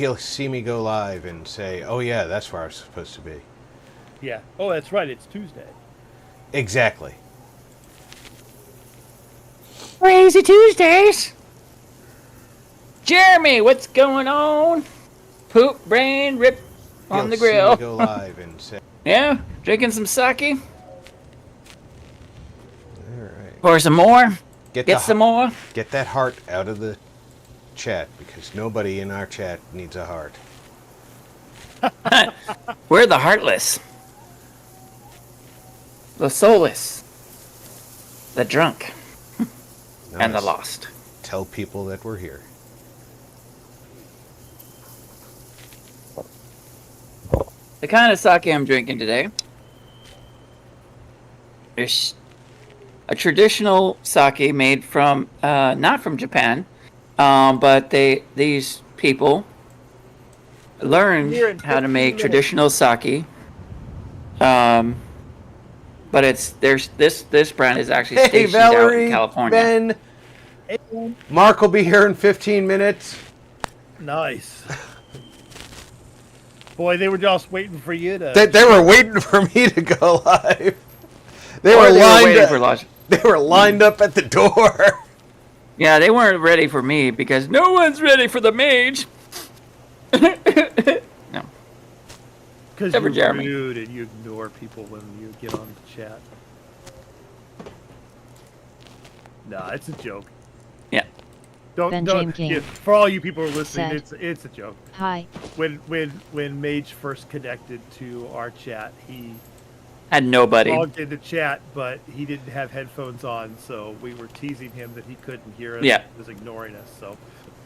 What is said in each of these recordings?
he'll see me go live and say, "Oh yeah, that's where I was supposed to be." Yeah. Oh, that's right. It's Tuesday. Exactly. Crazy Tuesdays. Jeremy, what's going on? Poop brain rip on the grill. He'll see me go live and say, Yeah, drinking some sake. "All right, Pour some more. Get some more. Get that heart out of the chat because nobody in our chat needs a heart." We're the heartless, the soulless, the drunk, and the Nice. lost. Tell people that we're here. The kind of sake I'm drinking today is a traditional sake made from, not from Japan, but these people learned how to make traditional sake. But this brand is actually Hey, stationed Valerie, out in California. Ben, Mark will be here in 15 minutes. Nice. Boy, they were just waiting for you to. They were waiting for me to go live. They Or were waiting for lunch. They were lined up at the door. Yeah, they weren't ready for me because no one's ready for the mage. No. Because Never you're Jeremy. rude and you ignore people when you get on the chat. Nah, it's a joke. Yeah. Don't. Yeah, for all you people who are listening, it's a joke. Hi. When Mage first connected to our chat, he Had nobody. logged into chat, but he didn't have headphones on, so we were teasing him that he couldn't hear us. Yeah. He was ignoring us, so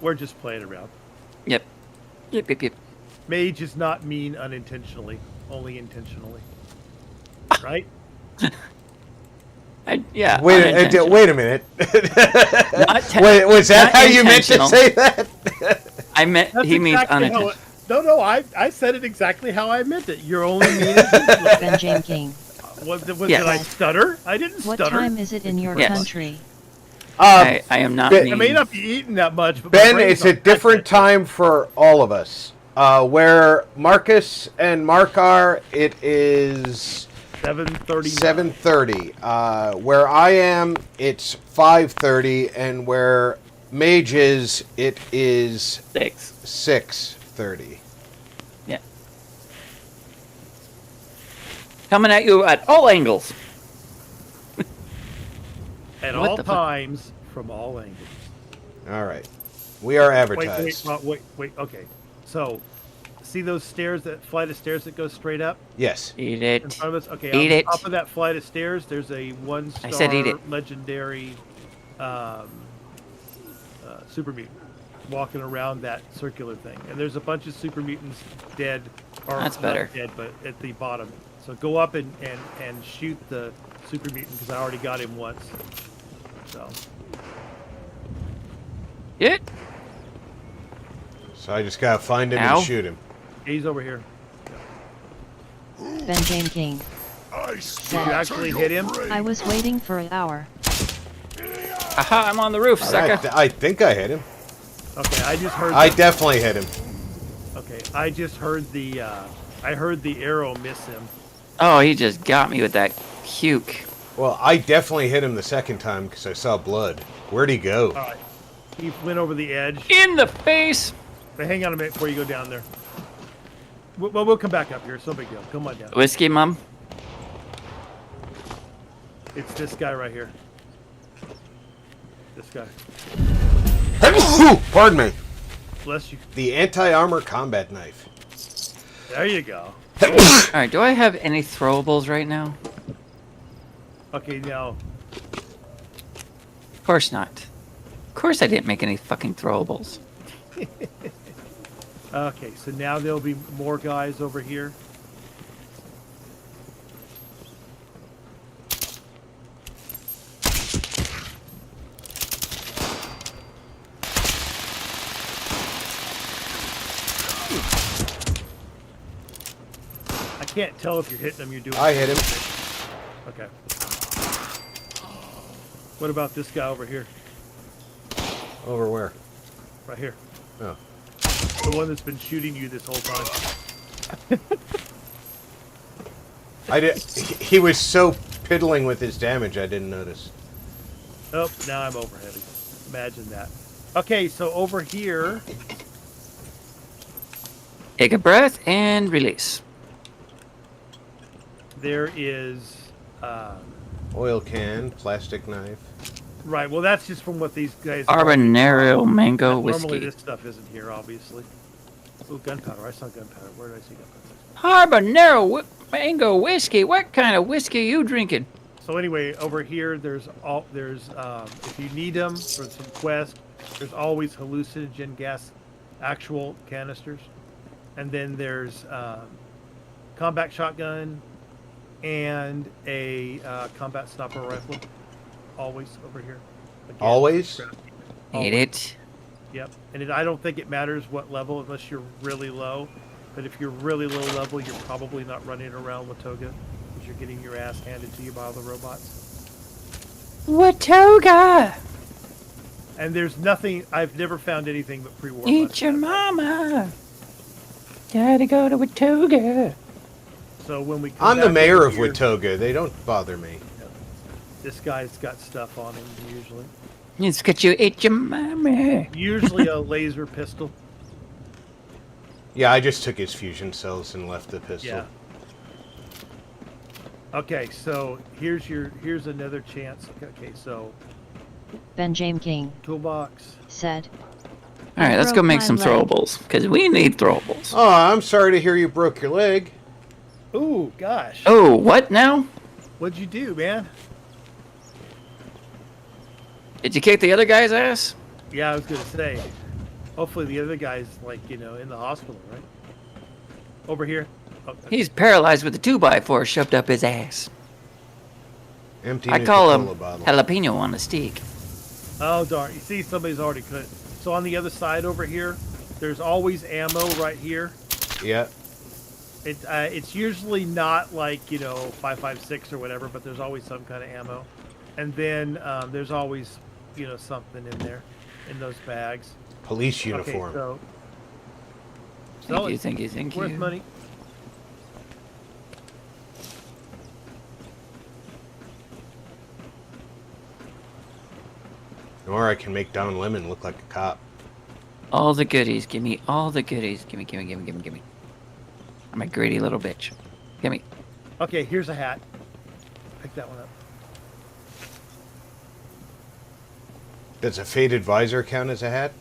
we're just playing around. Yep. Yep. Mage is not mean unintentionally, only intentionally. Right? Yeah. Wait a minute. Wait, was that how you meant to say that? I meant That's he means exactly how unintentional. No, I said it exactly how I meant it. You're only mean intentionally. Benjamin King. Did I stutter? I didn't What stutter. time is it in your Yes. country? I am not Ben- mean. I may not be eating that much, but my Ben, brain's it's a not different that time for all of us. Where Marcus and Mark are, it is 7:30. 7:30. Where I am, it's 5:30, and where Mage is, it is 6:30. Yeah. Coming at you at all angles. At What all the fuck? times, from all angles. All right, we are advertised. Wait. Okay, so see those stairs, that flight of stairs that goes straight up Yes. Eat in it. front of us? Okay, Eat on it. top of that flight of stairs, there's a one-star I said eat it. legendary super mutant walking around that circular thing, and there's a bunch of super mutants dead, or That's not better. dead, but at the bottom. So go up and shoot the super mutant because I already got him once. So It. So I just gotta find him Ow. and shoot him. he's over here. Benjamin King. Did you actually hit him? I was waiting for an hour. Aha! I'm on the roof, sucker. I think I hit him. Okay, I just heard. I definitely hit him. Okay, I just heard the. I heard the arrow miss him. Oh, he just got me with that puke. Well, I definitely hit him the second time because I saw blood. Where'd he go? All right, he went over the edge. In the face. But hang on a minute before you go down there. Well, we'll come back up here. It's no big deal. Come on down. Whiskey, mum. It's this guy right here. This guy. Pardon me. Bless you. The anti-armor combat knife. There you go. All right. Do I have any throwables right now? Okay, now. Of course not. Of course I didn't make any fucking throwables. Okay, so now there'll be more guys over here. I can't tell if you're hitting them. You're doing. I hit him. Okay. What about this guy over here? Over where? Right here. Oh. The one that's been shooting you this whole time. I did. He was so piddling with his damage, I didn't notice. Oh, now I'm overheading. Imagine that. Okay, so over here, Take a breath and release. there is. Oil can, plastic knife. Right. Well, that's just from what these guys. Habanero mango Normally, whiskey. this stuff isn't here, obviously. Oh, gunpowder. I saw gunpowder. Where did I see gunpowder? Habanero mango whiskey. What kind of whiskey are you drinking? So anyway, over here, there's if you need them for some quest, there's always hallucinogen gas, actual canisters, and then there's combat shotgun and a combat sniper rifle, always over here. Again, Always? Eat it. Yep, and I don't think it matters what level unless you're really low. But if you're really low level, you're probably not running around with toga because you're getting your ass handed to you by all the robots. Watoga! And there's nothing. I've never found anything but pre-war. Eat your mama. Gotta go to Watoga. So when we come I'm the back mayor over of here, Watoga. They don't bother me. this guy's got stuff on him usually. It's got you eat your mama. Usually a laser pistol. Yeah, I just took his fusion cells and left the pistol. Yeah. Okay, so here's another chance. Okay, so Benjamin King toolbox. said. All right, let's go Broke make my some leg. throwables because we need throwables. Oh, I'm sorry to hear you broke your leg. Ooh, gosh. Oh, what now? What'd you do, man? Did you kick the other guy's ass? Yeah, I was gonna say. Hopefully the other guy's like, in the hospital, right? Over here. Oh, okay. He's paralyzed with a 2x4 shoved up his ass. Empty I call him Nuka-Cola bottle. jalapeno on a stick. Oh darn! You see, somebody's already cut. So on the other side over here, there's always ammo right here. Yeah. It's usually not like 5.56 or whatever, but there's always some kind of ammo. And then there's always something in there, in those bags. Police uniform. Okay, so Thank you. worth money. Or I can make Don Lemon look like a cop. All the goodies. Give me all the goodies. Give me. I'm a greedy little bitch. Give me. Okay, here's a hat. Pick that one up. Does a faded visor count as a hat?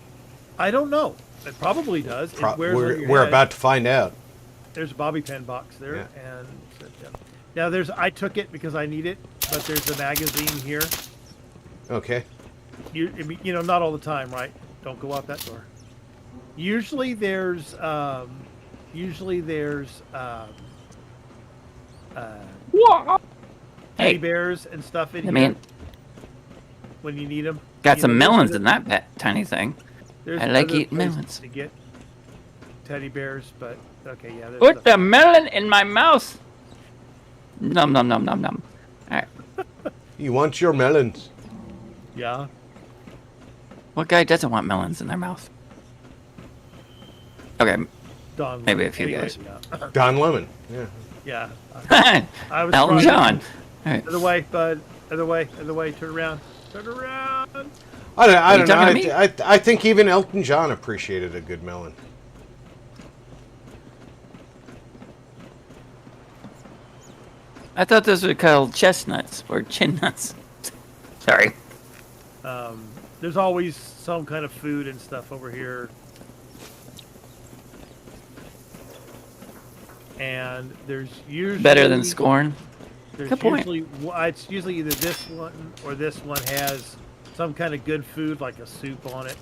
I don't know. It probably does. It wears on your We're head. about to find out. There's a bobby pin box there, Yeah. and now I took it because I need it, but there's a magazine here. Okay. Not all the time, right? Don't go out that door. Usually there's teddy Hey, bears and stuff in I here mean, when you need them. got some melons in that tiny thing. There's I like other eating places melons. to get teddy bears, but okay, yeah. There's Put stuff. the melon in my mouth. Nom. All right. You want your melons. Yeah. What guy doesn't want melons in their mouth? Okay. Don. Maybe a few anyway, guys. Yeah. Don Lemon. Yeah. Yeah. I was Elton trying- John. All right. Other way, bud. Other way. Turn around. Turn around. I you don't know. talking to me? I think even Elton John appreciated a good melon. I thought those were called chestnuts or chin nuts. Sorry. There's always some kind of food and stuff over here. And there's usually Better than scorn. There's Good point. usually it's usually either this one or this one has some kind of good food like a soup on it.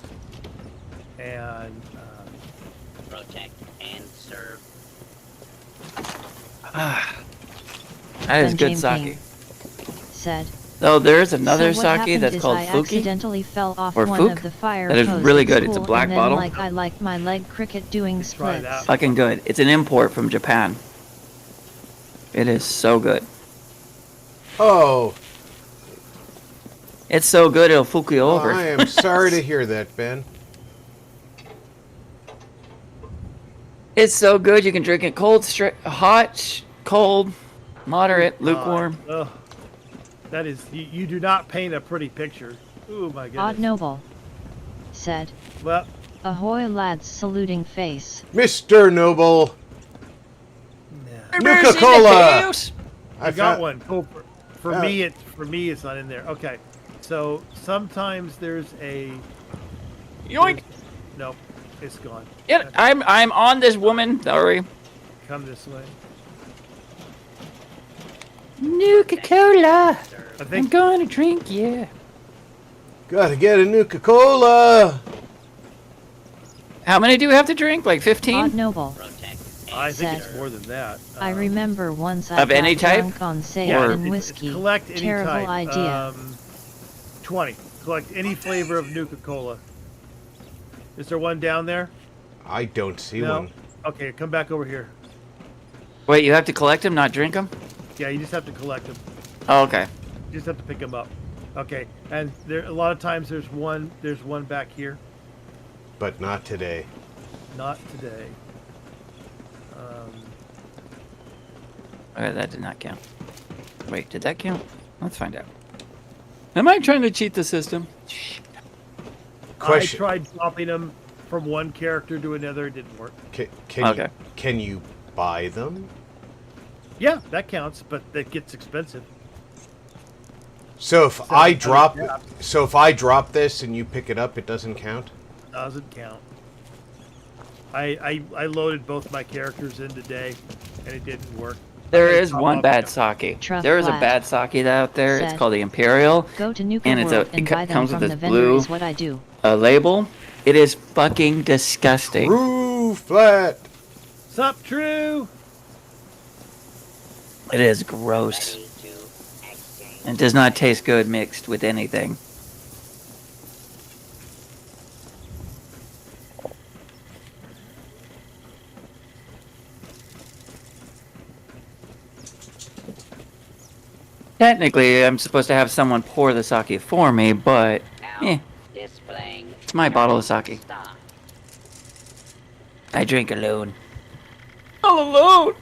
And Protect and serve. That is good Benjamin sake. King said. Though there's another So what sake happened that's is called I Fuki. accidentally fell off Or one Fook. of the fire That is hoses really at good. It's a school, black and then, bottle. I like my leg cricket doing try splits. that. Fucking good. It's an import from Japan. It is so good. Oh, It's so good it'll fuck you over. I am sorry to hear that, Ben. It's so good. You can drink it cold, hot, cold, moderate, lukewarm. Ugh. That is, you do not paint a pretty picture. Oh my goodness. Odd Noble said, Well, ahoy lads saluting face. Mr. Noble. yeah. Nuka-Cola. I got one. Cool. For me, it's not in there. Okay. So sometimes there's a. Yoink! Nope, it's gone. Yeah, I'm on this woman. Sorry. Come this way. Nuka-Cola. I I'm think gonna drink, yeah. Gotta get a Nuka-Cola. How many do we have to drink? Like Odd 15? Noble. Protect I think it's Said- more than that. I remember once I Of got any type? drunk on sale Or- and It's whiskey. collect any Terrible type. idea. 20. Collect any flavor of Nuka-Cola. Is there one down there? I don't see No. one. Okay, come back over here. Wait, you have to collect them, not drink them? Yeah, you just have to collect them. Oh, okay. You just have to pick them up. Okay, and there a lot of times there's one back here. But not today. Not today. Okay, that did not count. Wait, did that count? Let's find out. Am I trying to cheat the system? Question. I tried dropping them from one character to another. It didn't work. Okay. Can you buy them? Yeah, that counts, but that gets expensive. So if So, I drop, yeah. so if I drop this and you pick it up, it doesn't count. Doesn't count. I loaded both my characters in today, and it didn't work. There Okay, is top one up. bad sake. Truff There is a flat. bad sake out there. It's Said- called the Imperial. Go to Nuka And it's World a- and it buy them comes from with the this vendor blue- is what I do. Label. It is fucking disgusting. True flat. Sup, True? It is gross. ready to exchange. It does not taste good mixed with anything. Technically, I'm supposed to have someone pour the sake for me, but Now eh, displaying it's my bottle of sake. stock. I drink alone. All alone.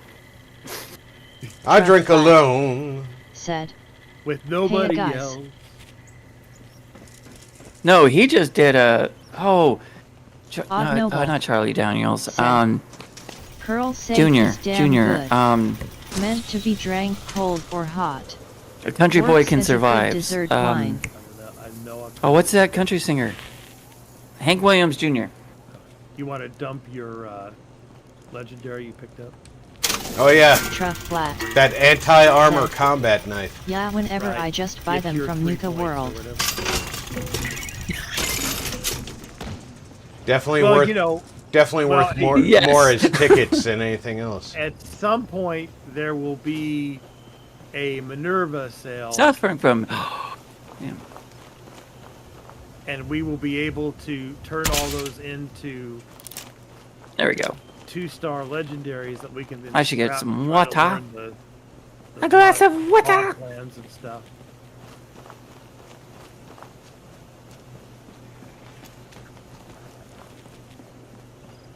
I drink alone. Said, With nobody guys. else. No, he just did a Odd Noble. not Charlie Daniels. Said- Pearl safe Junior, is damn Junior. good. Meant to be drank cold or hot. A country boy Works can as a good survive. dessert wine. I know I'm. Oh, what's that country singer? Hank Williams Jr. You want to dump your legendary you picked up? Oh yeah, Truff flat. that anti-armor Said- combat knife. Yeah, whenever Right. I just buy If them you're from 3 Nuka points or World. whatever. Definitely Well, worth. you know, Definitely well, worth more. yes. More as tickets than anything else. at some point there will be a Minerva sale, Suffering from. Yeah. and we will be able to turn all those into There we go. 2-star legendaries that we can then. I should get scrap some and try to water. learn the A glass mod- of water. mod plans and stuff.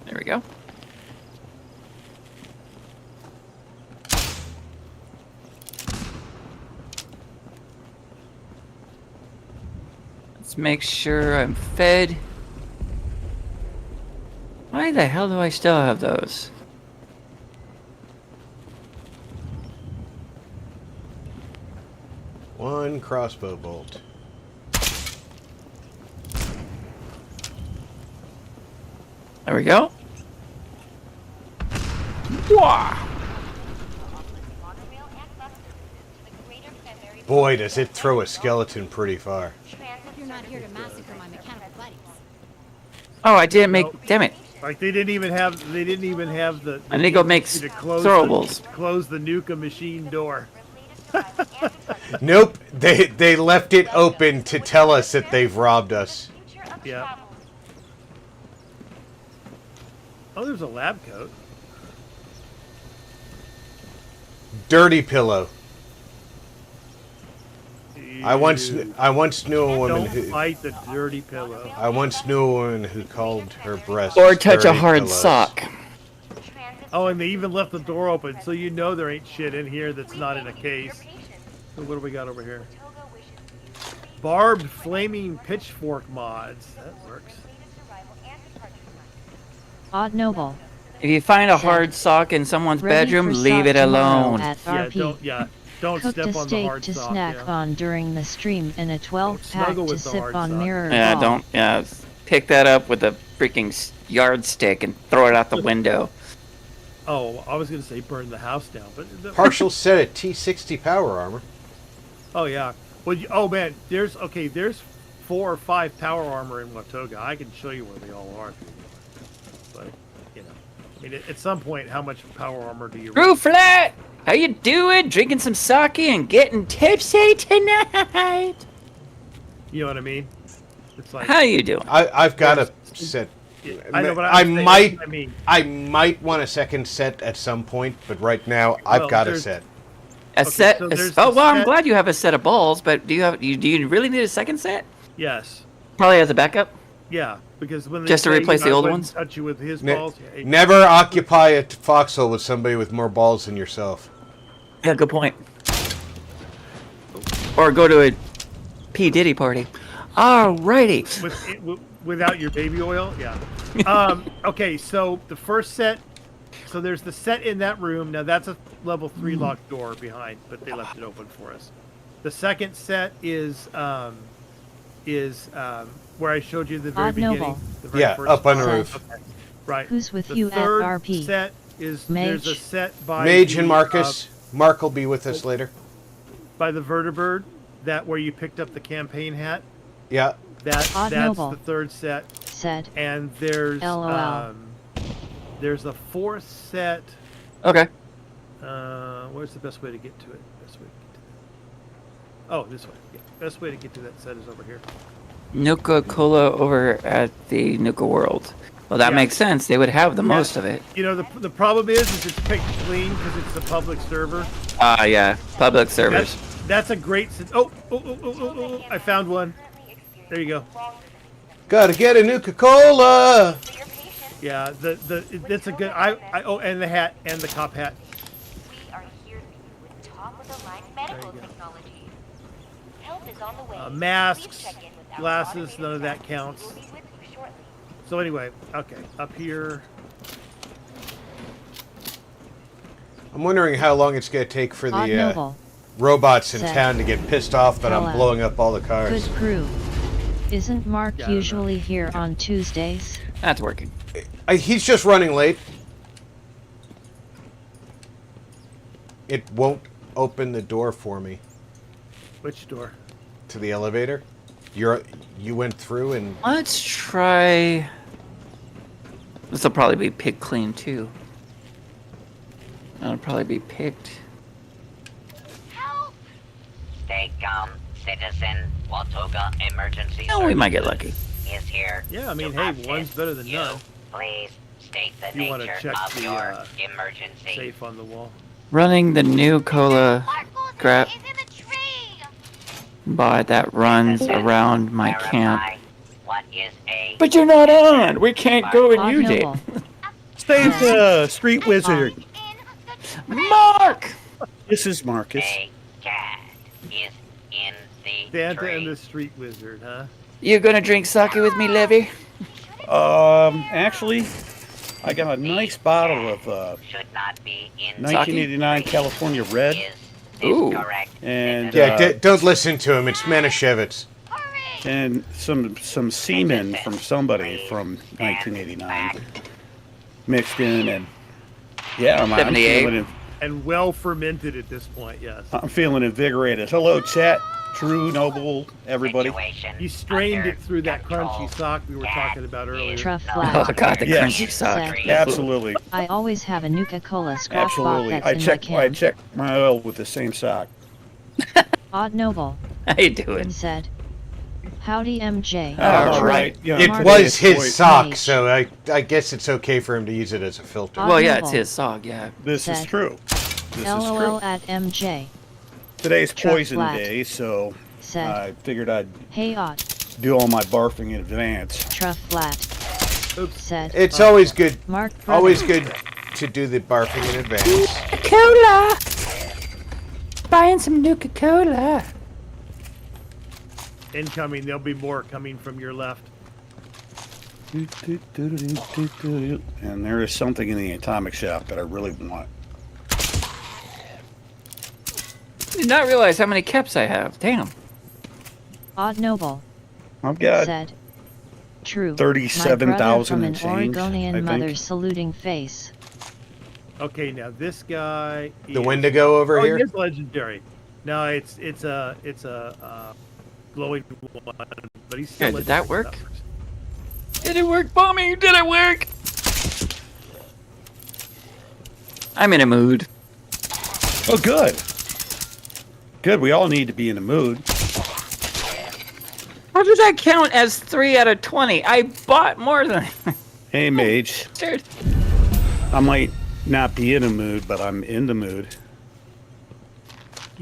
There we go. Let's make sure I'm fed. Why the hell do I still have those? One crossbow bolt. There we go. Wah! Boy, does it throw a skeleton pretty far. You're not here to massacre my mechanical buddies. Oh, I didn't make. Nope. Damn it! Like they didn't even have the I need to go make to throwables. close the Nuka machine door. Nope, they left it open to tell us that they've robbed us. Yeah. Oh, there's a lab coat. Dirty pillow. I once knew a woman Don't who fight the dirty pillow. I once knew a woman who called her breasts Or touch a dirty hard pillows. sock. Oh, and they even left the door open, so you know there ain't shit in here that's not in a case. So what do we got over here? Barbed flaming pitchfork mods. That works. Odd Noble. If you find a hard sock in someone's Ready bedroom, for leave sock it tomorrow alone. At Yeah, RP. don't Cooked step a on the steak hard to sock. snack Yeah. on during the stream and a 12-pack snuggle to with the sip hard on sock. mirror Yeah, ball. don't. Yeah, pick that up with a freaking yardstick and throw it out the window. Oh, I was gonna say burn the house down, but Partial set of T60 power armor. Oh yeah. Well, oh man, there's 4 or 5 power armor in Watoga. I can show you where they all are. But you know, I mean, at some point, how much power armor do you? Roof flat. How you doing? Drinking some sake and getting tipsy tonight. You know what I mean? It's like How you doing? I've got a set. I know, but I I'm saying, might. I mean, I might want a second set at some point, but right now I've Well, got a there's- set. A Okay, set. so there's Oh the well, I'm set- glad you have a set of balls. But do you really need a second set? yes, Probably as a backup. yeah, because when they Just to say, replace you know, the old I wouldn't ones? touch you with his Ne- balls. Yeah, Never occupy a foxhole with somebody with more balls than yourself. Yeah, good point. Or go to a P Diddy party. Alrighty. without your baby oil, yeah. Okay, so the first set. So there's the set in that room. Now that's a level 3 locked door behind, but they left it open for us. The second set is where I showed you the very Odd beginning. Noble. The very Yeah, first up on the spot. roof. Okay, right. Who's with The you at third RP? set is Mage? there's a set by Mage the, and Marcus. Mark will be with us later. by the vertibird, that where you picked up the campaign hat. Yeah. That's Odd Noble. the third set. Said. And there's LOL. there's a fourth set. Okay. Where's the best way to get to it? Best way to get to that. Oh, this way. Yeah. Best way to get to that set is over here. Nuka-Cola over at the Nuka World. Well, that Yeah. makes sense. They would have the most of it. You know, the problem is it's picked clean because it's a public server. Yeah. Public servers. That's a great. Oh, I found one. There you go. Gotta get a Nuka-Cola! Yeah, that's a good. Oh, and the hat and the cop hat. We are here with top-of-the-line medical There you go. technology. Help is on the way. Masks, Please check in with our glasses, automated none of that staff. counts. We'll be with you shortly. So anyway, okay, up here. I'm wondering how long it's gonna take for Odd the Noble. robots in Set. town to get pissed off that I'm Hello. blowing up all the cars. Good crew. Isn't Mark Yeah, I don't know. usually here on Tuesdays? That's working. He's just running late. It won't open the door for me Which door? to the elevator. You went through and Let's try. This will probably be picked clean too. That'll probably be picked. Help! Stay calm, citizen. Watoga Emergency Oh, we might get Services lucky. is here. Yeah, I mean, to hey, assist one's better than you. none. Please state the You wanna nature check of the, your emergency. Safe on the wall. Running the new cola Marcos Grab- is in the tree. bot that runs Citizen, around my verify camp. What is a But you're not on. We can't go Odd and use it. Noble. Save the street wizard. In the tree. Mark. This is Marcus. a cat is in the Santa tree. and the street wizard, huh? You gonna drink sake with me, Levy? Actually, I got a nice bottle of Should not be in 1989 California Red, Is Ooh. this correct? and yeah, don't listen to him. It's Manischewitz. and some semen from somebody from 1989 mixed in, and yeah, I'm 78. feeling And well fermented at this point, yes. I'm feeling invigorated. Hello, chat, True, Noble, everybody. Situation You strained under it through that control. crunchy sock we were talking about earlier. Truff Oh flat. god, the Yes. crunchy sock. Said. Absolutely, I always have a Nuka-Cola scratch absolutely. bot I that's in check my I camp. check my oil with the same sock. Odd Noble. How you doing? Said. Howdy, MJ. All right. Yeah, It Marcus. was his Boy. sock, Mage. so I guess it's okay for him to use it as a filter. Odd Well, yeah, Noble. it's his sock. Yeah. This is Said. true. This is LOL true. at MJ. Today's Truck poison flat. day, so Said. I figured I'd Hey, Odd. do all my barfing in advance. Truff flat. Oops. Said. It's always good. Mark. Brother. Always good should do the barfing in advance. Cola! Buying some Nuka-Cola. Incoming. There'll be more coming from your left. And there is something in the atomic shop that I really want. Did not realize how many caps I have. Damn. Odd Noble I've got said. True. 37,000 My and brother from an change, I Oregonian think. mother saluting face. Okay, now this guy. The is, Wendigo over oh, here. he is legendary. No, it's a glowing one, but he's still. Yeah, did that legendary. work? Did it work, Bommy? Did it work? I'm in a mood. Oh, good. Good. We all need to be in the mood. How does that count as 3 out of 20? I bought more than Hey, Mage. I I might not be in a mood, but I'm in the mood.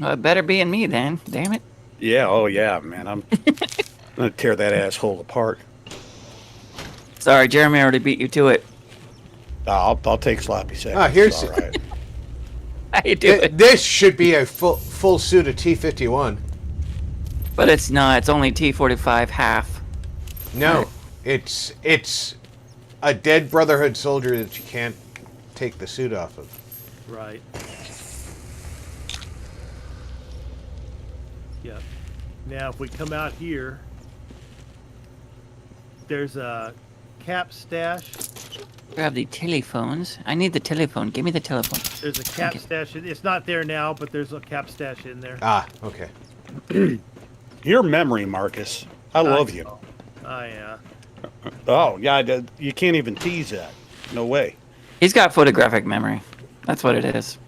Well, it better be in me then. Damn it. Yeah. Oh, yeah, man. I'm gonna tear that asshole apart. Sorry, Jeremy already beat you to it. I'll take sloppy seconds. Ah, here's- All right. How you do it? This should be a full suit of T-51. But it's not. It's only T-45 half. No, it's a dead Brotherhood soldier that you can't take the suit off of. Right. Yeah. Now, if we come out here, there's a cap stash. Grab the telephones. I need the telephone. Give me the telephone. There's a cap Okay. stash. It's not there now, but there's a cap stash in there. Ah, okay. Your memory, Marcus. I love you. Oh, yeah. Oh, yeah. You can't even tease that. No way. He's got photographic memory. That's what it is.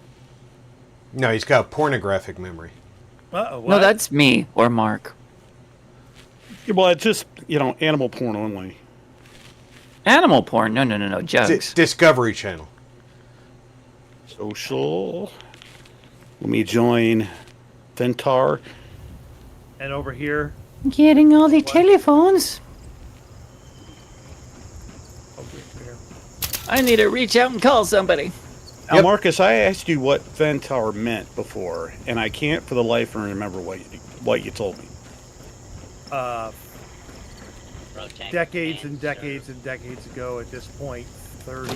No, he's got pornographic memory. Uh-oh, what? No, that's me or Mark. Well, it's just, animal porn only. Animal porn. No. Jugs. Discovery Channel. Social. Let me join Ventar. And over here. Getting all the telephones. Over here. I need to reach out and call somebody. Now, Yep. Marcus, I asked you what Ventar meant before, and I can't for the life of me remember what you told me. Decades and decades and decades ago, at this point, 30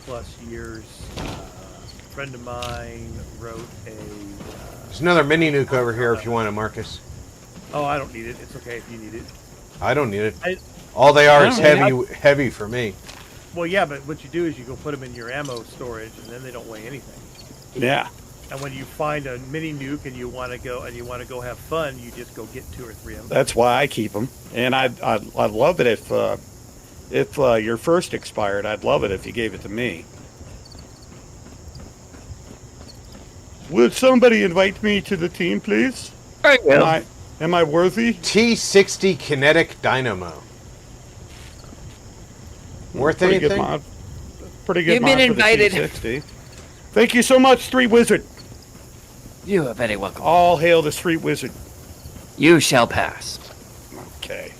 plus years, a friend of mine wrote There's another mini nuke over here if you want it, Marcus. oh, I don't need it. It's okay if you need it. I don't need it. I- All they are is I don't heavy for me. Well, yeah, but what you do is you go put them in your ammo storage, and then they don't weigh anything. Yeah. And when you find a mini nuke and you want to go have fun, you just go get 2 or 3 of them. That's why I keep them. And I'd love it if your first expired. I'd love it if you gave it to me. Would somebody invite me to the team, please? I will. Am I worthy? T60 kinetic dynamo. Worth Pretty good anything? mod. Pretty good You've mod been for the invited. T60. Thank you so much, Street Wizard. You are very welcome. All hail the Street Wizard. You shall pass. Okay.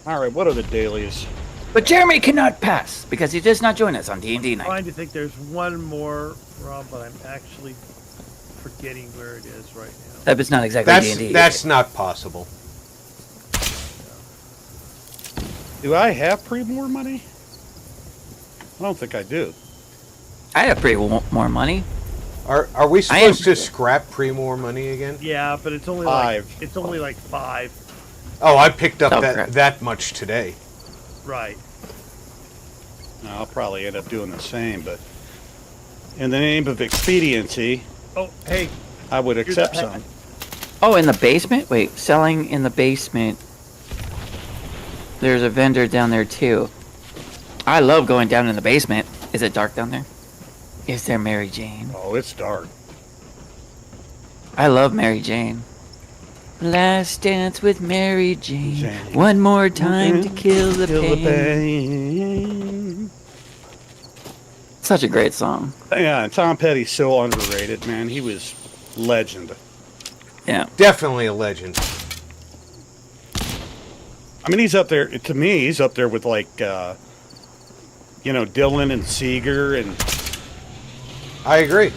All right, what are the dailies? But Jeremy cannot pass because he does not join us on D&D I'm night. trying to think there's one more, Rob, but I'm actually forgetting where it is right now. That is not exactly D&D. That's not possible. Do I have pre-more money? I don't think I do. I have pretty more money. Are we I am- supposed to scrap pre-more money again? Yeah, but it's only 5. like it's only like 5. Oh, I picked up Oh, crap. that much today. Right. I'll probably end up doing the same, but in the name of expediency, Oh, hey, I would accept Here's- some. Oh, in the basement? Wait, selling in the basement. There's a vendor down there too. I love going down in the basement. Is it dark down there? Is there Mary Jane? Oh, it's dark. I love Mary Jane. Last dance with Mary Jane. Jane. One more time to kill the Kill the pain. pain. Such a great song. Yeah, and Tom Petty's so underrated, man. He was legend. Yeah. Definitely a legend. I mean, he's up there. To me, he's up there with like, Dylan and Seeger, and I agree.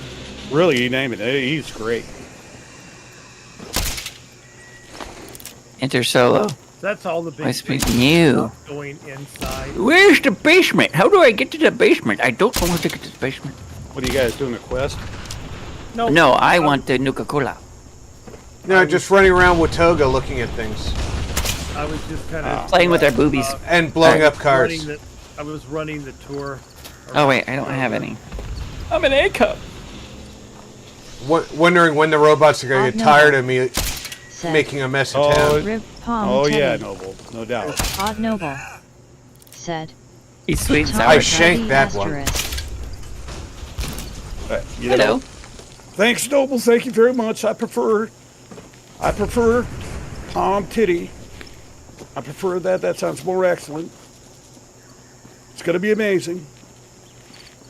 really, you name it. He's great. Enter solo. That's all the big What's things new? going inside. Where's the basement? How do I get to the basement? I don't know how to get to the basement. What are you guys doing? A quest? No, I want the Nuka-Cola. No, just running around with Toga looking at things I was just kind of Playing with our boobies. and blowing up cars. I was running the tour. Oh wait, I don't have any. I'm an A cup. Wondering when the robots are going to get no. tired of me Said. making a mess of Oh, town. Rib Palm Oh Teddy. yeah, Noble, no doubt. Odd Noble. Said. He's sweet and Tom sour. I shanked that one. Asterisk. Hello. Thanks, Noble. Thank you very much. I prefer Palm Titty. I prefer that. That sounds more excellent. It's gonna be amazing.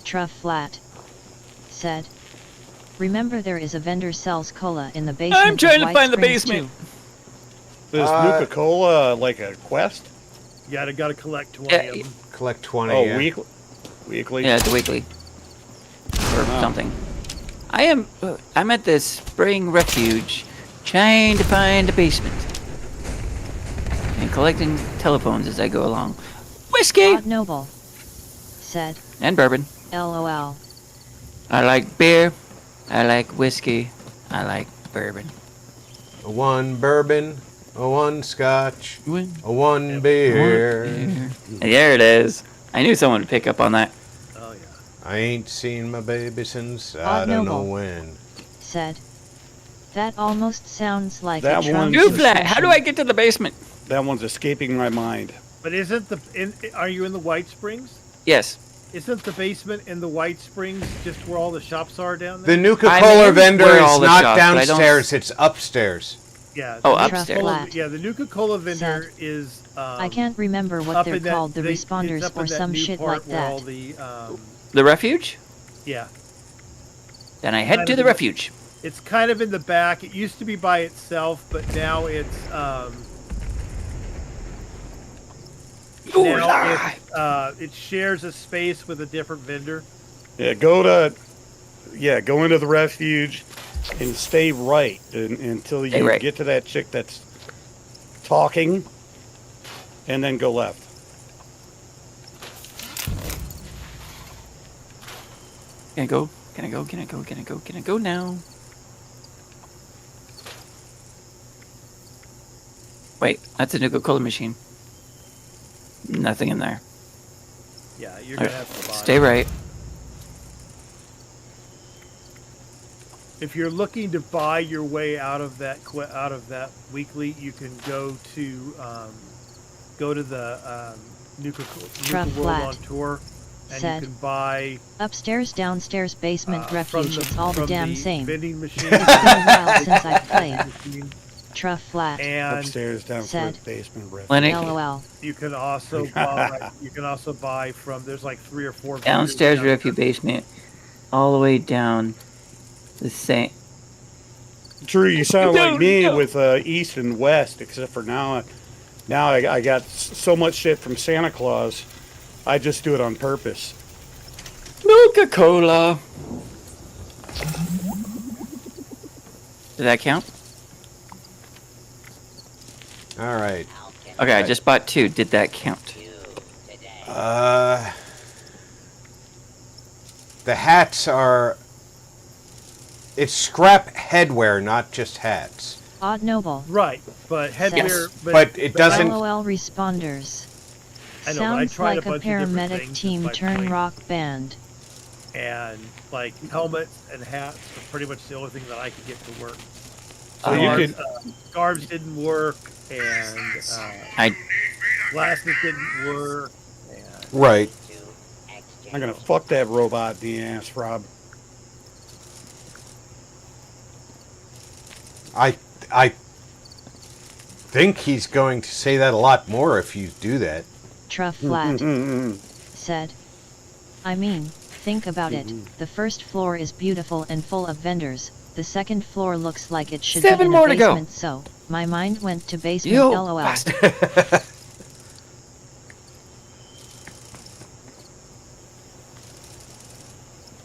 Truff Flat. Said. Remember there is a vendor sells cola in the basement. I'm trying of to White find the Springs, basement. too. Is Nuka-Cola like a quest? Yeah, I got to collect 20 of them. Collect 20. Oh, yeah. weekly. Yeah, it's weekly. Or something. I'm at the spring refuge, trying to find a basement. And collecting telephones as I go along. Whiskey! Odd Noble. Said. And bourbon. LOL. I like beer. I like whiskey. I like bourbon. A one bourbon, a one scotch, Win. a one beer. There it is. I knew someone would pick up on that. Oh, yeah. I ain't seen my baby since I Odd don't Noble. know when. Said. That almost sounds like That a Trump one- New flat. How do decision. I get to the basement? That one's escaping my mind. But are you in the White Springs? Yes. Isn't the basement in the White Springs just where all the shops are down The there? Nuka-Cola in vendor where is all the not shops, but I don't- downstairs, it's upstairs. Yeah. Oh, the upstairs. Nuka-Cola- Yeah, the Nuka-Cola vendor is. I can't remember what up they're in that- called, the it's responders up or in that some new shit part like where all that. the, The refuge? yeah. Then I head Kind to of the in- refuge. It's kind of in the back. It used to be by itself, but now it's it shares a space with a different vendor. Yeah, go into the refuge and stay right until Stay you right. get to that chick that's talking, and then go left. Can I go? Can I go? Can I go? Can I go? Can I go now? Wait, that's a Nuka-Cola machine. Nothing in there. Yeah, you're All gonna right, have to buy. stay right. If you're looking to buy your way out of that weekly, you can go to the Nuka Truff World Flat. on tour, and Said. you can buy Upstairs, downstairs, basement, from refuge, it's all the from damn the same. vending machine. It's been a while since I've played. Truff Flat. And Upstairs, downstairs, Said. basement, refuge. Clinic. LOL. you can also buy from. There's like 3 or 4 vendors Downstairs down refuge basement. All the way down. The same. True, you sound No, like me no. with East and West, except for now I got so much shit from Santa Claus, I just do it on purpose. Nuka-Cola. Did that count? All right. Okay, I just bought 2. Did that count? The hats are... It's scrap headwear, not just hats. Odd Noble. Right, but headwear. Yes. But it doesn't- LOL responders. I know, but I Sounds tried a like a bunch of different paramedic things team just by turn playing. rock band. And like helmets and hats are pretty much the only thing that I could get to work. So you Scarves, could scarves didn't work, and I glasses didn't work. And Right. I'm gonna fuck that robot in the ass, Rob. I think he's going to say that a lot more if you do that. Truff Flat. Said. I mean, think about it. The first floor is beautiful and full of vendors. The second floor looks like it should 7 be in more a to go. basement, so my mind went to basement. Yo, LOL. bastard.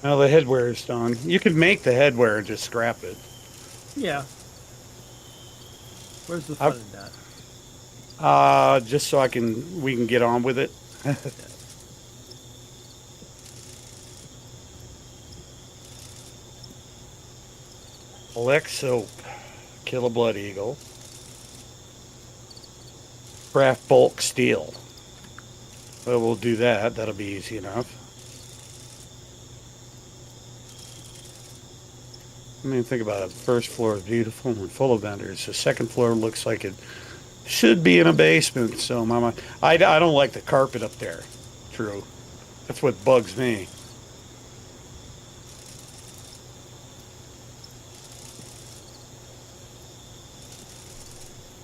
Now the headwear is done. You could make the headwear and just scrap it. Yeah. Where's the fun in that? Just so we can get on with it. Collect soap. Kill a blood eagle. Craft bulk steel. Well, we'll do that. That'll be easy enough. I mean, think about it. The first floor is beautiful and full of vendors. The second floor looks like it should be in a basement. So, Mama, I don't like the carpet up there. True. That's what bugs me.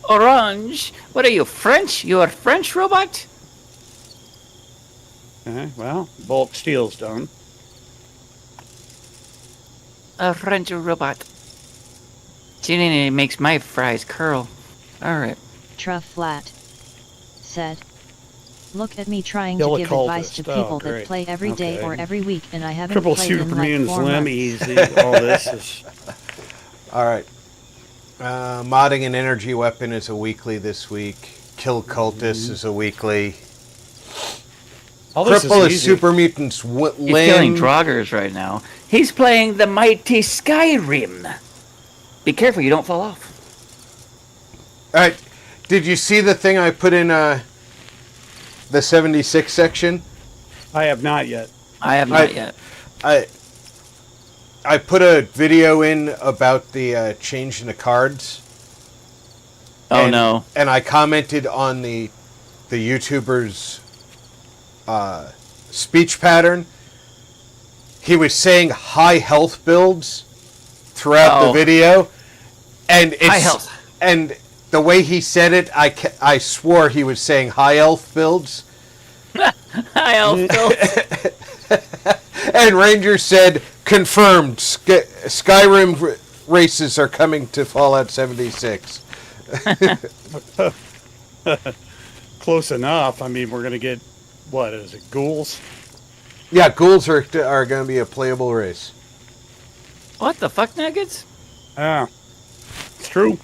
Orange? What are you, French? You're a French robot? Okay, well, bulk steel's done. A French robot. It makes my fries curl. Alright. Truff Flat said. Look at me trying Kill to a give advice to cultist. people Oh, that great. play every day Okay. or every week, and I haven't Triple played Super in like Mutants 4 Limb, months. easy. All this is... All right. Modding an energy weapon is a weekly this week. Kill cultists is a weekly. All this Cripple is is easy. super mutants. He's killing Limb. Draugrs right now. He's playing the mighty Skyrim. Be careful you don't fall off. All right. Did you see the thing I put in the 76 section? I have not yet. I have not yet. I put a video in about the change in the cards. Oh no. And I commented on the YouTuber's speech pattern. He was saying high health builds throughout the video, and it's High health. and the way he said it, I swore he was saying high elf builds. High elf builds. And Ranger said, confirmed, Skyrim races are coming to Fallout 76. Close enough. I mean, we're going to get, what is it, ghouls? Yeah, ghouls are going to be a playable race. What the fuck, Nuggets? Yeah, it's true.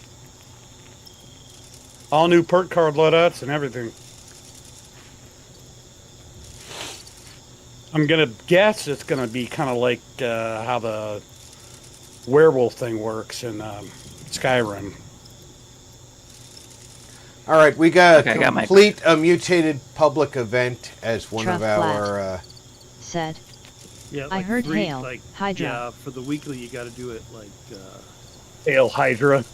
All new perk card loadouts and everything. I'm going to guess it's going to be kind of like how the werewolf thing works in Skyrim. All right, we got Okay, I got my- complete a mutated public event as one of Truff our... Said. Yeah, I heard hail, like, Hydra. Yeah, for the weekly you got to do it like. Hail Hydra.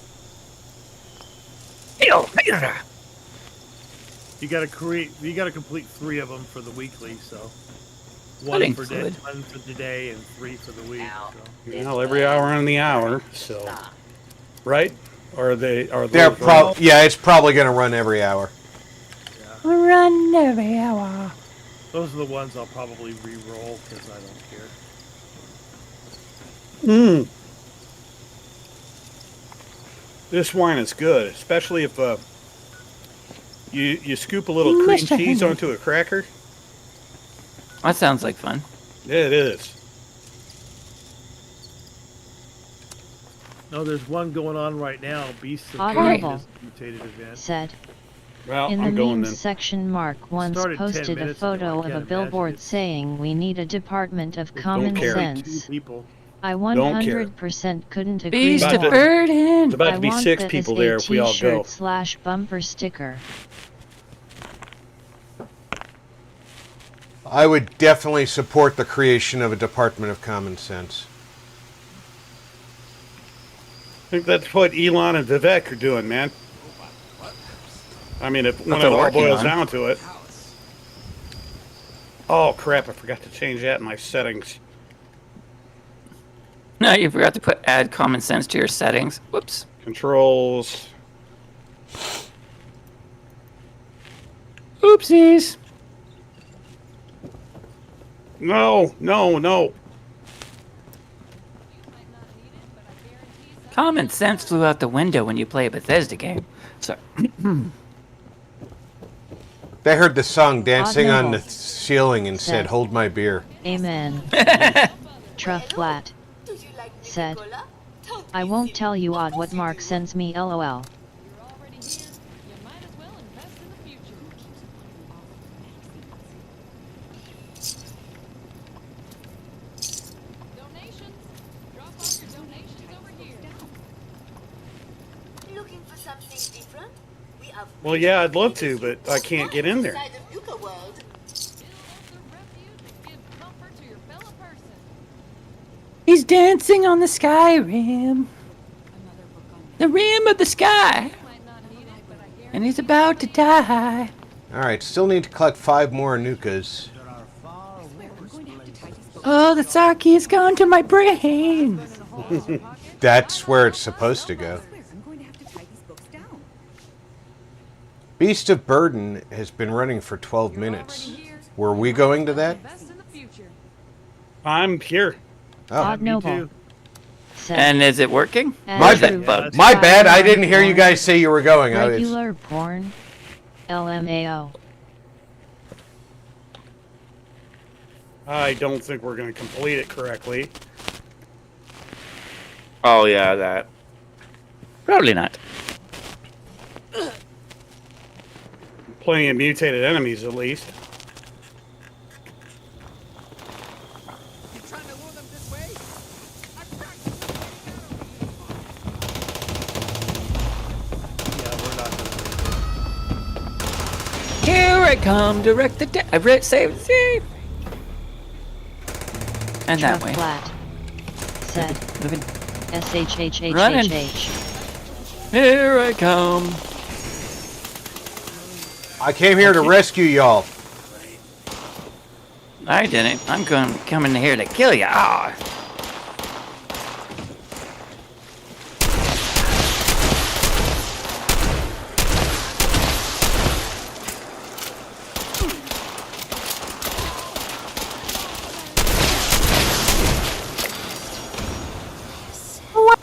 Hail Hydra! You got to complete 3 of them for the weekly. So That one ain't for good. one for today and 3 for the week. Now, So. this Well, every hour on the hour, so... stop. Right? Or are they... yeah, it's probably going to run every hour. Run every hour. Those are the ones I'll probably re-roll because I don't care. This wine is good, especially if you scoop a little cream Mr. cheese Henry. onto a cracker. That sounds like fun. Yeah, it is. No, there's one going on right now. Beasts of Odd Prey level. is a mutated event. Said. Well, In the I'm going memes then. section, Mark once Started 10 posted a minutes ago. I photo of can't a imagine billboard it's- saying we need a department of There's common care. 22 sense. people. I care. 100% couldn't agree Beast About of to- more. burden. It's about I to be want 6 that people as there a if we all go. t-shirt / bumper sticker. I would definitely support the creation of a Department of Common Sense. I think that's what Elon and Vivek are doing, man. I mean, when What it they're all working boils on. down to it. Oh, crap, I forgot to change that in my settings. No, you forgot to add common sense to your settings. Whoops. Controls. Oopsies. No. Common sense flew out the window when you play a Bethesda game. So, They heard the song dancing on the level. ceiling and said, Said. hold my beer. Amen. Truff Flat said, I won't tell you odd what Mark sends me lol. You're already here. You might as well invest in the future. Donations. Drop off your donations over here. Looking for something different? We have Well, yeah, I'd love to, but I can't get in there. inside of Yucca World. Build us a refuge and give comfort to your fellow person. He's dancing on the sky rim. Another book on The rim of the sky. might not need it, but I guarantee And he's about to die. Alright, still need to collect 5 more Anukas. Oh, the sake has gone to my brain. That's where it's supposed to go. I'm going to have to tie these books down. Beast of Burden has been running for 12 minutes. Were we going to that? invest in the future. I'm here. Oh, Odd Me Noble too. said, And is it working? My Or is that bad. bugged? my bad, I didn't hear you guys say you were going. I was, regular porn, LMAO. I don't think we're going to complete it correctly. Oh, yeah, that. Probably not. Plenty of mutated enemies, at least. Yeah, we're not gonna Here I come, direct the I read save see. And that Truff way. Flat said, Moving. SHHHHH. Here I come. I came here to rescue y'all. I didn't. I'm coming here to kill you. Ah. What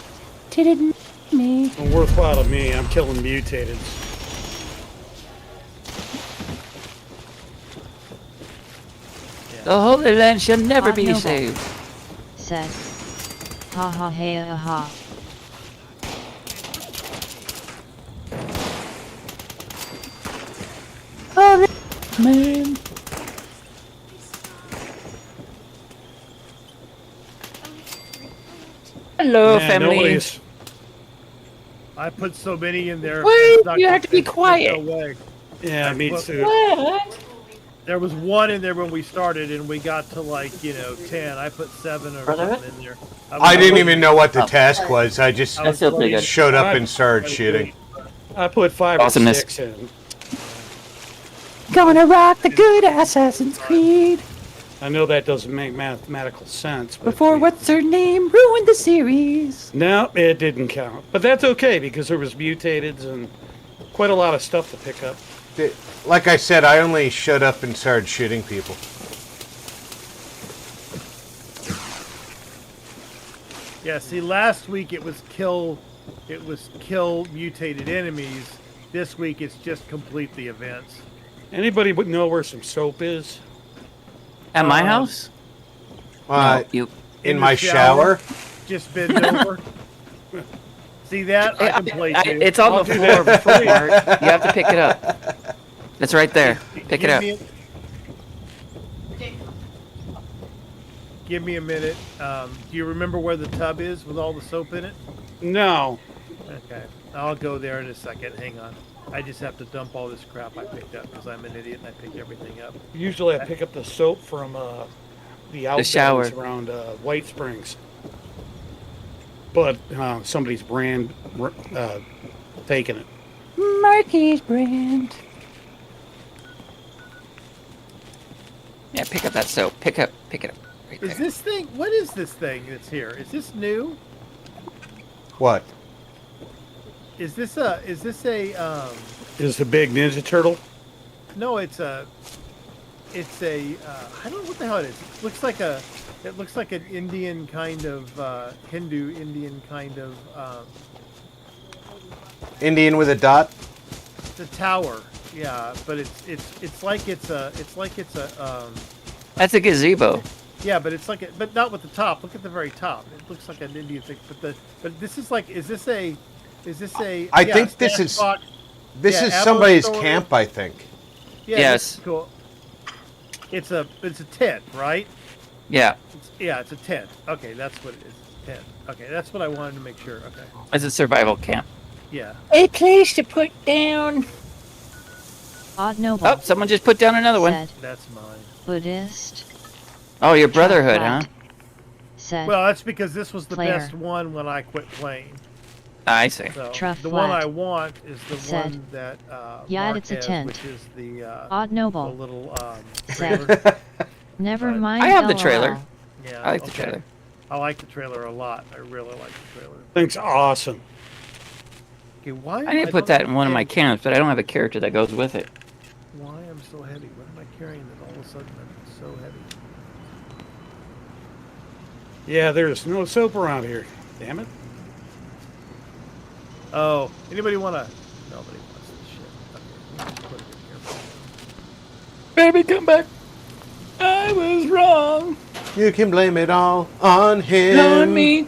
did it me? Well, worthwhile to me. I'm killing mutated. The Holy Land shall never Odd be Noble saved. said, ha ha hey ha. Oh, man. Hello, Man, family. nobody's- I put so many in there. Wait, it's not you gonna- have to be it's no quiet. way. Yeah, me too. What? There was one in there when we started, and we got to like 10. I put 7 or Brother? something in there. I didn't even know what the Oh. task was. I just I That's was still pretty playing- good. showed up and started shooting. I put 5 Awesomeness. or 6 in. Gonna rock the good Assassin's Creed. I know that doesn't make mathematical sense. But Before what's her name ruined the series. No, it didn't count. But that's okay because there was mutated and quite a lot of stuff to pick up. Like I said, I only showed up and started shooting people. Yeah, see, last week it was kill mutated enemies. This week it's just complete the events. Anybody would know where some soap is? At my house? No, you. In the my shower. Just bend over. See that? I can play too. It's on I'll the do floor that for before free. Mark. You have to pick it up. It's right there. Pick it Give up. me Give me a minute. Do you remember where the tub is with all the soap in it? No. Okay, I'll go there in a second. Hang on. I just have to dump all this crap I picked up because I'm an idiot and I pick everything up. Usually I pick up the soap from the outbuildings shower. around White Springs. But somebody's brand taking it. Marky's brand. Yeah, pick up that soap. Pick it up. Right Is there. this thing? What is this thing that's here? Is this new? What? Is this a? Is the big Ninja Turtle? No, it's a. I don't know what the hell it is. It looks like an Indian kind of Hindu Indian kind of. Indian with a dot? The tower, yeah, but it's like it's a. That's a gazebo. Yeah, but it's like, but not with the top. Look at the very top. It looks like an Indian thing. But this is like, is this a? I yeah, think this stash is box? this Yeah, is ammo somebody's storage. camp. I think. Yeah, Yes. this is cool. It's a tent, right? Yeah. It's a tent. Okay, that's what it is. Tent. Okay, that's what I wanted to make sure. Okay. It's a survival camp. Yeah. A place to put down. Odd Noble. Oh, someone just put down another one. Said, That's mine. Buddhist. Oh, your brotherhood, huh? Flat. Said, Well, that's because this was the Player. best one when I quit playing. I see. So Truff the one flat. I want is the Said, one that yeah, Mark it's a has, tent. which is the Odd the Noble. little Said, trailer. never But- mind. I have the LOL. trailer. Yeah, I like the okay. trailer. I like the trailer a lot. I really like the trailer. Thing's awesome. Okay, why? I need to put that in one of my camps, but I don't have a character that goes with it. Why I'm so heavy? What am I carrying that all of a sudden I'm so heavy? Yeah, there's no soap around here. Damn it. Oh, anybody want to? Nobody wants this shit. Okay, let's put it in here. Baby, come back. I was wrong. You can blame it all on him. On me.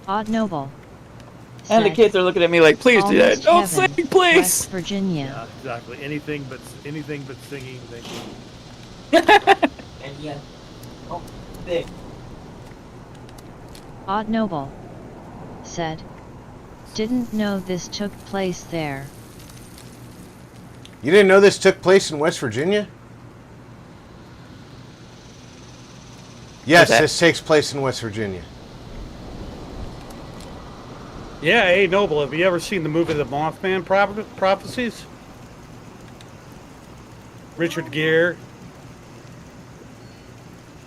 Odd Noble. And the Said, kids are looking at me like, please do that. Almost Don't heaven, sing, please. West Virginia. Yeah, exactly. Anything but singing. Thank you. Odd Noble. Said, didn't know this took place there. You didn't know this took place in West Virginia? Yes, that? this takes place in West Virginia. Yeah, hey, Noble, have you ever seen the movie The Mothman Prophecies? Richard Gere.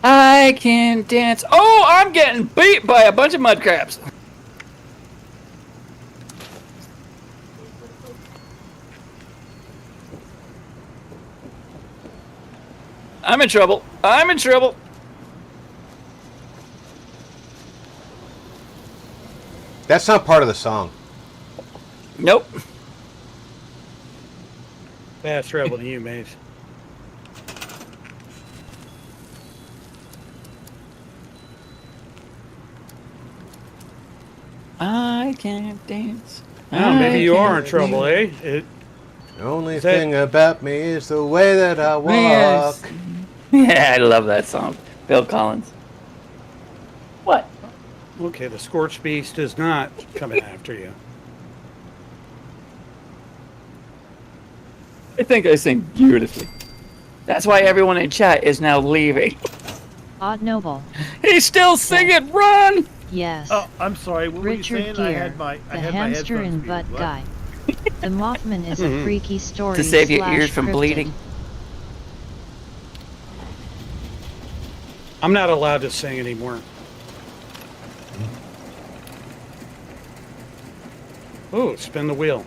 I can dance. Oh, I'm getting beat by a bunch of mud crabs. I'm in trouble. I'm in trouble. That's not part of the song. Nope. Fast travel to you, mate. I can't dance. Now, maybe you are in can't trouble, dance. eh? The only Is that- thing about me is the way that I walk. Yes. Yeah, I love that song. Bill Collins. What? Okay, the Scorched Beast is not coming after you. I think I sing beautifully. That's why everyone in chat is now leaving. Odd Noble. He's still singing. Run! Yes. Oh, I'm sorry. What Richard were you saying? I Gere, had my the hamster headphones and butt muted. What? guy. The Mothman is a freaky story. To save your slash ears from cryptid. bleeding. I'm not allowed to sing anymore. Oh, spin the wheel.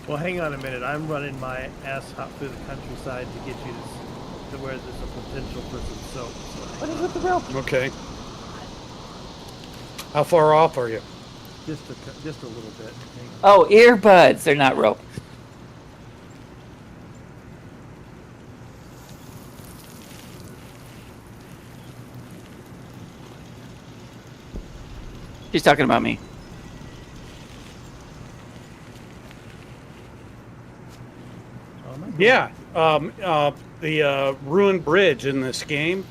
Well, hang on a minute. I'm running my ass hop through the countryside to get you to where there's a potential for some soap. So What is with the rope? Okay. How far off are you? just a little bit. Hang on. Oh, earbuds. They're not rope. She's talking about me. Oh, my God. Yeah. The ruined bridge in this game,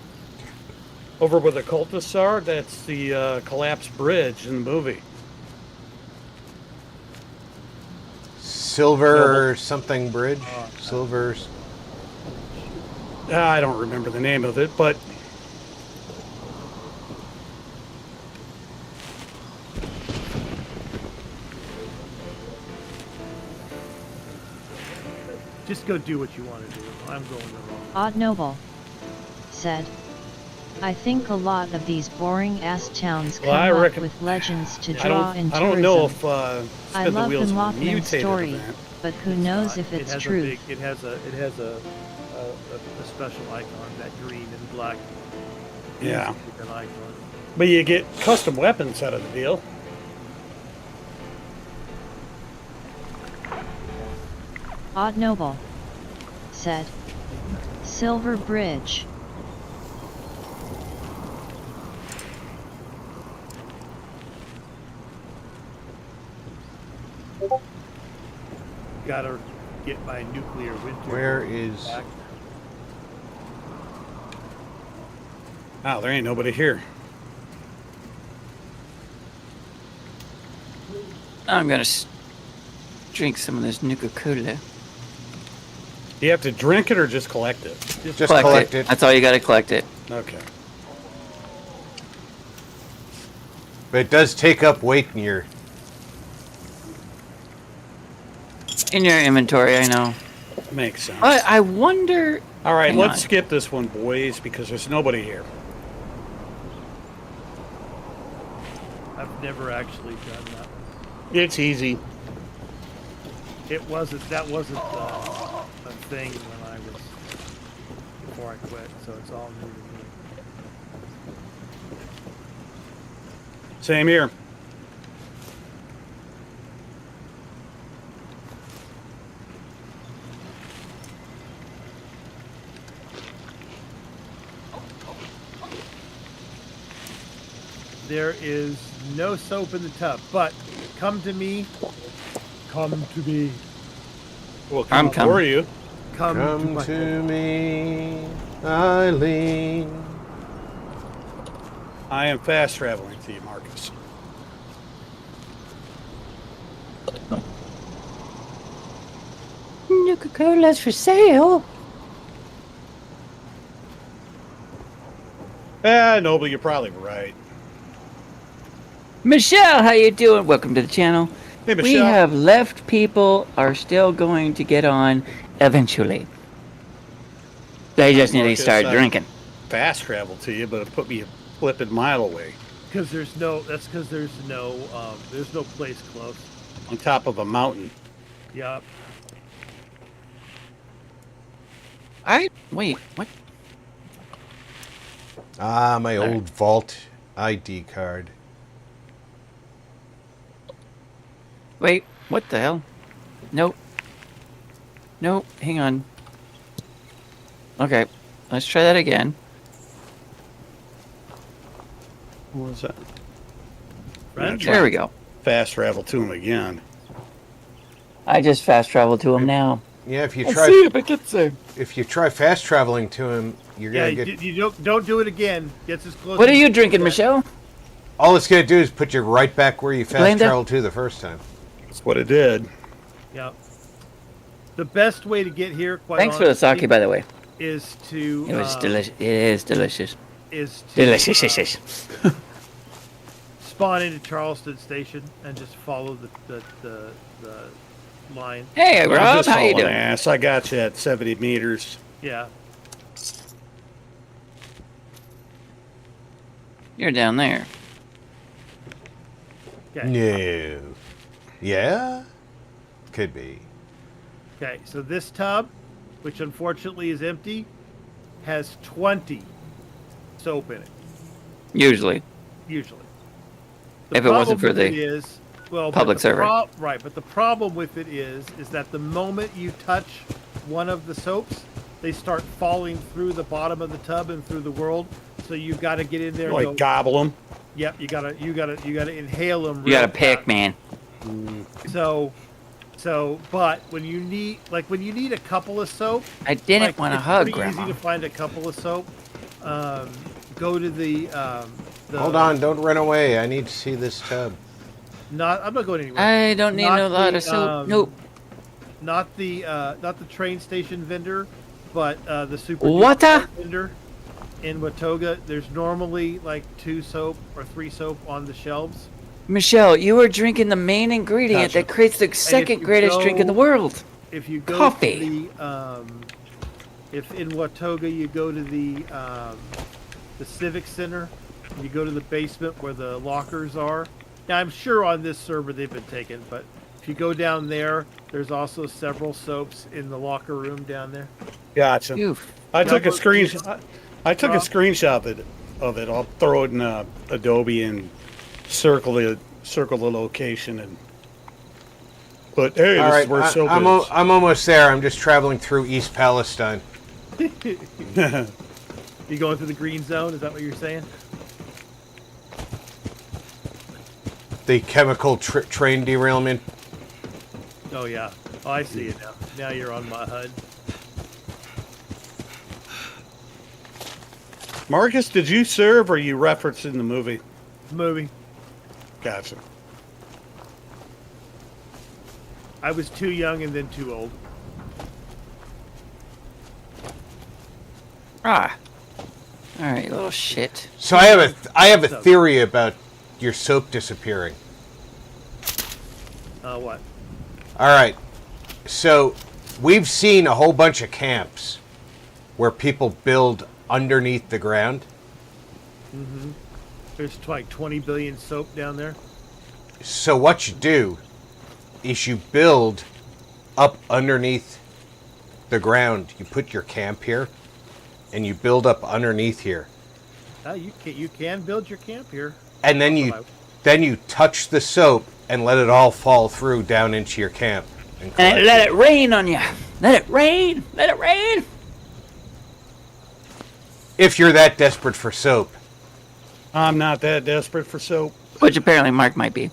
over where the cultists are, that's the collapsed bridge in the movie. Silver something bridge. Silver's. I don't remember the name of it, but Just go do what you want to do. I'm going the wrong. Odd Noble. Said, I think a lot of these boring ass towns come Well, I up reckon- with legends to I draw in don't know tourism. if I spin the love the wheels Mothman mutated story, or that. but who knows if It it's has true. it has a special icon, that green and black. Yeah. An icon. But you get custom weapons out of the deal. Odd Noble. Said, Silver Bridge. gotta get my nuclear winter. Where is? back. Oh, there ain't nobody here. I'm gonna drink some of this Nuka-Cola. Do you have to drink it or just collect it? Just collect it. That's all you gotta collect it. Okay. But it does take up weight in your. In your inventory, I know. Makes sense. I wonder... All right, Hang let's on. skip this one, boys, because there's nobody here. I've never actually done that. It's easy. That wasn't a thing when I was before I quit, so it's all new to me. Same here. There is no soap in the tub, but come to me. Come to me. Well, I'm come coming. for you. Come Come my to me, Eileen. I am fast traveling to you, Marcus. Nuka-Cola's for sale. No, but you're probably right. Michelle, how you doing? Welcome to the channel. Hey, We Michelle. have left people are still going to get on eventually. They just need to Marcus, start drinking. Fast travel to you, but it put me a flipping mile away. Because there's no place close. On top of a mountain. Yup. Wait, what? Ah, my old vault ID card. Wait, what the hell? Nope. Nope, hang on. Okay, let's try that again. What was that? Friends? There we go. Fast travel to him again. I just fast traveled to him now. Yeah, if you Let's try, see if it gets there. if you try fast traveling to him, you're Yeah, gonna get. you don't do it again. Gets as close. What are as you can drinking, get. Michelle? All it's gonna do is put you right back where you fast Glenda? traveled to the first time. That's what it did. Yep. The best way to get here, quite Thanks for the honestly, sake, by the way. is to It was delicious. It is delicious. is to Delicious. spawn into Charleston Station and just follow the line. Hey, I'm Rob, just how you hauling doing? ass. I got you at 70 meters. Yeah. You're down there. Okay. No. Yeah? Could be. Okay. So this tub, which unfortunately is empty, has 20 soap in it. Usually. Usually. If it wasn't problem for with the it is, well, public but the server. right, but the problem with it is that the moment you touch one of the soaps, they start falling through the bottom of the tub and through the world. So you've got to get in there. And Like go, gobble them. Yep, you gotta inhale them. You gotta pick, man. So, but when you need a couple of soap, I didn't like, want to it's hug, pretty Grandma. easy to find a couple of soap. Go to the Hold on, don't run away. I need to see this tub. I'm not going anywhere. I don't need Not a lot the, of soap. Nope. Not the train station vendor, but the super What duper the? vendor in Watoga. There's normally like 2 soap or 3 soap on the shelves. Michelle, you are drinking the main ingredient Gotcha. that creates the second you greatest drink in the go- world. If you go Coffee. to the if in Watoga you go to the Civic Center, you go to the basement where the lockers are. Now I'm sure on this server they've been taken, but if you go down there, there's also several soaps in the locker room down there. Gotcha. Phew. I took a but- screenshot. I took a Rob? screenshot of it. I'll throw it in Adobe and circle the location and. But hey, All this right, is where soap I'm is. I'm almost there. I'm just traveling through East Palestine. You going through the green zone? Is that what you're saying? The chemical train derailment. Oh yeah. Oh, I see it now. Now you're on my HUD. Marcus, did you serve or you referenced in the movie? Movie. Gotcha. I was too young and then too old. Ah. All right, little shit. So I have a theory about your soap disappearing. What? All right. So we've seen a whole bunch of camps where people build underneath the ground. Mm-hmm. There's like 20 billion soap down there. So what you do is you build up underneath the ground. You put your camp here, and you build up underneath here. You can build your camp here. And then you touch the soap and let it all fall through down into your camp. And Let it rain on you. Let it rain. Let it rain. If you're that desperate for soap. I'm not that desperate for soap. Which apparently Mark might be.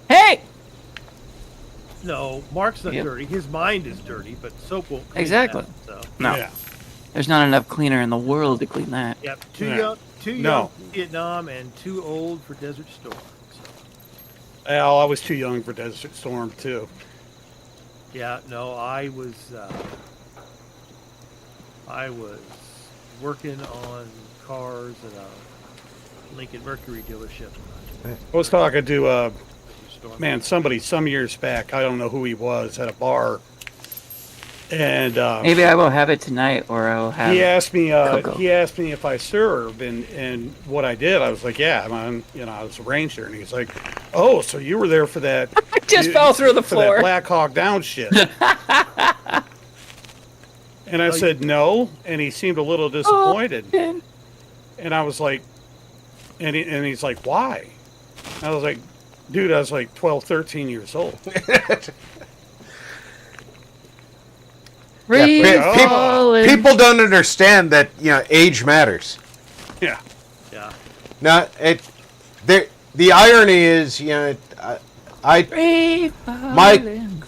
Hey! No, Mark's not Yep. dirty. His mind is dirty, but soap won't clean Exactly. that, so. No. Yeah. There's not enough cleaner in the world to clean that. Yep. Yeah. Too young No. for Vietnam and too old for Desert Storm. So. Well, I was too young for Desert Storm, too. Yeah, no, I was working on cars at a Lincoln Mercury dealership. I was talking to, Desert Storm. man, somebody some years back, I don't know who he was, at a bar. And Maybe I will have it tonight, or I will have. he asked me cocoa. if I served and what I did. I was like, yeah, I was a ranger. And he's like, oh, so you were there for that. I just fell through the for that floor. Black Hawk Down shit. And I said no, and he seemed a little disappointed. Man. And I was like, and he's like, why? I was like, dude, I was like 12, 13 years old. People don't understand that age matters. Yeah. Yeah. Now the irony is my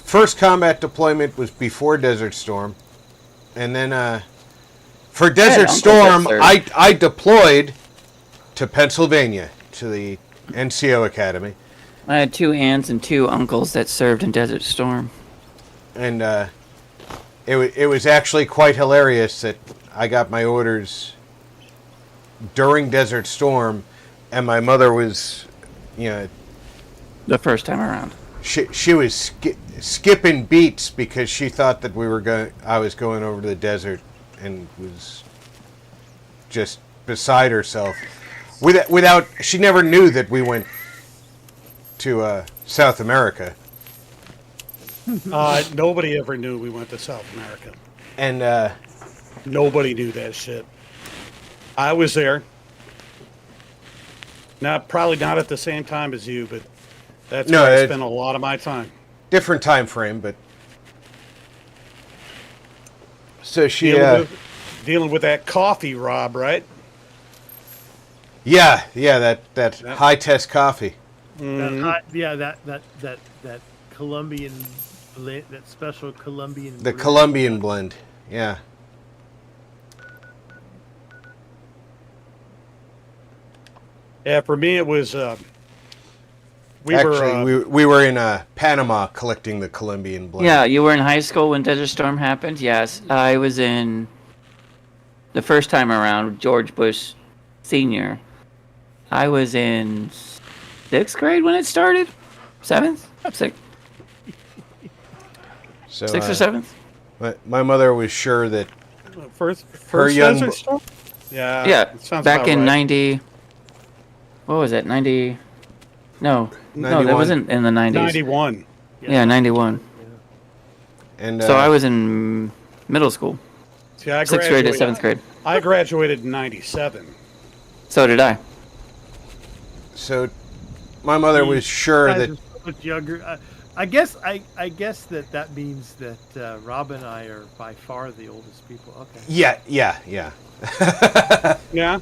first combat deployment was before Desert Storm, and then for Desert Uncle Storm that I deployed to Pennsylvania to the NCO Academy, I had 2 aunts and 2 uncles that served in Desert Storm. and it was actually quite hilarious that I got my orders during Desert Storm, and my mother was, The first time around. she was skipping beats because she thought that I was going over to the desert, and was just beside herself. Without she never knew that we went to South America. Nobody ever knew we went to South America. And Nobody knew that shit. I was there. Probably not at the same time as you, but that's No, where I spent a lot of my time. different time frame, but so she Dealing with that coffee, Rob, right? that high test coffee. That Colombian blend, that special Colombian. The blend. Colombian blend, yeah. Yeah, for me it was. We were in Panama collecting the Colombian blend. Yeah, you were in high school when Desert Storm happened? Yes. I was in the first time around, George Bush Sr. I was in 6th grade when it started? 7th? 6th? So, 6th or 7th? my mother was sure that first young Desert bo- Storm? Yeah. Yeah, it sounds back about in right. 90... What was it? 90... No, that 91. wasn't in the 90s. 91. Yeah, 91. and So I was in middle school. See, I 6th grade to 7th grade. I graduated in 97. So did I. So my mother was sure Guys that are so much younger. I guess that means that Rob and I are by far the oldest people. Okay. yeah. Yeah.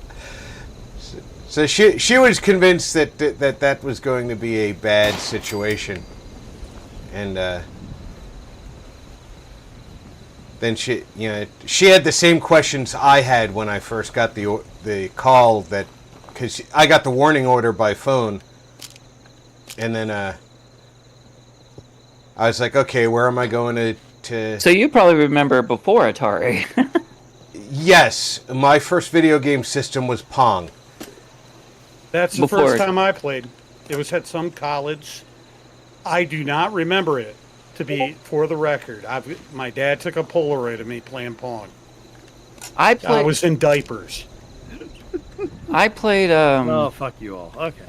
So she was convinced that was going to be a bad situation, and then she had the same questions I had when I first got the call, that because I got the warning order by phone, and then I was like, okay, where am I going to? So you probably remember before Atari. Yes, my first video game system was Pong. That's the Before first it- time I played. It was at some college. I do not remember it, to be for the record. My dad took a Polaroid of me playing Pong. I I was in diapers. played. Oh, fuck you all. Okay.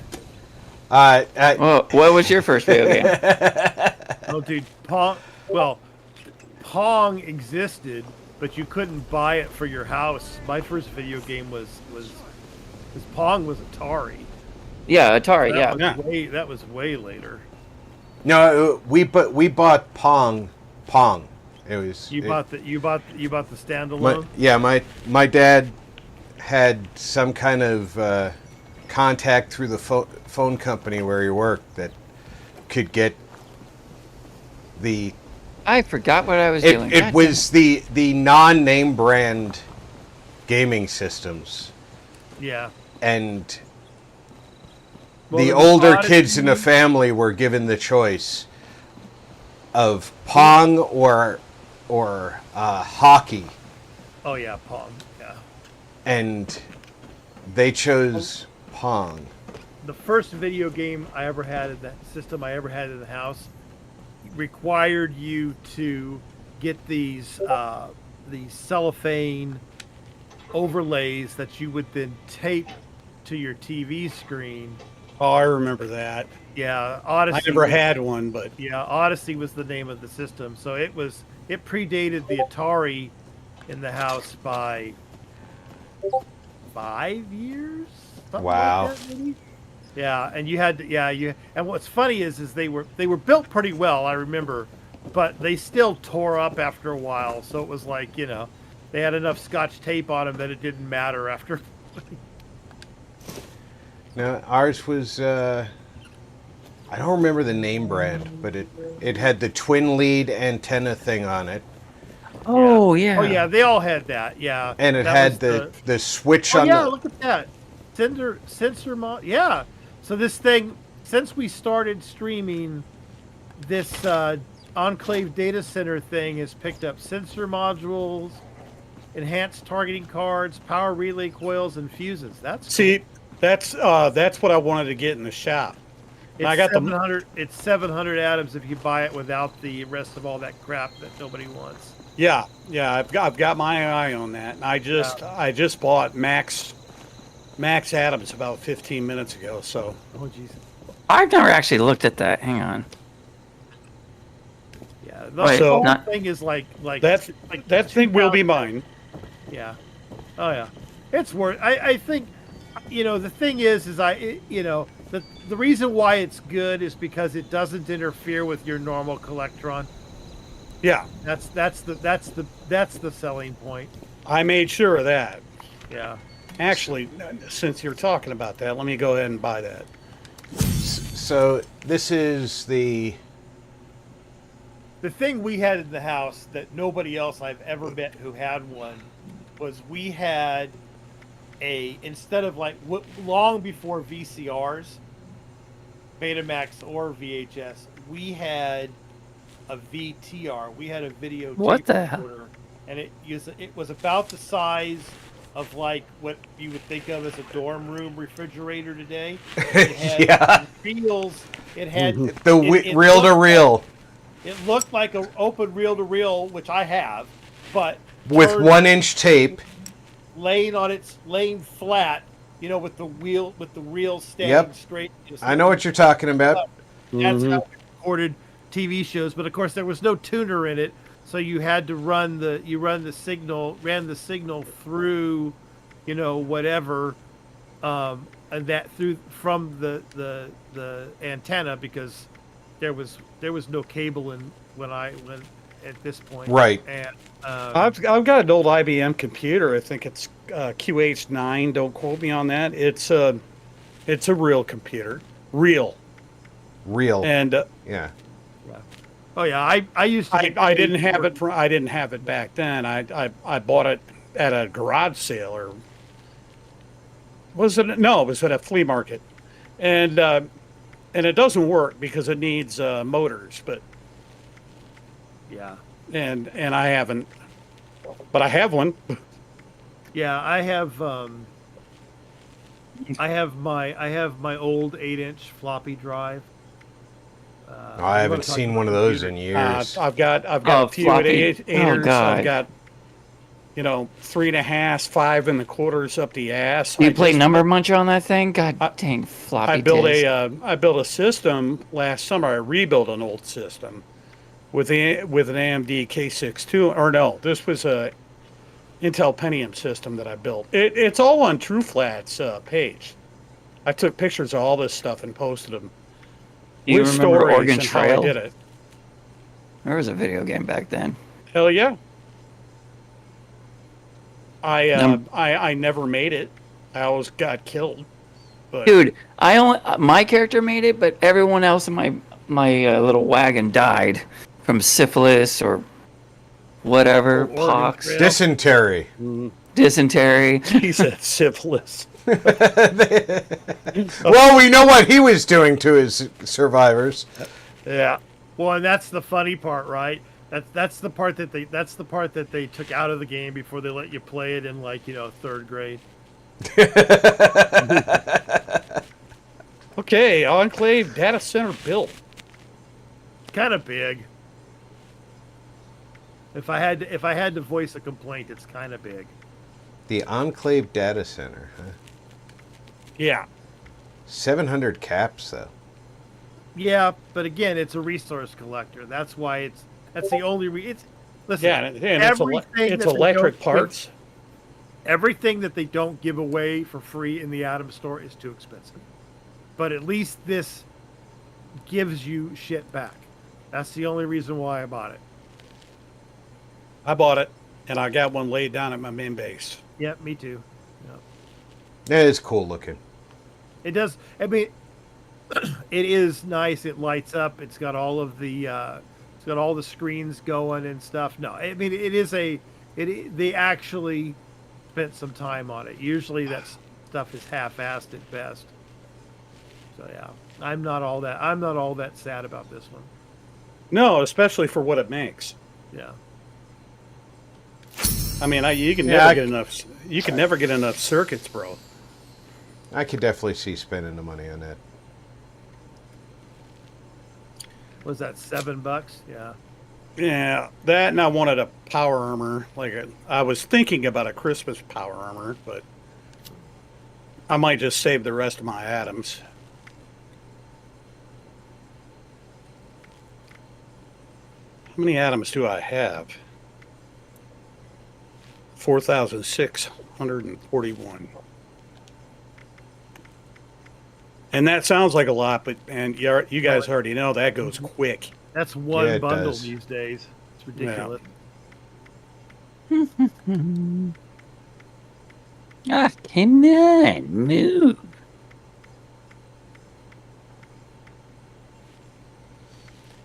Well, what was your first video game? Oh, dude, Pong. Well, Pong existed, but you couldn't buy it for your house. My first video game was Pong was Atari. Yeah, Atari. That was way later. No, we bought Pong. It was You bought the standalone. My dad had some kind of contact through the phone company where he worked that could get the. I forgot what I was doing. It was the non-name brand gaming systems, Yeah. and Well, the there was older Odyssey. kids in the family were given the choice of Pong or hockey, Oh yeah, Pong. Yeah. and they chose Pong. The first video game I ever had in that system I ever had in the house required you to get these cellophane overlays that you would then tape to your TV screen. Oh, I remember that. Yeah, Odyssey. I never had one, but Yeah, Odyssey was the name of the system. So it predated the Atari in the house by 5 years. Something Wow. Like that, maybe? Yeah, and you had to, and what's funny is they were built pretty well, I remember, but they still tore up after a while. So it was like, they had enough Scotch tape on them that it didn't matter after. No, ours was. I don't remember the name brand, but it had the twin lead antenna thing on it, Oh yeah. Oh yeah, they all had that. Yeah, and it that had was the switch Oh on yeah, the. look at that. Sensor mod. Yeah. So this thing, since we started streaming, this Enclave data center thing has picked up sensor modules, enhanced targeting cards, power relay coils, and fuses. That's see, that's what I wanted to get in the shop. It's I got the 700. It's 700 atoms if you buy it without the rest of all that crap that nobody wants. yeah. I've got my eye on that. And I just bought Max Adams about 15 minutes ago. So Oh jeez. I've never actually looked at that. Hang on. Yeah. The Wait, whole not- thing is like that thing will be 2000 mine. Yeah. Oh yeah. It's worth. I think. The thing is the reason why it's good is because it doesn't interfere with your normal Collectron. Yeah, That's the selling point. I made sure of that. Yeah. Actually, since you're talking about that, let me go ahead and buy that. So this is the. The thing we had in the house that nobody else I've ever met who had one was we had instead of long before VCRs, Betamax or VHS, we had a VTR. We had a video What tape the hell? recorder, and it was about the size of like what you would think of as a dorm room refrigerator today. It had Yeah. reels. It had The it reel to looked reel It looked like an open reel to reel, which I have, but with turned 1-inch tape. laying flat, with the reel standing Yep. straight. I know what you're talking about. That's how we recorded TV shows, but of course there was no tuner in it, so you had to ran the signal through, whatever, and that from the antenna, because there was no cable when at this point. Right. And I've got an old IBM computer. I think it's QH9. Don't quote me on that. It's a real computer, real. Reel. And Yeah. Oh yeah, I used to. I didn't have it. I didn't have it back then. I bought it at a garage sale, or was it? No, it was at a flea market, and it doesn't work because it needs motors. But Yeah. and I haven't, but I have one. Yeah, I have my old 8-inch floppy drive. I haven't seen one of those in years. I've got Oh, a few floppy. at 8ers. God. I've got 3.5, 5 1/4 up the ass. Do you play Number Muncher on that thing? God dang, floppy I built disk. I built a system last summer. I rebuilt an old system with an AMD K62. Or no, this was a Intel Pentium system that I built. It's all on TrueFlat's page. I took pictures of all this stuff and posted them. Do you with remember stories Oregon and how Trail? I did it. There was a video game back then. Hell yeah. Num- I never made it. I always got killed. But Dude, my character made it, but everyone else in my little wagon died from syphilis or whatever, Oregon pox, Trail. Dysentery. dysentery. he said syphilis. Well, we know what he was doing to his survivors. Yeah. Well, and that's the funny part, right? That's the part that they took out of the game before they let you play it in 3rd grade. Okay, Enclave data center built. Kind of big. If I had to voice a complaint, it's kind of big. The Enclave Data Center. Huh? Yeah. 700 caps, though. Yeah, but again, it's a resource collector. That's why that's the only listen. Yeah, and everything it's that they electric don't parts. Everything that they don't give away for free in the Atom Store is too expensive. But at least this gives you shit back. That's the only reason why I bought it. I bought it, and I got one laid down at my main base. Yep, me too. Yep. Yeah, it's cool looking. It does. I mean, it is nice. It lights up. It's got all of the screens going and stuff. No, I mean they actually spent some time on it. Usually that stuff is half-assed at best. So yeah, I'm not all that sad about this one. No, especially for what it makes. Yeah. I mean, you can Yeah, never get enough. You can never get enough circuits, bro. I could definitely see spending the money on that. Was that $7? Yeah. Yeah, that, and I wanted a power armor. I was thinking about a Christmas power armor, but I might just save the rest of my atoms. How many atoms do I have? 4,641. And that sounds like a lot, but you guys already know that goes quick. That's one Yeah, it bundle does. these days. It's ridiculous. Ah, come on, move.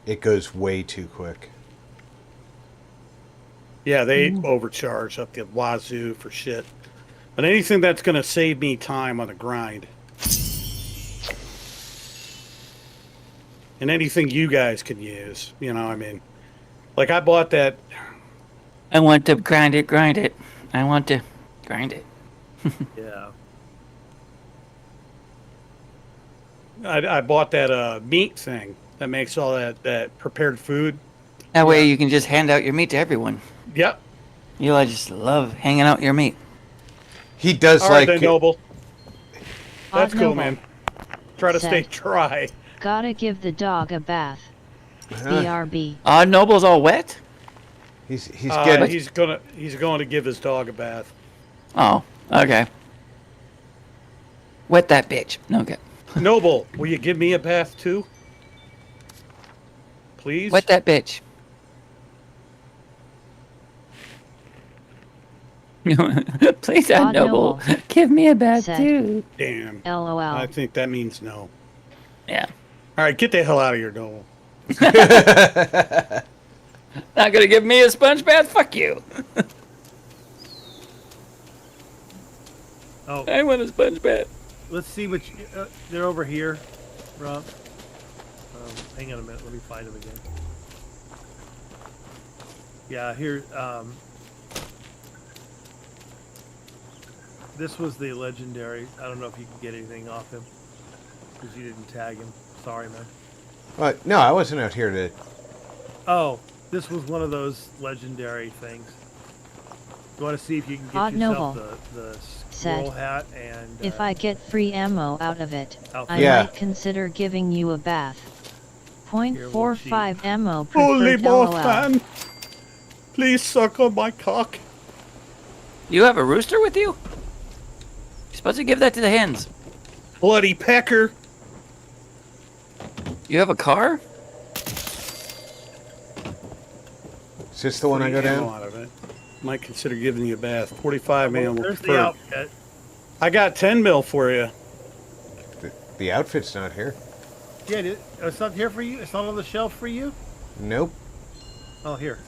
It goes way too quick. Yeah, they overcharge up the wazoo for shit. But anything that's going to save me time on the grind. And anything you guys can use, I mean. Like I bought that. I want to grind it. I want to grind it. Yeah. I bought that meat thing that makes all that prepared food. That way you can just hand out your meat to everyone. Yep. I just love hanging out your meat. He does All right, like. then, Noble. That's Odd cool, Noble man. Try to stay said- dry. Gotta give the dog a bath. Huh? BRB. Noble's all wet? He's getting. He's going to give his dog a bath. Oh, okay. Wet that bitch. Okay. Noble, will you give me a bath too? Please? Wet that bitch. Please, Odd Noble. Noble Give me a bath said- too. Damn. LOL. I think that means no. Yeah. All right, get the hell out of here, Noble. Not gonna give me a sponge bath? Fuck you. Oh, I want a sponge bath. let's see which. They're over here, Rob. Hang on a minute. Let me find them again. Yeah, here. This was the legendary. I don't know if you can get anything off him because you didn't tag him. Sorry, man. What? No, I wasn't out here to. Oh, this was one of those legendary things. You want to see if you can get Odd yourself Noble the said, squirrel hat and. If I get free ammo out of it, Outfit. I Yeah. might consider giving you a bath. Here, we'll cheat. .45 ammo Holy preferred boss LOL. man, please suck on my cock. You have a rooster with you? You're supposed to give that to the hens. Bloody pecker. You have a car? Is this the one I go Free ammo down? out of it. Might consider giving you a bath. 45 man will There's the prefer. outfit. I got 10 mil for you. The outfit's not here. Yeah, it's not here for you. It's not on the shelf for you. Nope. Oh, here.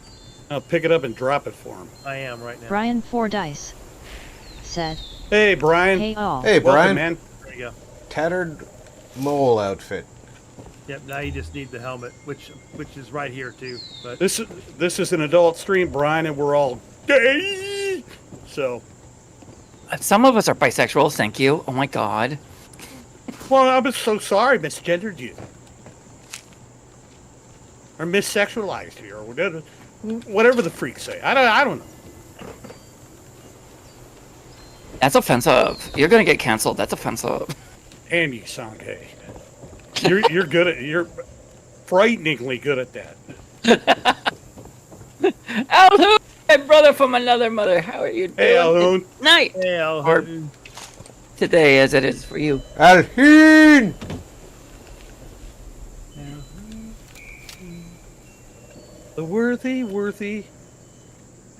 I'll pick it up and drop it for him. I am right now. Brian 4 Dice said, Hey, Brian. hey all. Hey, Welcome, Brian. man. There you go. Tattered mole outfit. Yep. Now you just need the helmet, which is right here too. But This is an adult stream, Brian, and we're all gay. So, Some of us are bisexual, thank you. Oh my god. well, I'm so sorry, misgendered you, or missexualized you, or whatever the freaks say. I don't know. That's offensive. You're gonna get canceled. That's offensive. And you sound gay. You're good at you're frighteningly good at that. Alhoon, my brother from another mother. How are you doing? Hey, Alhoon. Night. hey, Or today, as it is for you. Alheen! The worthy.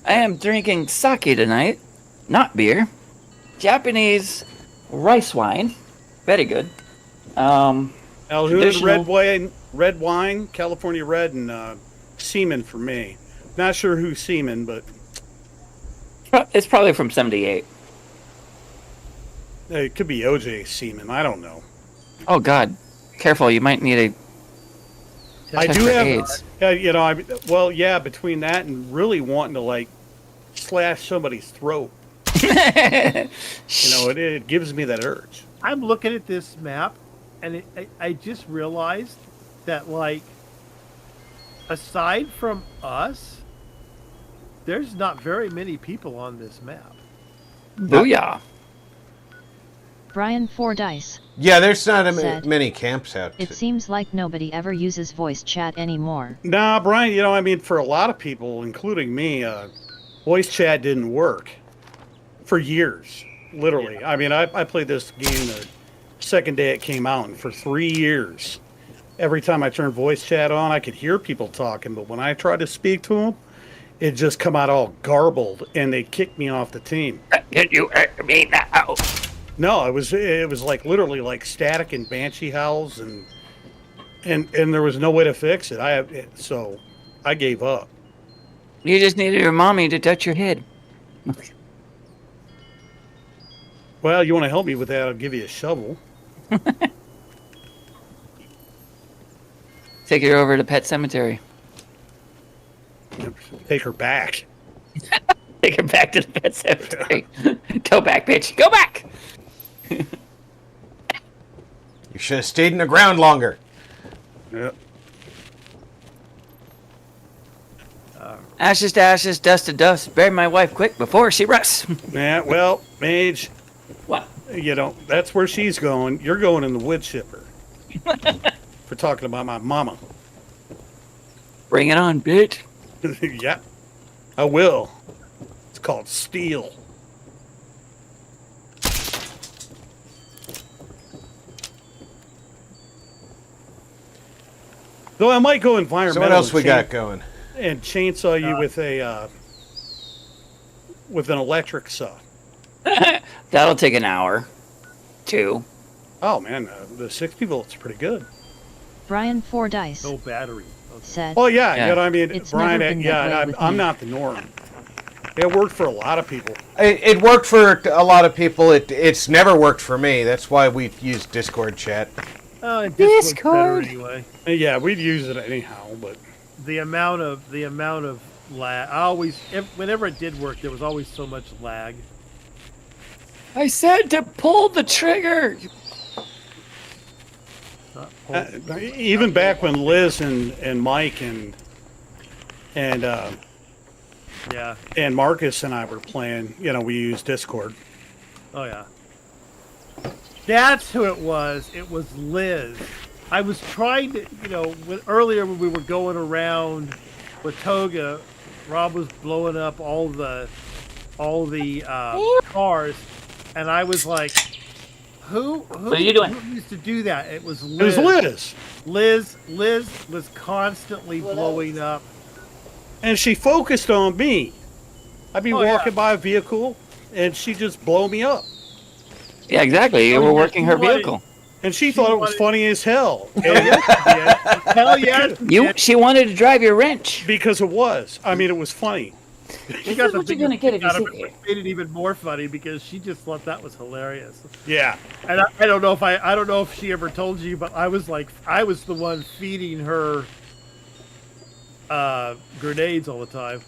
I am drinking sake tonight, not beer. Japanese rice wine, very good. Alhoon, Traditional. red wine, California red, and semen for me. Not sure who's semen, but It's probably from '78. it could be OJ semen. I don't know. Oh God, careful! You might need a. I test do for have, AIDS. between that and really wanting to like slash somebody's throat, it gives me that urge. I'm looking at this map, and I just realized that, like, aside from us, there's not very many people on this map. Booyah! Brian 4 Dice. Yeah, there's not Said, many camps out. It seems like nobody ever uses voice chat anymore. Nah, Brian, for a lot of people, including me, voice chat didn't work for years, literally. Yeah. I played this game the second day it came out, and for 3 years, every time I turned voice chat on, I could hear people talking, but when I tried to speak to them, it just come out all garbled, and they kicked me off the team. Can you hear me now? No, it was like literally like static and banshee howls, and there was no way to fix it. So I gave up. You just needed your mommy to touch your head. Well, you want to help me with that? I'll give you a shovel. Take her over to Pet Cemetery. Take her back. Take her back to the Pet Cemetery. Go back, bitch. Go back. You should have stayed in the ground longer. Yeah. Ashes to ashes, dust to dust. Bury my wife quick before she rusts. Yeah. Well, Mage, What? that's where she's going. You're going in the wood chipper. For talking about my mama. Bring it on, bitch. Yeah, I will. It's called steel. Though I might go environmental. So what else we and got going? And chainsaw you with an electric saw. That'll take an hour. 2. Oh man, the 60 volts pretty good. Brian 4 Dice No battery. Okay. said, Well, yeah, Yeah. you know what I mean? It's Brian, never been that yeah, way with I'm me. not the norm. It worked for a lot of people. It worked for a lot of people. It's never worked for me. That's why we use Discord chat. Oh, and Discord's Discord. better anyway. Yeah, we'd use it anyhow, but The amount of lag. Whenever it did work, there was always so much lag. I said to pull the trigger. Not even back when Liz and Mike and yeah. Marcus and I were playing, you know, we used Discord. Oh yeah. That's who it was. It was Liz. I was trying to, earlier when we were going around with Toga, Rob was blowing up all the cars, and I was like, who What are you doing? who used to do that? It was It was Liz. Liz, Liz was constantly blowing up. and she focused on me. I'd be Oh, yeah. walking by a vehicle, and she'd just blow me up. Yeah, exactly. You Oh, were yeah, working her she wanted- vehicle. And she thought it was wanted- funny as hell. Hell yes, she did. Hell yes, she did. She wanted to drive your wrench. Because it was. I mean, it was funny. She This is what you're gonna get if you out of sit it, here. which made it even more funny because she just thought that was hilarious. Yeah. And I don't know if she ever told you, but I was the one feeding her grenades all the time.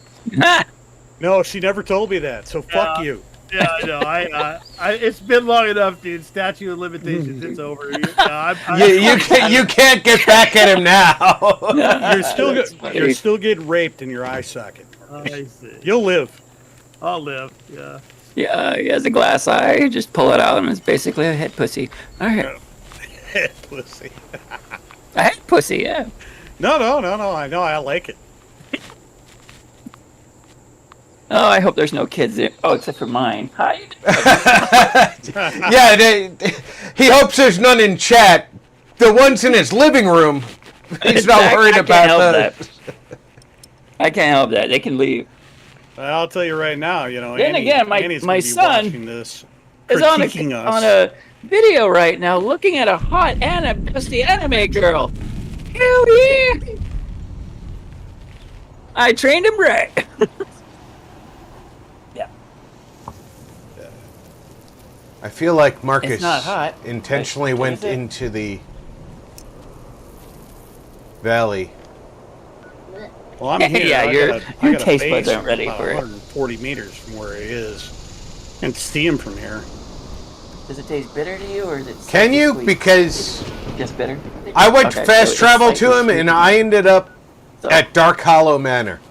No, she never told me that, so fuck Yeah. you. Yeah, I know. It's been long enough, dude. Statute of limitations, it's over. You can't get back at him now. You're still getting raped in your eye socket. I see. You'll live. I'll live. Yeah. Yeah, he has a glass eye. Just pull it out, and it's basically a head pussy. All right, Pussy. a head pussy. Yeah. No. I know. I like it. Oh, I hope there's no kids there. Oh, except for mine. Hi. Yeah, he hopes there's none in chat. The ones in his living room, he's not worried I can't about help those. that. I can't help that. They can leave. I'll tell you right now, Then again, Annie's my gonna be son watching this, Is on critiquing us. a video right now, looking at a hot dusty anime girl. Hell yeah! I trained him right. Yeah. I feel like Marcus It's not hot. intentionally But went is it? into the valley. Well, I'm here. Yeah, I your got a taste base buds aren't ready about for it. 140 meters from where he is, and see him from here. Does it taste bitter to you, or is it? Can you? sweet? Because Just bitter. I went Okay, so fast it's travel to slightly him, sweet. and I ended up So- at Dark Hollow Manor.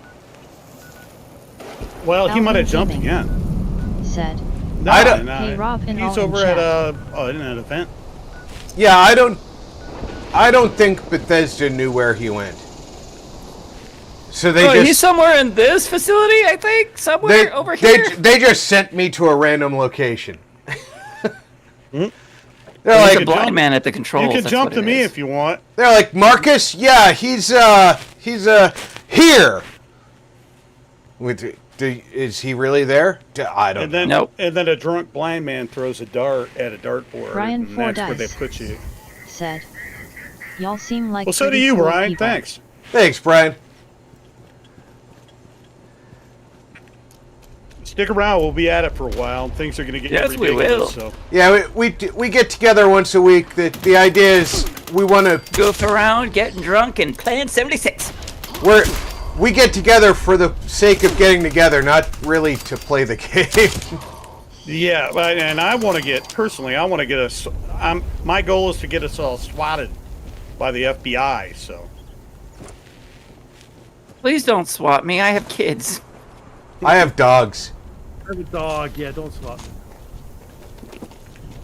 Well, he might have jumped Gaming. again. said, No, I don't- Hey, Rob and he's all in over at chat. in an event. Yeah, I don't think Bethesda knew where he went. So they Oh, he's just somewhere in this facility, I think. Somewhere over here. they just sent me to a random location. They're There's like, a blind man at the controls. You can that's jump what to it me is. if you want. they're like, Marcus, yeah, he's here. Is he really there? I don't And know. then, Nope. and then a drunk blind man throws a dart at a dartboard, Brian and Four that's where they Dice. put you. Said, y'all seem like Well, so do pretty you, cool Brian. people. Thanks. Thanks, Brian. Stick around. We'll be at it for a while. Things are going to get Yes, we ridiculous. will. So Yeah, we get together once a week. The idea is we want to Goof around, getting drunk, and playing 76. we get together for the sake of getting together, not really to play the game. yeah, and I want to get personally. I want to get us. My goal is to get us all swatted by the FBI. So Please don't swat me. I have kids. I have dogs. I have a dog. Yeah, don't swap me.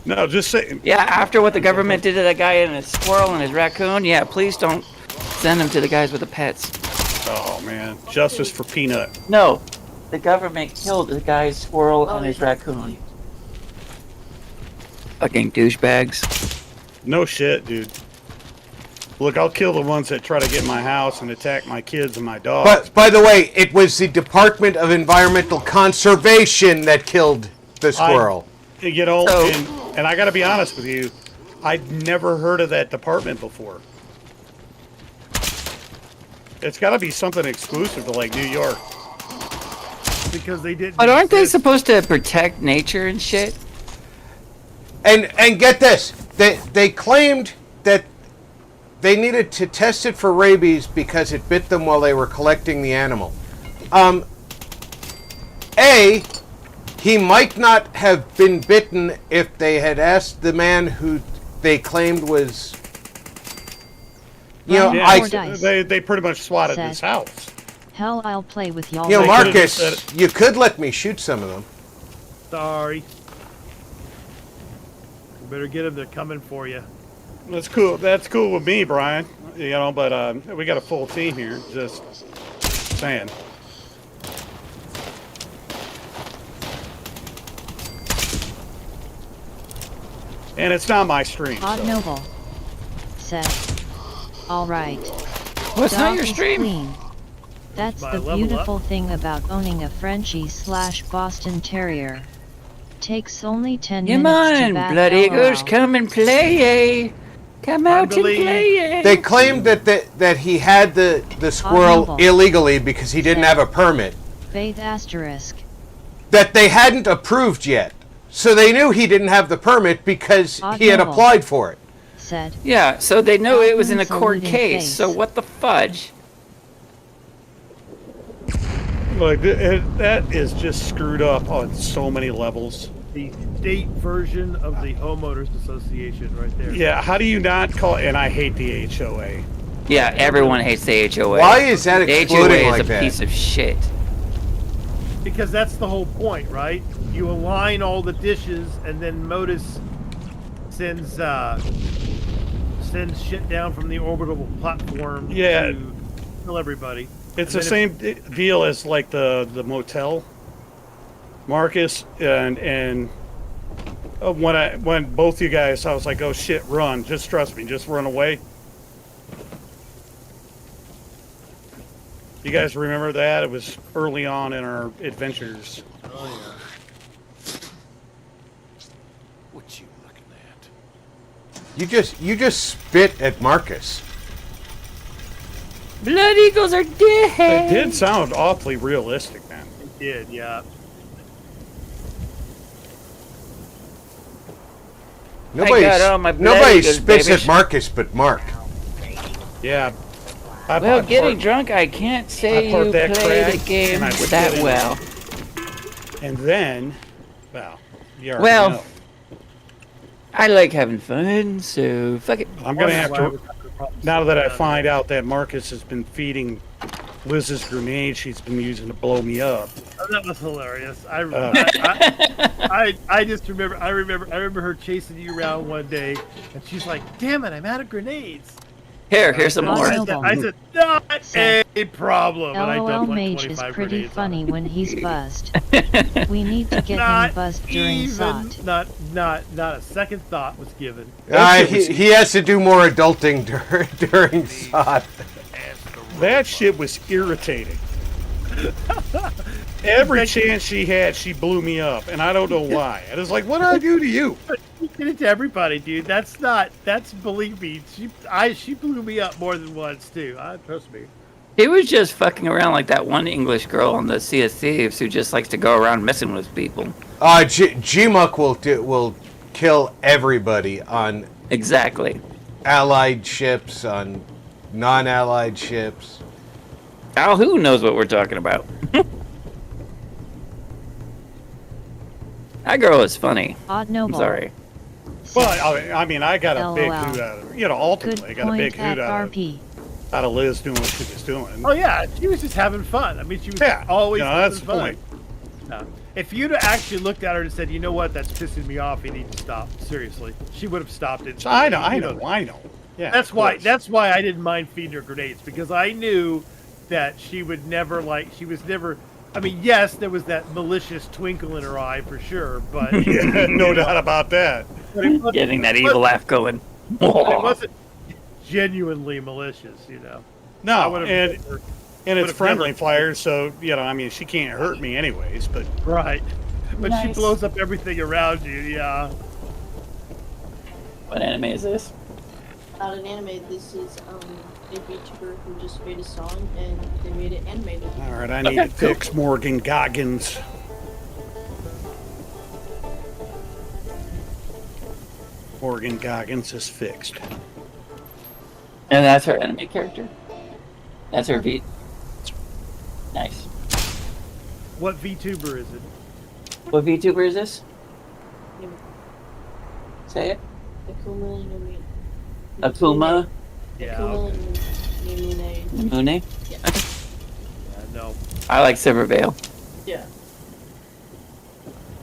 no, just say. Yeah, after what the government did to that guy and his squirrel and his raccoon, yeah, please don't send them to the guys with the pets. Oh man, justice for Peanut. No, the government killed the guy's squirrel and his raccoon. Fucking douchebags. No shit, dude. Look, I'll kill the ones that try to get in my house and attack my kids and my dog. But by the way, it was the Department of Environmental Conservation that killed the squirrel. You know, So- and I got to be honest with you, I'd never heard of that department before. It's got to be something exclusive to like New York. Because they didn't. But aren't they exist. supposed to protect nature and shit? And get this, they claimed that they needed to test it for rabies because it bit them while they were collecting the animal. He might not have been bitten if they had asked the man who they claimed was. You know, Round Yeah, four dice. they pretty much swatted Said. his house. Hell, I'll play with y'all. You know, They could've Marcus, just said you could let me shoot some of them. Sorry. You better get them. They're coming for you. That's cool. That's cool with me, Brian. You know, but we got a full team here. Just saying. And it's not my stream. Odd So. Noble said, "All right, Well, it's not dog your is stream. clean. That's My the level beautiful up. thing about owning a Frenchie/Boston Terrier. Takes only 10 Come minutes to on, bath Blood Eagles, LOL. come and play, eh? Come out and believe- play, eh? They claimed that he had the squirrel Honorable. illegally because he didn't have a permit. Faith asterisk. That they hadn't approved yet. So they knew he didn't have the permit because he had Honorable. applied for it. Said, Yeah, so they know it was in a Dolphins court saluting case, face. so what the fudge? Like that is just screwed up on so many levels. The state version of the homeowners association, right there. Yeah, how do you not call? And I hate the HOA. Yeah, everyone hates the HOA. Why is that the exploding HOA like is a that? piece of shit. Because that's the whole point, right? You align all the dishes, and then Modus sends shit down from the orbital platform Yeah. to kill everybody. It's And the then same deal as like the motel. Marcus and when both you guys, I was like, oh shit, run! Just trust me, just run away. You guys remember that? It was early on in our adventures. What you looking at? You just spit at Marcus. Blood Eagles are dead. It did sound awfully realistic, man. It did, yeah. Nobody, got all my blood nobody eagles, spits baby. at Marcus but Mark. Yeah. Well, getting drunk, I can't say I parked you that play crack the game and I that spit in well. And then, well, you already Well, know. I like having fun, so fuck it. I'm gonna That's have why to. I was having problems Now that I with find out that Marcus has been feeding Liz's grenade she's been using to blow me up. Oh, that was hilarious. I just remember. I remember her chasing you around one day, and she's like, "Damn it, I'm out of grenades." Here's some more. I said, "Not a problem." And I LOL dumped like Mage is 25 pretty grenades on funny it. when he's buzzed. We need to get Not him buzzed during even, SOT. not a second thought was given. He has to do more adulting during SOT. That shit was irritating. Every chance she had, she blew me up, and I don't know why. And it's like, what did I do to you? You did it to everybody, dude. That's believe me. She blew me up more than once too. Trust me. He was just fucking around like that one English girl on the Sea of Thieves who just likes to go around messing with people. G-Muck will kill everybody on Exactly. allied ships, on non-allied ships. Al, who knows what we're talking about? That girl is funny. Odd I'm Noble. sorry. Well, I mean, I got a big LOL. hoot out of it. You know, ultimately, I Good got a big point at hoot RP. out of Liz doing what she was doing. Oh yeah, she was just having fun. I mean, she was Yeah, always you know, having that's the fun. point. No. If you'd have actually looked at her and said, "You know what? That's pissing me off. You need to stop." Seriously, she would have stopped it. So I know. Yeah. That's of why. course. That's why I didn't mind feeding her grenades, because I knew that she would never She was never. I mean, yes, there was that malicious twinkle in her eye for sure, but Yeah, no doubt about that. but it wasn't- Getting that evil laugh going. but it wasn't genuinely malicious, you know. I No, would've and never- it's would've friendly never- fire, so you know, I mean, she can't hurt me anyways. But right, but she Nice. blows up everything around you. Yeah. What anime is this? Not an anime. This is a VTuber who just made a song and they made it animated. All right, I need to fix Morgan Goggins. Morgan Goggins is fixed. And that's her enemy character. That's her beat. Nice. What VTuber is it? What VTuber is this? Say it. Akuma Numune. Akuma Yeah. Akuma Okay. Numune. Mune. Yeah. No. I like Silvervale. Yeah.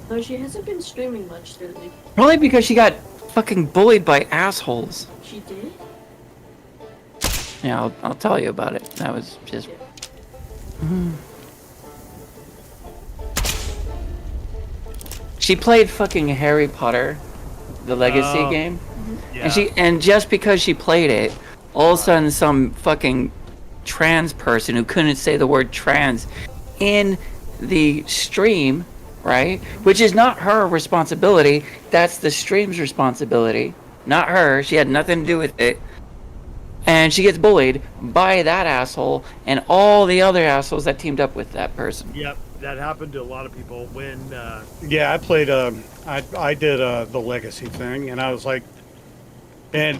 Though she hasn't been streaming much lately. Only because she got fucking bullied by assholes. She did? Yeah, I'll tell you about it. That was just. She played fucking Harry Potter, the Legacy Oh. game, Yeah. and just because she played it, all of a sudden some fucking trans person who couldn't say the word trans in the stream, right? Which is not her responsibility. That's the stream's responsibility, not her. She had nothing to do with it. And she gets bullied by that asshole and all the other assholes that teamed up with that person. Yep, that happened to a lot of people when. Yeah, I played. I did the Legacy thing, and I was like, and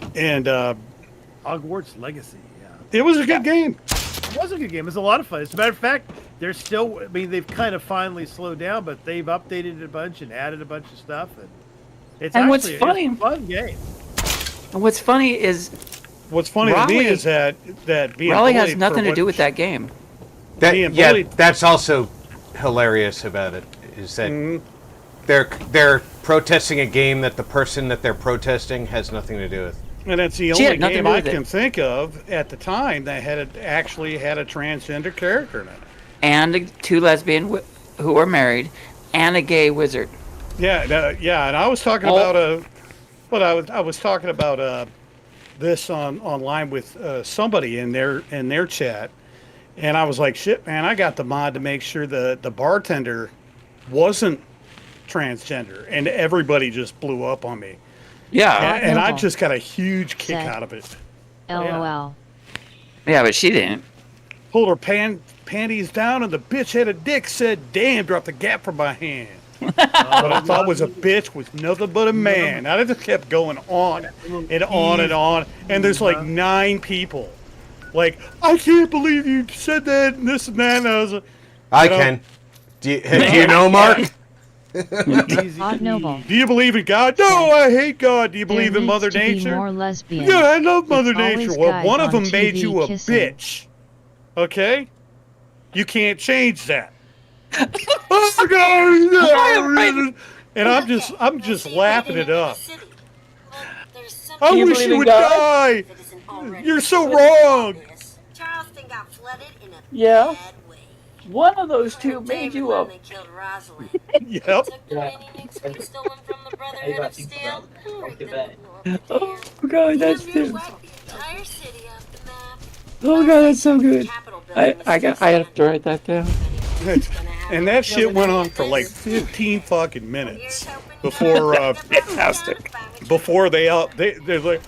Hogwarts Legacy. Yeah. it was a good game. It was a good game. It was a lot of fun. As a matter of fact, they're still. I mean, they've kind of finally slowed down, but they've updated it a bunch and added a bunch of stuff, and it's And what's actually funny- it's a fun game. And what's funny is What's funny to me Raleigh- is that being Raleigh has bullied nothing for to do what- with that game. being bullied- That's also hilarious about it. Is that Mhm. they're protesting a game that the person that they're protesting has nothing to do with. And it's the She had only nothing to game do I with it. can think of at the time that actually had a transgender character in it. And two lesbian who were married, and a gay wizard. Yeah, yeah, and I was talking Oh. about I was talking about this online with somebody in their chat, and I was like, shit, man, I got the mod to make sure the bartender wasn't transgender, and everybody just blew up on me. Yeah, And I Noble just got a huge kick said- out of it. LOL. yeah, but she didn't. Pulled her panties down, and the bitch had a dick. Said, "Damn!" Dropped the gap from my hand. What I thought was a bitch was nothing but a man. I just kept going on and on and on. And there's like 9 people. Like, I can't believe you said that and this and that. And I was like, I You know- can. Do you know, Mark? Easy Odd Noble. do you believe in God? No, I hate God. Do you believe There in Mother needs to be Nature? more lesbian. Yeah, I love Mother It's Nature. always Well, guys one of on them made TV you a kissing. bitch. Okay? You can't change that. Oh, God, and I'm just laughing it up. I you wish believe you in would God? die. You're so wrong. Charleston got flooded in a Yeah. bad way. One of those two made you When up. they killed Rosalind. Yep. Took the Mini-Nix we stolen from the Brotherhood of Steel and rigged them to blow up Oh god, that's the good. wiped the entire city off the map. Oh god, that's so good. Capitol I building was still I have to write that down. And that shit went on for like 15 fucking minutes before Fantastic. before they're like,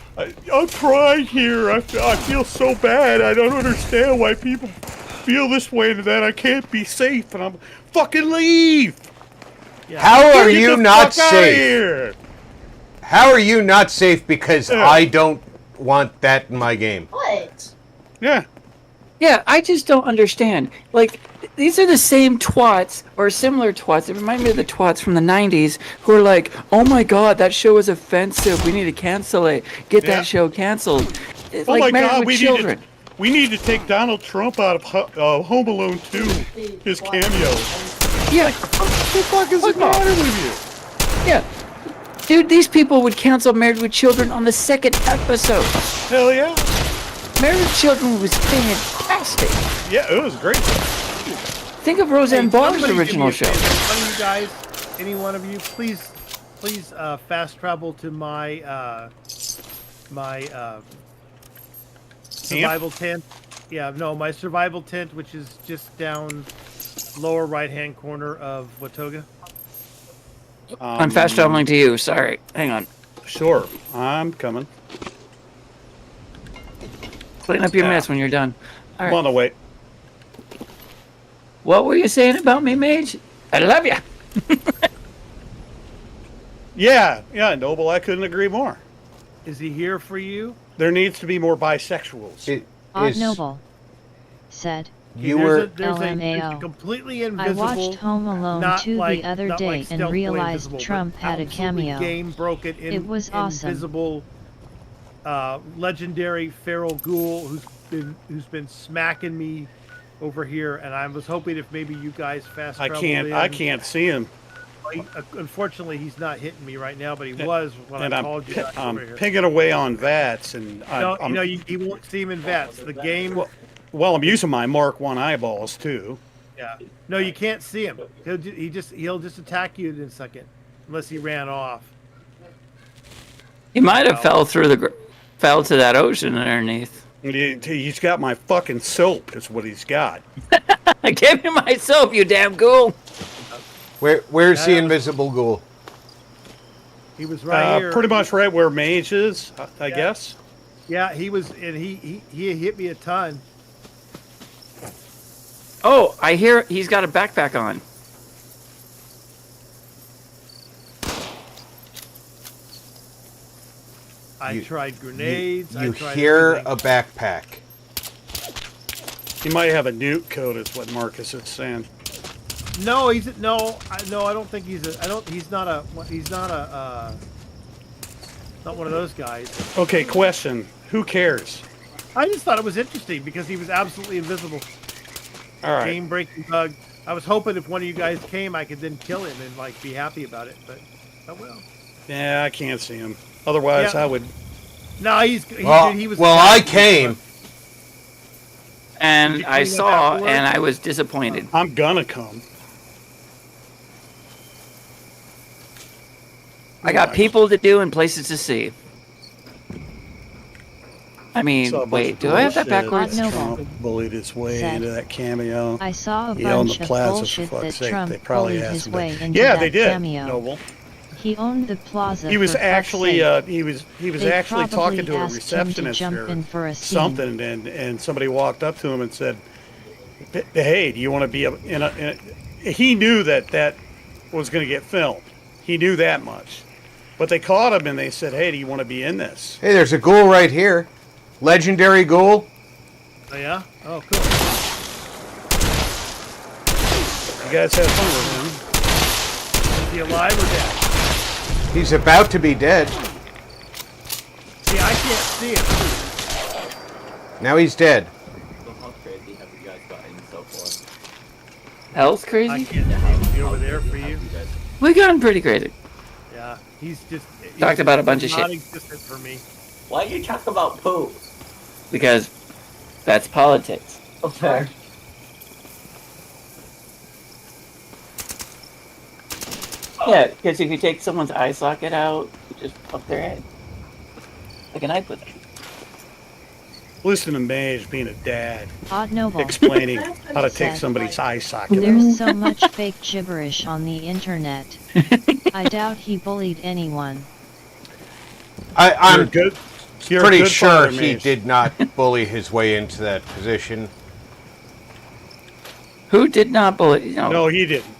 I'm crying here. I feel so bad. I don't understand why people feel this way and that I can't be safe. And I'm fucking leave. How are Get you the not fuck outta safe? here. How are you not safe because Yeah. I don't want that in my game? What? Yeah. Yeah, I just don't understand. Like, these are the same twats, or similar twats, that remind me of the twats from the 90s, who are like, oh my god, that show is offensive, we need to cancel it, get Yeah. that show canceled. It's Oh like my Married God, with Children. we need to take Donald Trump out of Home Alone 2, his cameo. Yeah, What the fuck is the matter with yeah. Dude, these people would cancel Married with Children on the 2nd episode. you? Hell yeah. Married with Children was fantastic. Yeah, it was great. Think of Roseanne Barr's Somebody do me original a show. favor. One of you guys, any one of you, please fast travel to my survival tent. Yeah, no, my survival tent, which is just down lower right-hand corner of Watoga. I'm fast traveling to you, sorry. Hang on. Sure, I'm coming. Clean up your mess when you're done. All I'm right. on the way. What were you saying about me, Mage? I love you. Yeah, Noble, I couldn't agree more. Is he here for you? There needs to be more bisexuals. It Odd is- Noble said, You there's were. there's a LMAO. completely I invisible. watched Home Alone not 2 like, the other not day like and stealthily realized invisible, but Trump had a absolutely cameo. Game broken It was awesome. invisible, legendary feral ghoul who's been smacking me over here, and I was hoping if maybe you guys fast I traveled can't see him. Unfortunately, he's not hitting me right now, but he was when And I I'm, called you guys I'm over here. picking away on VATS, and You won't see him in VATS. The game. well, I'm using my Mark 1 eyeballs too. Yeah. No, you can't see him. He'll just attack you in a second, unless he ran off. He might have fell to that ocean underneath. He's got my fucking soap. Is what he's got. Give me my soap, you damn ghoul. Where's the invisible ghoul? He was right here. Pretty much right where Mage is, I guess. Yeah, he was, and he hit me a ton. Oh, I hear he's got a backpack on. I tried grenades. You I tried hear everything. a backpack. He might have a nuke code, is what Marcus is saying. No, I don't think he's not one of those guys. Okay, question. Who cares? I just thought it was interesting because he was absolutely invisible. All right. Game breaking bug. I was hoping if one of you guys came, I could then kill him and like be happy about it, but oh well. Yeah, I can't see him. Otherwise, Yeah. I would. No, he was. Well, I came. And Did you I clean up saw, afterwards? and I was disappointed. I'm gonna come. I got people to do and places to see. I mean, Saw a bunch wait, of do I have that bullshit. backwards? Noble Trump bullied his way said, into that cameo. I saw a He owned bunch the of plaza, for bullshit fuck's that sake. Trump They probably bullied asked his him to- way into Yeah, that they did. cameo. Noble. He owned the plaza. He was for fuck's actually sake. he was They actually talking probably to a asked him to receptionist jump or in for a scene. something, and somebody walked up to him and said, "Hey, do you want to be in a?" He knew that was going to get filmed. He knew that much, but they caught him and they said, "Hey, do you want to be in this?" Hey, there's a ghoul right here. Legendary ghoul. Oh yeah. Oh cool. You guys have fun with him. Is he alive or dead? He's about to be dead. See, I can't see him. Now he's dead. How crazy have you guys gotten so far? Health I crazy? can't see over there for you. We gotten pretty crazy. Yeah, he's just Talked about a bunch of shit. Non-existent for me. Why you talk about poo? Because that's politics. Okay. Yeah, because if you take someone's eye socket out, you just pop their head. Like a knife with it. Listen to Mage being a dad, Odd Noble explaining how to take said, somebody's eye socket out. There's so much fake gibberish on the internet. I doubt he bullied anyone. I'm good. You're a pretty good sure father, he Mage. did not bully his way into that position. Who did not bully? No. No, he didn't.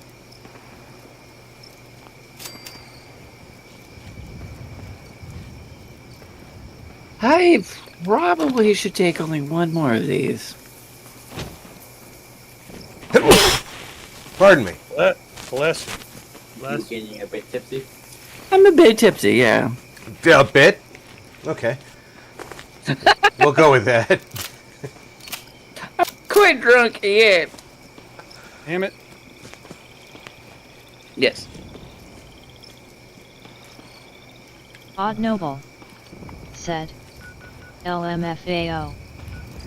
I probably should take only one more of these. Pardon me. Bless you. You getting a bit tipsy? I'm a bit tipsy, yeah. A bit? Okay. We'll go with that. Quite drunk yet. Damn it. Yes. Odd Noble said, LMFAO.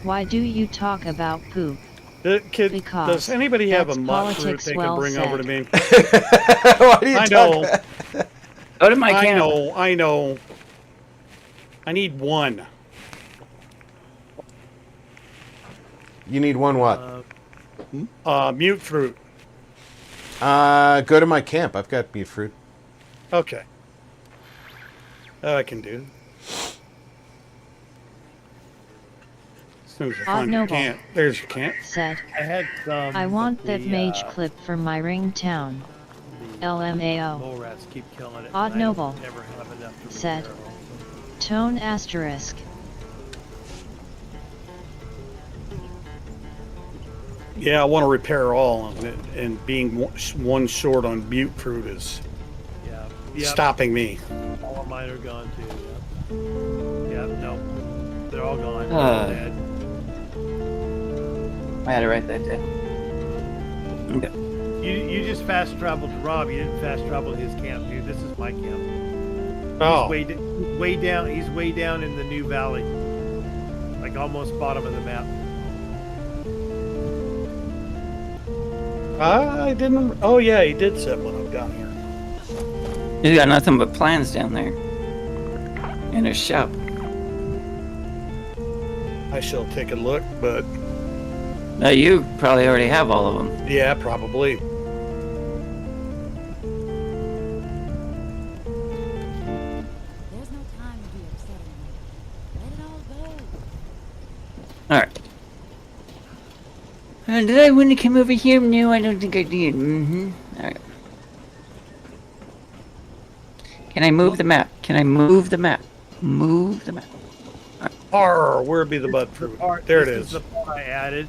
Why do you talk about poop? Does anybody have a that's mutt fruit politics they well can bring over to said. me? Why do you I talk know. that? Go to my camp. I know. I need one. You need one what? Mute fruit. Go to my camp. I've got beef fruit. Okay. That I can do. As soon as I Odd find your Noble. camp. There's your camp. Said, I had some. I want but that the, mage clip for my ringtone. the LMAO. Mole rats keep killing it. Odd and I don't Noble. Never have enough to Said. repair all. Tone asterisk. Yeah, I want to repair all of it, and being one short on mute fruit is Yeah. Yep. stopping me. All of mine are gone too. Yep. Yep. No. They're all gone. Uh. They're dead. I had to write that down. Okay. You just fast traveled to Rob. You didn't fast travel to his camp, dude. This is my camp. Oh, He's way down. He's way down in the new valley, like almost bottom of the map. I didn't. Oh yeah, he did set one up down here. He's got nothing but plans down there. In his shop. I shall take a look, but Now you probably already have all of them. yeah, probably. There's no time to be upset anymore. Let it all go. Alright. Did I want to come over here? No, I don't think I did. Alright. Can I move the map? Can I move the map? Move the map. Arr, where be the bud fruit? There it This is. the part I added.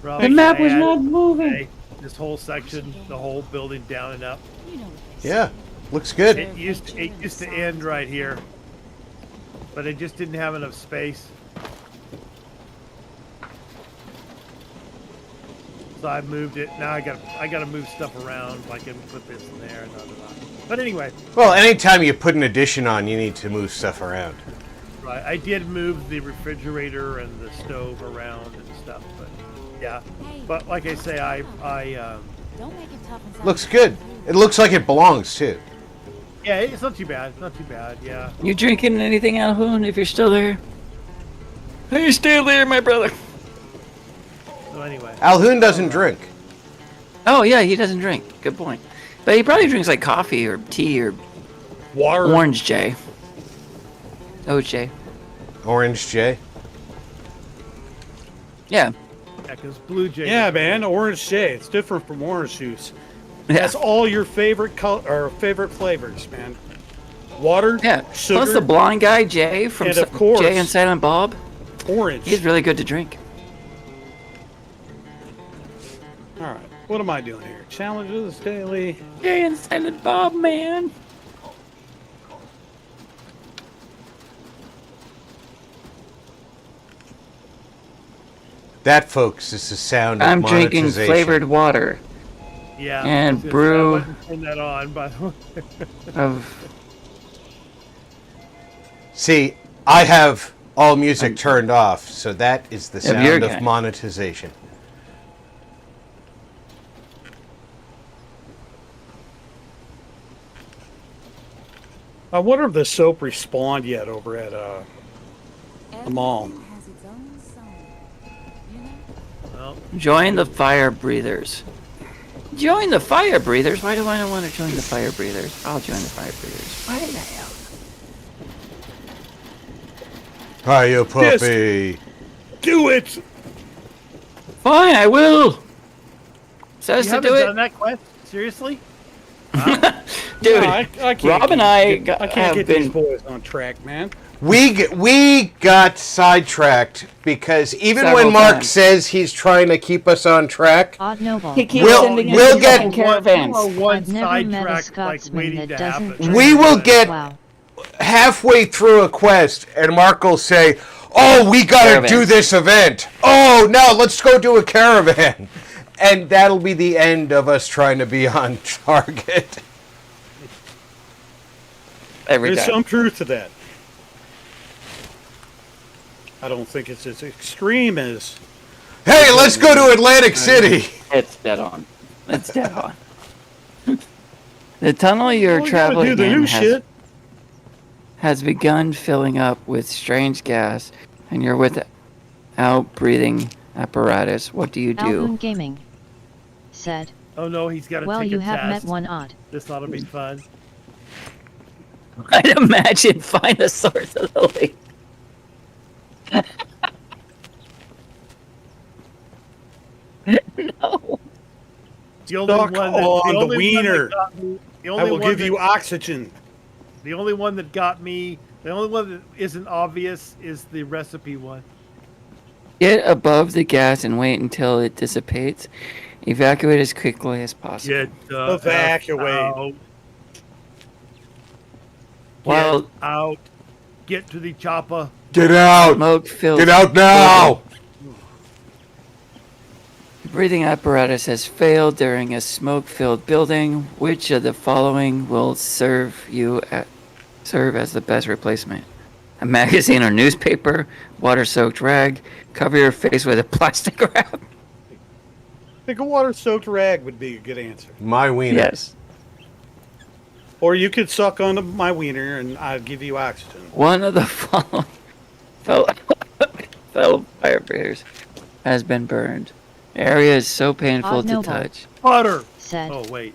Rob, The map I was added not moving. today. This whole section, the whole building down and up. You know what they Yeah, looks good. It used to end right here, but it just didn't have enough space. So I moved it. Now I got to move stuff around. Like I can put this in there and blah, blah, blah. But anyway, Well, anytime you put an addition on, you need to move stuff around. right. I did move the refrigerator and the stove around and stuff, but yeah. But like I say, Don't make it tough inside. Looks good. It looks like it belongs too. yeah, it's not too bad. Not too bad. Yeah. You drinking anything, Alhoon, if you're still there? Are you still there, my brother? So anyway, Alhoon doesn't drink. Oh, yeah, he doesn't drink. Good point. But he probably drinks like coffee or tea or Water. orange J. OJ. Orange J. Yeah. because Blue Jay. Yeah, man, orange J. It's different from orange juice. Yeah. That's all your favorite or favorite flavors, man. Water, Yeah. sugar, Plus the blonde guy, Jay, from and of course, Jay and Silent Bob. orange. He's really good to drink. All right, what am I doing here? Challenges daily. Jay and Silent Bob, man. That, folks, is the sound of I'm drinking monetization. flavored water Yeah. and I was gonna say, brew- I wasn't turning that on, by the way. of. See, I have all music turned off, so that is the Of your sound of kind. monetization. I wonder if the soap respawned yet over at the mall. Everything has its own song. You know? Well, Join the fire breathers. Join the fire breathers? Why do I not want to join the fire breathers? I'll join the fire breathers. Why the hell? Hiya, puppy. Do it! Fine, I will. Says you to haven't do done it. that quest? Seriously? Dude, No, I can't Rob and I I can't have get been. these boys on track, man. We got sidetracked because even Several when Mark times. says he's trying to keep us on track, Odd Noble. He keeps We'll- sending us we'll these get- fucking caravans. One I've never met a sidetrack, like Scotsman waiting that to doesn't happen. drink. We will get- Wow. halfway through a quest, and Mark will say, "Oh, we gotta Caravan. do this event. Oh, no, let's go do a caravan." And that'll be the end of us trying to be on target. Every There's time. some truth to that. I don't think it's as extreme as. Hey, let's go to Atlantic City. It's dead on. It's dead on. The tunnel you're Well, we gotta traveling do the in new shit. has begun filling up with strange gas, and you're without breathing apparatus. What do you do? Alboon Gaming said, Oh no, he's got to well, take you a have test. met one odd. This ought to be fun. I'd imagine find the source of the leak. No. The only Suck one that, on the only one that wiener. got me- the I only will one give that- you oxygen. The only one that got me, the only one that isn't obvious is the recipe one. Get above the gas and wait until it dissipates. Evacuate as quickly as possible. Get the Evacuate. F out. While Get out. Get to the chopper. Get out! smoke fills. Get out now! The breathing apparatus has failed during a smoke-filled building. Which of the following will serve as the best replacement? A magazine or newspaper, water-soaked rag, cover your face with a plastic wrap. I think a water-soaked rag would be a good answer. My wiener. Yes. Or you could suck onto my wiener and I'd give you oxygen. One of the following fellow firefighters has been burned. The area is so painful to Noble. touch, Butter. Said. Oh, wait,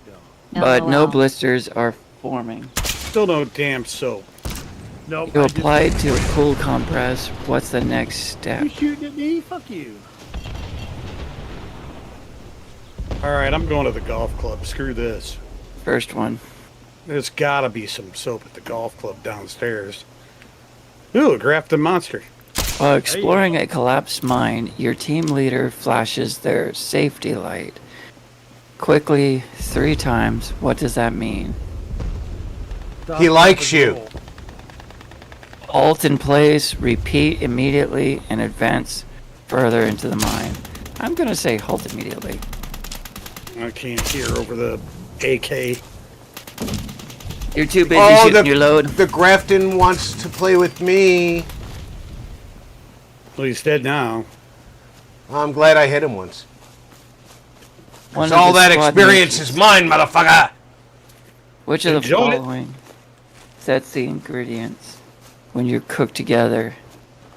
no. but no LOL. blisters are forming. Still no damn soap. Nope. You I just- apply it to a cool compress. What's the next step? You shooting at me? Fuck you. All right, I'm going to the golf club. Screw this. First one. There's got to be some soap at the golf club downstairs. Ooh, a Grafton monster. While exploring a collapsed mine, your team leader flashes their safety light. Quickly, 3 times. What does that mean? Stop He likes the you. goal. Halt in place, repeat immediately, and advance further into the mine. I'm gonna say halt immediately. I can't hear over the AK. You're too busy Oh, shooting your load. the Grafton wants to play with me. Well, he's dead now. I'm glad I hit him once. One 'Cause of all the that squad experience mates- is mine, motherfucker. Which of the Enjoy it. following sets the ingredients? When you're cooked together,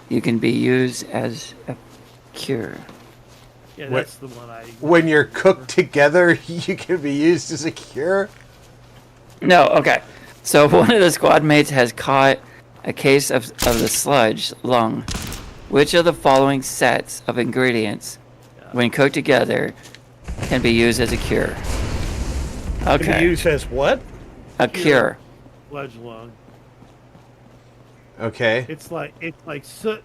you can be used as a cure. Yeah, What- that's the one I. When you're cooked together, you can be used as a cure. No, okay. So one of the squad mates has caught a case of the sludge lung. Which of the following sets of ingredients, when cooked together, can be used as a cure? Can be Okay, used as what? a cure. Sludge lung. Okay. It's like soot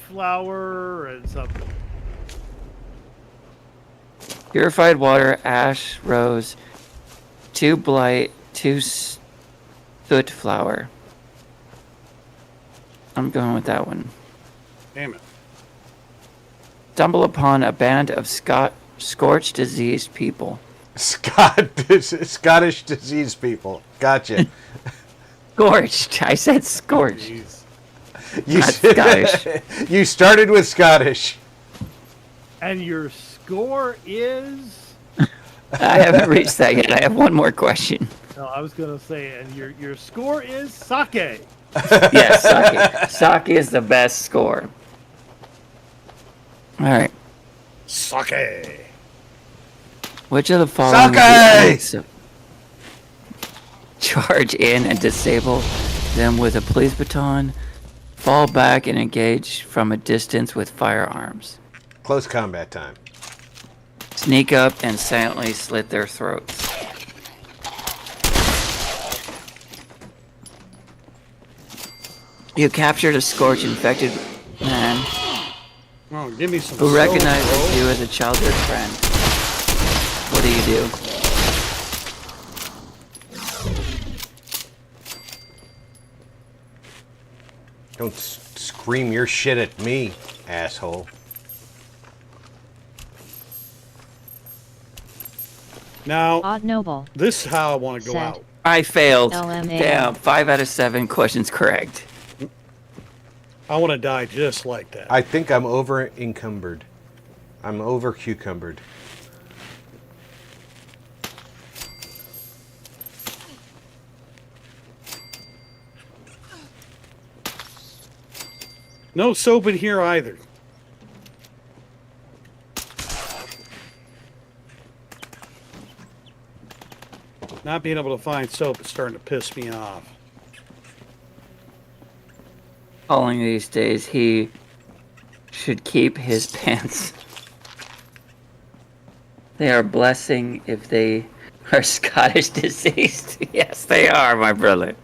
flour and something. Purified water, ash, rose, 2 blight, 2 soot flour. I'm going with that one. Damn it. Stumble upon a band of scorched, diseased people. Scottish disease people. Gotcha. Scorched. I said scorched. You Not Scottish. You started with Scottish. And your score is. I haven't reached that yet. I have one more question. No, I was gonna say, and your score is sake. Yes, sake. Sake is the best score. All right. Sake. Which of the following Sake! Charge in and disable them with a police baton. Fall back and engage from a distance with firearms. Close combat time. Sneak up and silently slit their throats. You captured a scorch infected man Oh, give me some who soap, recognizes bro. you as a childhood friend. What do you do? Don't scream your shit at me, asshole. Now, Odd Noble. this is how I want to go Said. out. I failed. LMAO. Damn, 5 out of 7 questions correct. I want to die just like that. I think I'm over encumbered. I'm over cucumbered. No soap in here either. Not being able to find soap is starting to piss me off. Calling these days, he should keep his pants. They are blessing if they are Scottish diseased. Yes, they are, my brother.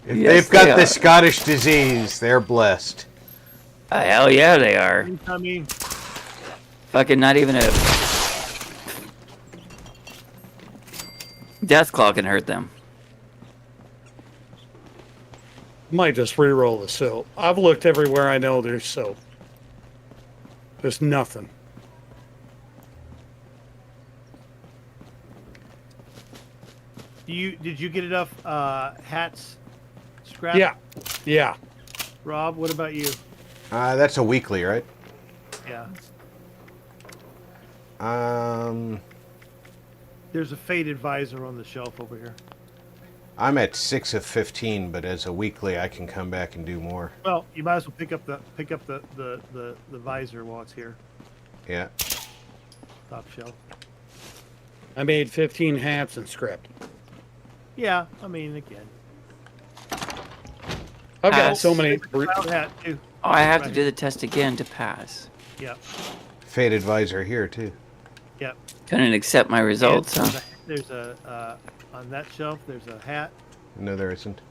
If Yes, they've got they the are. Scottish disease, they're blessed. Hell yeah, they are. Incoming. Fucking not even a death claw can hurt them. Might just re-roll the soap. I've looked everywhere I know there's soap. There's nothing. Did you get enough hats? Scrap. Yeah. Yeah. Rob, what about you? That's a weekly, right? Yeah. There's a faded visor on the shelf over here. I'm at 6 of 15, but as a weekly, I can come back and do more. Well, you might as well pick up the visor while it's here. Yeah. Top shelf. I made 15 hats and script. Yeah, I mean again. I've got so many. Cloud hat too. Oh, I have Right to do the test again to pass. Yep. Faded visor here, too. Yep. Couldn't accept my results, And huh? there's a on that shelf. There's a hat. No, there isn't.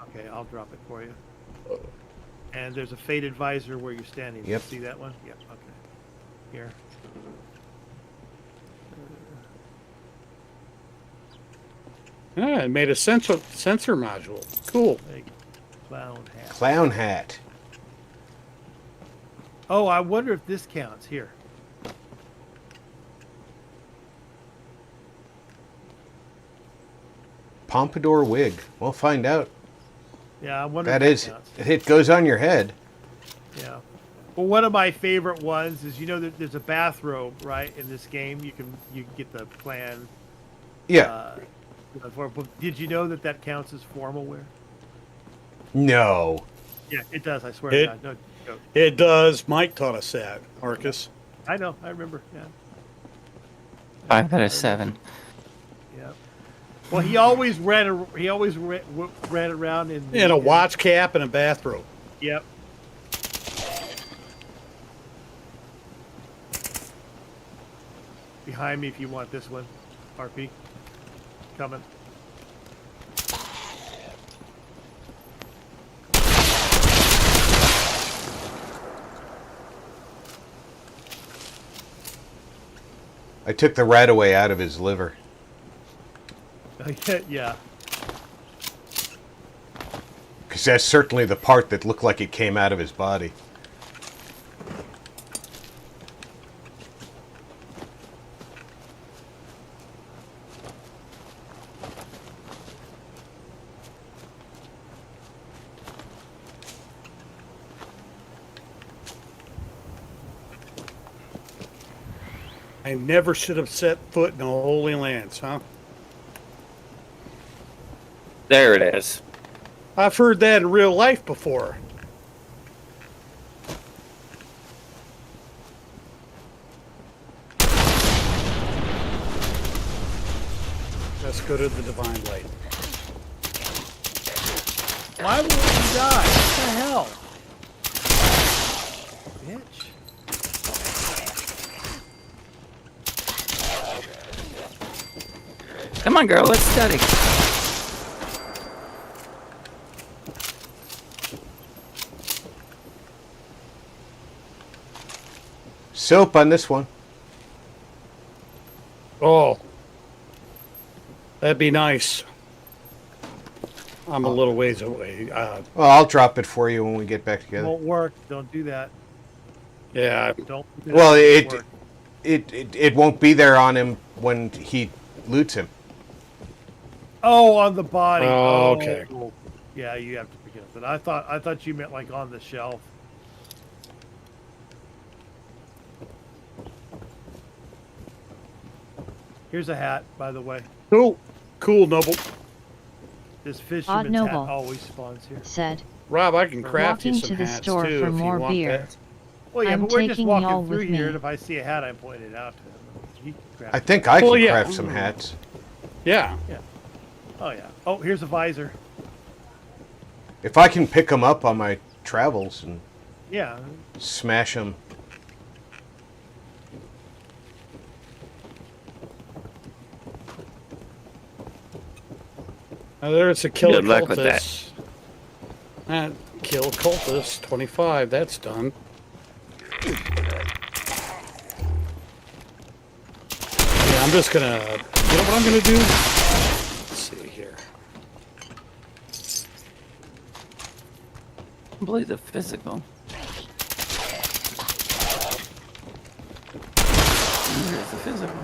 Okay, I'll drop it for you. And there's a faded visor where you're standing. Yep. See that one? Yep. Okay. Here. Yeah, I made a sensor module. Cool. Big clown hat. Clown hat. Oh, I wonder if this counts. Here. Pompadour wig. We'll find out. Yeah, I wonder That if is, counts. it goes on your head. Yeah. Well, one of my favorite ones is that there's a bathrobe, right? In this game, you can get the plan. Yeah. But did you know that counts as formal wear? No. Yeah, it does. I swear to God. No joke. It does. Mike taught us that, Marcus. I know. I remember. Yeah. 5 out of 7. Yeah. Well, he always ran around In a watch cap and a bathrobe. Yep. Behind me, if you want this one, RP. Coming. I took the rat away out of his liver. Yeah. Because that's certainly the part that looked like it came out of his body. I never should have set foot in the Holy Lands, huh? There it is. I've heard that in real life before. Let's go to the Divine Light. Why won't you die? What the hell? Bitch. Come on, girl, let's study. Soap on this one. Oh. That'd be nice. I'm a little ways away. Well, I'll drop it for you when we get back together. Won't work. Don't do that. Yeah. Don't. Well, Won't work. it won't be there on him when he loots him. Oh, on the body. Oh, okay. Oh. Yeah, you have to pick it up. But I thought you meant like on the shelf. Here's a hat, by the way. Cool. Cool, Noble. This fisherman's hat Noble always spawns here. Said, Rob, I can craft you walking some to the hats store too for if more you want beer. that. Well, yeah, I'm but we're just taking y'all walking through with here, me. and if I see a hat, I point it out to him. He can grab I it. think I can Well, yeah. craft some hats. Yeah. Oh, yeah. Oh, here's a visor. If I can pick them up on my travels and Yeah. smash them. There's a kill Good luck with cultist. Kill cultist 25. That's done. Yeah, I'm just gonna. You know what I'm gonna do? Let's see here. Complete the physical. Where's the physical?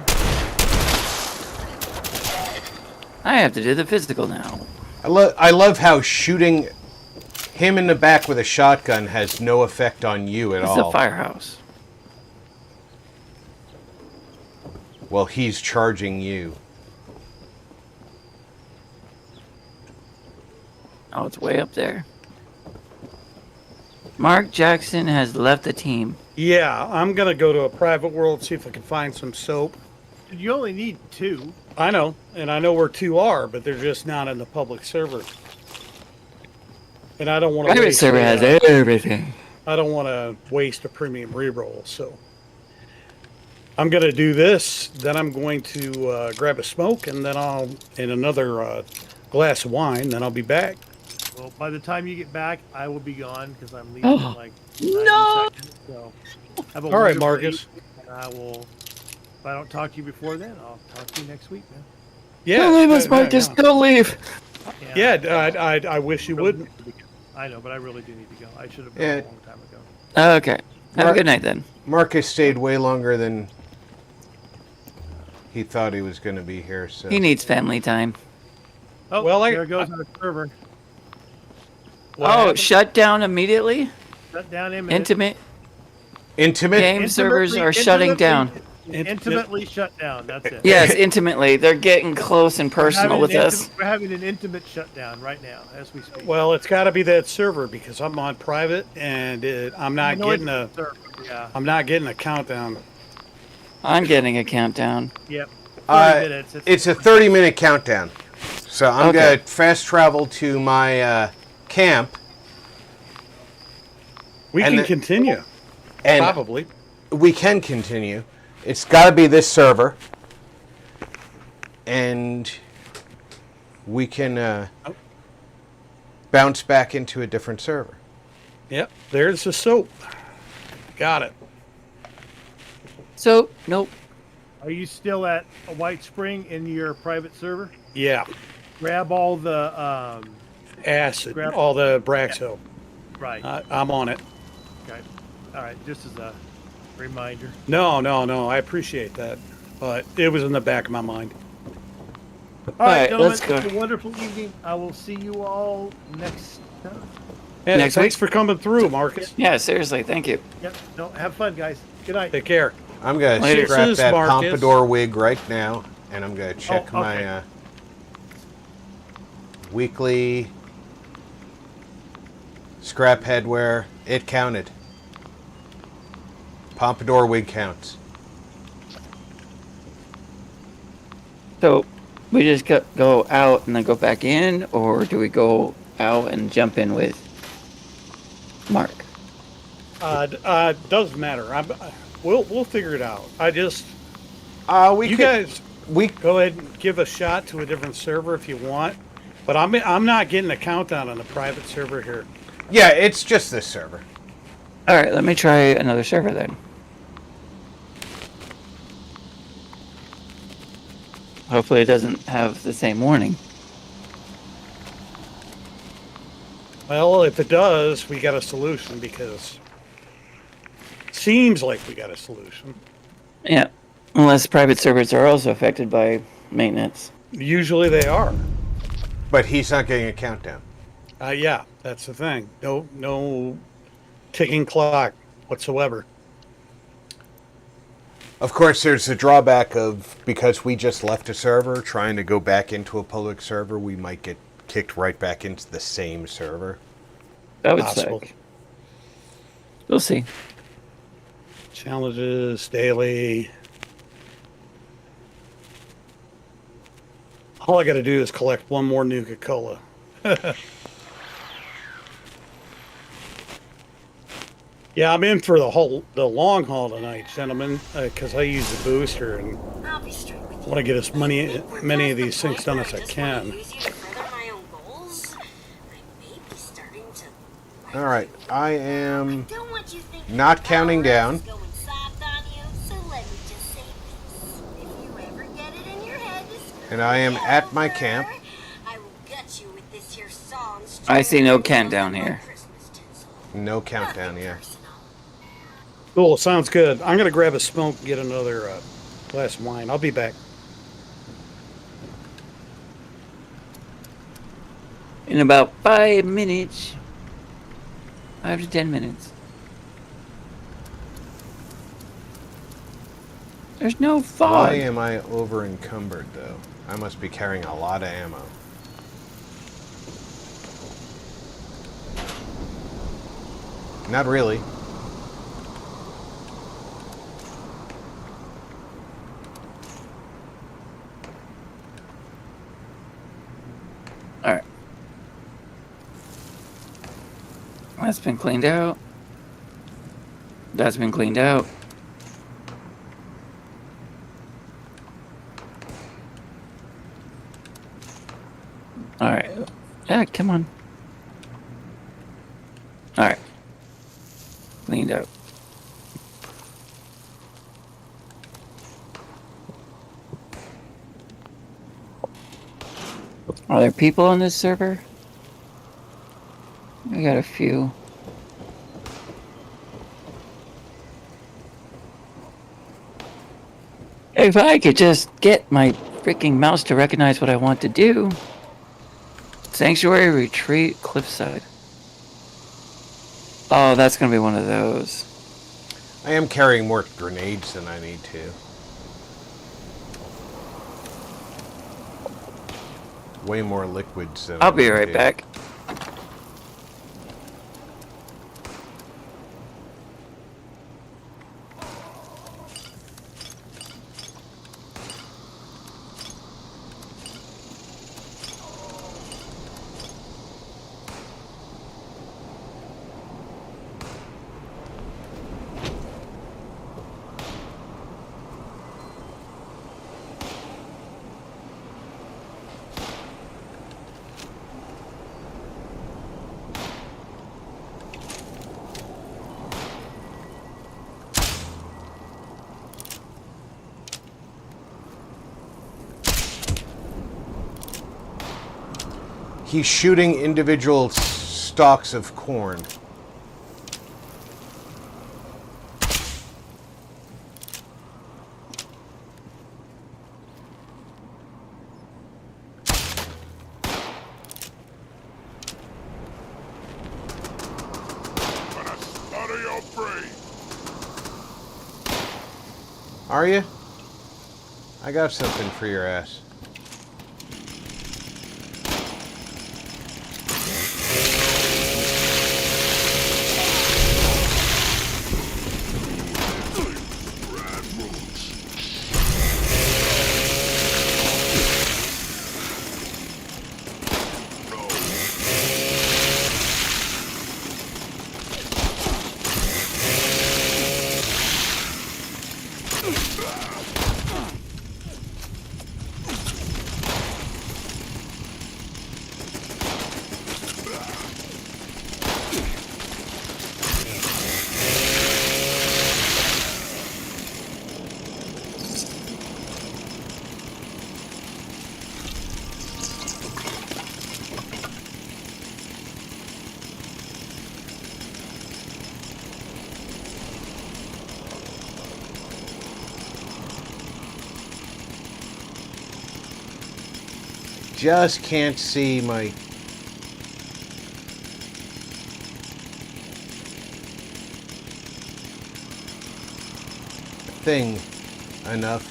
I have to do the physical now. I love how shooting him in the back with a shotgun has no effect on you at It's all. a firehouse. Well, he's charging you. Oh, it's way up there. Mark Jackson has left the team. Yeah, I'm gonna go to a private world, see if I can find some soap. You only need 2. I know, and I know where 2 are, but they're just not in the public server. And I don't want to. Private server has everything. I don't want to waste a premium reroll, so I'm gonna do this. Then I'm going to grab a smoke, and then and another glass of wine. Then I'll be back. Well, by the time you get back, I will be gone because I'm leaving in like 90 seconds. So, have a All right, wonderful Marcus. evening, and I will. If I don't talk to you before then, I'll talk to you next week, man. Yeah, Don't leave us, Marcus. Don't leave. Yeah, I wish you wouldn't. I know, but I really do need to go. I should have gone a long time ago. Okay. Have a good night then. Marcus stayed way longer than he thought he was going to be here. So He needs family time. Oh, Well, there goes our server. Oh, shut down immediately? Shut down imminent. Intimate game servers are shutting down. Intimately shut down. That's it. Yes, intimately. They're getting close and personal with us. We're having an intimate shutdown right now as we speak. Well, it's got to be that server because I'm on private and I'm not getting a. Yeah. I'm not getting a countdown. I'm getting a countdown. Yep. 30 minutes. It's a 30-minute countdown. So I'm Okay. going to fast travel to my camp. We And can the- continue. And Probably. we can continue. It's got to be this server. And we can bounce back into a different server. Yep. There's the soap. Got it. So, nope. Are you still at a White Spring in your private server? Yeah. Grab all the Acid. Grab- All the Braxo. right. I'm on it. Okay. All right. Just as a reminder. No. I appreciate that. But it was in the back of my mind. All right, gentlemen, let's go. It's a wonderful evening. I will see you all next time. Yeah, Next thanks week? for coming through, Marcus. Yeah, seriously, thank you. Yep. No, have fun, guys. Good night. Take care. I'm going to Later. scrap This is that Marcus. pompadour wig right now. And I'm going to check Oh, okay. my weekly scrap headwear. It counted. Pompadour wig counts. So, we just go out and then go back in, or do we go out and jump in with Mark? Doesn't matter. We'll figure it out. We You could, guys we go ahead and give a shot to a different server if you want. But I'm not getting a countdown on the private server here. yeah, it's just this server. All right, let me try another server then. Hopefully it doesn't have the same warning. Well, if it does, we got a solution because seems like we got a solution. Yeah, unless private servers are also affected by maintenance. Usually they are. But he's not getting a countdown. Yeah, that's the thing. No ticking clock whatsoever. Of course, there's the drawback of because we just left a server, trying to go back into a public server, we might get kicked right back into the same server. That would Possible. suck. We'll see. Challenges, daily. All I got to do is collect one more Nuka-Cola. Yeah, I'm in for the long haul tonight, gentlemen, because I use the booster and I'll be straight with you. want to get as many of these things done as I can. Use you to further my own All right, I am Don't want you thinking not counting Power down. Rangers going soft on you, so let me just say this. If you ever get it in your head to screw And I am me at my over, camp. I will gut you with this here song I see no strung countdown on my here. Christmas tinsel. No countdown Nothing yet. personal. Cool, sounds good. I'm gonna grab a smoke and get another glass of wine. I'll be back. In about 5 minutes. 5 to 10 minutes. There's no fog. Why am I over encumbered though? I must be carrying a lot of ammo. Not really. Alright. That's been cleaned out. That's been cleaned out. Alright. Yeah, come on. Alright. Cleaned out. Are there people on this server? I got a few. If I could just get my freaking mouse to recognize what I want to do. Sanctuary, retreat, cliffside. Oh, that's gonna be one of those. I am carrying more grenades than I need to. Way more liquids than I'll I be need right to. back. He's shooting individual stalks of corn. Are you? I got something for your ass. Just can't see my thing enough.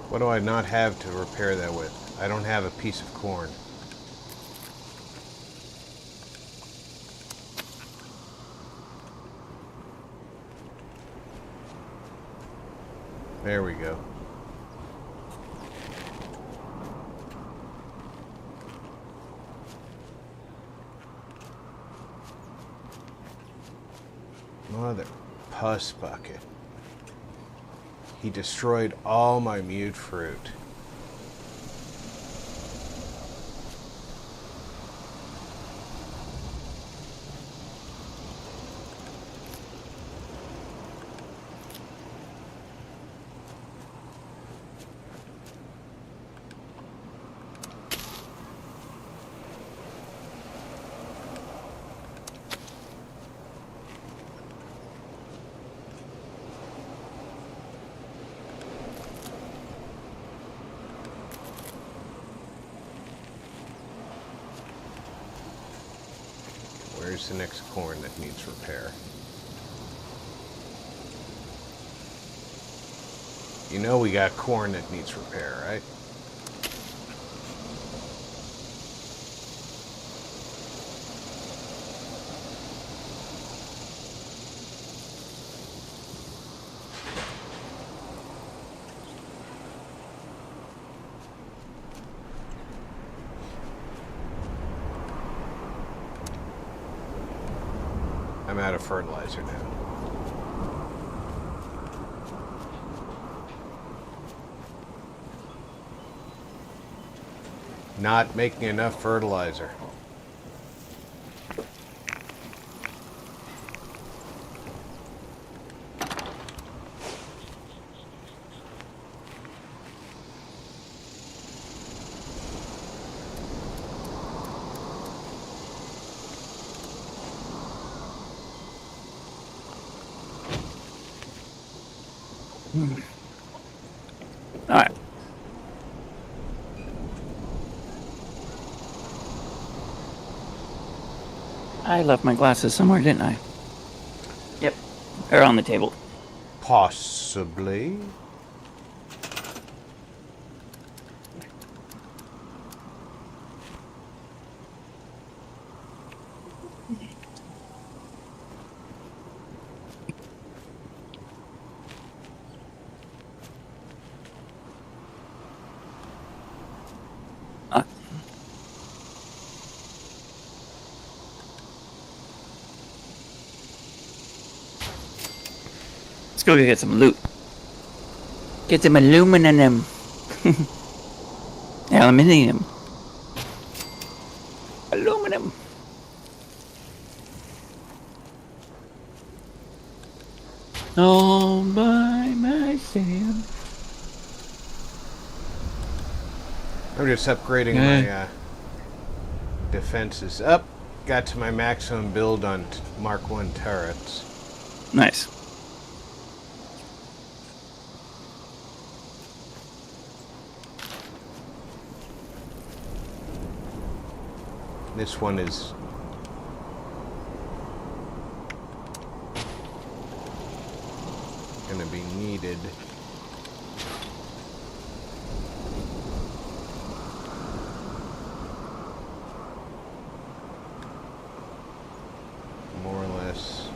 What do I not have to repair that with? I don't have a piece of corn. There we go. Mother puss bucket. He destroyed all my mute fruit. Where's the next corn that needs repair? You know we got corn that needs repair, right? I'm out of fertilizer now. Not making enough fertilizer. All right. I left my glasses somewhere, didn't I? Yep. They're on the table. Possibly. Let's go get some loot. Get some aluminum. Aluminium. Aluminum. All by myself. I'm just upgrading my defenses up. Got to my maximum build on Mark 1 turrets. Nice. This one is gonna be needed. More or less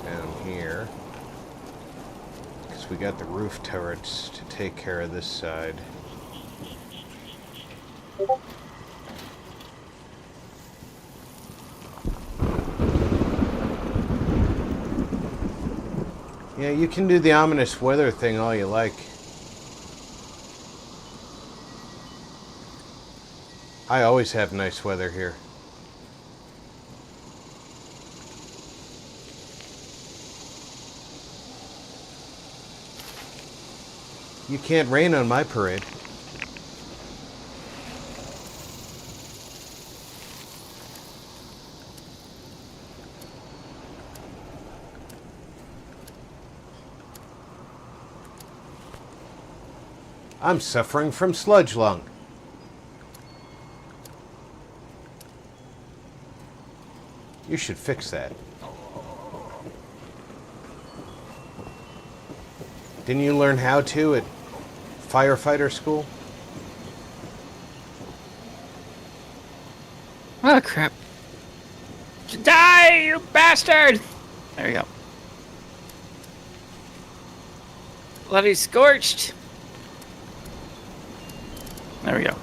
down here. Because we got the roof turrets to take care of this side. Yeah, you can do the ominous weather thing all you like. I always have nice weather here. You can't rain on my parade. I'm suffering from sludge lung. You should fix that. Didn't you learn how to at firefighter school? Oh, crap. Die, you bastard! There you go. Bloody scorched. There we go.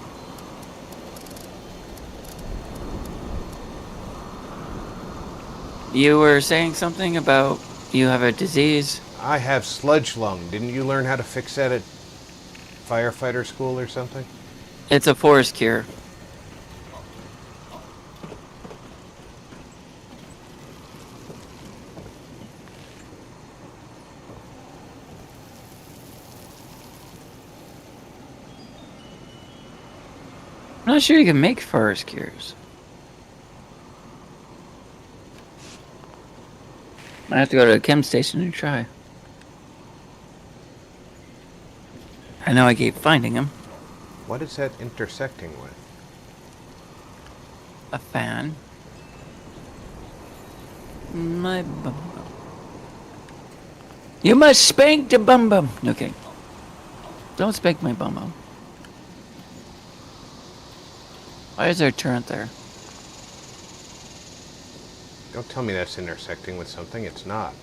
You were saying something about you have a disease? I have sludge lung. Didn't you learn how to fix that at firefighter school or something? It's a forest cure. I'm not sure you can make forest cures. I have to go to a chem station and try. I know I keep finding them. What is that intersecting with? A fan. My bum bum. You must spank the bum bum. Okay. Don't spank my bum bum. Why is there a turret there? Don't tell me that's intersecting with something. It's not.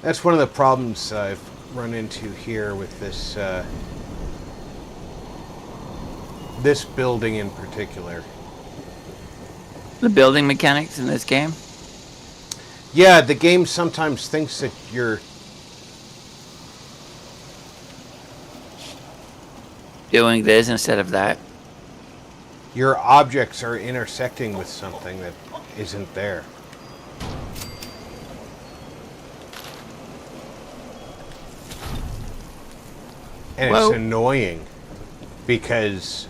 That's one of the problems I've run into here with this this building in particular. The building mechanics in this game? Yeah, the game sometimes thinks that you're doing this instead of that. Your objects are intersecting with something that isn't there. And Well, it's annoying because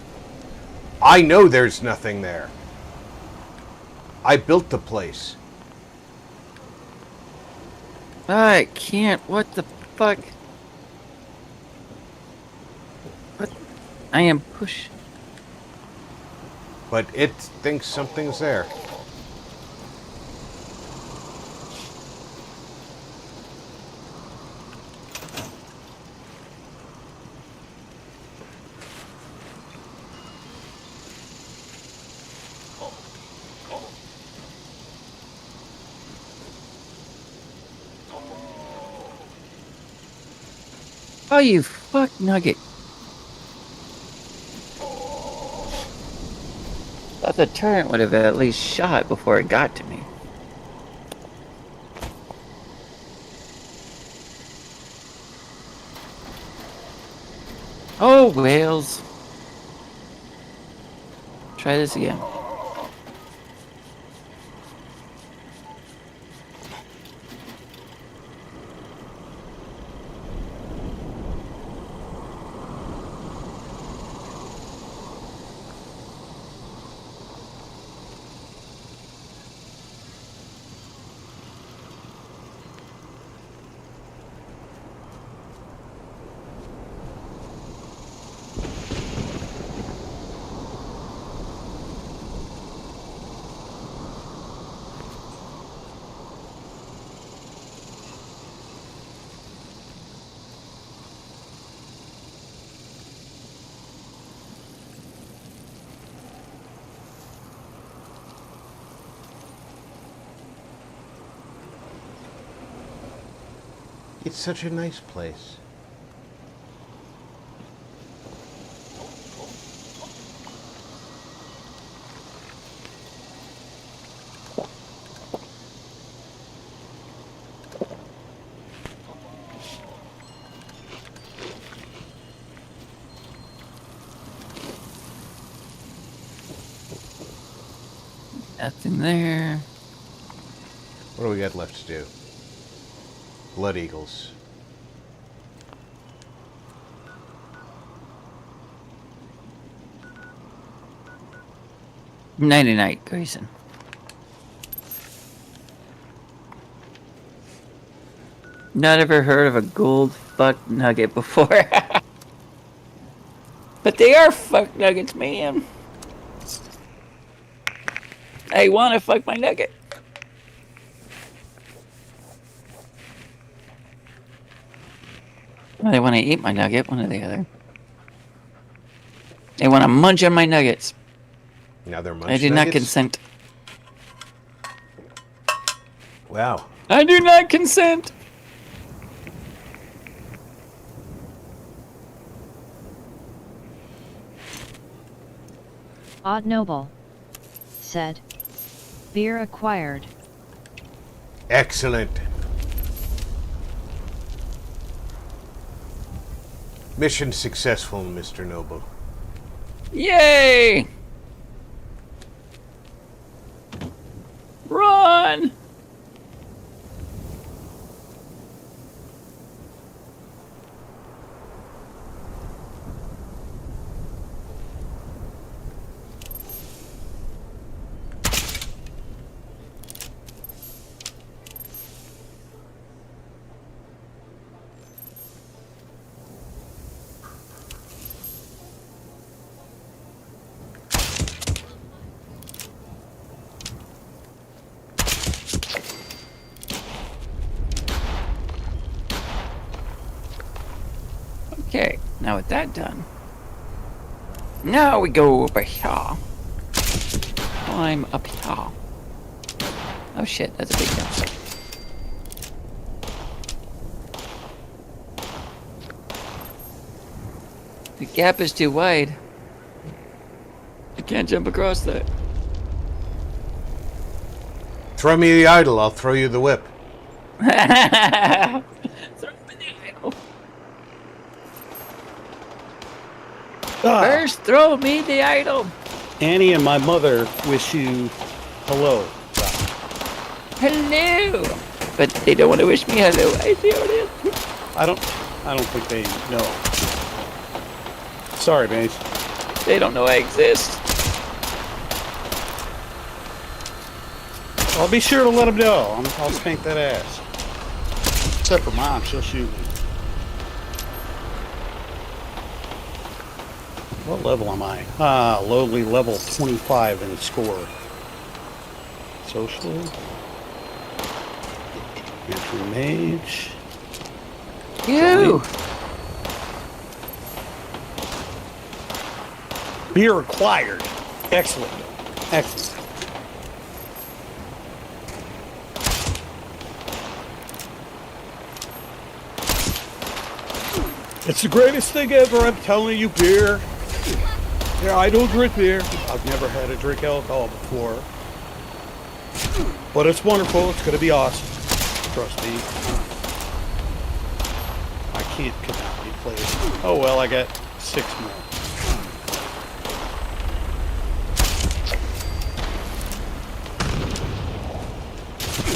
I know there's nothing there. I built the place. I can't. What the fuck? What? I am push. But it thinks something's there. Oh, you fuck nugget. Thought the turret would have at least shot before it got to me. Oh, whales. Try this again. It's such a nice place. Nothing there. What do we got left to do? Blood Eagles. Nighty-night, Grayson. Not ever heard of a gold fuck nugget before. But they are fuck nuggets, man. I want to fuck my nugget. Well, they want to eat my nugget, one or the other. They want to munch on my nuggets. Now they're munch I did not nuggets? consent. Wow. I do not consent. Odd Noble said, beer acquired. Excellent. Mission successful, Mr. Noble. Yay! Run! Okay, now with that done, now we go over here. Climb up here. Oh shit, that's a big jump. The gap is too wide. I can't jump across that. Throw me the idol, I'll throw you the whip. Throw me the idol. First, throw me the idol. Annie and my mother wish you hello. Hello. But they don't want to wish me hello. I see how it is. I don't think they know. Sorry, mate. They don't know I exist. I'll be sure to let them know. I'll spank that ass. Except for Mom, she'll shoot me. What level am I? Lowly level 25 in score. Social. Entry mage. You. Beer acquired. Excellent. Excellent. It's the greatest thing ever, I'm telling you, beer. Yeah, I don't drink beer. I've never had to drink alcohol before. But it's wonderful. It's going to be awesome. Trust me. I can't come out and play it. Oh, well, I got 6 more.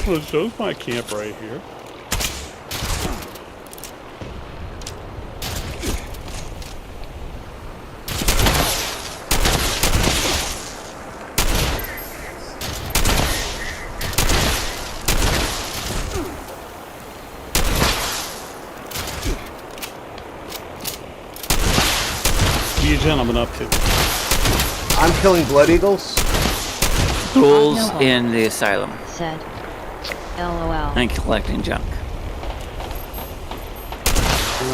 Well, it shows my camp right here. What are you gentlemen up to? I'm killing blood eagles. Ghouls in the asylum. Said, LOL. And collecting junk.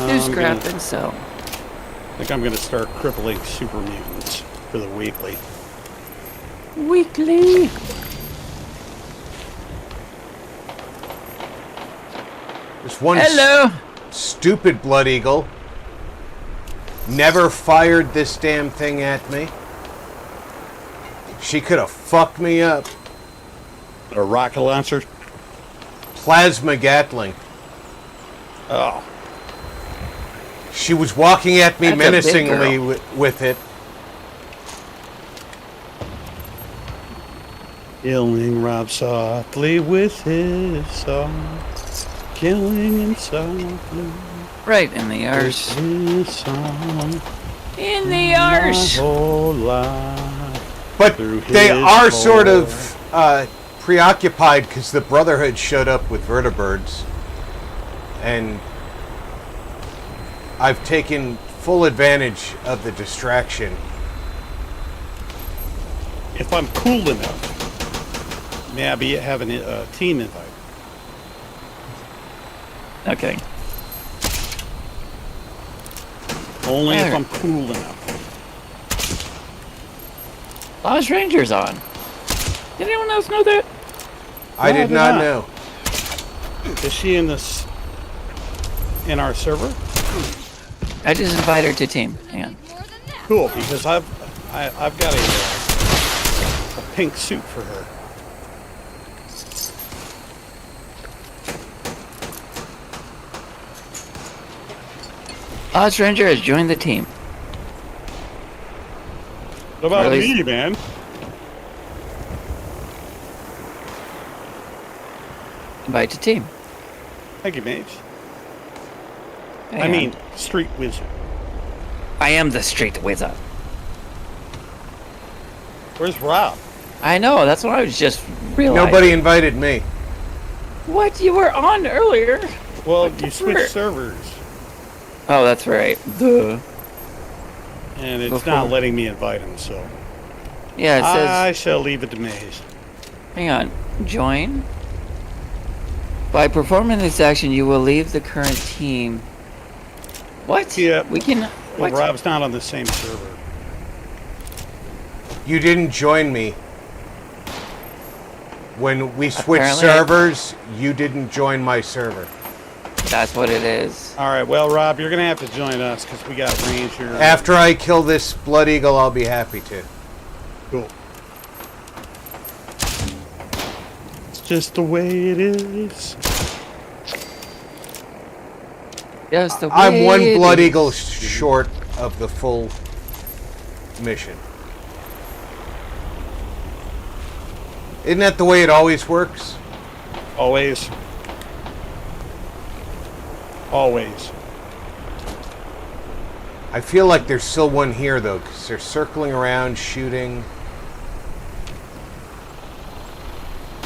Do scrap and sell. I think I'm going to start crippling super mutants for the weekly. Weekly. There's one Hello. Stupid blood eagle. Never fired this damn thing at me. She could have fucked me up. A rocket launcher? Plasma Gatling. Oh. She was walking at me That's a big menacingly girl. with it. Killing Rob softly with his song. Killing him softly. Right in the arse. with his song. In the arse. My whole life. But Through they his are sort hole. of preoccupied because the Brotherhood showed up with vertibirds. And I've taken full advantage of the distraction. If I'm cool enough, may I be having a team invite? Okay. Only if Alright. I'm cool enough. Lost Ranger's on. Did anyone else know that? I No, did they're not not. know. Is she in this in our server? I just invite her to team. Hang on. Cool, because I've got a pink suit for her. Odd stranger has joined the team. What about Or at least- me, man? Invite to team. Thank you, mate. Hang I on. mean, street wizard. I am the street wizard. Where's Rob? I know, that's what I was just realizing. Nobody invited me. What? You were on earlier. Well, What the you switched frick? servers, Oh, that's right. Duh. and it's Before- not letting me invite him, so Yeah, it says... I shall leave it to Maze. Hang on. Join. By performing this action, you will leave the current team. What? Yeah. We can... Well, What? Rob's not on the same server. You didn't join me. When we switched Apparently- servers, you didn't join my server. That's what it is. All right, well, Rob, you're gonna have to join us because we got Ranger. After I kill this blood eagle, I'll be happy to. Cool. It's just the way it is. Yes, the I'm way one it blood is. eagle short of the full mission. Isn't that the way it always works? Always. Always. I feel like there's still one here, though, because they're circling around, shooting.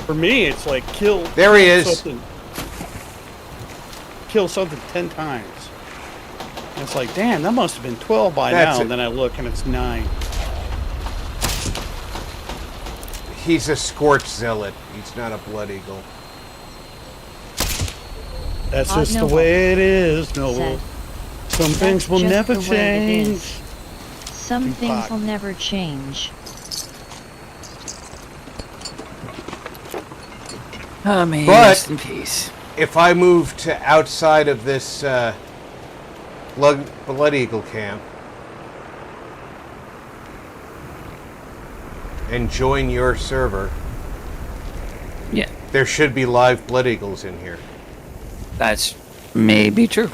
For me, it's like kill. There he is. Something, kill something 10 times. And it's like, damn, that must have been 12 by That's now. it. And then I look and it's 9. He's a scorched zealot. He's not a blood eagle. That's Odd just the Noble way it is, Noble. said, Some things will just never the way it change. is. Some Tupac. things will never change. Oh, man, But- rest in peace. If I move to outside of this blood eagle camp and join your server, Yeah, there should be live blood eagles in here. that's maybe true.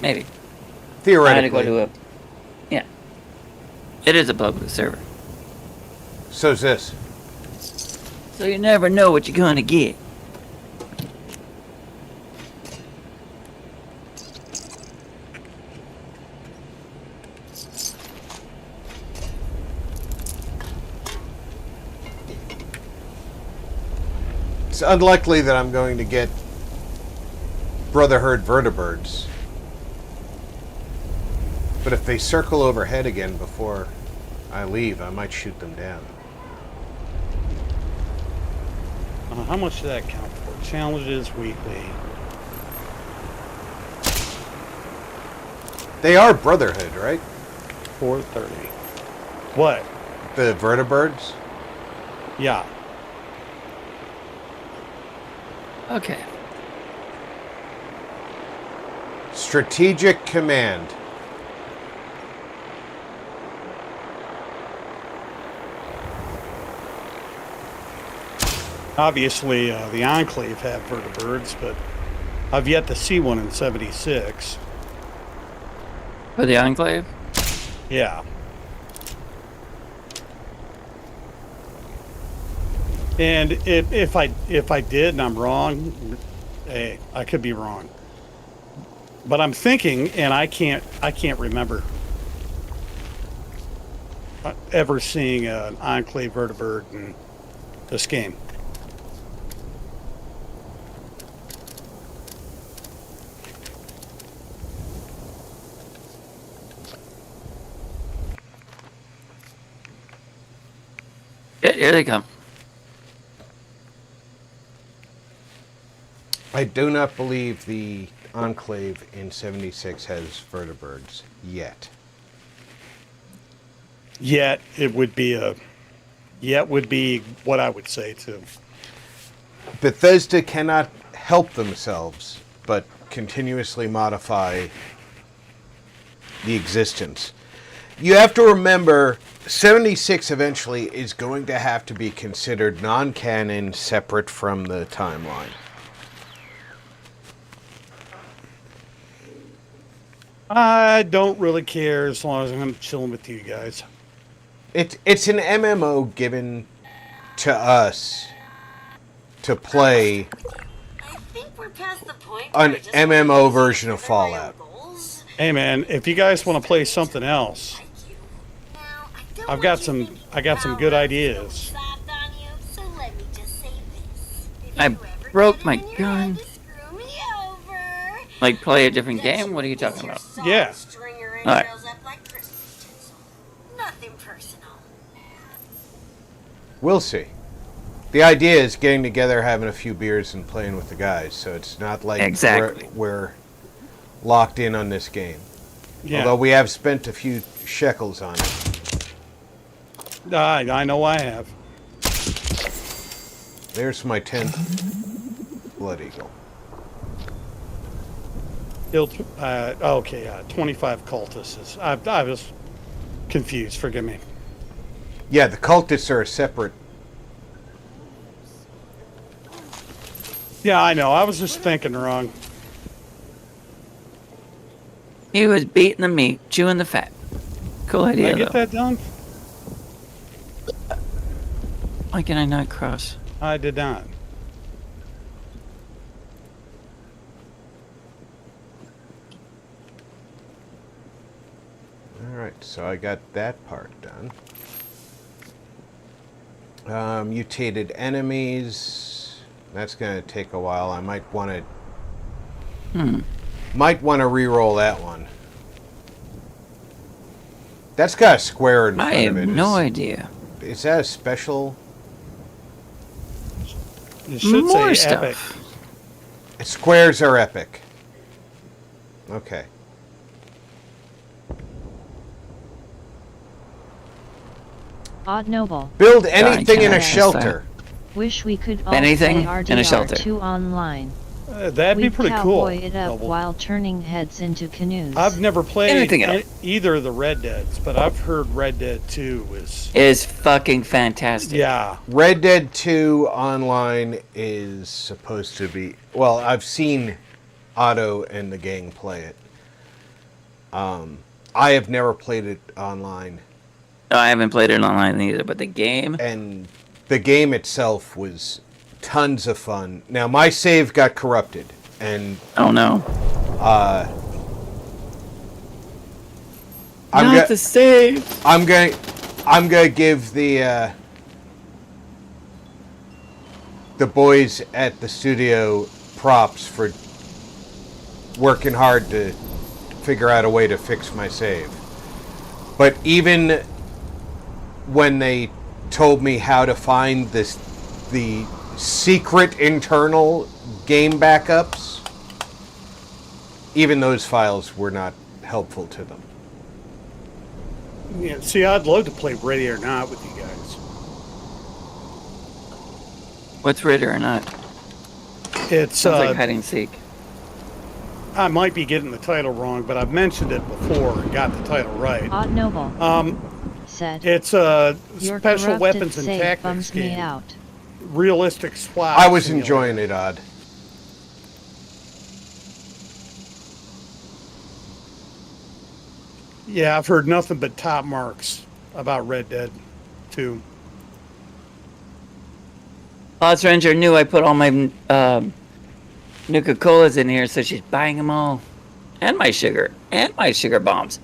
Maybe. I had to Theoretically. go to a... Yeah. It is a public server. So's this. So you never know what you're gonna get. It's unlikely that I'm going to get Brotherhood vertibirds. But if they circle overhead again before I leave, I might shoot them down. How much did that count for? Challenges weekly. They are Brotherhood, right? 430. What? The vertibirds? Yeah. Okay. Strategic Command. Obviously, the Enclave have vertibirds, but I've yet to see one in 76. For the Enclave? Yeah. And if I did and I'm wrong, hey, I could be wrong. But I'm thinking, and I can't remember ever seeing an Enclave vertibird in this game. Yeah, here they come. I do not believe the Enclave in 76 has vertibirds yet. Yet it would be what I would say too. Bethesda cannot help themselves but continuously modify the existence. You have to remember, 76 eventually is going to have to be considered non-canon, separate from the timeline. I don't really care as long as I'm chilling with you guys. It's an MMO given to us to play I think we're past the point an where I just MMO want to version of consider my own Fallout. goals. Hey man, if you guys want to play something else, Now, I don't I got want you some thinking I got some how good rough ideas. soft on you, so let me just say this. If I you ever broke get my it in your gun. head to screw me over, Like play a different that game? you What are you miss talking your about? song Yeah. string your Alright. entrails up like Christmas tinsel. Nothing personal. We'll see. The idea is getting together, having a few beers, and playing with the guys. So it's not like Exactly. we're locked in on this game. Yeah, Although we have spent a few shekels on it. I know I have. There's my 10th Blood Eagle. Killed, 25 cultists. I was confused. Forgive me. Yeah, the cultists are a separate. Yeah, I know. I was just thinking wrong. He was beating the meat, chewing the fat. Cool Did idea, I get though. that done? Why can I not cross? I did not. Alright, so I got that part done. Mutated enemies. That's going to take a while. I might want to. Might want to re-roll that one. That's got a square in front I of have it. no idea. Is that a special? It should More say stuff. epic. Squares are epic. Okay. Odd Noble. Build anything in a can't shelter. Wish we could all Anything play in a shelter. RDR2 online. That'd be We'd pretty cool. cowboy it up Noble. while turning heads into canoes. I've never played Anything else. either of the Red Deads, but I've heard Red Dead 2 is. Is fucking fantastic. Yeah. Red Dead 2 online is supposed to be. Well, I've seen Otto and the gang play it. I have never played it online. No, I haven't played it online either, but the game. And the game itself was tons of fun. Now, my save got corrupted. And Oh no. I'm Not the save. I'm gonna give the boys at the studio props for working hard to figure out a way to fix my save. But even when they told me how to find the secret internal game backups, even those files were not helpful to them. Yeah. See, I'd love to play Ready or Not with you guys. What's Ritter or not? It's Sounds like hide and seek. I might be getting the title wrong, but I've mentioned it before and got the title right. Odd Noble. Said. It's a Your special corrupted weapons and save tactics bums me game. out. Realistic SWAT. I was simulator. enjoying it, Odd. Yeah, I've heard nothing but top marks about Red Dead 2. Lost Ranger knew I put all my Nuka-Colas in here, so she's buying them all. And my sugar bombs.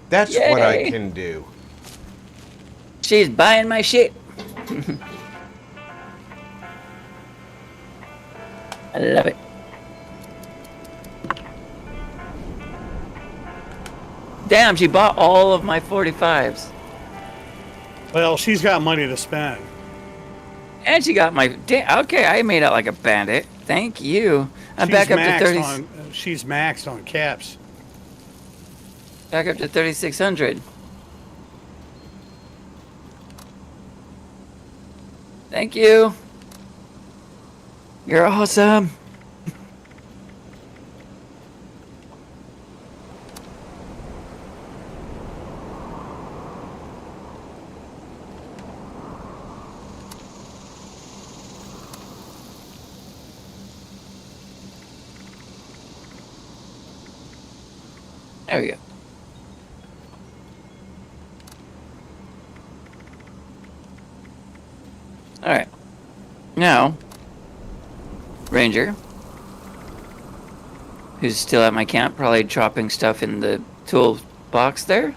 That's what I Yay. can do. She's buying my shit. I love it. Damn, she bought all of my 45s. Well, she's got money to spend. And she got my... Okay, I made out like a bandit. Thank you. I'm back up to 30... She's maxed on caps. Back up to 3,600. Thank you. You're awesome. There we go. Alright. Now, Ranger, who's still at my camp, probably dropping stuff in the tool box there.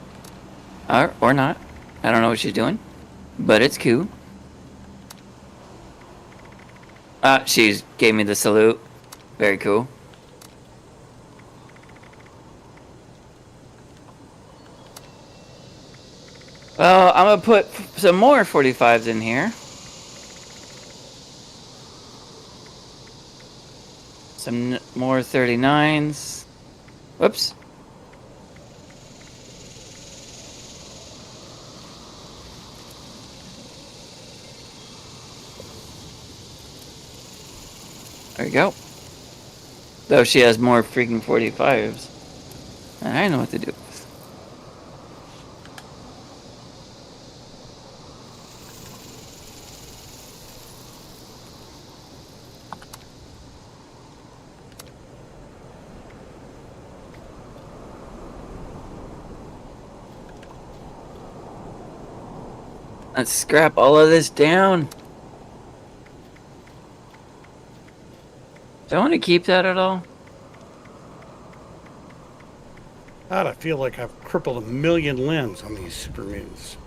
Or not. I don't know what she's doing. But it's cool. She's gave me the salute. Very cool. Well, I'm gonna put some more 45s in here. Some more 39s. Whoops. There we go. Though she has more freaking 45s. And I know what to do. Let's scrap all of this down. Do I want to keep that at all? God, I feel like I've crippled a million limbs on these super mutants.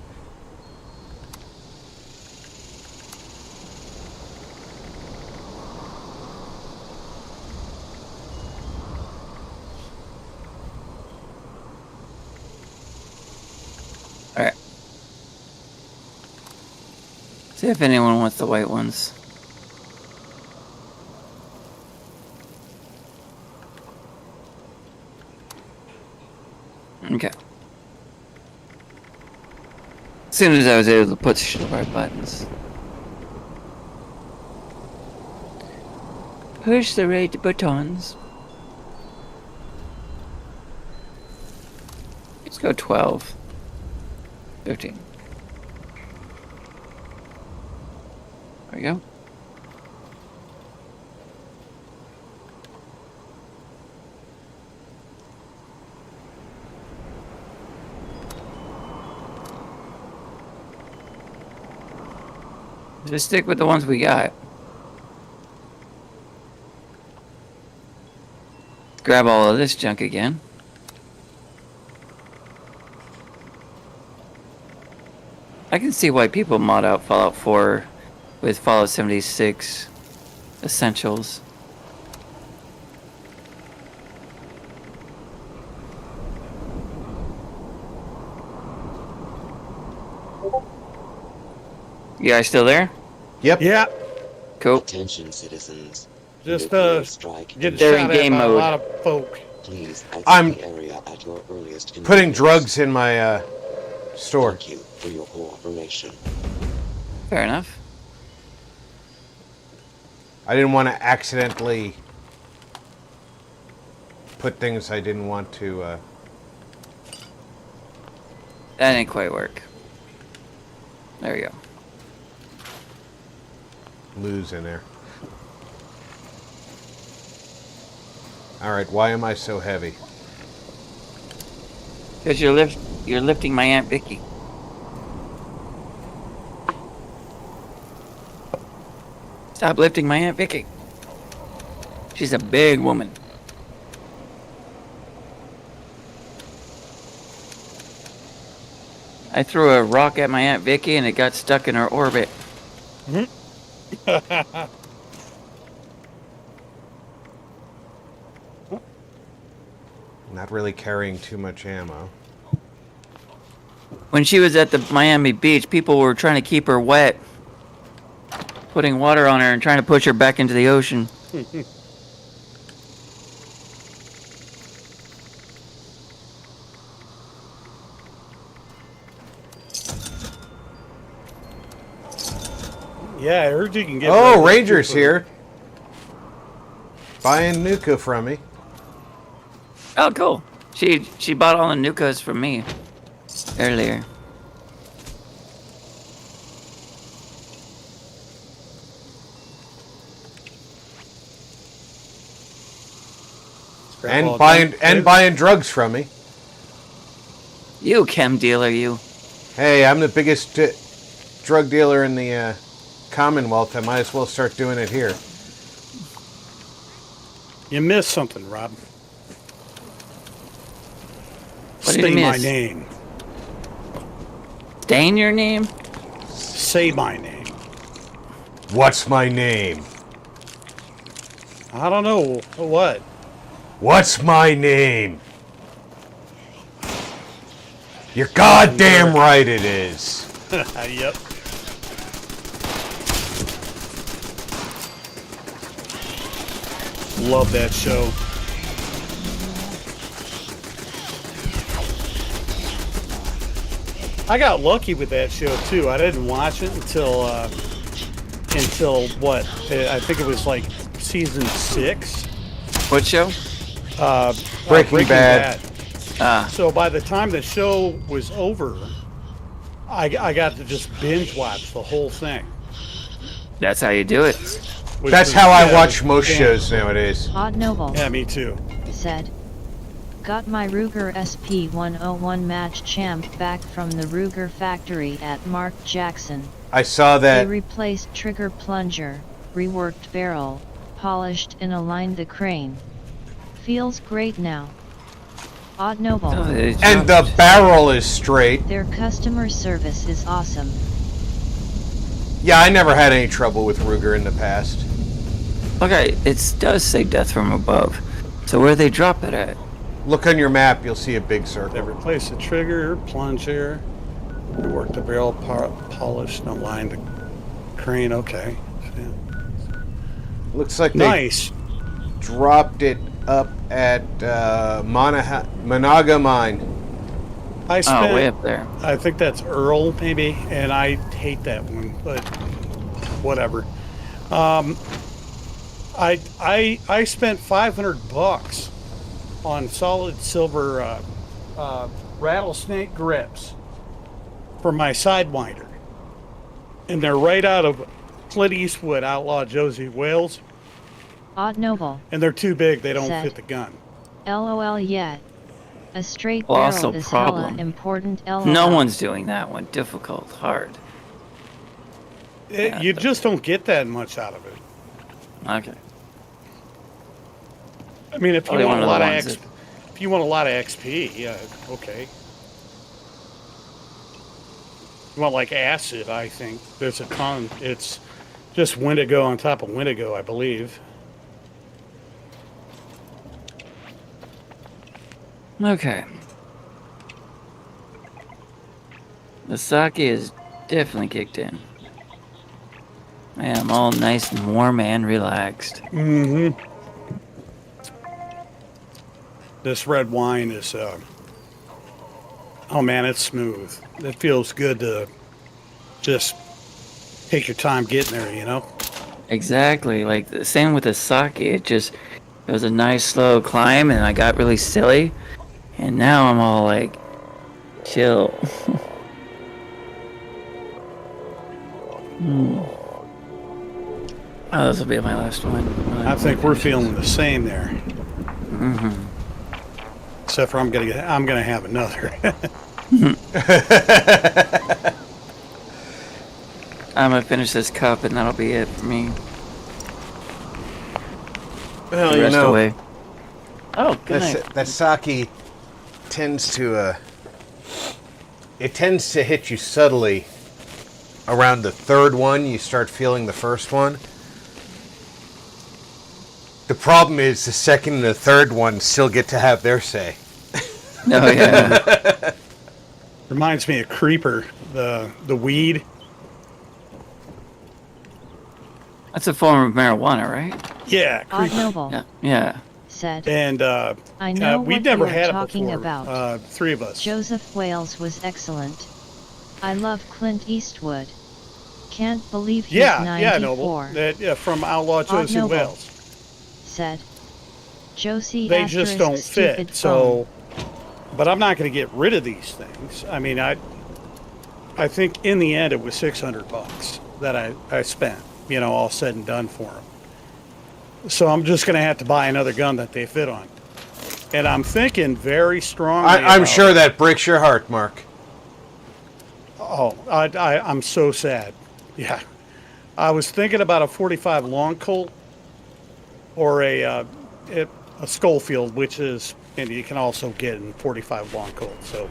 Alright. See if anyone wants the white ones. Okay. As soon as I was able to push the right buttons. Push the right buttons. Let's go 12. 15. There we go. Just stick with the ones we got. Grab all of this junk again. I can see why people mod out Fallout 4 with Fallout 76 Essentials. You guys still there? Yep. Yeah. Cool. Attention, citizens. Just strike. get They're shot in game at by mode. a lot of folk. Please exit I'm the area at your earliest putting convenience. drugs in my store. Thank you for your cooperation. Fair enough. I didn't want to accidentally put things I didn't want to. That didn't quite work. There we go. Lose in there. Alright, why am I so heavy? Because you're lifting my Aunt Vicky. Stop lifting my Aunt Vicky. She's a big woman. I threw a rock at my Aunt Vicky and it got stuck in her orbit. Not really carrying too much ammo. When she was at the Miami beach, people were trying to keep her wet, putting water on her and trying to push her back into the ocean. Yeah, I heard you can get. Oh, regular Ranger's Cooper. here. Buying Nuka from me. Oh, cool. She bought all the Nukas from me earlier. And buying drugs from me. You chem dealer, you. Hey, I'm the biggest drug dealer in the Commonwealth. I might as well start doing it here. You missed something, Rob. What did Say you my miss? name. Stain your name? Say my name. What's my name? I don't know what. What's my name? You're goddamn right it is. Yep. Love that show. I got lucky with that show too. I didn't watch it until what? I think it was like season 6. What show? Breaking Bad. So by the time the show was over, I got to just binge watch the whole thing. That's how you do it. That's how I watch most shows nowadays. Odd Noble Yeah, me too. said, "Got my Ruger SP-101 match champ back from the Ruger factory at Mark Jackson. I saw They that. replaced trigger plunger, reworked barrel, polished and aligned the crane. Feels great now." Odd Noble. Oh, they And the barrel is straight. Their customer service is awesome. Yeah, I never had any trouble with Ruger in the past. Okay, it does say death from above. So where they drop it at? Look on your map, you'll see a big They circle. replaced the trigger, plunger, reworked the barrel, polished and aligned the crane. Okay. Yeah. Looks like they Nice. dropped it up at Monaga Mine. I spent, Oh, way up there. I think that's Earl, maybe, and I hate that one, but whatever. I spent $500 on solid silver rattlesnake grips for my Sidewinder, and they're right out of Clint Eastwood Outlaw Josie Wales, Odd Noble. and they're too big; they don't Sad. fit the gun. LOL yet. A straight Also barrel is hella problem. important. LOL. No one's doing that one. Difficult, hard. You just don't get that much out of it. Okay. I mean, if you Probably want one a of the lot of ones if you want a lot of XP, yeah, okay. You want like acid, I think. There's a con. It's just Wendigo on top of Wendigo, I believe. Okay. The sake is definitely kicked in. Man, I'm all nice and warm and relaxed. Mm-hmm. This red wine is, oh man, it's smooth. It feels good to just take your time getting there, you know? Exactly. Like the same with the sake. It was a nice slow climb, and I got really silly, and now I'm all like, chill. Oh, this will be my last one. I think we're feeling the same there. Mm-hmm. Except for I'm gonna have another. I'm gonna finish this cup, and that'll be it for me. Well, The you rest know, away. Oh, good night. that sake tends to it tends to hit you subtly. Around the third one, you start feeling the first one. The problem is the second and the third one still get to have their say. Oh yeah. Reminds me of Creeper, the weed. That's a form of marijuana, right? Yeah, Odd Creeper. Noble Yeah. Yeah. said, And "I know we've what never you're had it talking before. about. Three of us. Joseph Wales was excellent. I love Clint Eastwood. Can't believe he's Yeah, 94. Noble. From Outlaw Josie Noble. Wales. Said. Josie They just don't stupid fit. phone. So, but I'm not going to get rid of these things. I mean, I think in the end it was $600 that I spent. You know, all said and done for them. So I'm just going to have to buy another gun that they fit on. And I'm thinking very strongly. I'm sure that breaks your heart, Mark. Oh, I'm so sad. Yeah. I was thinking about a 45 long Colt or a Schofield, which is, and you can also get in 45 long Colt. So.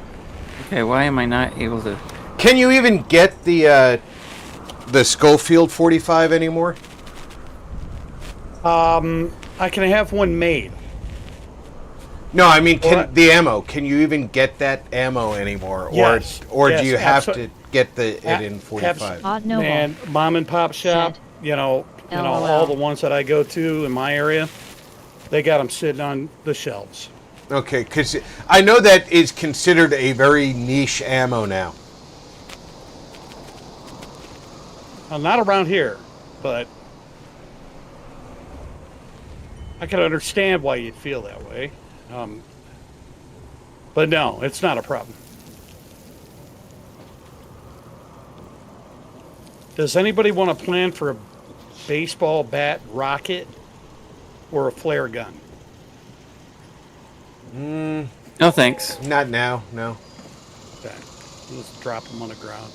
Okay, why am I not able to? Can you even get the Schofield 45 anymore? I can have one made. No, I mean, the ammo. Can you even get that ammo anymore, Yes. or Yes, do you have to get it in 45? And mom and pop shop, you know, all the ones that I go to in my area, they got them sitting on the shelves. Okay, because I know that is considered a very niche ammo now. Not around here, but I can understand why you'd feel that way. But no, it's not a problem. Does anybody want to plan for a baseball bat rocket or a flare gun? No thanks. Not now, no. Okay. Let's drop them on the ground.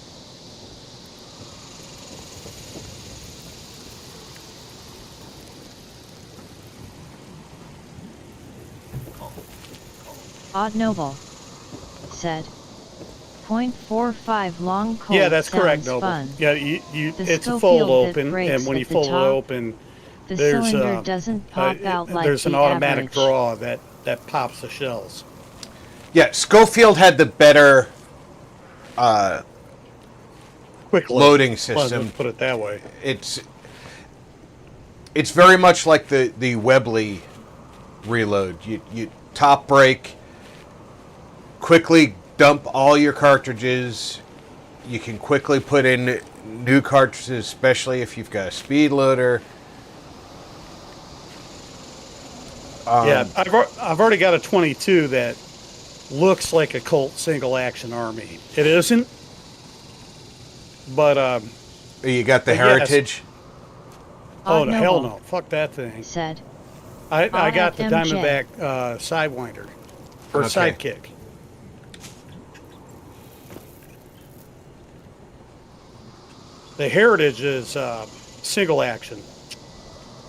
Odd Noble. Said. .45 long Colt. Yeah, that's correct, sounds Noble. fun. Yeah, it's a Schofield fold that open, breaks and when you at the fold top, it open, the there's cylinder doesn't pop out like there's an the automatic average. draw that pops the shells. Yeah, Schofield had the better Quick loading Let's system. put it that way. It's very much like the Webley reload. You top break, quickly dump all your cartridges. You can quickly put in new cartridges, especially if you've got a speed loader. Yeah, I've already got a 22 that looks like a Colt single action Army. It isn't, but You got the yes. Heritage. Oh Odd no, hell Noble. no! Fuck that thing. Said. I got the RFMJ. Diamondback Sidewinder or Okay. Sidekick. The Heritage is single action,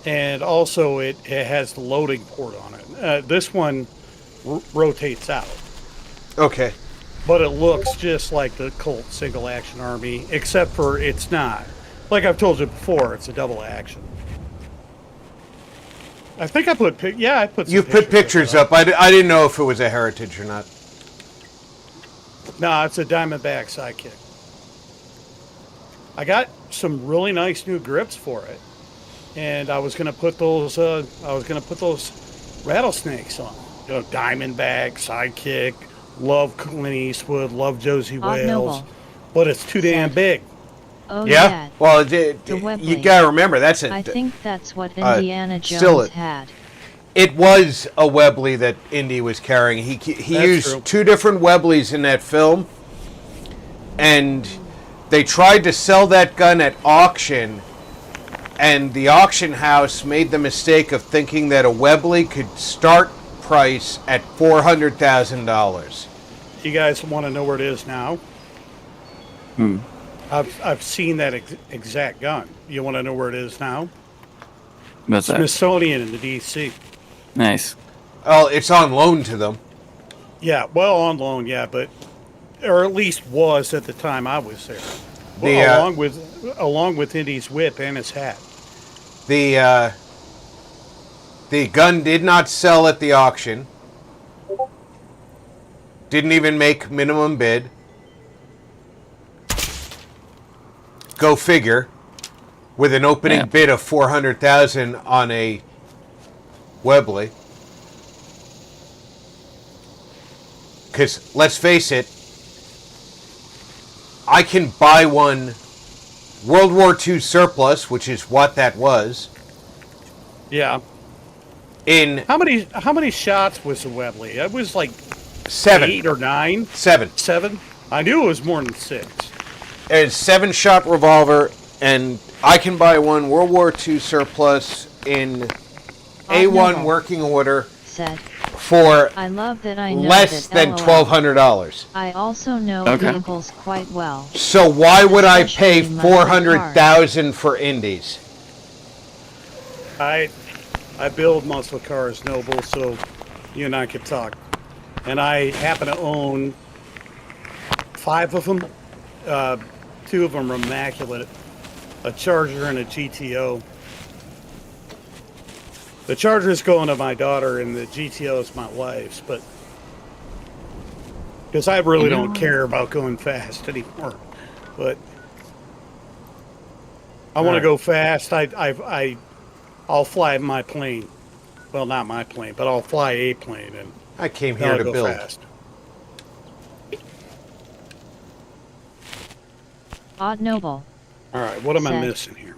and also it has the loading port on it. This one rotates out, Okay. but it looks just like the Colt single action Army, except for it's not. Like I've told you before, it's a double action. I think I put I put some You put pictures up. I didn't know if it was a Heritage or not. No, it's a Diamondback Sidekick. I got some really nice new grips for it, and I was gonna put those. Rattlesnakes on. You know, Diamondback Sidekick. Love Clint Eastwood. Love Josie Odd Wales. Noble. But it's too damn big. Oh Yeah. Well, The you Webley. gotta remember that's I think that's what uh, Indiana still Jones a- had. It was a Webley that Indy was carrying. He That's used true. two different Webleys in that film, and they tried to sell that gun at auction, and the auction house made the mistake of thinking that a Webley could start price at $400,000. You guys want to know where it is now? I've seen that exact gun. You want to know where it is now? What's that? Smithsonian in the D.C. Nice. Well, it's on loan to them. Yeah, well, on loan, yeah, but or at least was at the time I was there. The, along with Indy's whip and his hat. The gun did not sell at the auction. Didn't even make minimum bid. Go figure. With an opening bid of $400,000 on a Webley. Because let's face it, I can buy one World War II surplus, which is what that was. Yeah. In How many shots was the Webley? It was like 7. 8 or 9. 7. 7. I knew it was more than 6. It's 7-shot revolver, and I can buy one World War II surplus in A1 Noble working order said, for I love that I know less that than LOL. $1,200. I also know Okay. vehicles quite well. So why would I pay Especially muscle $400,000 for Indies? I build muscle cars, Noble, so you and I could talk. And I happen to own 5 of them. 2 of them are immaculate. A Charger and a GTO. The Charger is going to my daughter, and the GTO is my wife's. But because I really don't care about going fast anymore, but I want to go fast. I'll fly my plane. Well, not my plane, but I'll fly a plane, and I came then here I'll to go build. fast. Odd Noble. All right, what am I Said, missing here?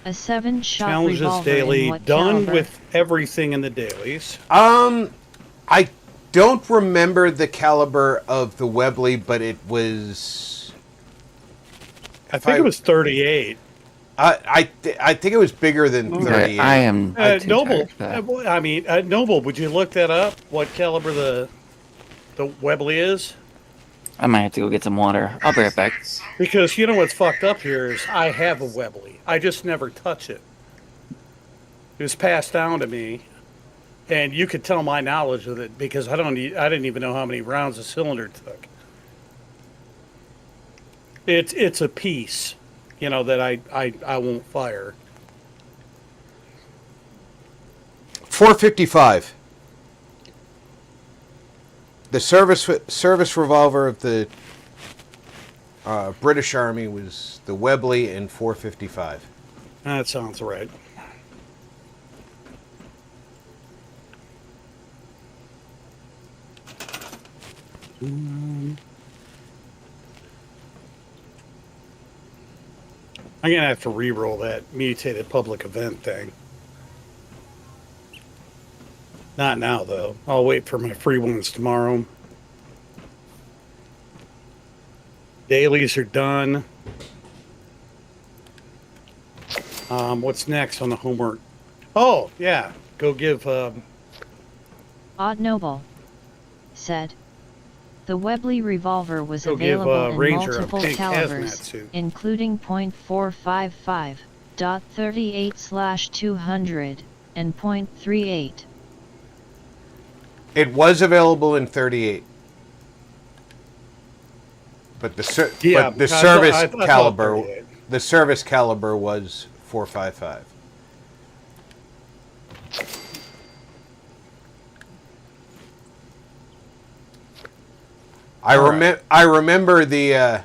A 7-shot Challenges revolver in daily, what done caliber? with everything in the dailies. I don't remember the caliber of the Webley, but it was. I think it was 38. I think it was bigger than 38. I am too Noble. tired for that. I mean, Noble. Would you look that up? What caliber the Webley is? I might have to go get some water. I'll be right back. Because you know what's fucked up here is I have a Webley. I just never touch it. It was passed down to me, and you could tell my knowledge of it because I didn't even know how many rounds a cylinder took. It's a piece, you know, that I won't fire. 455. The service revolver of the British Army was the Webley and 455. That sounds right. I'm gonna have to re-roll that mutated public event thing. Not now, though. I'll wait for my free ones tomorrow. Dailies are done. What's next on the homework? Oh, yeah. Go give... Odd Noble said, the Webley revolver was Go give, available in Ranger a multiple pink hazmat calibers, suit. including .455, .38/200, and .38. It was available in 38. But the Yeah, but the I thought- service I thought caliber 38. the service caliber was 455. I remember the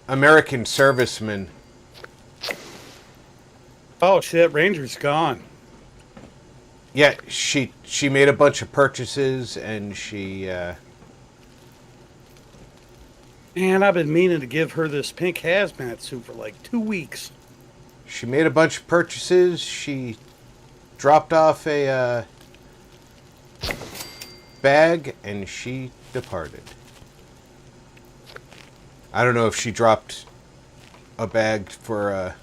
American serviceman. Oh, shit. Ranger's gone. Yeah, she made a bunch of purchases, and she Man, I've been meaning to give her this pink hazmat suit for like 2 weeks. she made a bunch of purchases. She dropped off a bag, and she departed. I don't know if she dropped a bag for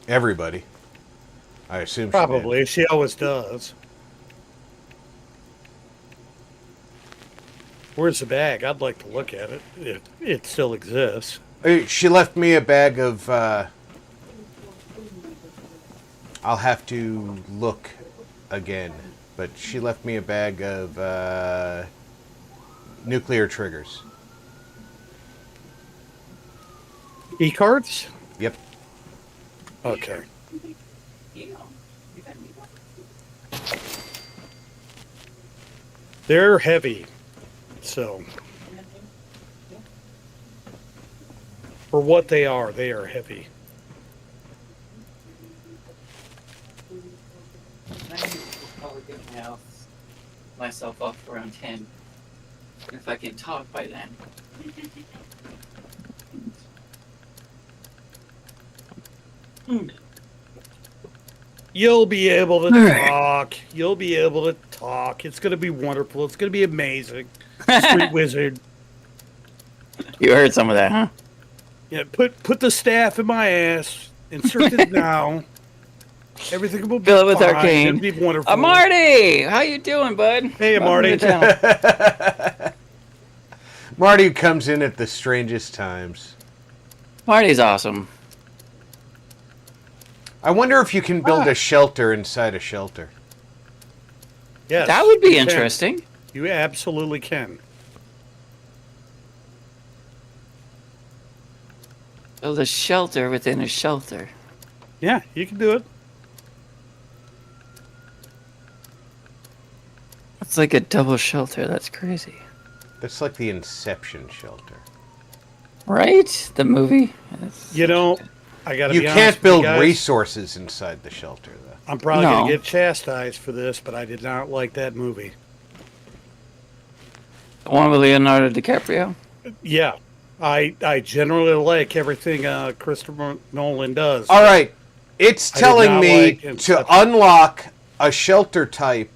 everybody. I assume Probably. She always does. Where's the bag? I'd like to look at it. It still exists. She left me a bag of. I'll have to look again, but she left me a bag of nuclear triggers. E-cards? Yep. Okay. They're heavy, so for what they are heavy. Probably gonna have myself up around 10 if I can talk by then. You'll be able to right. talk. You'll be able to talk. It's going to be wonderful. It's going to be amazing. Street wizard. You heard some of that, huh? Yeah, put the staff in my ass. Insert it now. Everything will be Fill it with fine. arcane. It'll be wonderful. Marty, how you doing, bud? Hey, Welcome Marty. to the channel. Marty comes in at the strangest times. Marty's awesome. I wonder if you can build a shelter inside a shelter. Yes, That would be you can. interesting. You absolutely can. Build a shelter within a shelter. Yeah, you can do it. It's like a double shelter. That's crazy. That's like the Inception shelter. Right? The movie? You know, I got to You be honest can't with build you guys. resources inside the shelter, though. I'm probably No. going to get chastised for this, but I did not like that movie. The one with Leonardo DiCaprio? Yeah, I generally like everything Christopher Nolan does. All right. It's I did telling not me like to Inception. unlock a shelter type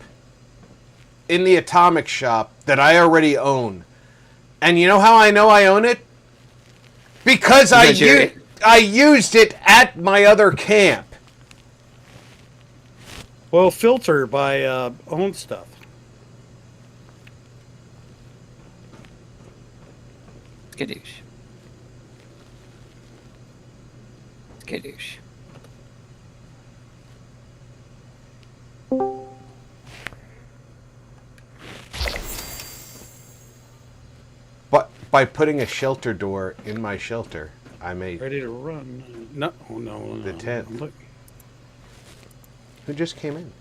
in the atomic shop that I already own. And you know how I know I own it? Because I used it at my other camp. Well, filter by own stuff. Skadoosh. Skadoosh. But by putting a shelter door in my shelter, I made Ready to run. No, no. the tent. Look. Who just came in?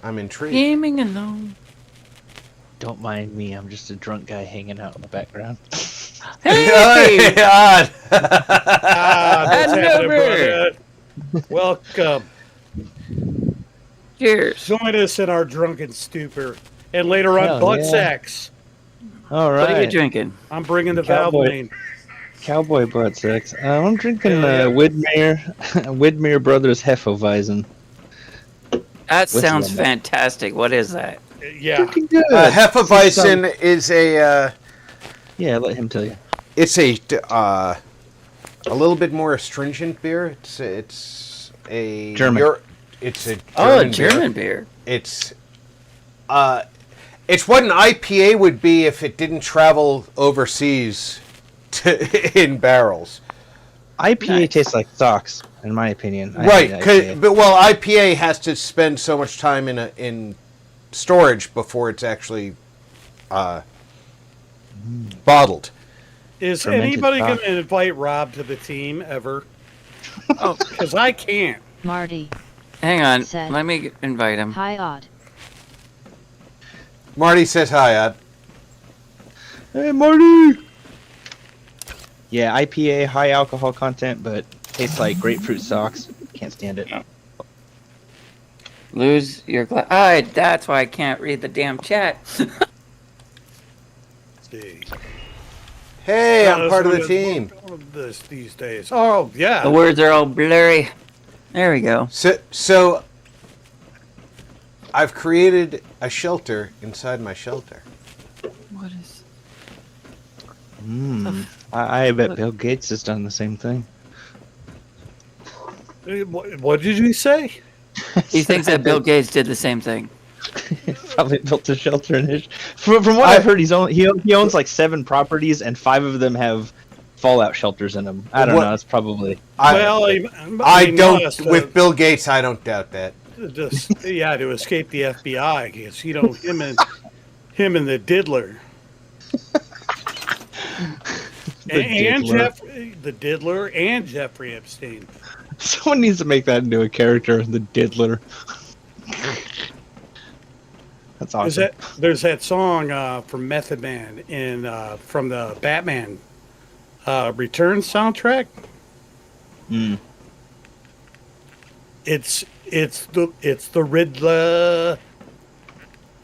I'm intrigued. Gaming alone. Don't mind me. I'm just a drunk guy hanging out in the background. Hey! God. That's Hello, happening, brother. brother. Welcome. Cheers. Join us in our drunken stupor. And later on, Hell butt yeah. sex. All What are you right. drinking? I'm bringing the Cowboy. Valvoline. Cowboy butt sex. I'm drinking Yeah. Widmer Brothers Hefeweizen. That sounds that? fantastic. What is that? Yeah. Pretty good. Hefeweizen is a. Yeah, let him tell you. It's a little bit more astringent beer. It's a German. It's a German Oh, a German beer. It's what an IPA would be if it didn't travel overseas in barrels. IPA Nice. tastes like socks, in my opinion. I Right, hate IPA. but IPA has to spend so much time in storage before it's actually bottled. Is Fermented anybody going cock. to invite Rob to the team ever? Oh, Because I can't. Marty. hang on. Said. Let me invite him. Hi Odd. Marty says hi, Odd. Hey, Marty! Yeah, IPA, high alcohol content, but tastes like grapefruit socks. Can't stand it. Lose your glass. Ah, that's why I can't read the damn chat. See. Hey, I'm That's part of the what team. This these days. Oh, yeah. The words are all blurry. There we go. So I've created a shelter inside my shelter. What is? I bet Bill Gates has done the same thing. What did you say? He thinks that Bill Gates did the same thing. Probably built a shelter in his. From what I've heard, he owns like 7 properties, and 5 of them have fallout shelters in them. I don't know. It's probably. I don't. With Bill Gates, I don't doubt that. Just, yeah, to escape the FBI, because you know him and the diddler. And Diddler. the diddler and Jeffrey Epstein. Someone needs to make that into a character, the diddler. That's awesome. There's that song from Method Man from the Batman Return soundtrack. It's the Riddler.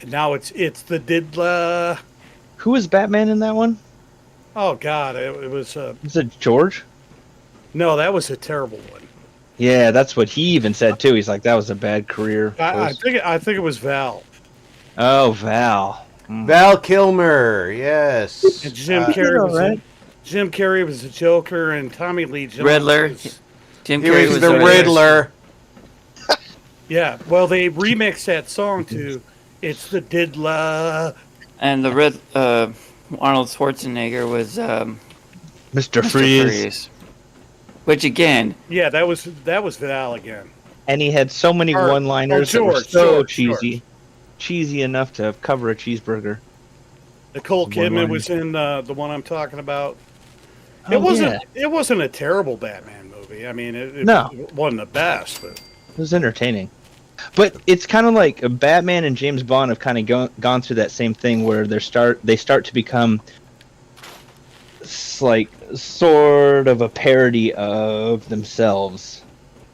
Now it's the diddler. Who was Batman in that one? Oh God, it was. Is it George? No, that was a terrible one. Yeah, that's what he even said too. He's like, that was a bad career. I think it was Val. Oh, Val. Val Kilmer, yes. And Jim Carrey was the Joker, and Tommy Lee Jones Riddler. was- Jim He Carrey was the Riddler. Riddler. Yeah, well, they remixed that song to "It's the Diddler." And the Arnold Schwarzenegger was Mr. Freeze. Which again, Yeah, that was Val again. And he had so many Or- one-liners or that were George, so George, cheesy. Cheesy enough to cover a cheeseburger. Nicole Kidman One-liners. was in the one I'm talking about. Oh, It wasn't. yeah. It wasn't a terrible Batman movie. I mean, it No. wasn't the best, but It was entertaining. But it's kind of like Batman and James Bond have kind of gone through that same thing where they start to become like sort of a parody of themselves.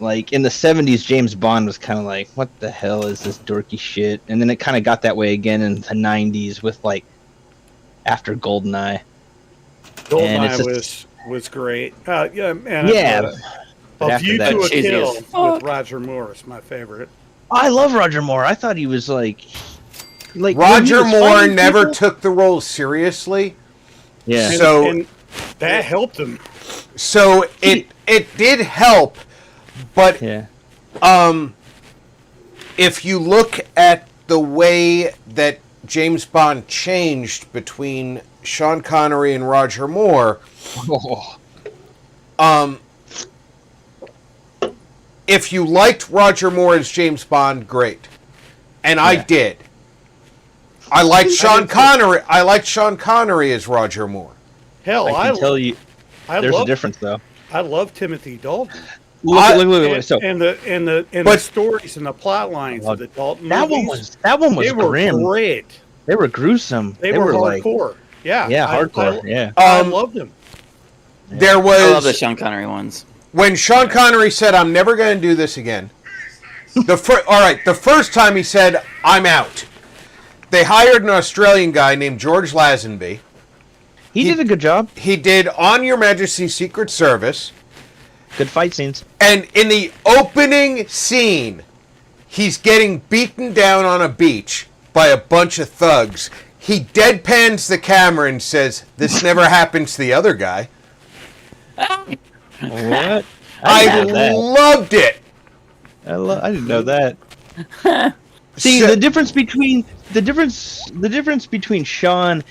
Like in the 70s, James Bond was kind of like, what the hell is this dorky shit? And then it kind of got that way again in the 90s with like after GoldenEye. And it's GoldenEye just- was great. Yeah, man. Yeah. But A after View that, to a cheesy Kill as fuck. with Roger Moore is my favorite. I love Roger Moore. I thought he was like when he Roger was Moore fighting never people- took the role seriously. Yeah. So And that helped him. so it did help, but Yeah. if you look at the way that James Bond changed between Sean Connery and Roger Moore, if you liked Roger Moore as James Bond, great. And I Yeah. did. I liked Sean Connery. I liked Sean Connery as Roger Moore. Hell, I can tell you, there's a love, difference though. I love Timothy Dalton. Look. So And the But- stories and the plot lines of the Dalton that movies, one was they were grim. great. They were gruesome. They were like hardcore. Yeah, hardcore. Yeah. I loved them. There I love the was Sean Connery ones. when Sean Connery said, "I'm never going to do this again." The first time he said, "I'm out." They hired an Australian guy named George Lazenby. He did a good job. He did On Your Majesty's Secret Service. Good fight scenes. And in the opening scene, he's getting beaten down on a beach by a bunch of thugs. He deadpans the camera and says, "This never happens to the other guy." What? I loved it. I didn't know that. See, So- the difference between Sean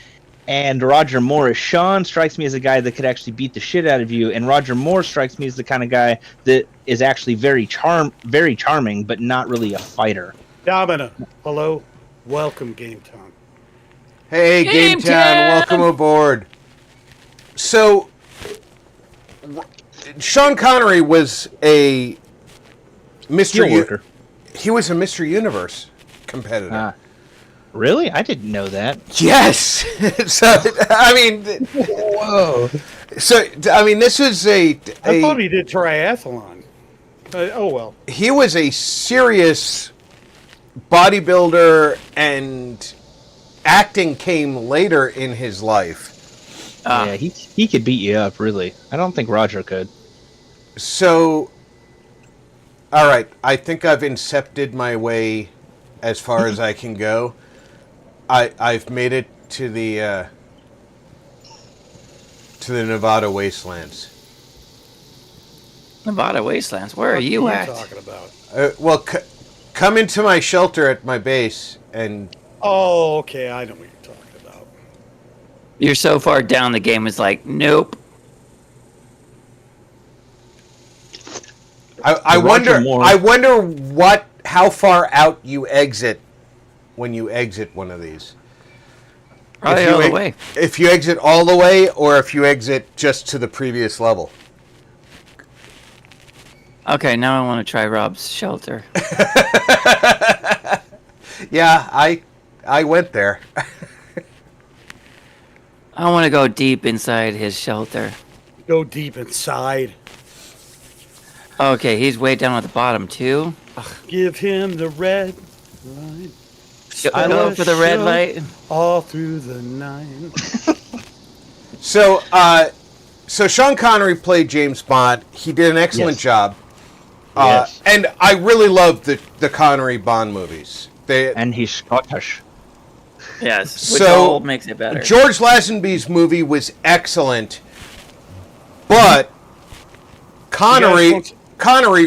and Roger Moore is Sean strikes me as a guy that could actually beat the shit out of you, and Roger Moore strikes me as the kind of guy that is actually very charming, but not really a fighter. Domina, hello, welcome, Game Time. Hey, Game Game Town, Town! welcome aboard. So, Sean Connery was a Mr. Steelworker. He was a Mr. Universe competitor. Really? I didn't know that. Yes. So I mean, Whoa. so I mean, this was I thought he did triathlon. Oh well. he was a serious bodybuilder, and acting came later in his life. Yeah, he could beat you up, really. I don't think Roger could. So, all right, I think I've incepted my way as far as I can go. I've made it to the Nevada wastelands. Nevada Wastelands. Where are you What at? are you talking about? Well, come into my shelter at my base, and Oh, okay, I know what you're talking about. You're so far down the game. It's like, nope. I Roger wonder. Moore. I wonder how far out you exit when you exit one of these. Probably If you all the ex- way. If you exit all the way, or if you exit just to the previous level. Okay, now I want to try Rob's shelter. Yeah, I went there. I want to go deep inside his shelter. Go deep inside. Okay, he's way down at the bottom too. Give him the red light. Go for the red light. All through the night. So, So Sean Connery played James Bond. He did an excellent Yes. job. Yes. And I really love the Connery Bond movies. And he's Scottish. Yes, which So, all makes it better. George Lazenby's movie was excellent, but Connery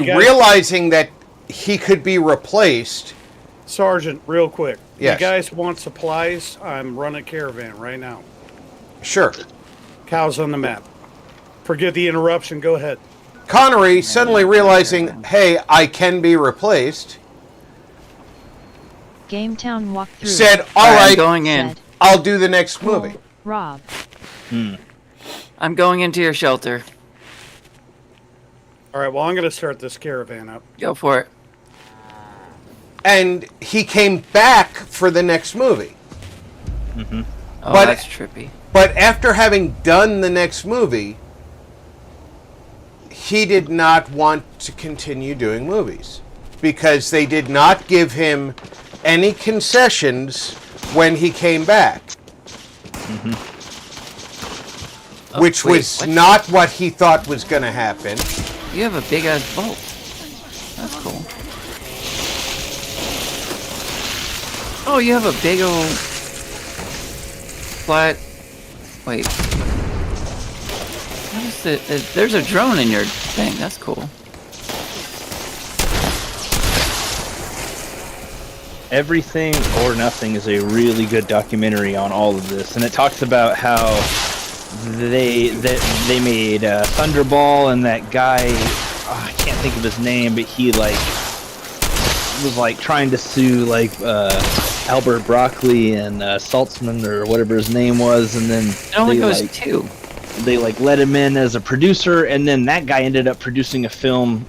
realizing that he could be replaced. Sergeant, real quick. Yes. You guys want supplies? I'm running a caravan right now. Sure. Cows on the map. Forget the interruption. Go ahead. Connery suddenly realizing, hey, I can be replaced, Gametown walkthrough. said, all right, going in. Said, I'll do the next movie. Rob. I'm going into your shelter. All right, well, I'm going to start this caravan up. Go for it. And he came back for the next movie. Oh, But- that's trippy. But after having done the next movie, he did not want to continue doing movies because they did not give him any concessions when he came back. Which wait, was what? not what he thought was going to happen. You have a big ass boat. That's cool. Oh, you have a big old flat. Wait. What is it? There's a drone in your thing. That's cool. Everything or Nothing is a really good documentary on all of this, and it talks about how they made Thunderball, and that guy, I can't think of his name, but he like was like trying to sue like Albert Broccoli and Saltzman or whatever his name was, and then It only goes like, 2. they like let him in as a producer, and then that guy ended up producing a film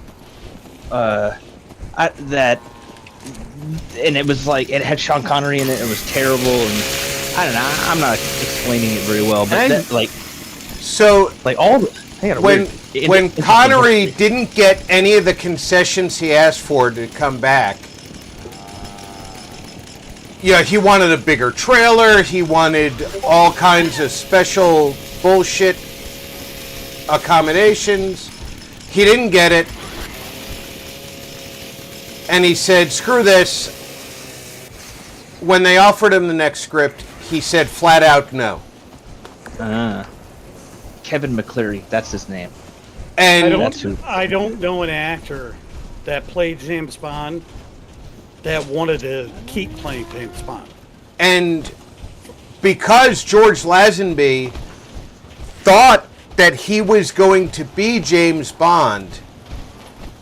and it was like it had Sean Connery in it. It was terrible, and I don't know. I'm not explaining it very well, but that, like So all the I got a when weird- when interesting Connery history. didn't get any of the concessions he asked for to come back, yeah, he wanted a bigger trailer. He wanted all kinds of special bullshit accommodations. He didn't get it. And he said, screw this. When they offered him the next script, he said flat out no. Kevin McCleary, that's his name. And I don't know an actor that played James Bond that wanted to keep playing James Bond. And because George Lazenby thought that he was going to be James Bond,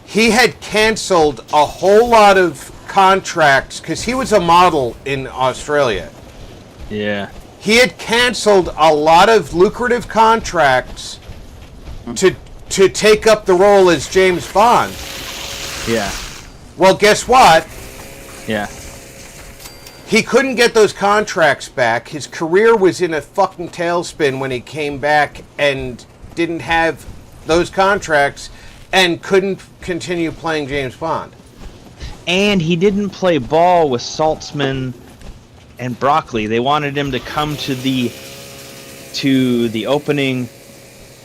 he had canceled a whole lot of contracts because he was a model in Australia. Yeah. He had canceled a lot of lucrative contracts to take up the role as James Bond. Yeah. Well, guess what? Yeah. He couldn't get those contracts back. His career was in a fucking tailspin when he came back and didn't have those contracts and couldn't continue playing James Bond. And he didn't play ball with Saltzman and Broccoli. They wanted him to come to the opening.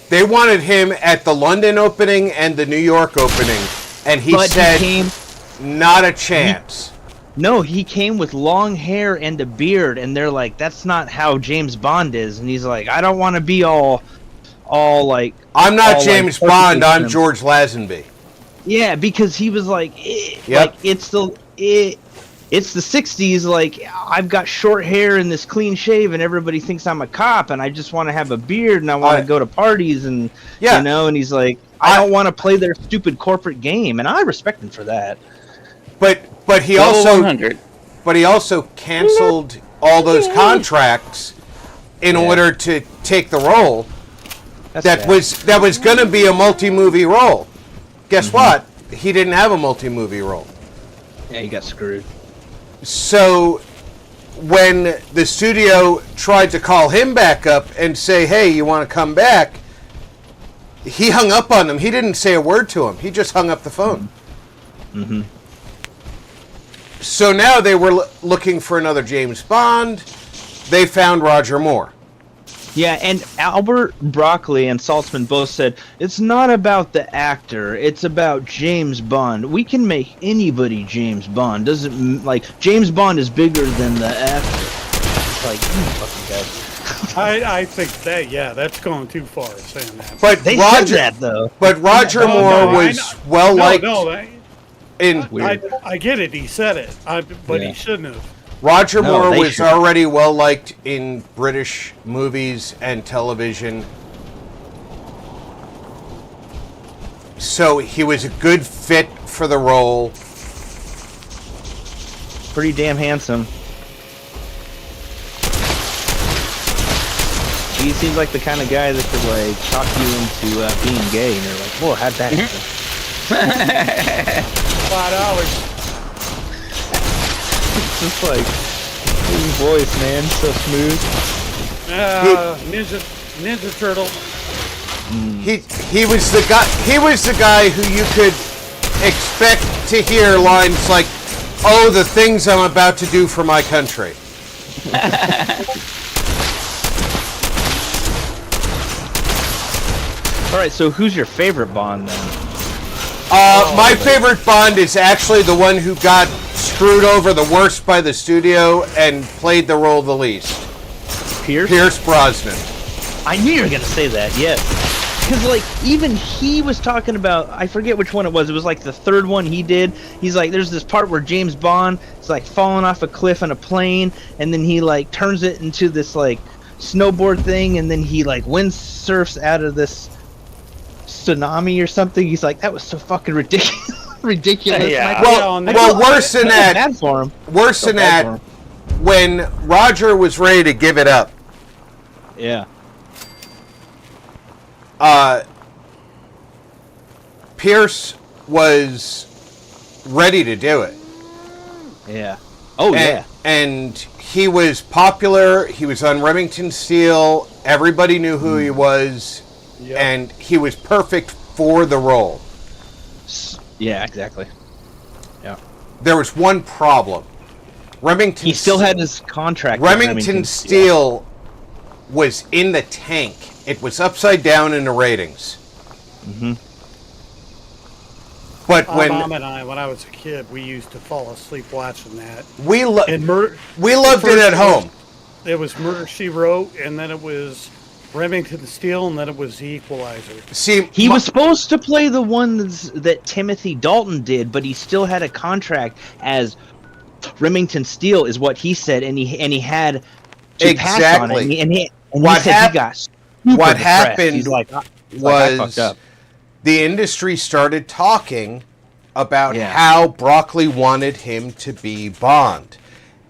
They wanted him at the London opening and the New York opening, and he said, not a chance. He came with long hair and a beard, and they're like, that's not how James Bond is. And he's like, I don't want to be all like... I'm not all, James like, Bond, I'm him. George Lazenby. Yeah, because he was like, Yep. like it's the 60s. Like I've got short hair and this clean shave, and everybody thinks I'm a cop, and I just want to have a beard, and I want to go to parties, and Yeah. And he's like, I don't want to play their stupid corporate game, and I respect him for that. But he Level also 100. But he also canceled all those contracts in order to take the role that was going to be a multi-movie role. Guess what? He didn't have a multi-movie role. Yeah, he got screwed. So when the studio tried to call him back up and say, hey, you want to come back? He hung up on them. He didn't say a word to him. He just hung up the phone. Mm-hmm. So now they were looking for another James Bond. They found Roger Moore. Yeah, and Albert Broccoli and Saltzman both said, it's not about the actor, it's about James Bond. We can make anybody James Bond. Doesn't, like, James Bond is bigger than the actor. It's like, you fucking guys. I think that, yeah, that's going too far saying that. But They Roger, said that, though. But Roger Moore was well liked. I get it. He said it, but he shouldn't have. Roger Moore was already well liked in British movies and television, so he was a good fit for the role. Pretty damn handsome. He seems like the kind of guy that could, like, talk you into being gay, and you're like, whoa, how'd that happen? $5. It's just like, his voice, man, so smooth. Ninja Turtle. He was the guy. He was the guy who you could expect to hear lines like, "Oh, the things I'm about to do for my country." All right, so who's your favorite Bond then? My favorite Bond is actually the one who got screwed over the worst by the studio and played the role the least. Pierce Brosnan. I knew you were gonna say that. Yes, because like even he was talking about, I forget which one it was. It was like the third one he did. He's like, there's this part where James Bond is like falling off a cliff on a plane, and then he like turns it into this like snowboard thing, and then he like windsurfs out of this tsunami or something. He's like, that was so fucking ridiculous. Ridiculous. Yeah. Well, worse than that. Bad for him. Worse than that. When Roger was ready to give it up. Yeah. Pierce was ready to do it. Yeah. Oh, yeah. And he was popular. He was on Remington Steele. Everybody knew who he was. Yep. And he was perfect for the role. Yeah, exactly. Yeah. There was one problem. He still had his contract. Remington Steele was in the tank. It was upside down in the ratings. Mm-hmm. But when Mom and I, when I was a kid, we used to fall asleep watching that. We loved it at home. It was Murder, She Wrote, and then it was Remington Steele, and then it was The Equalizer. See, he was supposed to play the ones that Timothy Dalton did, but he still had a contract as Remington Steele, is what he said, and he had to pass on it. And he said he got super what depressed. happened He's like, I fucked up. The industry started talking about how Broccoli wanted him to be Bond.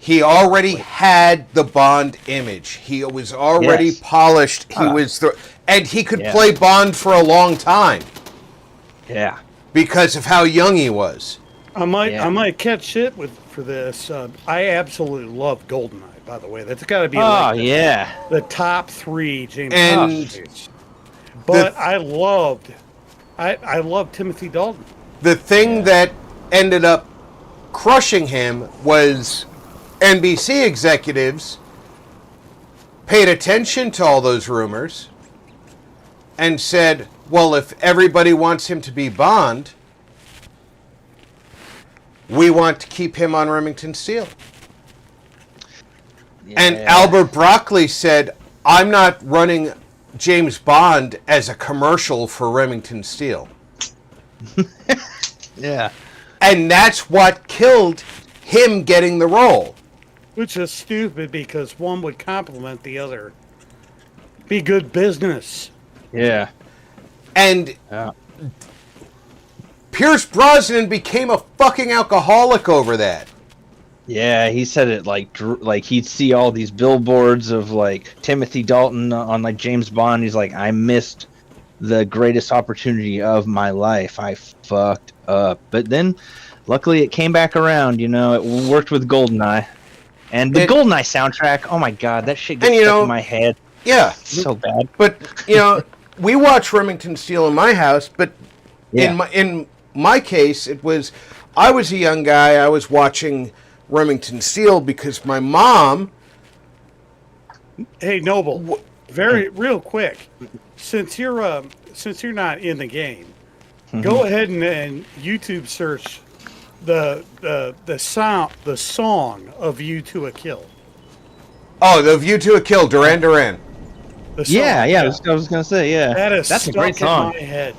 He already had the Bond image. He was already polished. He was and he could play Bond for a long time. Yeah. Because of how young he was. I might catch shit for this. I absolutely love GoldenEye, by the way. That's got to be the top 3 James Bond movies. But I loved Timothy Dalton. The thing that ended up crushing him was NBC executives paid attention to all those rumors and said, well, if everybody wants him to be Bond, we want to keep him on Remington Steele. Yeah. And Albert Broccoli said, I'm not running James Bond as a commercial for Remington Steele. Yeah. And that's what killed him getting the role. Which is stupid because one would complement the other. Be good business. Yeah. And Pierce Brosnan became a fucking alcoholic over that. Yeah, he said it like he'd see all these billboards of like Timothy Dalton on like James Bond. He's like, I missed the greatest opportunity of my life. I fucked up. But then, luckily, it came back around. You know, it worked with GoldenEye, and the GoldenEye soundtrack. Oh my god, that shit gets stuck in my head. Yeah, it's so bad. But you know, we watch Remington Steele in my house. But in my case, it was I was a young guy. I was watching Remington Steele because my mom. Hey, Noble. real quick. Since you're not in the game, go ahead and YouTube search the song of "View to a Kill." Oh, the View to a Kill, Duran Duran. The song, Yeah. I was gonna say, yeah. That's a great song. in my head.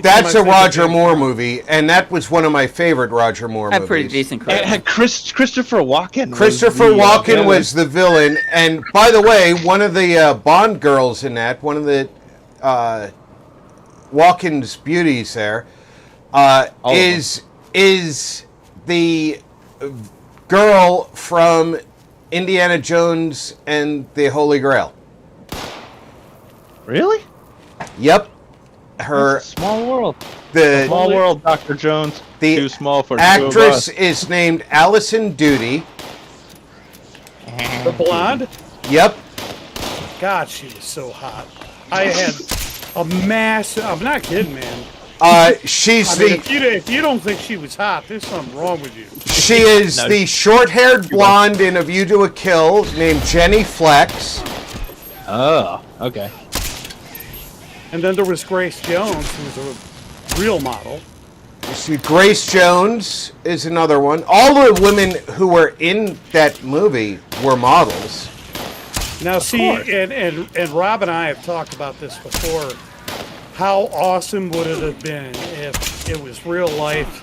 That's a Roger Moore movie, and that was one of my favorite Roger Moore Had movies. pretty decent It credit. had Christopher Walken. Christopher Walken was the villain, and by the way, one of the Bond girls in that, one of the Walken's beauties there, is the girl from Indiana Jones and the Holy Grail. Really? Yep. Her It's a small world. the Small world, Dr. Jones. The Too small for two of actress us. is named Allison Doody. The blonde. Yep. God, she was so hot. I had a massive. I'm not kidding, man. She's I mean, if you don't think she was hot, there's something wrong with you. She is the short-haired blonde in A View to a Kill named Jenny Flex. Oh, okay. And then there was Grace Jones, who was a real model. See, Grace Jones is another one. All the women who were in that movie were models. Now, see, and Rob and I have talked about this before. How awesome would it have been if it was real life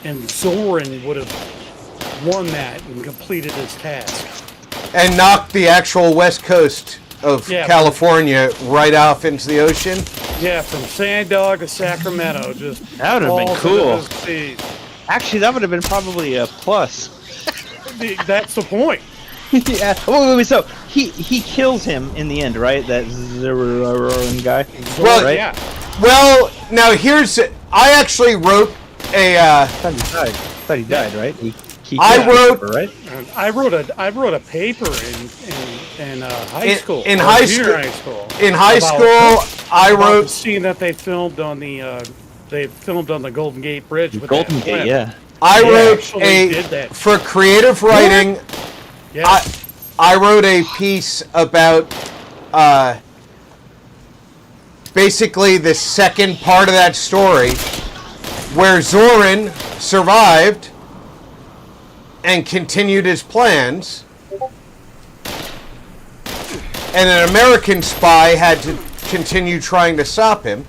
and Zoran would have won that and completed his task? And knocked the actual west coast of California right off into the ocean? Yeah, from Sand Dog to Sacramento. That would have been balls cool. into the sea. Actually, that would have been probably a plus. That's the point. Yeah. Wait, so he kills him in the end, right? That Zoran guy. Well, right? Yeah. Well, now here's... I actually wrote a... I thought he died, right? He I killed wrote... her, right? I wrote a paper in high school. In or high junior school, high school. in high about- school, I about wrote... the scene that they filmed on the Golden Gate Bridge. With Golden that Gate, clip. yeah. I They wrote actually did that. for creative writing. Yeah. I wrote a piece about basically the second part of that story, where Zoran survived and continued his plans, and an American spy had to continue trying to stop him.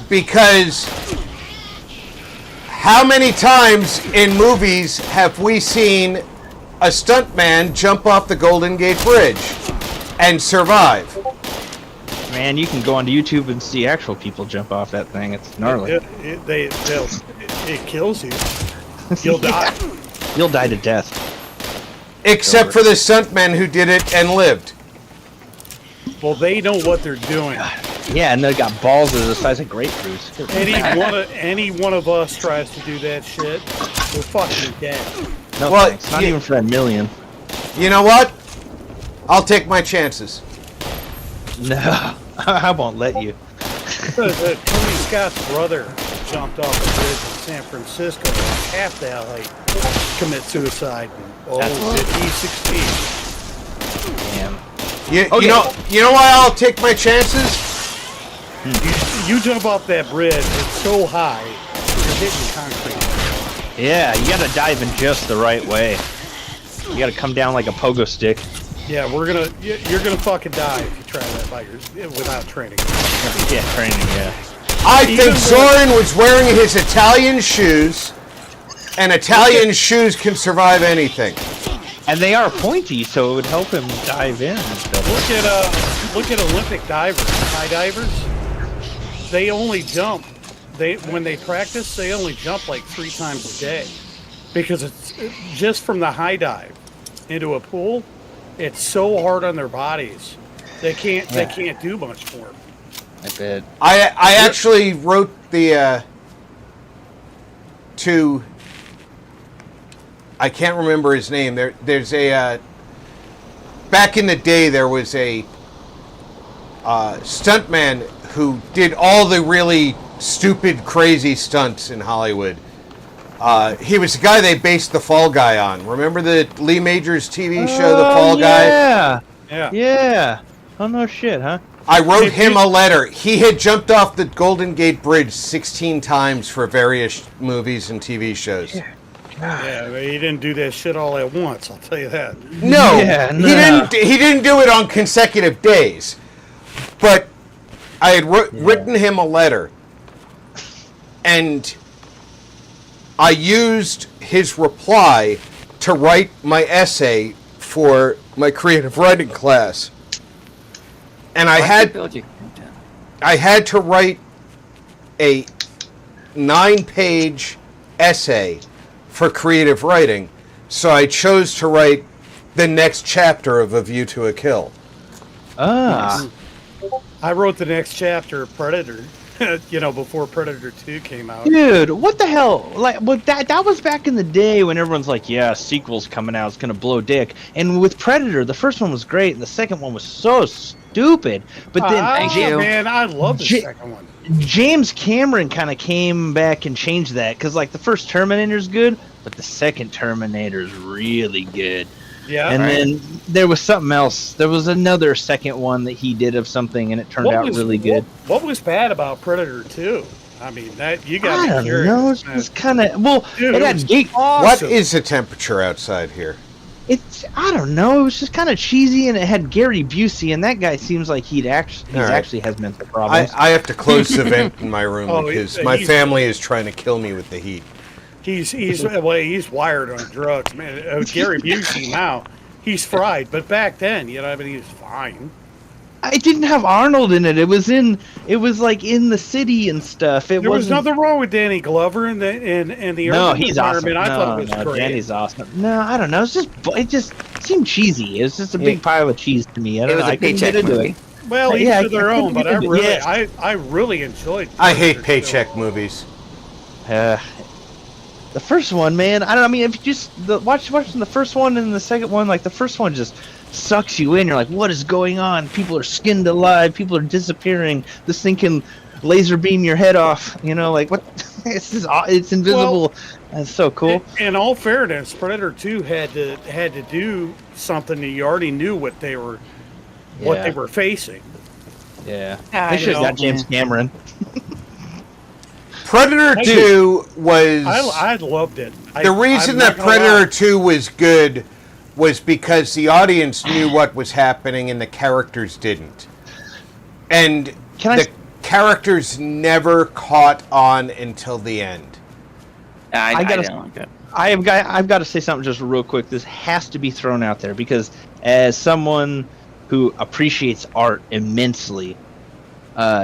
Because how many times in movies have we seen a stuntman jump off the Golden Gate Bridge and survive? Man, you can go onto YouTube and see actual people jump off that thing. It's gnarly. It kills you. You'll die. You'll die to death. Except for the stuntmen who did it and lived. Well, they know what they're doing. Yeah, and they got balls that are the size of grapefruits. Any one of us tries to do that shit, we're fucking dead. No, Well, thanks. Not even for a million. You know what? I'll take my chances. No, I won't let you. Tony Scott's brother jumped off a bridge in San Francisco, half that height, commit suicide. Oh, did he succeed? Damn. You know why I'll take my chances? You jump off that bridge, it's so high, you're hitting concrete. Yeah, you gotta dive in just the right way. You gotta come down like a pogo stick. Yeah, you're gonna fucking die if you try that without training. Yeah, training, yeah. I think Zoran was wearing his Italian shoes, and Italian shoes can survive anything. And they are pointy, so it would help him dive in and stuff. Look at Olympic divers, high divers. They only jump. When they practice, they only jump like 3 times a day, because it's just from the high dive into a pool. It's so hard on their bodies, they can't do much for them. I bet. I actually wrote the to. I can't remember his name. There's a back in the day there was a stuntman who did all the really stupid, crazy stunts in Hollywood, He was the guy they based The Fall Guy on. Remember the Lee Majors TV show, The Fall Guy? Yeah. Yeah. Oh, no shit, huh? I wrote him a letter. He had jumped off the Golden Gate Bridge 16 times for various movies and TV shows. Yeah, but he didn't do that shit all at once, I'll tell you that. No, Yeah, he didn't. He didn't do it on consecutive days. But I had written him a letter, and I used his reply to write my essay for my creative writing class. And I had to write a 9-page essay for creative writing, so I chose to write the next chapter of A View to a Kill. Ah. I wrote the next chapter of Predator, before Predator 2 came out. Dude, what the hell? Like, well, that was back in the day when everyone's like, yeah, sequel's coming out, it's gonna blow dick. And with Predator, the first one was great, and the second one was so stupid. But then, man, I love the second one. James Cameron kind of came back and changed that, because like the first Terminator's good, but the second Terminator's really good. Yeah. And then there was something else. There was another second one that he did of something, and it turned out really good. What was bad about Predator 2? I mean, that you got. I don't know. It's just kind of Dude, it had What is the temperature outside here? I don't know. It was just kind of cheesy, and it had Gary Busey, and that guy seems like he actually has mental problems. I have to close the vent in my room because my he's- family is trying to kill me with the heat. He's wired on drugs, man. Gary Busey now, he's fried, but back then, he was fine. It didn't have Arnold in it. It was like in the city and stuff. There was nothing wrong with Danny Glover in the urban he's environment. awesome. I thought it was great. Danny's awesome. No, I don't know. It just seemed cheesy. It was just a big pile of cheese to me. I don't know. I couldn't get into it. Well, each to their own, but I Yeah. really enjoyed. I hate paycheck movies. The first one, man. I don't know. I mean, if you just watching the first one and the second one, like the first one just sucks you in. You're like, what is going on? People are skinned alive. People are disappearing. This thing can laser beam your head off. Like what? It's invisible. It's so cool. In all fairness, Predator 2 had to do something that you already knew what they were facing. Yeah, they should have got James Cameron. Predator 2 was... I loved it. The reason that Predator 2 was good was because the audience knew what was happening and the characters didn't. And the characters never caught on until the end. I don't like that. I've got to say something just real quick. This has to be thrown out there because as someone who appreciates art immensely,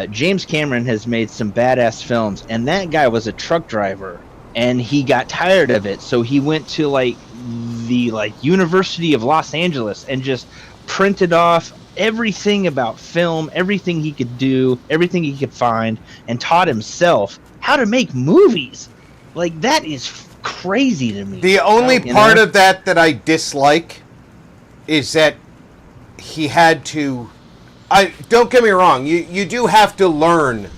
James Cameron has made some badass films, and that guy was a truck driver, and he got tired of it, so he went to the University of Los Angeles and just printed off everything about film, everything he could do, everything he could find, and taught himself how to make movies. That is crazy to me. The only part of that I dislike is that he had to... don't get me wrong, you do have to learn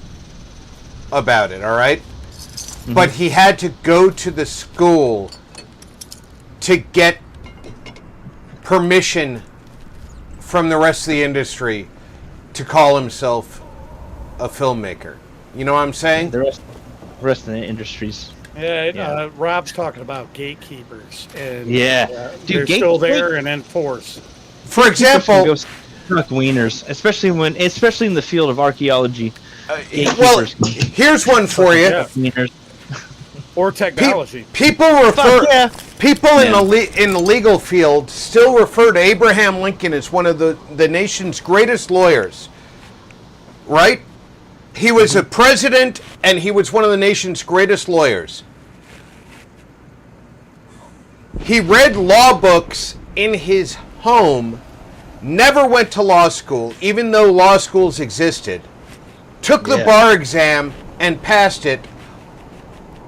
about it, all right? Mm-hmm. But he had to go to the school to get permission from the rest of the industry to call himself a filmmaker. You know what I'm saying? The rest of the industries. Yeah, Rob's talking about gatekeepers, and dude, they're still there and in force. For example, truck wieners, especially in the field of archaeology. Well, here's one for you. Wieners. Or technology. People in the legal field still refer to Abraham Lincoln as one of the nation's greatest lawyers. Right? He was a president, and he was one of the nation's greatest lawyers. He read law books in his home, never went to law school, even though law schools existed, took the bar exam and passed it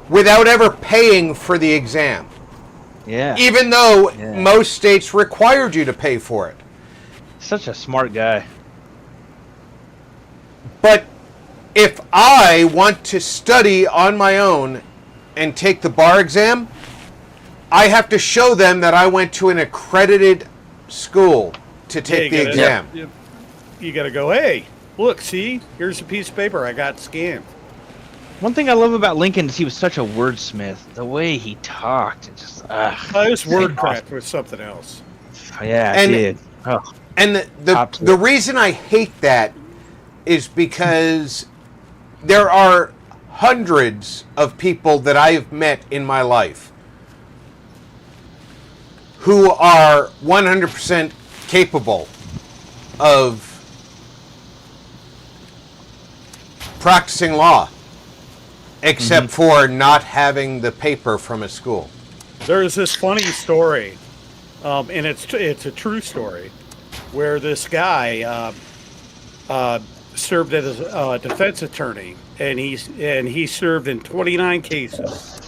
without ever paying for the exam. Yeah. Even though most states required you to pay for it. Such a smart guy. But if I want to study on my own and take the bar exam, I have to show them that I went to an accredited school to take the exam. You got to go, hey, look, see, here's a piece of paper I got scanned. One thing I love about Lincoln is he was such a wordsmith. The way he talked, it just This word craft was something else. Yeah, it did. Oh. And the reason I hate that is because there are hundreds of people that I have met in my life who are 100% capable of practicing law, except for not having the paper from a school. There's this funny story, and it's a true story, where this guy served as a defense attorney, and he served in 29 cases,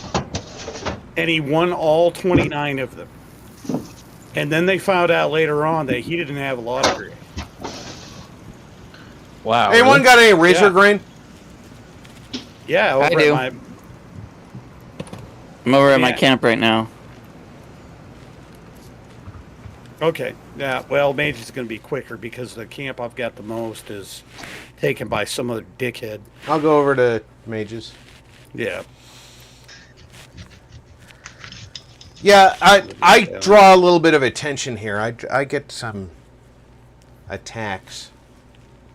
and he won all 29 of them. And then they found out later on that he didn't have a law degree. Wow. Anyone got any razor grain? Yeah, over I do. I'm over at my camp right now. Okay. Yeah, well, Mage is going to be quicker because the camp I've got the most is taken by some other dickhead. I'll go over to Mage's. Yeah. Yeah, I draw a little bit of attention here. I get some attacks.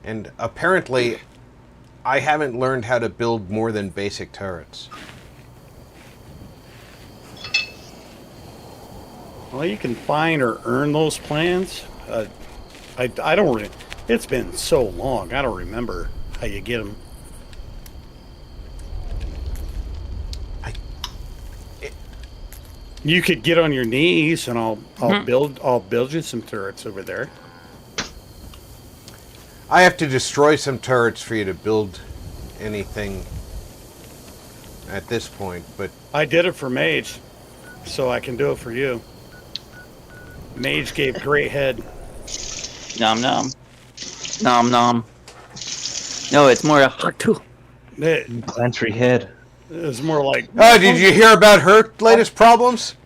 And apparently, I haven't learned how to build more than basic turrets. Well, you can find or earn those plans. I don't. It's been so long. I don't remember how you get them. You could get on your knees, and I'll build you some turrets over there. I have to destroy some turrets for you to build anything at this point, but I did it for Mage, so I can do it for you. Mage gave great head. Nom nom. Nom nom. No, it's more a hot too. Plantry head. It's more like. Oh, did you hear about her latest problems?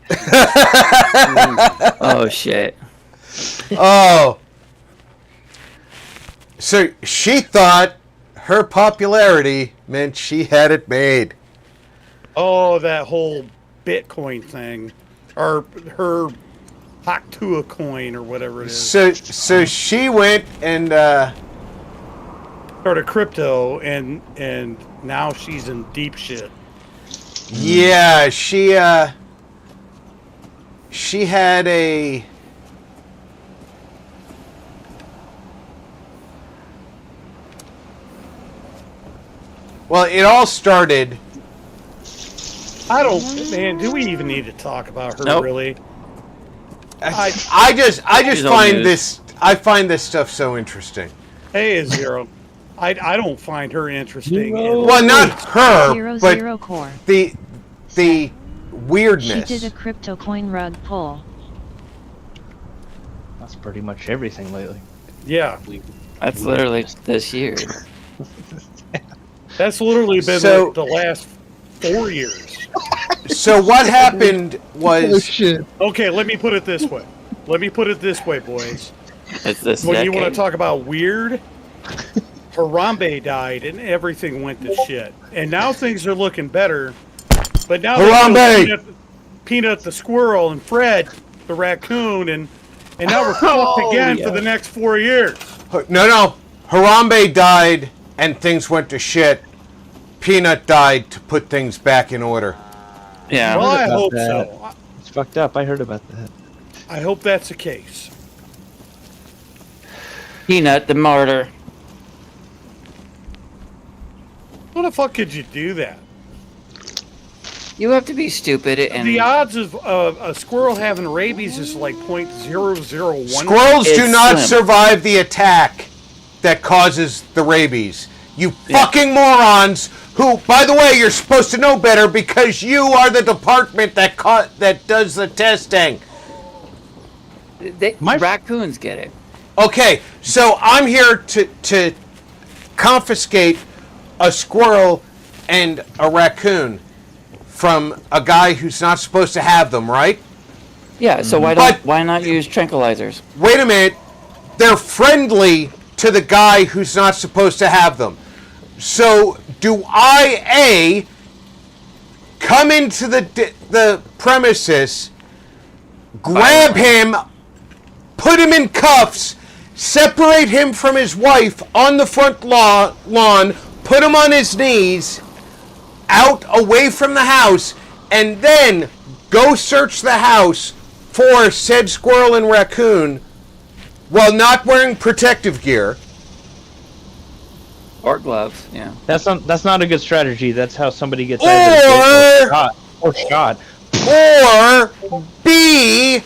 Oh shit. Oh. So she thought her popularity meant she had it made. Oh, that whole Bitcoin thing, or her Haktua coin, or whatever it is. So she went and started crypto, and now she's in deep shit. Yeah, she had a well, it all started. I don't, man. Do we even need to talk about her? Nope. Really? I just find this. I find this stuff so interesting. Hey, Zero. I don't find her interesting. Well, not her, but Zero core. the weirdness. She did a crypto coin rug pull. That's pretty much everything lately. Yeah. That's literally this year. That's literally been So- like the last 4 years. So what happened was Okay, let me put it this way. Boys. It's this When you decade. want to talk about weird, Harambe died and everything went to shit. And now things are looking better. But now they Harambe! killed Peanut the squirrel and Fred the raccoon, and now we're fucked again for the next 4 years. no. Harambe died and things went to shit. Peanut died to put things back in order. Yeah. Well, I about hope that. so. It's fucked up. I heard about that. I hope that's the case. Peanut the martyr. How the fuck could you do that? You have to be stupid and The odds of a squirrel having rabies is like 0.001. Squirrels do It's not slim. survive the attack that causes the rabies. You fucking morons who, by the way, you're supposed to know better because you are the department that does the testing. raccoons get it. Okay, so I'm here to confiscate a squirrel and a raccoon from a guy who's not supposed to have them, right? Yeah, so why not use tranquilizers? Wait a minute. They're friendly to the guy who's not supposed to have them. So do I, A, come into the premises, grab him, put him in cuffs, separate him from his wife on the front lawn, put him on his knees, out away from the house, and then go search the house for said squirrel and raccoon while not wearing protective gear? Or gloves, yeah. That's not a good strategy. That's how somebody gets or shot. Or B,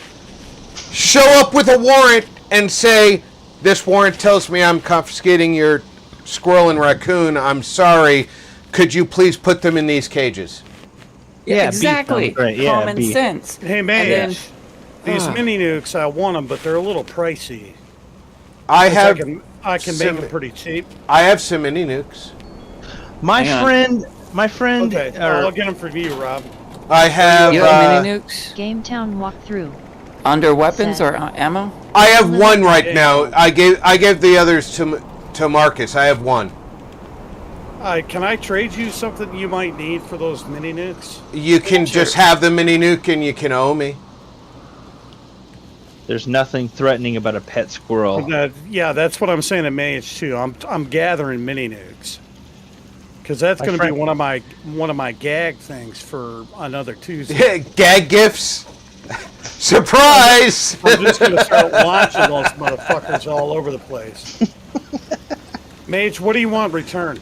show up with a warrant and say, this warrant tells me I'm confiscating your squirrel and raccoon. I'm sorry. Could you please put them in these cages? Yeah, exactly. Yeah, Common sense. Hey, man, these mini nukes, I want them, but they're a little pricey. I can make them pretty cheap. I have some mini nukes. My friend. Okay, I'll get them for you, Rob. I have. You have mini nukes? Gametown walkthrough. Under weapons or ammo? I have one right now. I gave the others to Marcus. I have one. Can I trade you something you might need for those mini nukes? You can just have the mini nuke and you can owe me. There's nothing threatening about a pet squirrel. Yeah, that's what I'm saying at Mage too. I'm gathering mini nukes because that's going to be one of my gag things for another Tuesday. Gag gifts. Surprise! I'm just going to start launching those motherfuckers all over the place. Mage, what do you want return?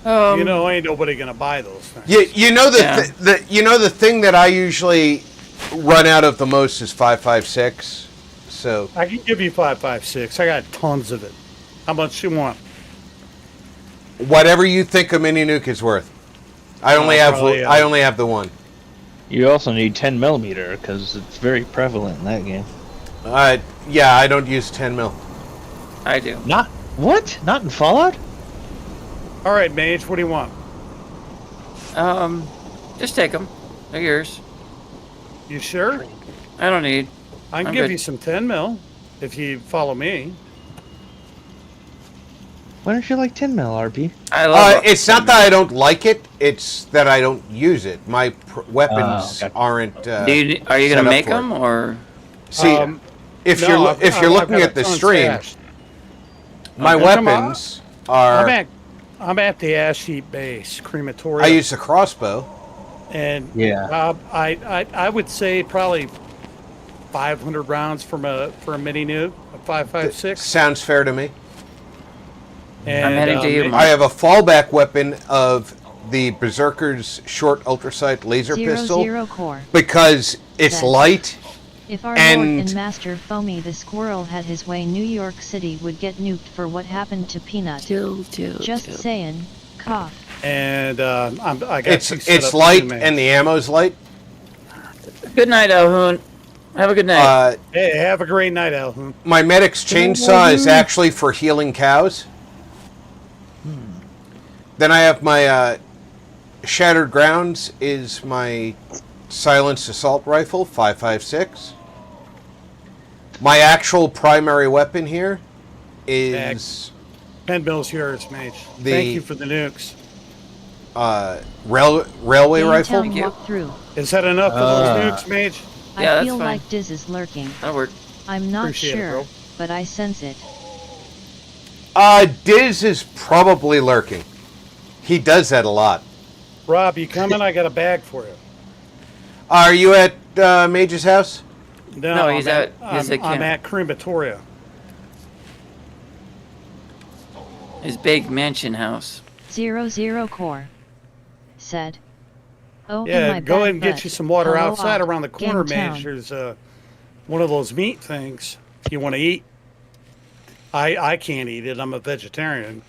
Ain't nobody going to buy those things. You know the thing that I usually run out of the most is 5.56. So I can give you 5.56. I got tons of it. How much you want? Whatever you think a mini nuke is worth. I only have the one. You also need 10 millimeter because it's very prevalent in that game. Yeah, I don't use 10 mil. I do. Not in Fallout? All right, Mage, what do you want? Just take them. They're yours. You sure? I don't need. I can give you some 10 mil if you follow me. Why don't you like 10 mil, RP? I love it's not that I don't like it; it's that I don't use it. My weapons aren't. are you gonna make them or? See, if you're looking at the stream, my weapons are. I'm at the ash heap base crematorium. I use a crossbow. And I would say probably 500 rounds for a mini nuke, a 5.56. Sounds fair to me. And, I'm heading to you. I have a fallback weapon of the Berserker's short ultrasight laser pistol core. because it's light. If our Lord and Master Foamy the Squirrel had his way, New York City would get nuked for what happened to Peanut. Just saying. Cough. And I got it's light and the ammo's light. Good night, Alhoon. Have a good night. Hey, have a great night, Alhoon. My medic's chainsaw is actually for healing cows. Then I have my Shattered Grounds is my silenced assault rifle, 5.56. My actual primary weapon here is 10 mil's yours, Mage. Thank you for the nukes. Railway rifle. Is that enough for those nukes, Mage? Yeah, I feel like Diz is lurking. That worked. I'm not Appreciate sure, it, but I sense it. Diz is probably lurking. He does that a lot. Rob, you coming? I got a bag for you. Are you at Mage's house? No, he's at I'm at crematoria. His big mansion house. 00 core. Said. Oh, Yeah, go ahead and get you some water Hello, outside around the corner, Gametown. Mage. There's one of those meat things you want to eat. I can't eat it. I'm a vegetarian.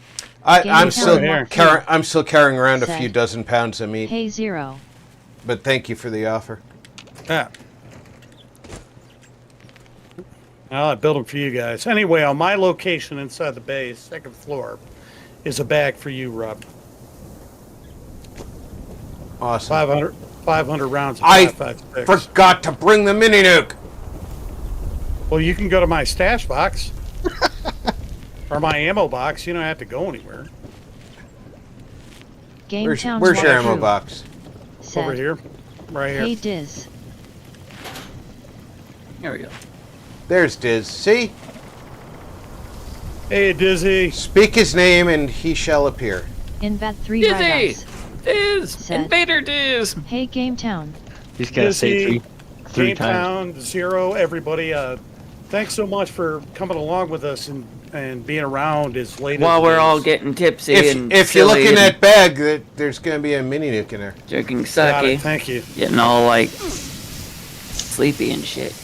I'm still Gametown. I'm still carrying around a Said. few dozen pounds of meat. Hey, Zero. But thank you for the offer. Yeah. I built them for you guys. Anyway, on my location inside the base, second floor, is a bag for you, Rob. Awesome. 500 rounds of I 5.56. forgot to bring the mini nuke. Well, you can go to my stash box. Or my ammo box. You don't have to go anywhere. Where's Gametown your ammo walkthrough box? said, Over here. Right here. Hey Diz. There we go. There's Diz. See? Hey, Dizzy. Speak his name and he shall appear. Invat 3 Dizzy! Right Diz! Said, Invader Diz! Hey Gametown. He's got to say Dizzy, three times. Gametown, Zero, everybody. Thanks so much for coming along with us and being around as late While as we're it all is. getting tipsy and If you're silly looking and at bag, there's going to be a mini nuke in there. drinking Got it, sake, thank you. getting all like sleepy and shit.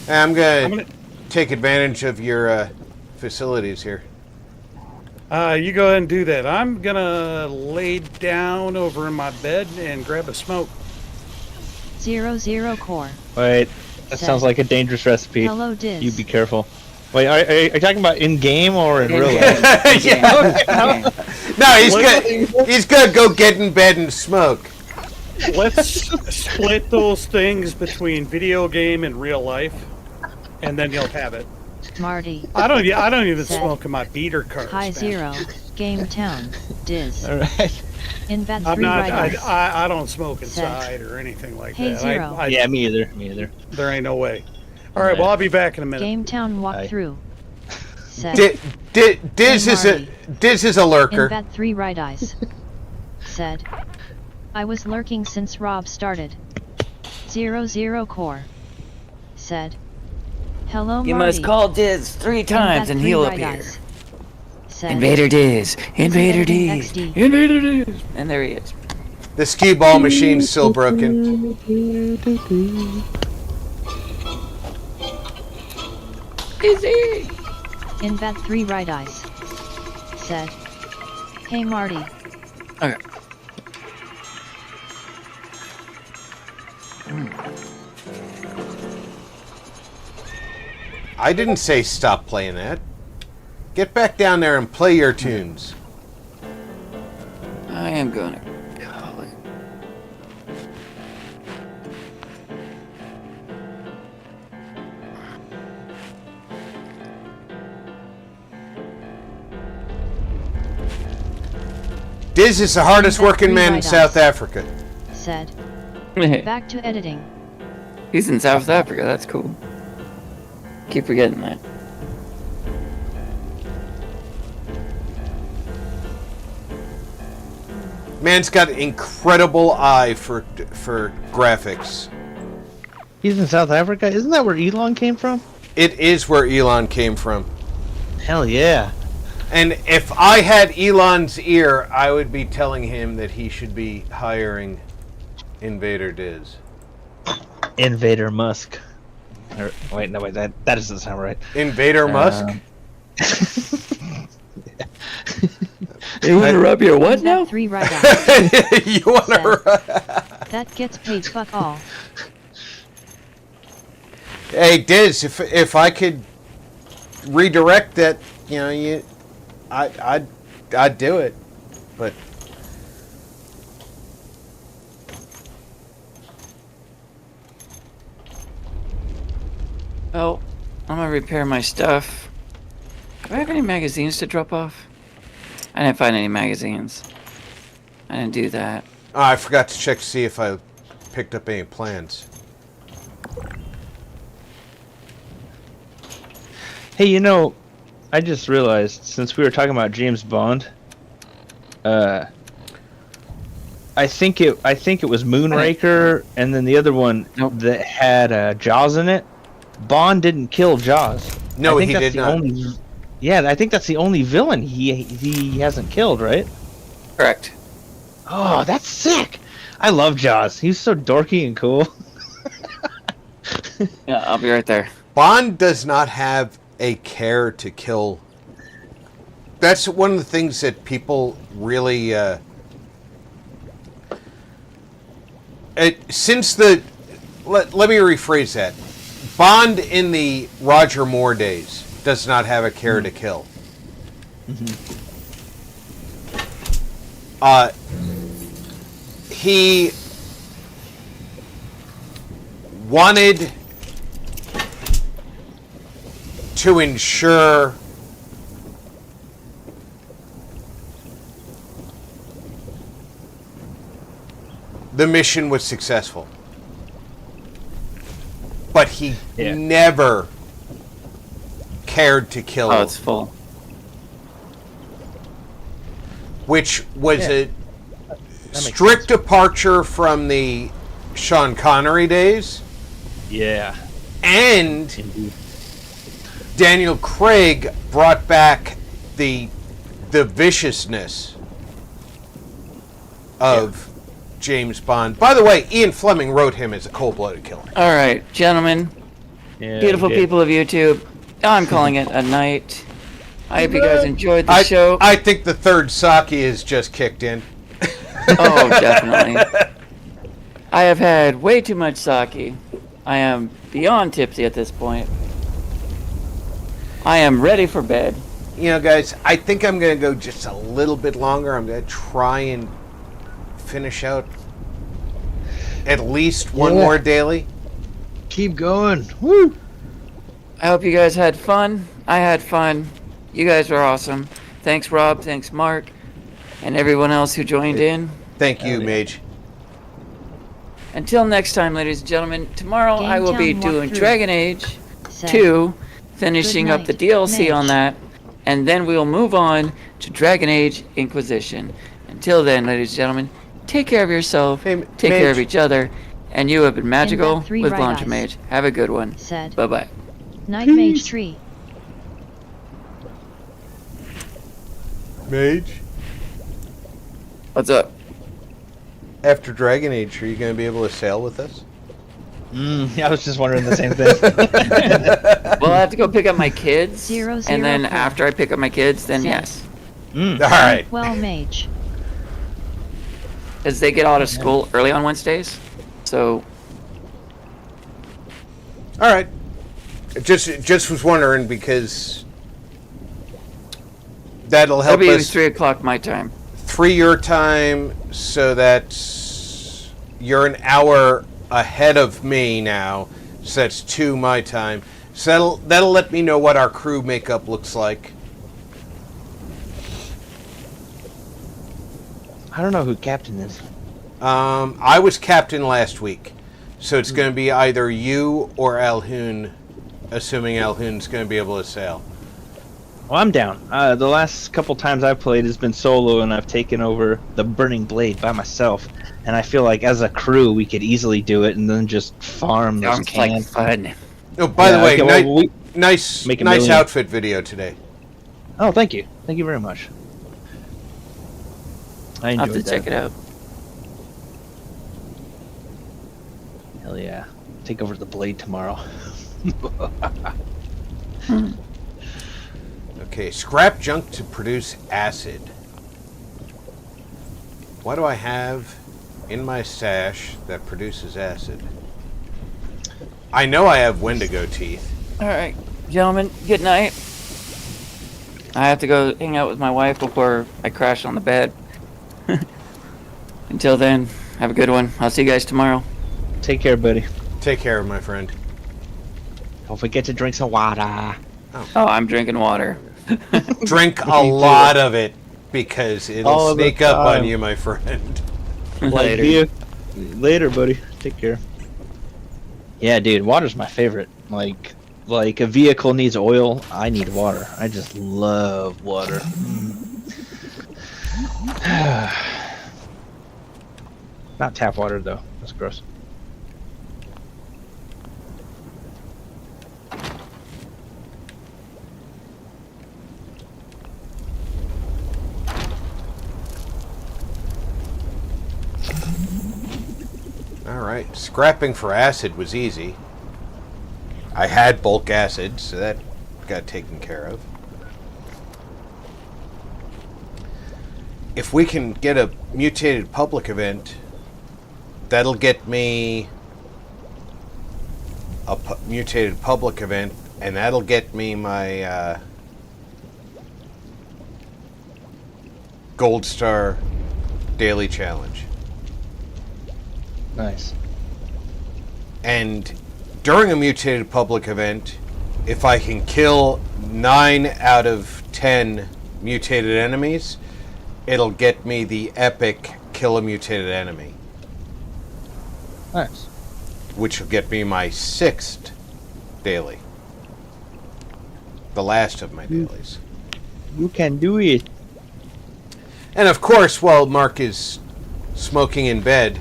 I'm I'm going gonna- to take advantage of your facilities here. You go ahead and do that. I'm gonna lay down over in my bed and grab a smoke. 00 core. Wait, that Said, sounds like a dangerous recipe. Hello Diz. You be careful. Wait, are you talking about in game or in real life? Yeah. No, he's gonna go get in bed and smoke. Let's split those things between video game and real life, and then you'll have it. Marty. I don't even Said, smoke in my beater cards. Hi man. Zero. Gametown. Diz. All right. Invat 3 I'm not. Right I don't smoke Said, inside or anything like Hey, that. Zero. Yeah, me either. Me either. There ain't no way. All right. Well, I'll be back in a minute. Gametown walkthrough. Said, Diz Hey, is a lurker. Invat 3 Right Eyes. Said, I was lurking since Rob started. 00 core. Said, hello You Marty. must call Diz 3 times Invat and 3 he'll Right appear. Eyes. Said, Invader Diz! Invader Editing Diz! XD. Invader Diz! And there he is. The skee ball machine's still broken. Dizzy! Invat 3 Right Eyes. Said, hey Marty. Okay. I didn't say stop playing that. Get back down there and play your tunes. I am gonna call it. Diz is the hardest working man in Right South eyes. Africa. Said, back to editing. He's in South Africa, that's cool. Keep forgetting that. Man's got an incredible eye for graphics. He's in South Africa. Isn't that where Elon came from? It is where Elon came from. Hell yeah. And if I had Elon's ear, I would be telling him that he should be hiring Invader Diz. Invader Musk. Or, wait, no, wait, that doesn't sound right. Invader Musk? You want to rub your what now? 3 Right Eyes. You want to? That gets paid fuck all. Hey Diz, if I could redirect that, you know, I'd do it, but. Oh, I'm gonna repair my stuff. Do I have any magazines to drop off? I didn't find any magazines. I didn't do that. Oh, I forgot to check to see if I picked up any plans. Hey, you know, I just realized since we were talking about James Bond, I think it was Moonraker, and then the other one that had Jaws in it. Bond didn't kill Jaws. No, I think he that's did the not. Only, yeah, I think that's the only villain he hasn't killed, right? Correct. Oh, that's sick! I love Jaws. He's so dorky and cool. Yeah, I'll be right there. Bond does not have a care to kill. That's one of the things that people really. Since the. Let me rephrase that. Bond in the Roger Moore days does not have a care to kill. he wanted to ensure the mission was successful. But he never cared to kill. Oh, it's full. Which was a strict departure from the Sean Connery days. Yeah. And Indeed. Daniel Craig brought back the viciousness of James Bond. By the way, Ian Fleming wrote him as a cold-blooded killer. All right, gentlemen, beautiful people of YouTube, I'm calling it a night. I hope you guys enjoyed the show. I think the third sake is just kicked in. Oh, definitely. I have had way too much sake. I am beyond tipsy at this point. I am ready for bed. You know, guys, I think I'm going to go just a little bit longer. I'm going to try and finish out at least one more daily. Keep going. Woo! I hope you guys had fun. I had fun. You guys were awesome. Thanks, Rob. Thanks, Mark. And everyone else who joined in. Thank you, Mage. Until next time, ladies and gentlemen, tomorrow I will be doing Dragon Age 2, finishing up the DLC on that, and then we'll move on to Dragon Age Inquisition. Until then, ladies and gentlemen, take care of yourself, take care of each other, and you have been magical with Laundry Mage. Have a good one. Bye-bye. Night Mage 3. Mage? What's up? After Dragon Age, are you going to be able to sail with us? I was just wondering the same thing. Well, I have to go pick up my kids, and then after I pick up my kids, then yes. All right. Well, Mage. Because they get out of school early on Wednesdays, so... All right. Just was wondering because that'll help It'll be us. 3 o'clock my time. 3 your time, so that's you're an hour ahead of me now. So that's 2 my time. So that'll let me know what our crew makeup looks like. I don't know who captain is. I was captain last week, so it's going to be either you or Alhoon, assuming Alhoon's going to be able to sail. Well, I'm down. The last couple times I've played has been solo, and I've taken over the Burning Blade by myself. And I feel like as a crew, we could easily do it, and then just farm those Sounds like fun. Oh, by the way, okay, well, nice outfit video today. Oh, thank you. Thank you very much. I I'll enjoyed have to that. check it out. Hell yeah. Take over the Blade tomorrow. Okay, scrap junk to produce acid. What do I have in my stash that produces acid? I know I have Wendigo teeth. Alright, gentlemen, good night. I have to go hang out with my wife before I crash on the bed. Until then, have a good one. I'll see you guys tomorrow. Take care, buddy. Take care, my friend. Don't forget to drink some water. Oh, I'm drinking water. Drink a lot of it, because it'll All the sneak up on time. you, my friend. Later. Later, buddy. Take care. Yeah, dude, water's my favorite. Like a vehicle needs oil, I need water. I just love water. Not tap water though. That's gross. Alright, scrapping for acid was easy. I had bulk acid, so that got taken care of. If we can get a mutated public event, that'll get me a mutated public event, and that'll get me my Gold Star daily challenge. Nice. And during a mutated public event, if I can kill 9 out of 10 mutated enemies, it'll get me the epic kill a mutated enemy. Nice. Which will get me my 6th daily. The last of my dailies. You can do it. And of course, while Mark is smoking in bed,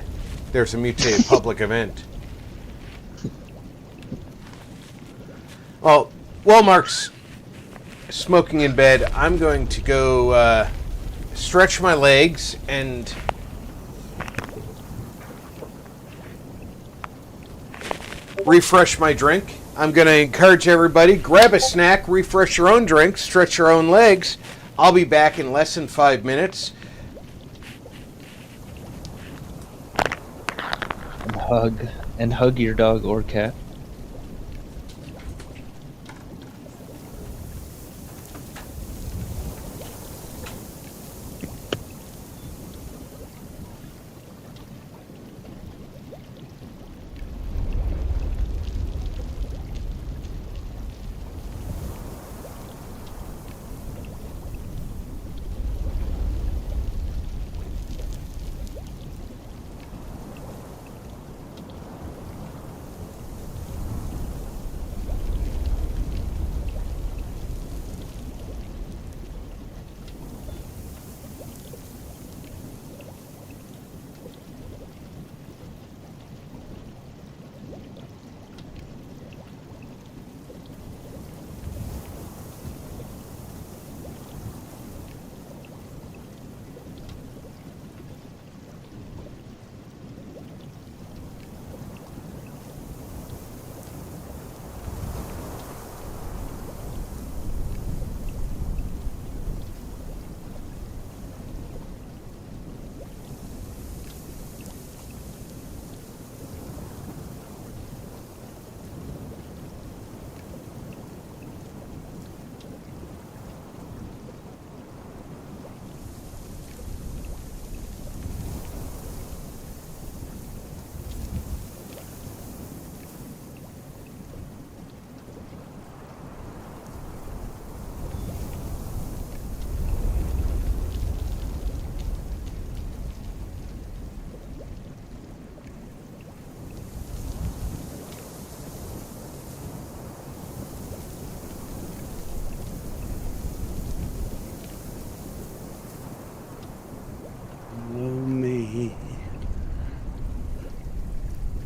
there's a mutated public event. Well, while Mark's smoking in bed, I'm going to go stretch my legs and refresh my drink. I'm going to encourage everybody, grab a snack, refresh your own drink, stretch your own legs. I'll be back in less than 5 minutes. And hug your dog or cat.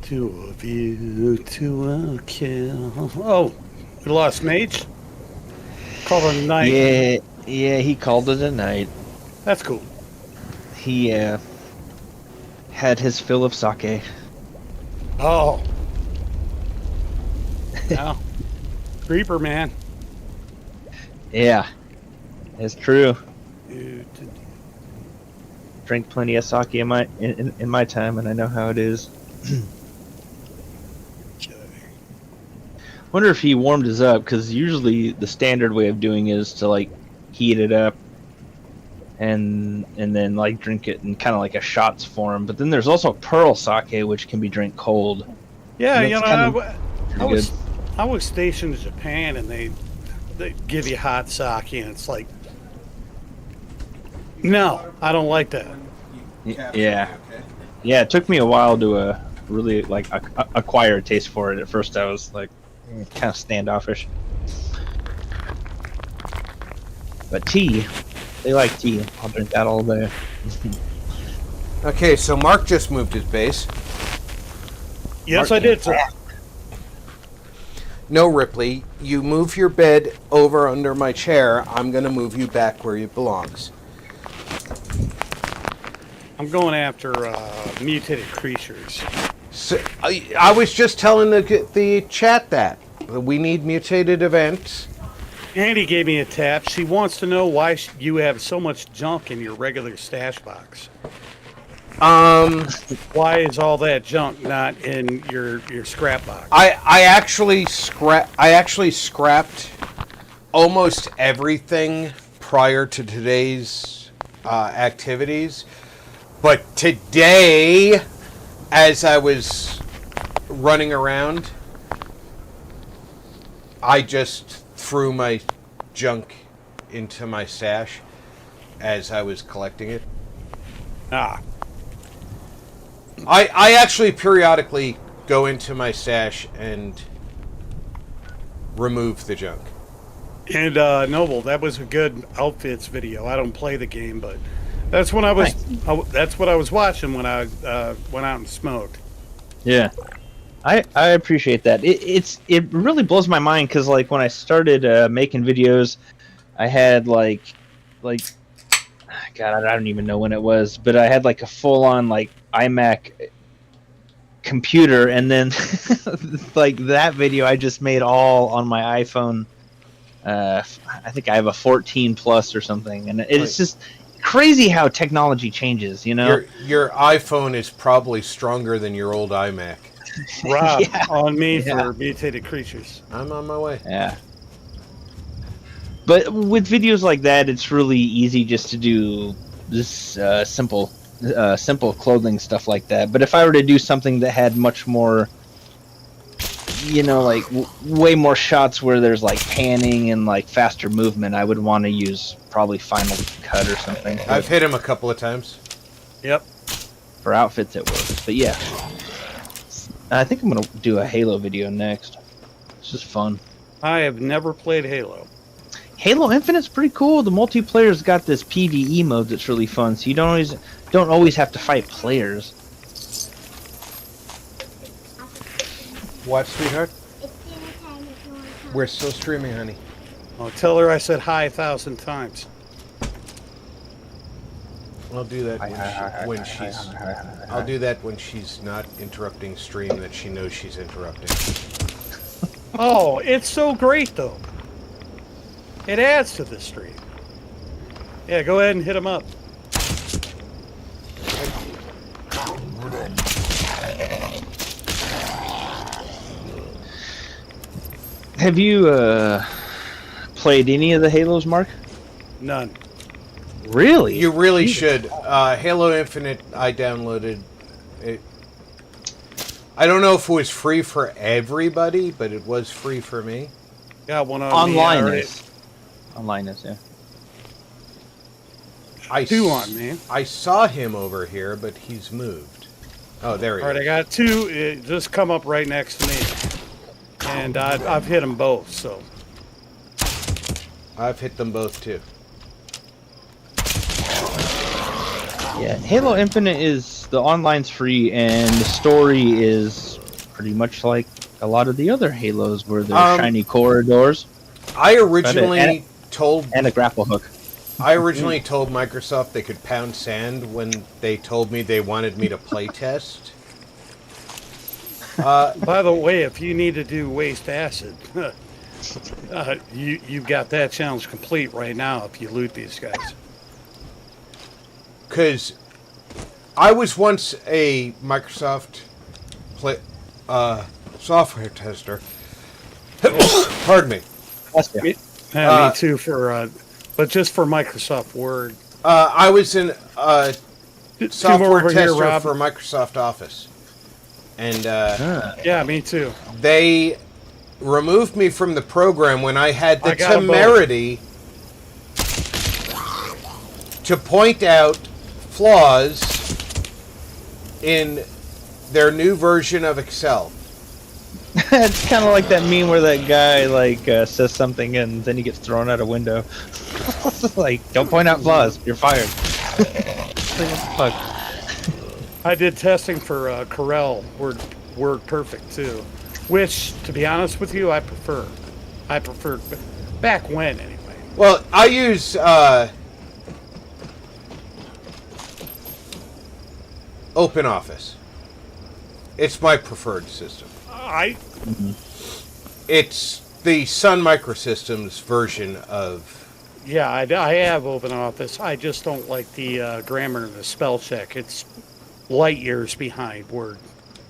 Two of you to a kill. Oh, we lost Mage? Called it a night. Yeah, he called it a night. That's cool. He had his fill of sake. Oh. Wow. Creeper, man. Yeah, it's true. Drank plenty of sake in my time, and I know how it is. Wonder if he warmed his up, because usually the standard way of doing is to like heat it up and then like drink it in kind of like a shots form. But then there's also pearl sake, which can be drank cold. Yeah, you know, I was stationed in Japan, and they give you hot sake, and it's like, no, I don't like that. Yeah, it took me a while to really like acquire a taste for it. At first, I was like kind of standoffish. But tea, they like tea. I'll drink that all day. Okay, so Mark just moved his base. Yes, Mark I did, sir. No, Ripley, you move your bed over under my chair. I'm going to move you back where it belongs. I'm going after mutated creatures. So, I was just telling the chat that we need mutated events. Andy gave me a tap. She wants to know why you have so much junk in your regular stash box. Why is all that junk not in your scrap box? I actually scrapped almost everything prior to today's activities, but today as I was running around, I just threw my junk into my stash as I was collecting it. Ah. I actually periodically go into my stash and remove the junk. And Noble, that was a good outfits video. I don't play the game, but that's when I was. That's what I was watching when I went out and smoked. Yeah, I appreciate that. It really blows my mind because like when I started making videos, I had like God, I don't even know when it was, but I had like a full on like iMac computer, and then like that video I just made all on my iPhone. I think I have a 14 Plus or something, and it's just crazy how technology changes. You know, your iPhone is probably stronger than your old iMac. Rob, on me for mutated creatures. I'm on my way. Yeah. But with videos like that, it's really easy just to do this simple clothing stuff like that. But if I were to do something that had much more, you know, like way more shots where there's like panning and like faster movement, I would want to use probably Final Cut or something. I've hit him a couple of times. Yep. For outfits, it works. But yeah, I think I'm gonna do a Halo video next. It's just fun. I have never played Halo. Halo Infinite's pretty cool. The multiplayer's got this PvE mode that's really fun, so you don't always have to fight players. What, sweetheart? We're still streaming, honey. Oh, tell her I said hi 1,000 times. I'll do that when she's. I'll do that when she's not interrupting stream that she knows she's interrupting. Oh, it's so great though. It adds to the stream. Yeah, go ahead and hit him up. Have you played any of the Halos, Mark? None. Really? You really should. Halo Infinite, I downloaded it. I don't know if it was free for everybody, but it was free for me. Got one on online me, is. Online is, yeah. I saw him over here, but he's moved. Oh, there he is. All right, I got two. Just come up right next to me, and I've hit them both. So I've hit them both too. Yeah, Halo Infinite is the online's free, and the story is pretty much like a lot of the other Halos, where there's shiny corridors. I originally told and a grapple hook. I originally told Microsoft they could pound sand when they told me they wanted me to play test. By the way, if you need to do waste acid, you've got that challenge complete right now if you loot these guys. Because I was once a Microsoft software tester. Pardon me. Me too, but just for Microsoft Word. I was in software tester here, for Microsoft Office. And yeah, me too. They removed me from the program when I had the temerity to point out flaws in their new version of Excel. It's kind of like that meme where that guy says something and then he gets thrown out a window. Like, don't point out flaws, you're fired. Like, what the fuck? I did testing for Corel, Word Perfect too, which, to be honest with you, I prefer. I preferred back when anyway. Well, I use OpenOffice. It's my preferred system. It's the Sun Microsystems version of. Yeah, I have OpenOffice. I just don't like the grammar and the spell check. It's light years behind Word.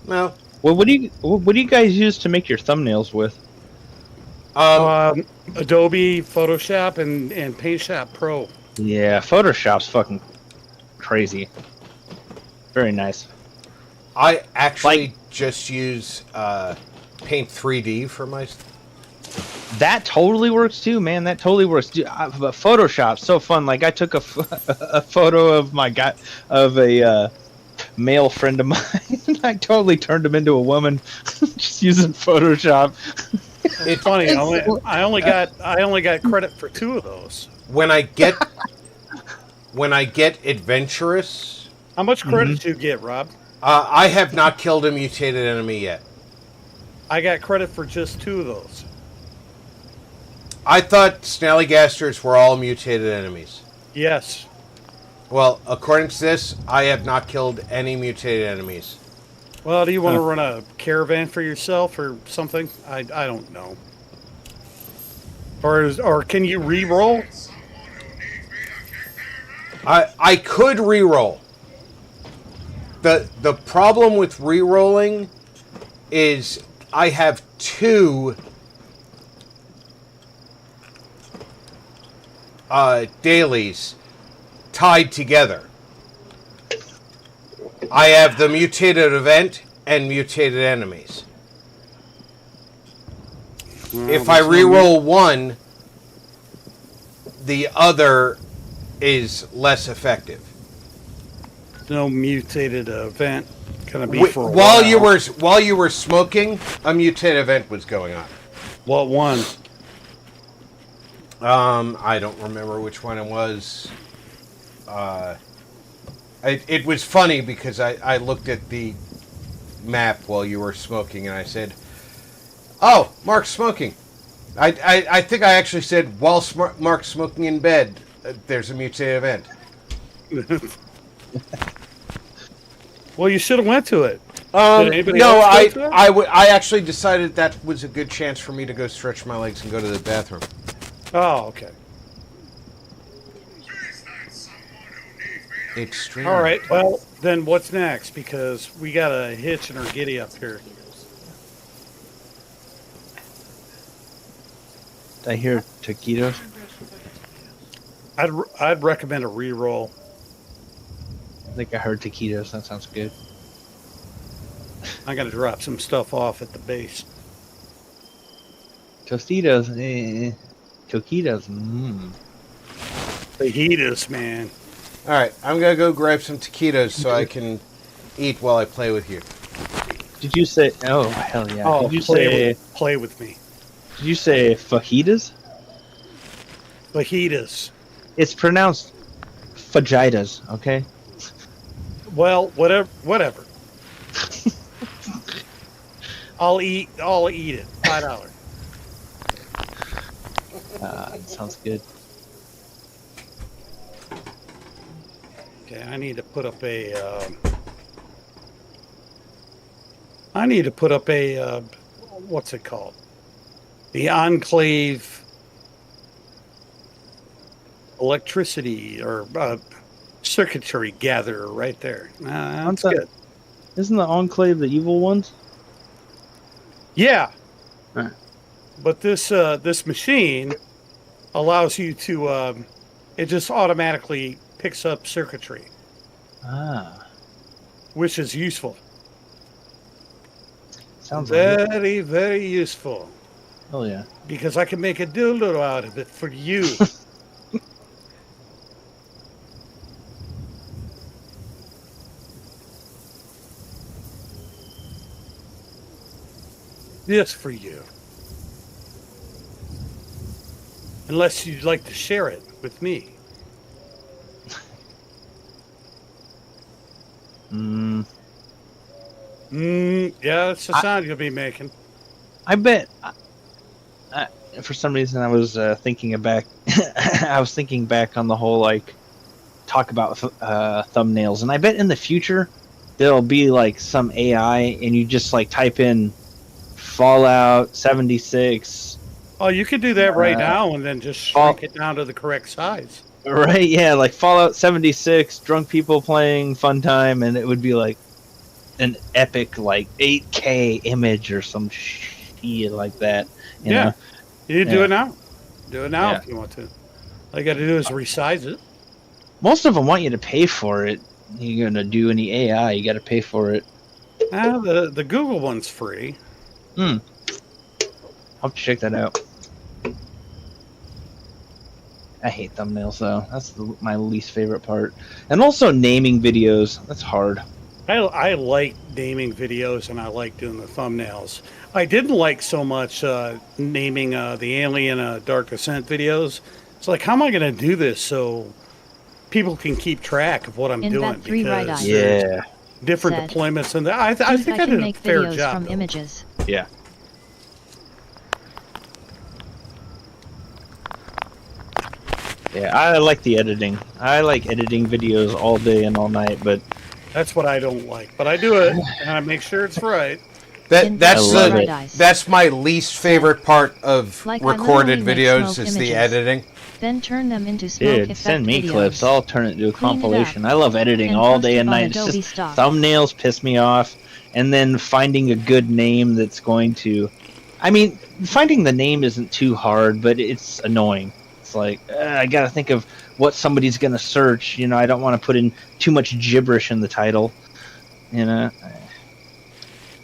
No. Well, what do you guys use to make your thumbnails with? Adobe Photoshop and PaintShop Pro. Yeah, Photoshop's fucking crazy. Very nice. I actually just use Paint 3D for my. That totally works too, man. That totally works. Dude, but Photoshop's so fun. Like I took a photo of a male friend of mine, and I totally turned him into a woman just using Photoshop. It's funny. I only got credit for 2 of those. When I get adventurous. How much credit do you get, Rob? I have not killed a mutated enemy yet. I got credit for just 2 of those. I thought Snallygasters were all mutated enemies. Yes. Well, according to this, I have not killed any mutated enemies. Well, do you want to run a caravan for yourself or something? I don't know. Or can you re-roll? I could re-roll. The problem with re-rolling is I have 2 dailies tied together. I have the mutated event and mutated enemies. Well, if I re-roll one, the other is less effective. No mutated event gonna be for a while while. while you were smoking, a mutated event was going on. What one? I don't remember which one it was. It was funny because I looked at the map while you were smoking and I said, "Oh, Mark's smoking." I think I actually said, "While Mark's smoking in bed, there's a mutated event." Well, you should have went to it. No, I actually decided that was a good chance for me to go stretch my legs and go to the bathroom. Oh, okay. Extreme. All right. Well, then what's next? Because we got a hitch in our giddy up here. Did I hear taquitos? I'd recommend a re-roll. I think I heard taquitos. That sounds good. I got to drop some stuff off at the base. Tostitos, Toquitos, Fajitas, man. All right, I'm gonna go grab some taquitos so I can eat while I play with you. Did you say? Oh hell yeah! Oh, did you say? Play with me. Did you say fajitas? Fajitas. It's pronounced fajitas. Okay. Well, whatever. I'll eat it. $5. Sounds good. Okay, I need to put up a. What's it called? The Enclave electricity or circuitry gatherer right there. That's good. Isn't the Enclave the evil ones? Yeah. Huh. But this machine allows you to. It just automatically picks up circuitry. Ah. Which is useful. Sounds very, very useful. Oh yeah. Because I can make a dildo out of it for you. Just for you. Unless you'd like to share it with me. Yeah, that's the sound you'll be making. I bet. For some reason, I was thinking back. I was thinking back on the whole talk about thumbnails, and I bet in the future there'll be some AI, and you just type in Fallout 76. Oh, you could do that right now, and then just shrink it down to the correct size. Right? Yeah, Fallout 76, drunk people playing, fun time, and it would be an epic 8K image or some shit like that. You know? You do it now. Do it now if you want to. All you got to do is resize it. Most of them want you to pay for it. You're gonna do any AI, you got to pay for it. The Google one's free. I'll have to check that out. I hate thumbnails though. That's my least favorite part. And also naming videos. That's hard. I like naming videos and I like doing the thumbnails. I didn't like so much naming the Alien Dark Ascent videos. It's like, how am I going to do this so people can keep track of what I'm doing? Because yeah, different Said, deployments, and I think I did a fair job. From images. Yeah. Yeah, I like the editing. I like editing videos all day and all night, but that's what I don't like. But I do it, and I make sure it's right. That's my least favorite part of Like recorded I literally make videos smoke is the images. editing. Then turn them into smoke dude, effect send me videos. clips. I'll turn it into a Clean it compilation. up, I love editing and all post day it and on night. It's Adobe just stock. thumbnails piss me off, and then finding a good name that's going to. I mean, finding the name isn't too hard, but it's annoying. It's like I gotta think of what somebody's gonna search. You know, I don't want to put in too much gibberish in the title. You know.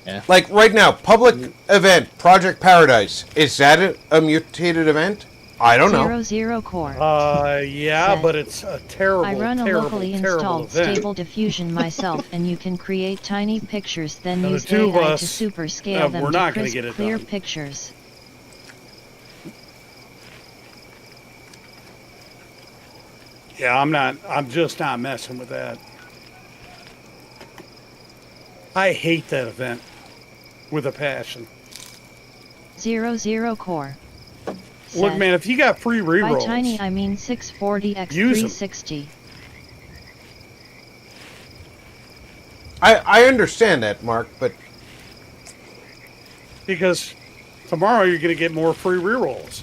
Yeah. Like right now, public event, Project Paradise. Is that a mutated event? I don't know. 00 core. Yeah, Said, but it's a terrible, I run a terrible, locally terrible installed event. stable diffusion myself, and you can create tiny pictures, then Now, the use two of AI us, to super scale them we're to not gonna crisp, get it clear done. pictures. Yeah, I'm just not messing with that. I hate that event with a passion. 00 core. Look, Said, man, if you got free by rerolls, tiny I mean 640 x Use 'em. 360. I understand that, Mark, but because tomorrow you're going to get more free rerolls.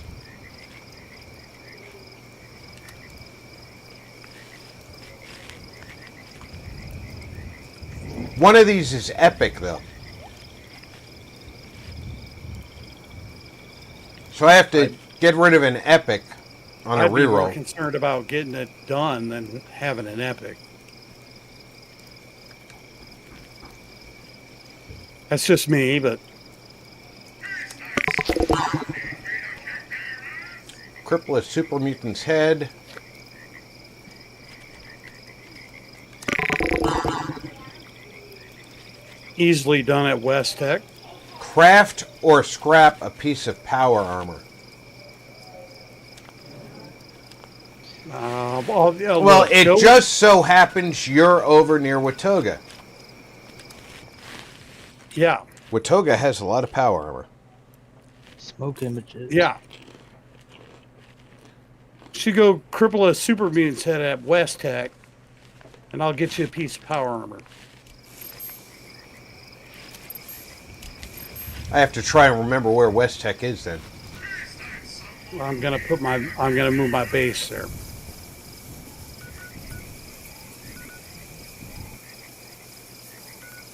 one of these is epic, though. So I have to get rid of an epic on a I'd be more reroll. concerned about getting it done than having an epic. That's just me, but Cripple a super mutant's head. easily done at West Tech. Craft or scrap a piece of power armor. Well, it just so happens you're over near Watoga. Yeah. Watoga has a lot of power armor. Smoke images. Yeah. Should go cripple a super mutant's head at West Tech, and I'll get you a piece of power armor. I have to try and remember where West Tech is then. I'm gonna move my base there.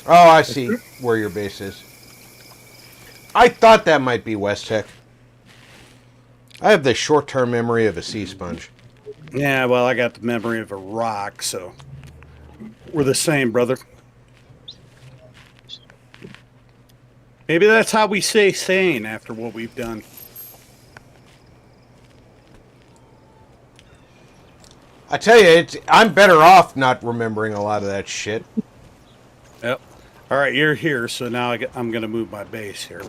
Oh, I see where your base is. I thought that might be West Tech. I have the short-term memory of a sea sponge. Yeah, well, I got the memory of a rock, so we're the same, brother. Maybe that's how we stay sane after what we've done. I tell you, I'm better off not remembering a lot of that shit. Yep. All right, you're here, so now I'm going to move my base here.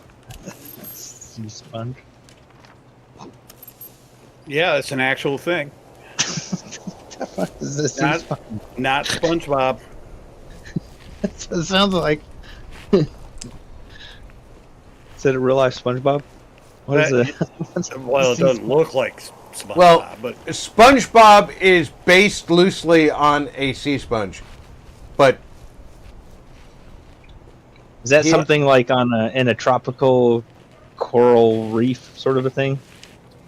Sea sponge. Yeah, it's an actual thing. Is this Not SpongeBob. It sounds like. Is it a real life SpongeBob? What is it? Well, it doesn't look like SpongeBob, Well, but SpongeBob is based loosely on a sea sponge, but Is that something like in a tropical coral reef sort of a thing?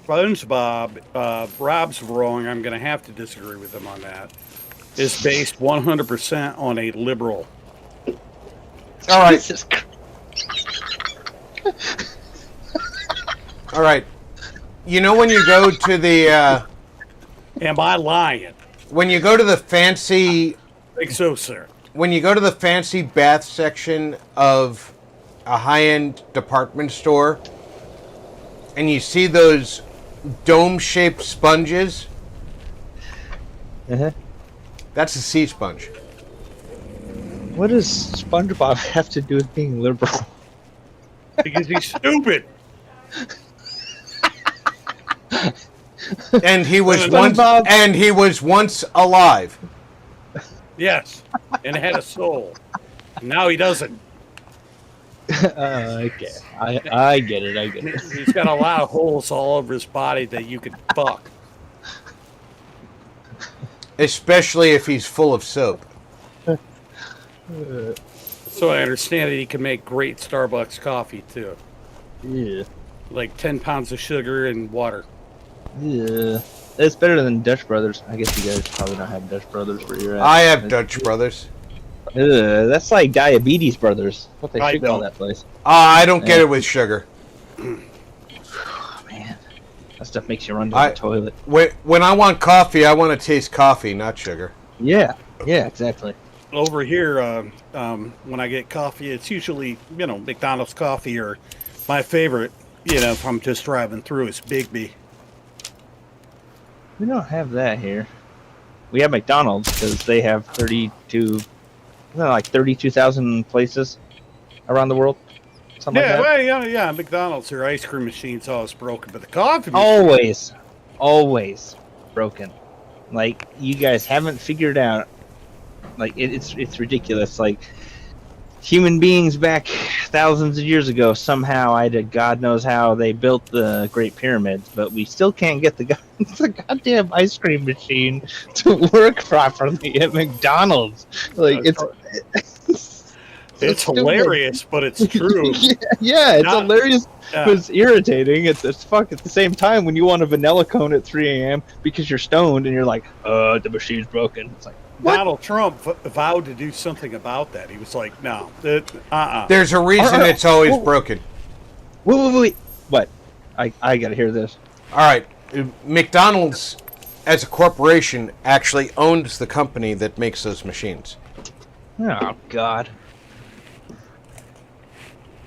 SpongeBob, Rob's wrong. I'm going to have to disagree with him on that. Is based 100% on a liberal. all right, all right. You know when you go to the Am I lying? when you go to the fancy I think so, sir. when you go to the fancy bath section of a high-end department store and you see those dome-shaped sponges, that's a sea sponge. What does SpongeBob have to do with being liberal? Because he's stupid. And he was once alive. Yes, and had a soul. Now he doesn't. Okay, I get it. I get it. He's got a lot of holes all over his body that you could fuck. Especially if he's full of soap. So I understand that he can make great Starbucks coffee too. Yeah. Like 10 pounds of sugar and water. Yeah. It's better than Dutch Brothers. I guess you guys probably don't have Dutch Brothers where you're at. I have Dutch Brothers. That's like Diabetes Brothers. What they should call that place. I don't get it with sugar. Man, that stuff makes you run to the toilet. When I want coffee, I want to taste coffee, not sugar. Yeah, exactly. Over here, when I get coffee, it's usually, McDonald's coffee, or my favorite, if I'm just driving through, is Big B. We don't have that here. We have McDonald's because they have 32,000 places around the world. Something like that. Well, McDonald's, their ice cream machine's always broken, but the coffee machine... Always broken. Like, you guys haven't figured out, like, it's ridiculous. Like, human beings back thousands of years ago, somehow, God knows how, they built the Great Pyramids, but we still can't get the goddamn ice cream machine to work properly at McDonald's. Like, it's hilarious, but it's true. Yeah, it's hilarious. Yeah. It's irritating. It's fuck at the same time when you want a vanilla cone at 3 a.m. because you're stoned and you're like, the machine's broken. It's like, what? Donald Trump vowed to do something about that. He was like, no, There's a reason it's always broken. Wait. What? I gotta hear this. All right. McDonald's, as a corporation, actually owns the company that makes those machines. Oh, God.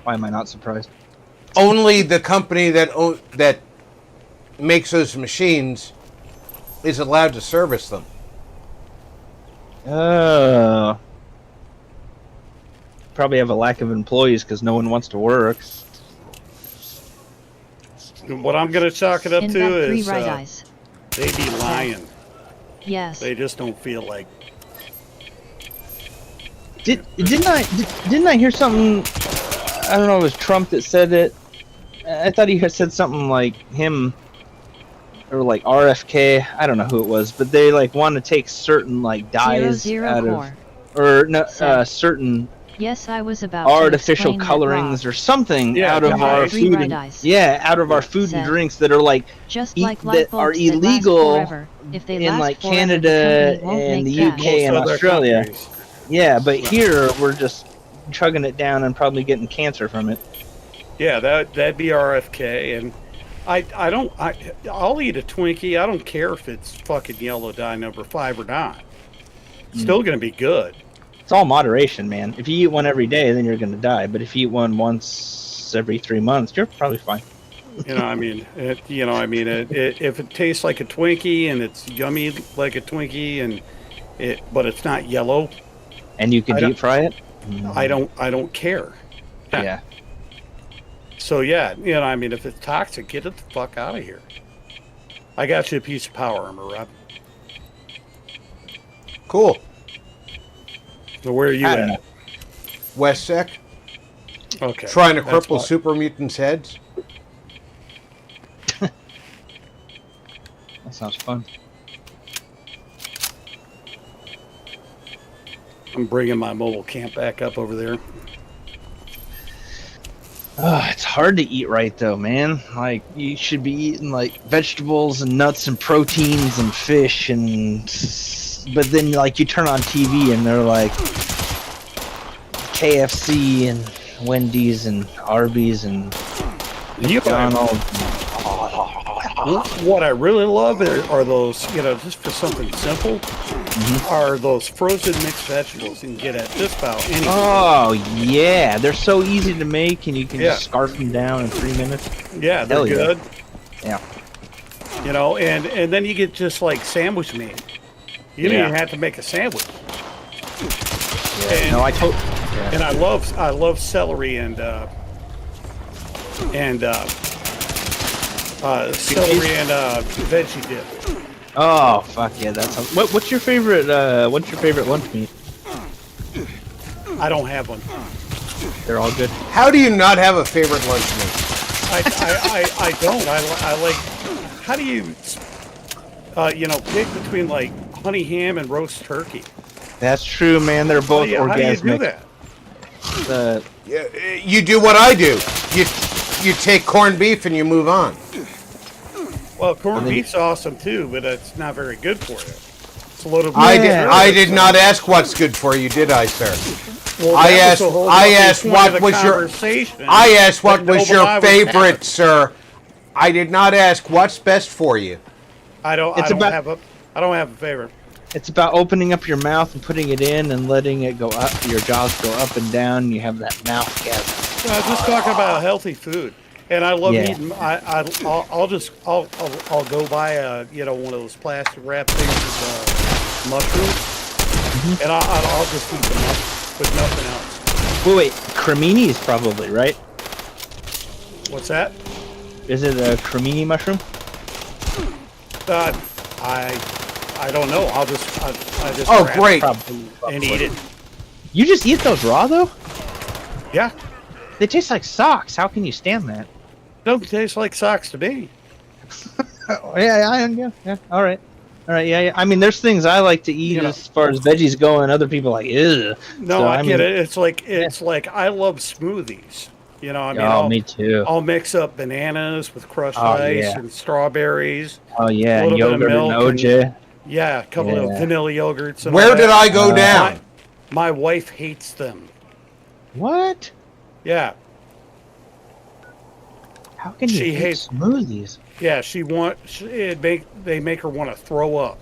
Why am I not surprised? Only the company that makes those machines is allowed to service them. Oh. Probably have a lack of employees because no one wants to work. What I'm going to chalk it up In to that three is right eyes. they be lying. Yes. They just don't feel like... Didn't I hear something? I don't know. It was Trump that said it. I thought he had said something like him or like RFK. I don't know who it was, but they like want to take certain like dyes out of, or no, certain. Yes, I was about artificial to colorings or something out of our food. Out of our food and drinks that are like just like that are illegal in like Canada and the UK and Australia. Yeah, but here we're just chugging it down and probably getting cancer from it. Yeah, that'd be RFK, and I'll eat a Twinkie. I don't care if it's fucking yellow dye number 5 or not. It's still gonna be good. It's all moderation, man. If you eat one every day, then you're gonna die. But if you eat one once every 3 months, you're probably fine. If it tastes like a Twinkie and it's yummy like a Twinkie, but it's not yellow, and you can deep fry it, I don't care. Yeah. So if it's toxic, get it the fuck out of here. I got you a piece of power armor, Rob. Cool. So where are you at? West Sec. Okay. Trying to cripple super mutants' heads. That sounds fun. I'm bringing my mobile camp back up over there. It's hard to eat right though, man. Like you should be eating like vegetables and nuts and proteins and fish but then like you turn on TV and they're like KFC and Wendy's and Arby's and McDonald's. What I really love are those, just for something simple, are those frozen mixed vegetables you can get at just about any. Oh yeah, they're so easy to make, and you can just scarf them down in 3 minutes. Yeah, they're good. Yeah. And then you get just like sandwich meat. You don't even have to make a sandwich. Yeah. And I love celery and celery and veggie dip. Oh fuck yeah, that's what's your favorite lunch meat? I don't have one. They're all good. How do you not have a favorite lunch meat? I don't. I like. How do you pick between like honey ham and roast turkey? That's true, man. They're both orgasmic. How do you do that? You do what I do. You take corned beef and you move on. Well, corned beef's awesome too, but it's not very good for you. It's a load of. I did not ask what's good for you, did I, sir? Well, I asked what was your favorite, sir. I did not ask what's best for you. I don't have a favorite. It's about opening up your mouth and putting it in and letting it go up. Your jaws go up and down. And you have that mouth gasm. Just talking about healthy food, and I love eating. I'll go buy one of those plastic wrap things with mushrooms, and I'll just eat them with nothing else. Wait, cremini is probably right. What's that? Is it a cremini mushroom? I don't know. I just great. And eat it. You just eat those raw though? Yeah. They taste like socks. How can you stand that? Don't taste like socks to me. Yeah. All right. Yeah. I mean, there's things I like to eat as far as veggies go, and other people are like, ew. No, I get it. It's like I love smoothies. Me too. I'll mix up bananas with crushed ice and strawberries. Oh yeah, and yogurt and OJ. A couple of vanilla yogurts. And where did I go down? My wife hates them. What? Yeah. How can you hate smoothies? Yeah, they make her want to throw up.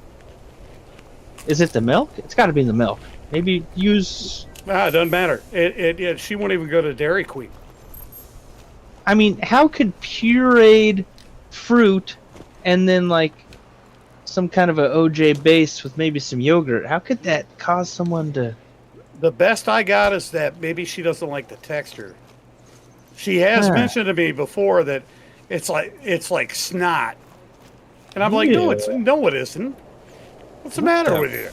Is it the milk? It's got to be the milk. Maybe use. It doesn't matter. She won't even go to Dairy Queen. I mean, how could pureed fruit and then like some kind of a OJ base with maybe some yogurt? How could that cause someone to? The best I got is that maybe she doesn't like the texture. She has mentioned to me before that it's like snot, and I'm like, no, it isn't. What's the matter with you?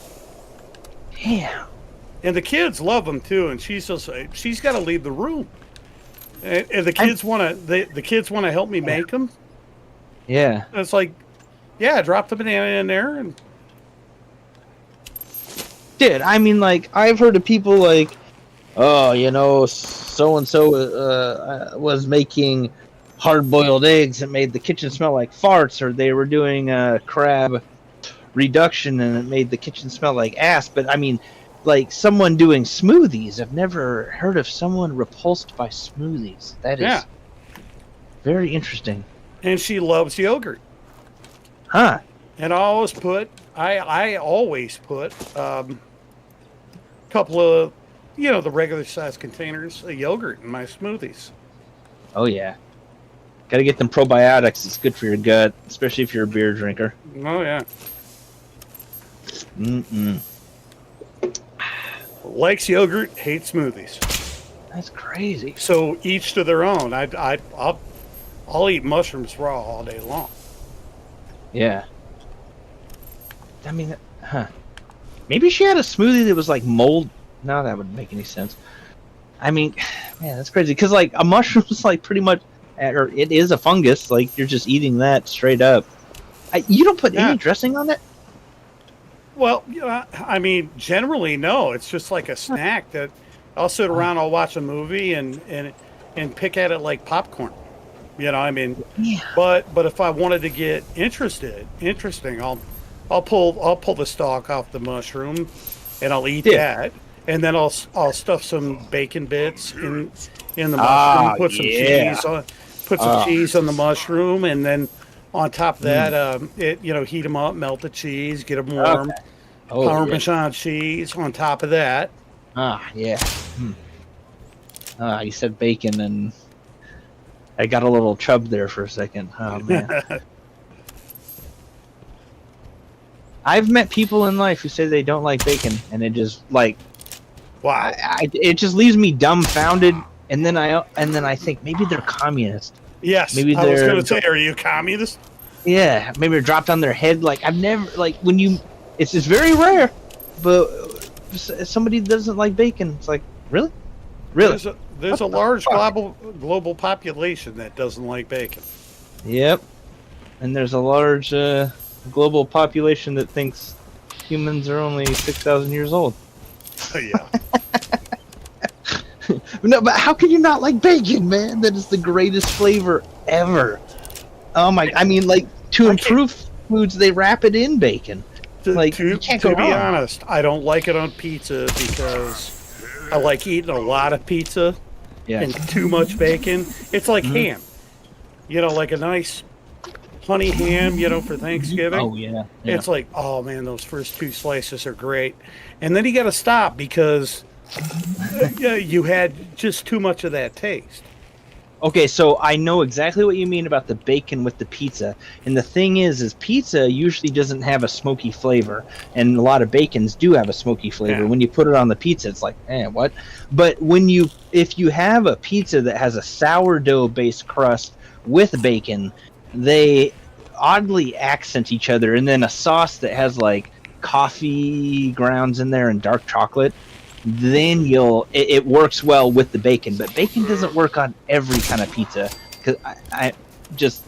Damn. And the kids love them too, and she's got to leave the room. And the kids want to help me make them. Yeah. And it's like, drop the banana in there and. Dude, I mean, like, I've heard of people like, oh, so and so was making hard-boiled eggs that made the kitchen smell like farts, or they were doing crab reduction and it made the kitchen smell like ass. But I mean, like someone doing smoothies. I've never heard of someone repulsed by smoothies. That is very interesting. And she loves yogurt. Huh. And I always put a couple of, the regular size containers of yogurt in my smoothies. Oh yeah. Got to get them probiotics. It's good for your gut, especially if you're a beer drinker. Oh yeah. Likes yogurt, hates smoothies. That's crazy. So each to their own. I'll eat mushrooms raw all day long. Yeah. I mean, maybe she had a smoothie that was like mold. No, that wouldn't make any sense. I mean, man, that's crazy. Because like a mushroom is like pretty much, or it is a fungus. Like you're just eating that straight up. You don't put any dressing on it? Well, I mean, generally no. It's just like a snack that I'll sit around, I'll watch a movie and pick at it like popcorn. I mean, but if I wanted to get interesting, I'll pull the stalk off the mushroom and I'll eat that, and then I'll stuff some bacon bits in the mushroom, put some cheese on the mushroom, and then On top of that, heat them up, melt the cheese, get them warm. Okay. Oh, Parmesan cheese on top of that. Ah, yeah. You said bacon, and I got a little chub there for a second. Oh, man. I've met people in life who say they don't like bacon, and it just, like... Wow. It just leaves me dumbfounded, and then I think maybe they're communist. Yes, maybe I was going to say, are you a communist? Yeah, maybe they're dropped on their head. Like, I've never... Like, when you... It's just very rare, but somebody doesn't like bacon. It's like, really? Really? There's a large global population that doesn't like bacon. Yep. And there's a large global population that thinks humans are only 6,000 years old. Yeah. No, but how can you not like bacon, man? That is the greatest flavor ever. Oh my! I mean, like, to improve foods, they wrap it in bacon. Like, you can't go to be wrong. honest, I don't like it on pizza because I like eating a lot of pizza and too much bacon. It's like ham. You know, like a nice honey ham, for Thanksgiving. Oh, yeah. It's like, oh, man, those first 2 slices are great. And then you got to stop because you had just too much of that taste. Okay, so I know exactly what you mean about the bacon with the pizza. And the thing is pizza usually doesn't have a smoky flavor. And a lot of bacons do have a smoky flavor. Yeah. When you put it on the pizza, it's like, what? But if you have a pizza that has a sourdough-based crust with bacon, they oddly accent each other. And then a sauce that has, like, coffee grounds in there and dark chocolate, then it works well with the bacon. But bacon doesn't work on every kind of pizza, because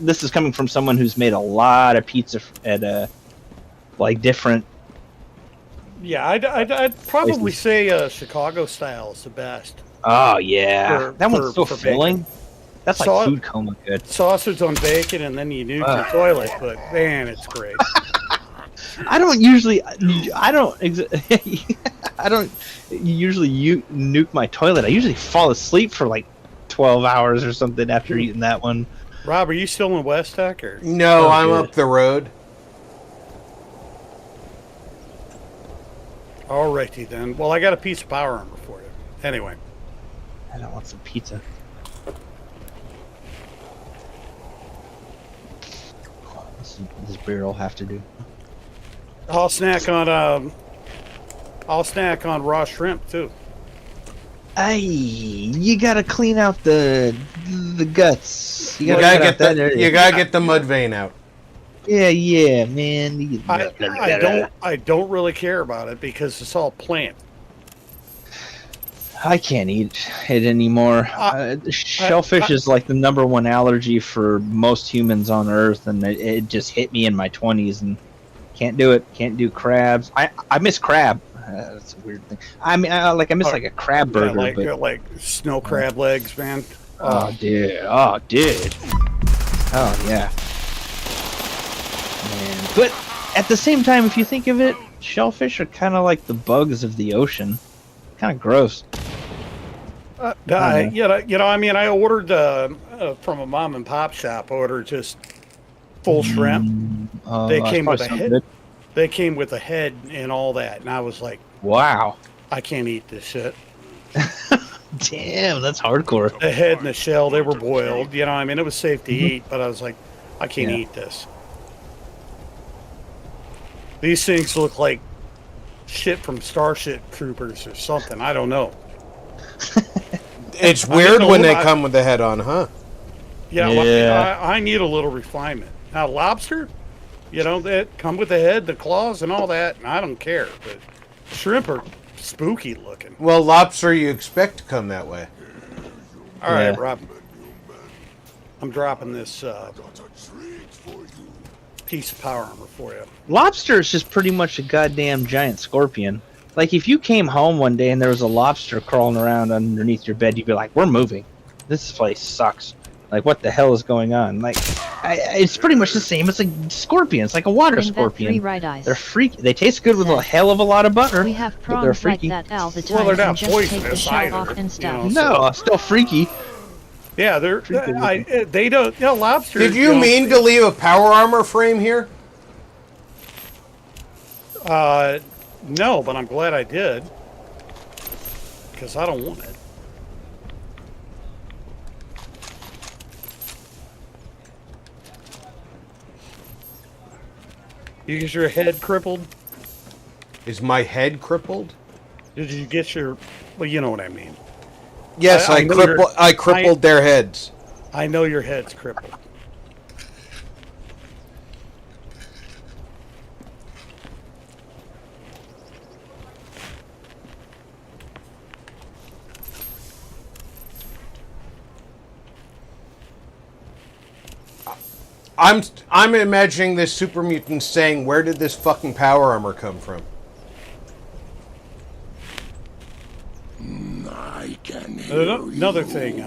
this is coming from someone who's made a lot of pizza at like different. Yeah, I'd probably say Chicago style is the best. Oh yeah, that one's so filling. Bacon. That's like food coma good. Sausage on bacon, and then you nuke your toilet. But man, it's great. I don't usually nuke my toilet. I usually fall asleep for like 12 hours or something after eating that one. Rob, are you still in West Tech? Or? No, I'm up the road. Alrighty then. Well, I got a piece of power armor for you. Anyway. I don't want some pizza. This beer will have to do. I'll snack on raw shrimp too. Ay, you gotta clean out the guts. You gotta get the mud vein out. Yeah, man. I don't really care about it because it's all plant. I can't eat it anymore. Shellfish is like the #1 allergy for most humans on Earth, and it just hit me in my 20s, and can't do it. Can't do crabs. I miss crab. That's a weird thing. I mean, I miss like a crab burger, like snow crab legs, man. Oh, dude. Oh yeah. Man. But at the same time, if you think of it, shellfish are kind of like the bugs of the ocean. Kind of gross. I ordered from a mom and pop shop. Ordered just full shrimp. They came with a head. Good. They came with a head and all that, and I was like, "Wow, I can't eat this shit." Damn, that's hardcore. The head and the shell, they were boiled. It was safe to eat, but I was like, I can't eat this. These things look like shit from Starship Troopers or something. I don't know. It's weird when they come with the head on, huh? Yeah. Well, I need a little refinement. Now, lobster, that come with the head, the claws, and all that, and I don't care. But shrimp are spooky looking. Well, lobster you expect to come that way. All right, Rob. I'm dropping this piece of power armor for you. Lobster is just pretty much a goddamn giant scorpion. Like, if you came home one day and there was a lobster crawling around underneath your bed, you'd be like, we're moving. This place sucks. Like, what the hell is going on? Like, it's pretty much the same as a scorpion. It's like a water scorpion. They're freaky. They taste good with a hell of a lot of butter. We have but they're prongs like freaky. that all the time. Well, they're not and just take the poisonous shell either. off and stuff. No, still freaky. Yeah, they don't. You know, lobsters. Did you mean to leave a power armor frame here? No, but I'm glad I did. Because I don't want it. You get your head crippled? Is my head crippled? Did you get your... Well, you know what I mean. Yes, I crippled their heads. I know your head's crippled. I'm imagining this super mutant saying, "Where did this fucking power armor come from?" I can Another thing,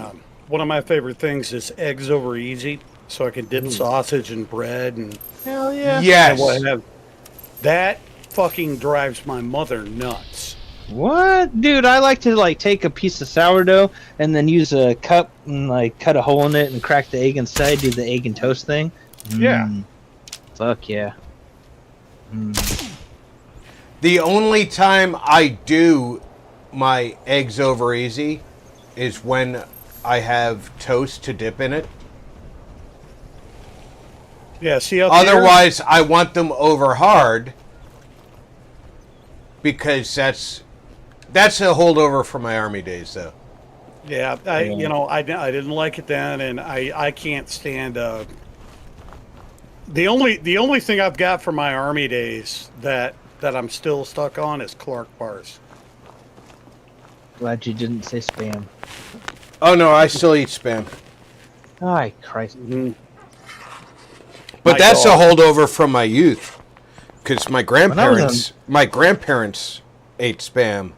one of my favorite things is eggs over easy, so I can dip sausage and bread and hell yeah, yes. And what have. That fucking drives my mother nuts. What, dude? I like to like take a piece of sourdough and then use a cup and like cut a hole in it and crack the egg inside. Do the egg and toast thing. Yeah. Fuck yeah. The only time I do my eggs over easy is when I have toast to dip in it. Yeah. See, otherwise, I want them over hard because that's a holdover from my army days, though. Yeah, you know, I didn't like it then, and I can't stand. The only thing I've got from my army days that I'm still stuck on is Clark bars. Glad you didn't say Spam. Oh no, I still eat Spam. Ay, Christ. But that's a holdover from my youth, because my grandparents ate Spam.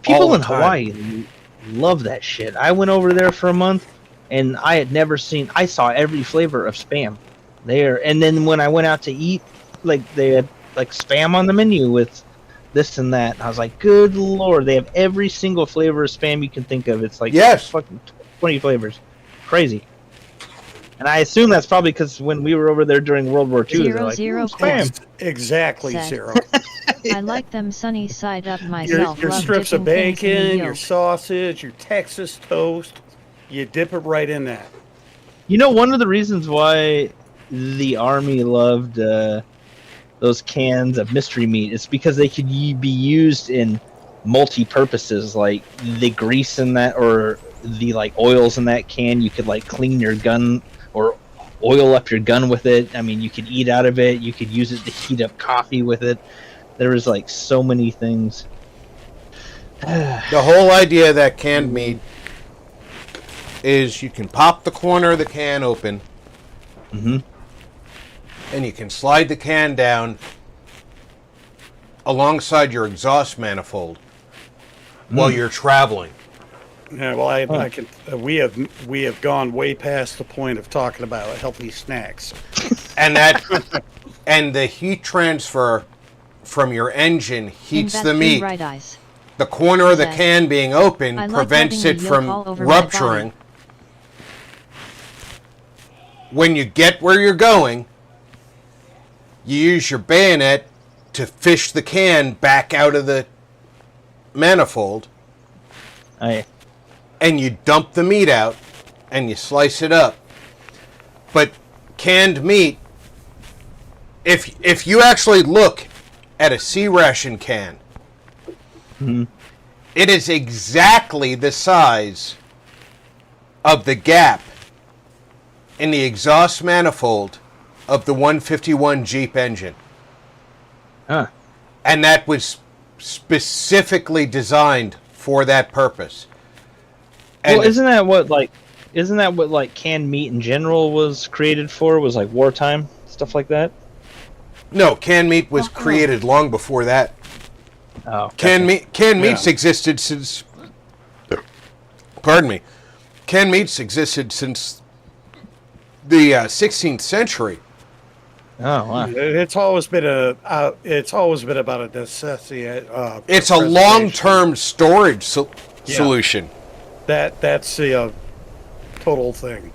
People in Hawaii love that shit. I went over there for a month, and I had never seen. I saw every flavor of Spam there, and then when I went out to eat, like they had like Spam on the menu with this and that. I was like, good lord, they have every single flavor of Spam you can think of. It's like fucking 20 flavors, crazy. And I assume that's probably because when we were over there during World War II, they're like, Spam. Exactly, Zero. I like them sunny side up myself. Your Love strips of dipping things in the bacon, yolk. your sausage, your Texas toast. You dip it right in that. You know, one of the reasons why the army loved those cans of mystery meat is because they could be used in multi-purposes, like the grease in that or the like oils in that can. You could like clean your gun or oil up your gun with it. I mean, you could eat out of it. You could use it to heat up coffee with it. There was like so many things. The whole idea of that canned meat is you can pop the corner of the can open, and you can slide the can down alongside your exhaust manifold while you're traveling. Yeah, well, I can. We have gone way past the point of talking about healthy snacks, and the heat transfer from your engine heats Invest the in meat. Bright Eyes. The corner of the Said, can being open I like prevents rubbing it the yolk from all over my rupturing. When you get where you're going, you use your bayonet to fish the can back out of the manifold. And you dump the meat out and you slice it up. But canned meat, if you actually look at a sea ration can, it is exactly the size of the gap in the exhaust manifold of the 151 Jeep engine. And that was specifically designed for that purpose. And well, isn't that what canned meat in general was created for? Was like wartime stuff like that? No, canned meat was created long before that. Oh, canned meats existed since. Pardon me. Canned meats existed since the 16th century. Oh wow! It's always been about a necessity. It's a long-term storage solution. That's the total thing.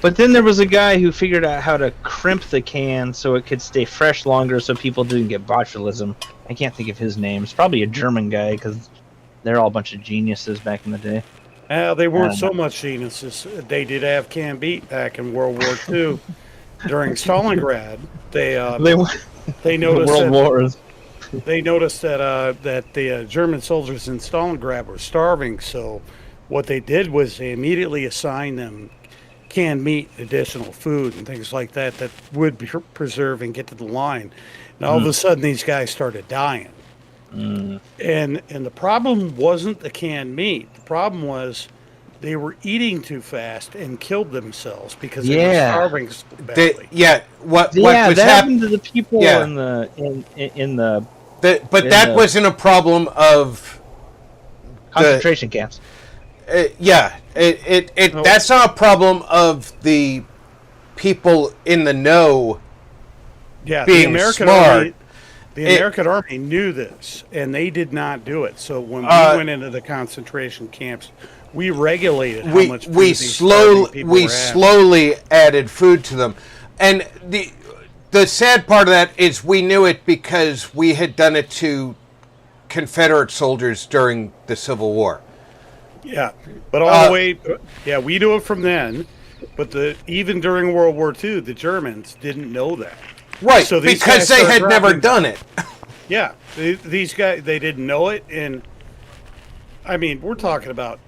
But then there was a guy who figured out how to crimp the can so it could stay fresh longer, so people didn't get botulism. I can't think of his name. It's probably a German guy because they're all a bunch of geniuses back in the day. They weren't so much geniuses. They did have canned meat back in World War II. During Stalingrad, they noticed World Wars. They noticed that the German soldiers in Stalingrad were starving. So what they did was they immediately assigned them canned meat, additional food, and things like that would preserve and get to the line. And all of a sudden, these guys started dying. And the problem wasn't the canned meat. The problem was they were eating too fast and killed themselves because they were starving badly. What was that happened to the people in the that wasn't a problem of concentration camps. That's not a problem of the people in the know. Yeah, being smart. The American Army knew this, and they did not do it. So when we went into the concentration camps, we regulated how much food these starving people were having. slowly added food to them, and the sad part of that is we knew it because we had done it to Confederate soldiers during the Civil War. Yeah, but all the way, we do it from then. But even during World War II, the Germans didn't know that. Right, so because they had never done it. Yeah, these guys, they didn't know it. And, I mean, we're talking about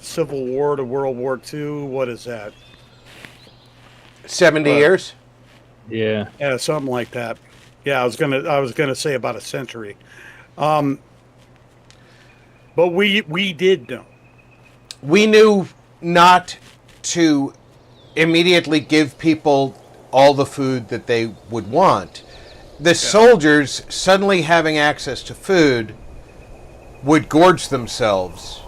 Civil War to World War II. What is that? 70 years? Yeah, something like that. Yeah, I was gonna say about a century. But we did know. We knew not to immediately give people all the food that they would want. The soldiers, suddenly having access to food, would gorge themselves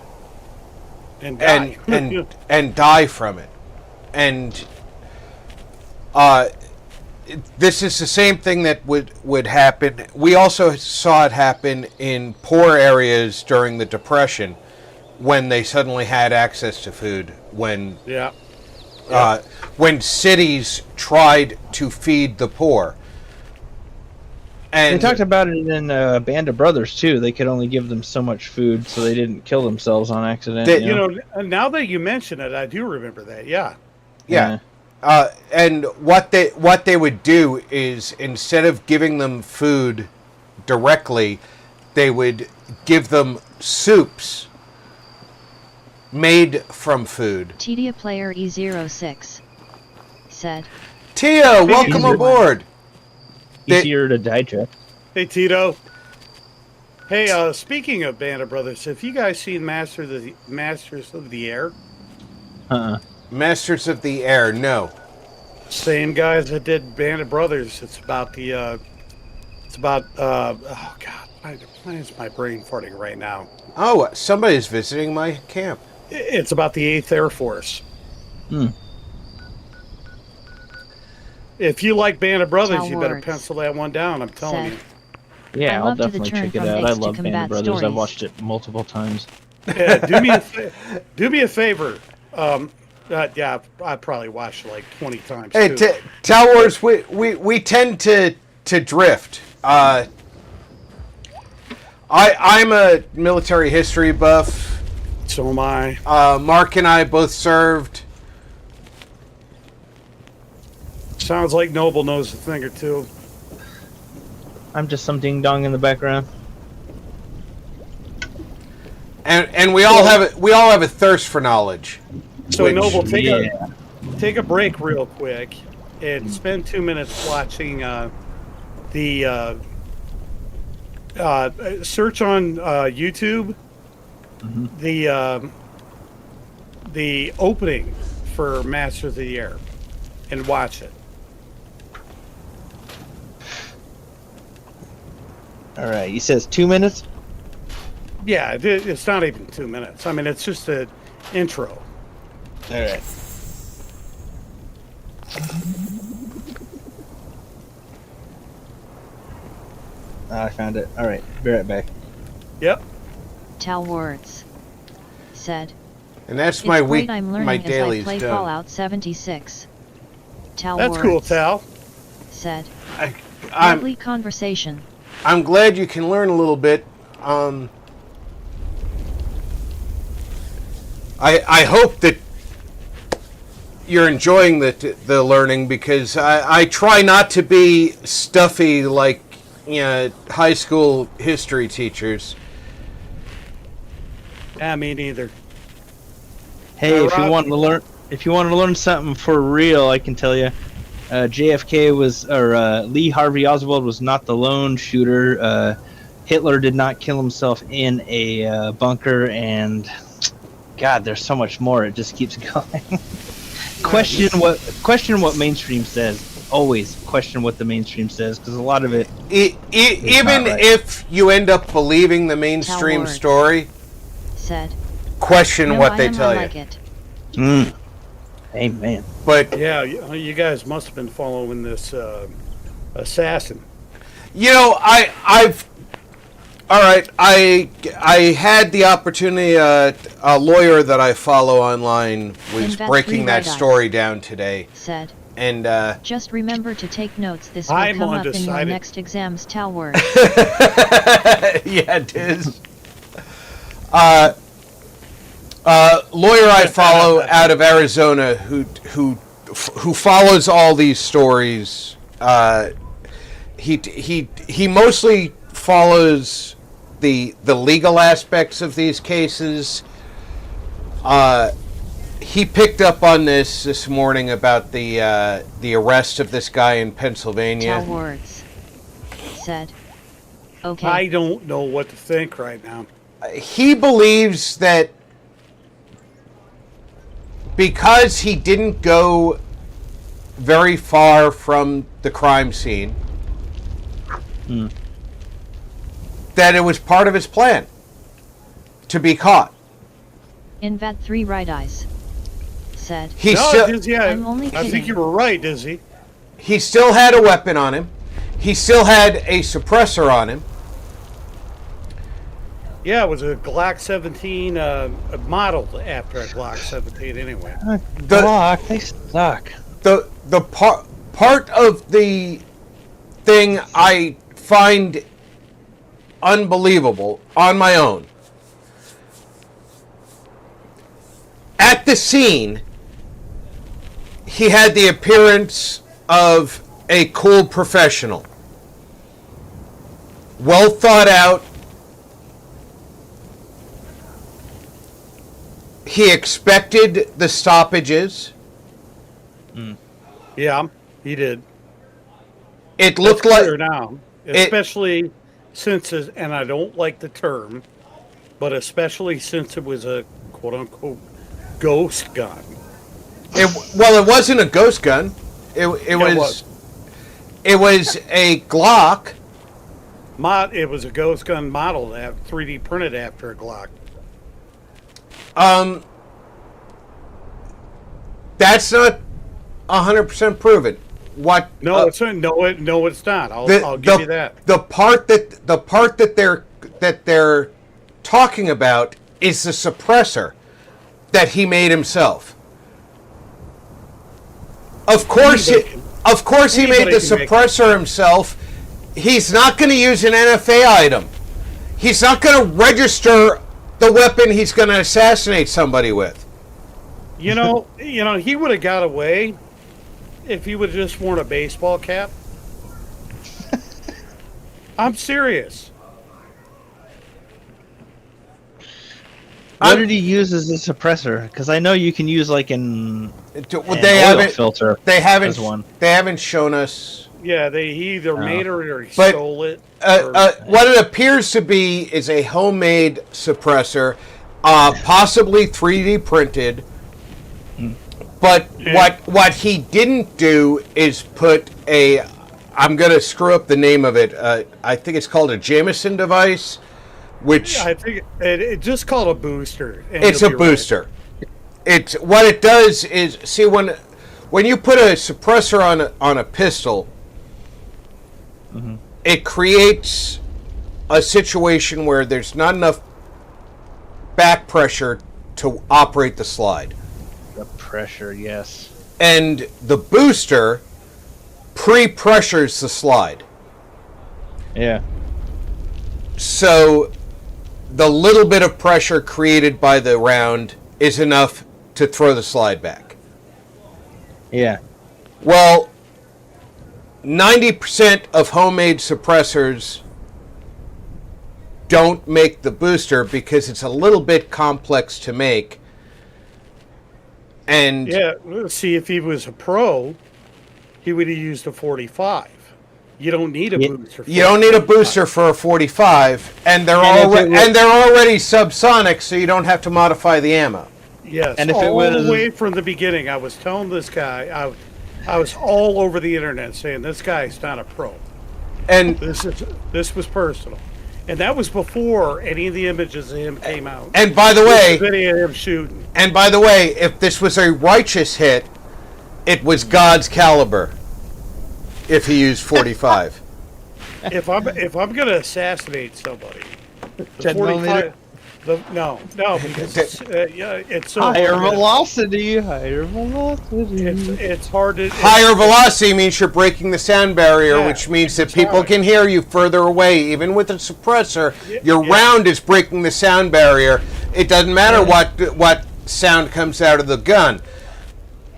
and die. and die from it. And this is the same thing that would happen. We also saw it happen in poor areas during the Depression when they suddenly had access to food. When cities tried to feed the poor. And they talked about it in Band of Brothers too. They could only give them so much food so they didn't kill themselves on accident. Now that you mention it, I do remember that. Yeah. And what they would do is, instead of giving them food directly, they would give them soups made from food. Tedia Player E06 said, Tia, welcome aboard. Easier to digest. Hey, Tito. Hey, speaking of Band of Brothers, have you guys seen Masters of the Air? Masters of the Air, no. Same guys that did Band of Brothers. It's about oh God, why is my brain farting right now? Oh, somebody's visiting my camp. It's about the 8th Air Force. If you like Band of Brothers, you better pencil that one down. I'm telling you. Yeah, I'll definitely check it out. I love Band of Brothers. Stories. I've watched it multiple times. Yeah, do me a favor. I probably watched it like 20 times. Hey, Tal Wars, we tend to drift. I'm a military history buff. So am I. Mark and I both served. Sounds like Noble knows a thing or two. I'm just some ding dong in the background. And we all have a thirst for knowledge. So Noble, take a break real quick and spend 2 minutes watching the search on YouTube the opening for Masters of the Air and watch it. All right, he says 2 minutes. Yeah, it's not even 2 minutes. I mean, it's just an intro. All right. I found it. All right, be right back. Yep. Tal Words said, And that's It's my great week, I'm learning my as I daily's play done. Fallout 76. Tal That's cool, words, Tal. said. I'm Lovely conversation. glad you can learn a little bit. I hope that you're enjoying the learning, because I try not to be stuffy like high school history teachers. Yeah, me neither. Hey, if you Rob- wanted to learn something for real, I can tell you, JFK Lee Harvey Oswald was not the lone shooter. Hitler did not kill himself in a bunker, and God, there's so much more. It just keeps going. Question what mainstream says. Always question what the mainstream says, because a lot of it. Even right. if you end up believing the mainstream Words, story, said. question No, what I they am tell you. unlike it. Amen. But Yeah, you guys must have been following this assassin. All right. I had the opportunity. A lawyer that I follow online was Invest breaking that three story down today, said. and Just remember to take notes. This will I'm come up in your undecided. next exams. Tal words. yeah, it is. Lawyer I follow out of Arizona who follows all these stories. He mostly follows the legal aspects of these cases. He picked up on this morning about the arrest of this guy in Pennsylvania. Tal words, said. Okay. I don't know what to think right now. He believes that because he didn't go very far from the crime scene, that it was part of his plan to be caught. Invat 3 right eyes, said. Dizzy, I'm only I think kidding. you were right, Dizzy. He still had a weapon on him. He still had a suppressor on him. Yeah, it was a Glock 17, modeled after a Glock 17 anyway. Glock, they suck. The part of the thing I find unbelievable on my own. At the scene, he had the appearance of a cool professional. Well thought out. He expected the stoppages. Yeah, he did. It looked That's like clear now, especially since, and I don't like the term, but especially since it was a quote unquote ghost gun. It wasn't a ghost gun. It was a Glock. It was a ghost gun model that 3D printed after a Glock. That's not 100% proven. What? No, it's not. I'll give you that. The part that they're talking about is the suppressor that he made himself. Of course, he made the suppressor himself. He's not going to use an NFA item. He's not going to register the weapon he's going to assassinate somebody with. You know, he would have got away if he would have just worn a baseball cap. I'm serious. What did he use as a suppressor? Because I know you can use like an oil filter. They haven't. As one. They haven't shown us. Yeah, he either made it or he But, stole it. What it appears to be is a homemade suppressor, possibly 3D printed. But what he didn't do is put a. I'm going to screw up the name of it. I think it's called a Jameson device, which I think it just called a booster. It's a booster. Right. It's what it does is see when you put a suppressor on a pistol, it creates a situation where there's not enough back pressure to operate the slide. The pressure, yes. And the booster pre-pressures the slide. Yeah. So the little bit of pressure created by the round is enough to throw the slide back. Yeah. Well, 90% of homemade suppressors don't make the booster because it's a little bit complex to make. And Yeah, see, if he was a pro, he would have used a 45. You don't need a booster. you don't need a booster for a 45, and they're already subsonic, so you don't have to modify the ammo. Yes, and if all it was the way from the beginning, I was telling this guy, I was all over the internet saying this guy's not a pro, and this was personal, and that was before any of the images of him came out. And by the way, video of him shooting. And by the way, if this was a righteous hit, it was God's caliber. If he used 45. if I'm gonna assassinate somebody, the 10 millimeter? 45. No, because it's so higher hard velocity. It's hard to. Higher velocity means you're breaking the sound barrier, which means that people can hear you further away. Even with a suppressor, your round is breaking the sound barrier. It doesn't matter what sound comes out of the gun.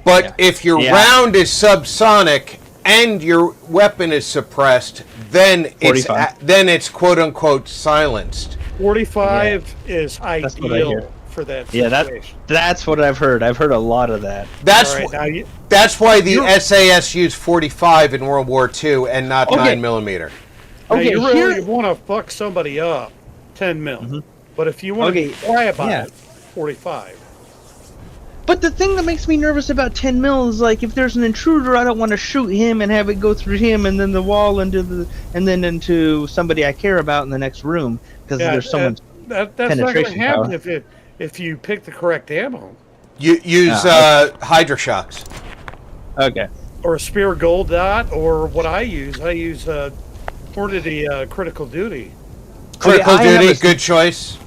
But if your round is subsonic and your weapon is suppressed, then it's quote unquote silenced. 45 is ideal for that situation. That's what I've heard. I've heard a lot of that. That's why the SAS used 45 in World War II and not 9mm. Okay, you really want to fuck somebody up, 10 mil. But if you want to be quiet about it, 45. But the thing that makes me nervous about 10 mil is like if there's an intruder, I don't want to shoot him and have it go through him and then the wall into somebody I care about in the next room because there's someone's that's not going to happen if you pick the correct ammo. You use Hydra shocks. Okay. Or a Spear Gold Dot, or what I use Hornady Critical Duty. Critical Duty, good choice.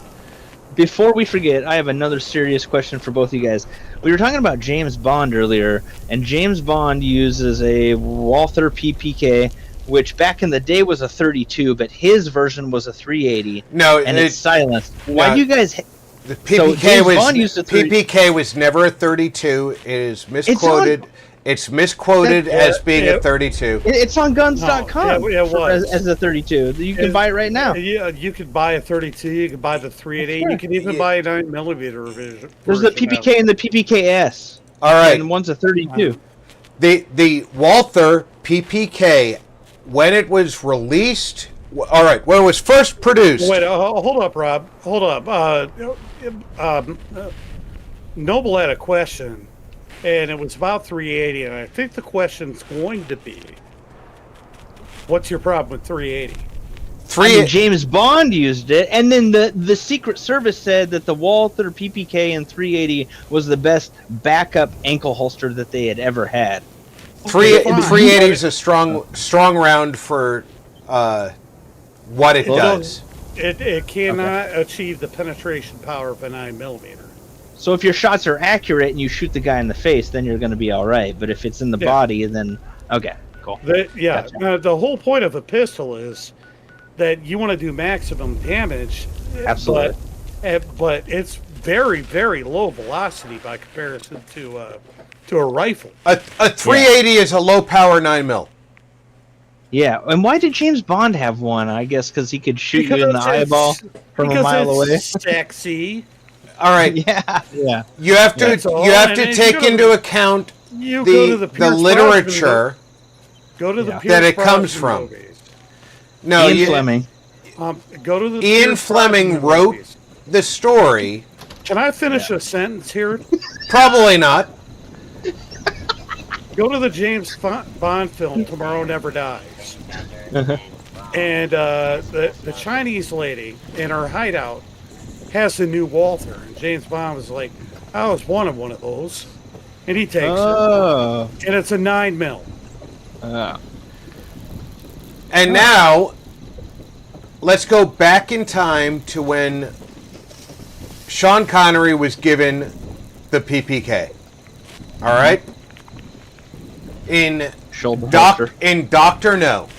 Before we forget, I have another serious question for both of you guys. We were talking about James Bond earlier, and James Bond uses a Walther PPK, which back in the day was a 32, but his version was a 380. No, and it's silenced. Why do you guys? The PPK was never a 32. It is misquoted. It's misquoted as being a 32. It's on guns.com as a 32. You can buy it right now. Yeah, you could buy a 32. You could buy the 388. You can even buy a 9mm revision. There's the PPK and the PPKS. All right. And one's a 32. The Walther PPK, when it was released, all right, when it was first produced. Wait, hold up, Rob. Hold up. Noble had a question. And it was about 380, and I think the question's going to be, what's your problem with 380? James Bond used it, and then the Secret Service said that the Walther PPK and 380 was the best backup ankle holster that they had ever had. 380 is a strong round for what it does. It cannot achieve the penetration power of a 9mm. So if your shots are accurate and you shoot the guy in the face, then you're going to be all right. But if it's in the body, then okay, cool. Gotcha. The whole point of a pistol is that you want to do maximum damage. Absolutely. But it's very, very low velocity by comparison to a rifle. A 380 is a low power 9mm. Yeah, and why did James Bond have one? I guess because he could shoot you in the eyeball from a mile away. Sexy. All right. Yeah. You have to take into account the literature that it comes from. No, Ian Fleming. Go to the Ian Fleming wrote the story. Can I finish a sentence here? Probably not. Go to the James Bond film Tomorrow Never Dies. And the Chinese lady in her hideout has a new Walther, and James Bond was like, I was one of those, and he takes it, and it's a 9mm. And now, let's go back in time to when Sean Connery was given the PPK. All right? In Shoulder holster. in Doctor No.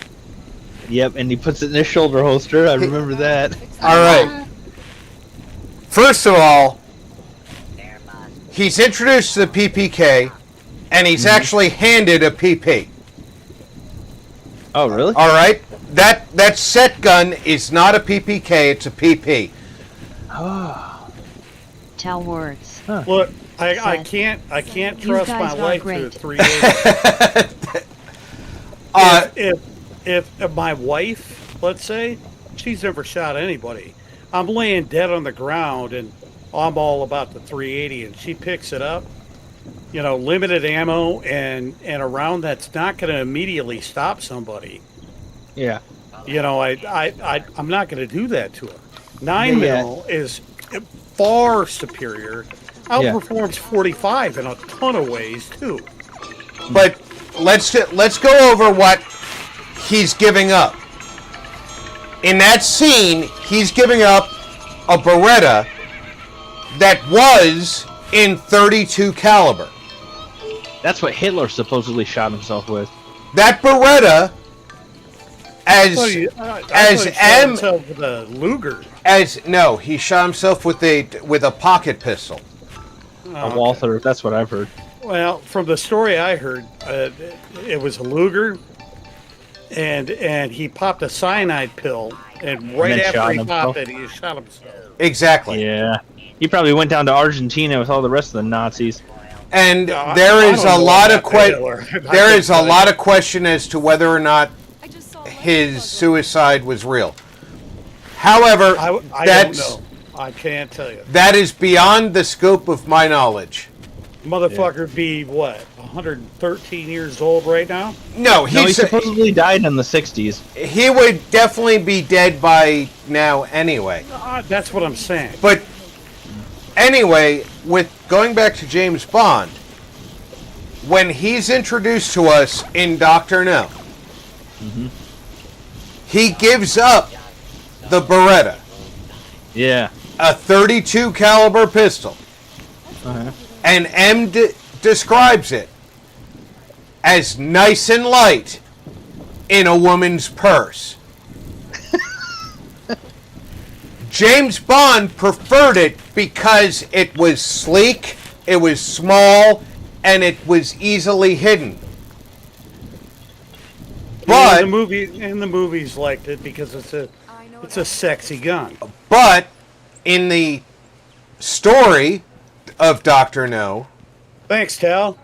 Yep, and he puts it in his shoulder holster. I remember that. All right. First of all, he's introduced to the PPK, and he's actually handed a PP. Oh, really? All right? That set gun is not a PPK, it's a PP. Tell words. Look, I can't trust guys my are wife great. to 380. If my wife, let's say, she's never shot anybody, I'm laying dead on the ground and I'm all about the 380, and she picks it up. You know, limited ammo and a round that's not going to immediately stop somebody. Yeah. You know, I'm not going to do that to her. 9 mil is far superior. Outperforms 45 in a ton of ways too. But let's go over what he's giving up. In that scene, he's giving up a Beretta that was in .32 caliber. That's what Hitler supposedly shot himself with. That Beretta, as with a Luger. No, he shot himself with a pocket pistol. A Walther, that's what I've heard. Well, from the story I heard, it was a Luger, and he popped a cyanide pill, and right after he popped it, he shot himself. Exactly. Yeah. He probably went down to Argentina with all the rest of the Nazis. And there is a lot of question as to whether or not his suicide was real. However, I don't know. I can't tell you. That is beyond the scope of my knowledge. Motherfucker be what, 113 years old right now? No, he supposedly died in the 60s. He would definitely be dead by now anyway. That's what I'm saying. But anyway, with going back to James Bond, when he's introduced to us in Doctor No, he gives up the Beretta. Yeah. A .32 caliber pistol. And M describes it as nice and light in a woman's purse. James Bond preferred it because it was sleek, it was small, and it was easily hidden. But the movies liked it because it's a sexy gun. But in the story of Doctor No, thanks, Tal.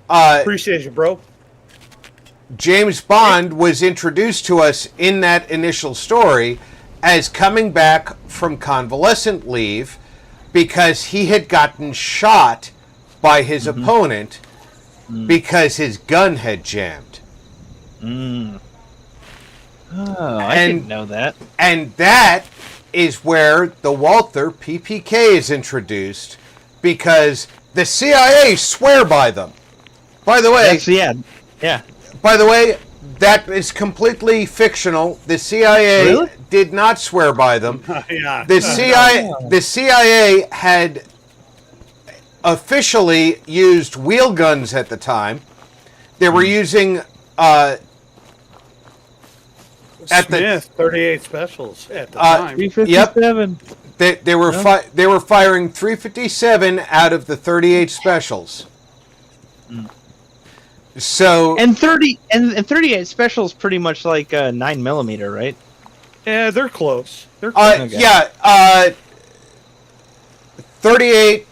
Appreciate you, bro. James Bond was introduced to us in that initial story as coming back from convalescent leave because he had gotten shot by his opponent because his gun had jammed. Oh, I didn't know that. And that is where the Walther PPK is introduced because the CIA swear by them. By the way, yeah. By the way, that is completely fictional. The CIA did not swear by them. The CIA had officially used wheel guns at the time. They were using Smith 38 specials at the time. 357. Yep. They were firing 357 out of the 38 specials. So and 38 specials pretty much like 9mm, right? Yeah, they're close. They're close. Yeah, 38,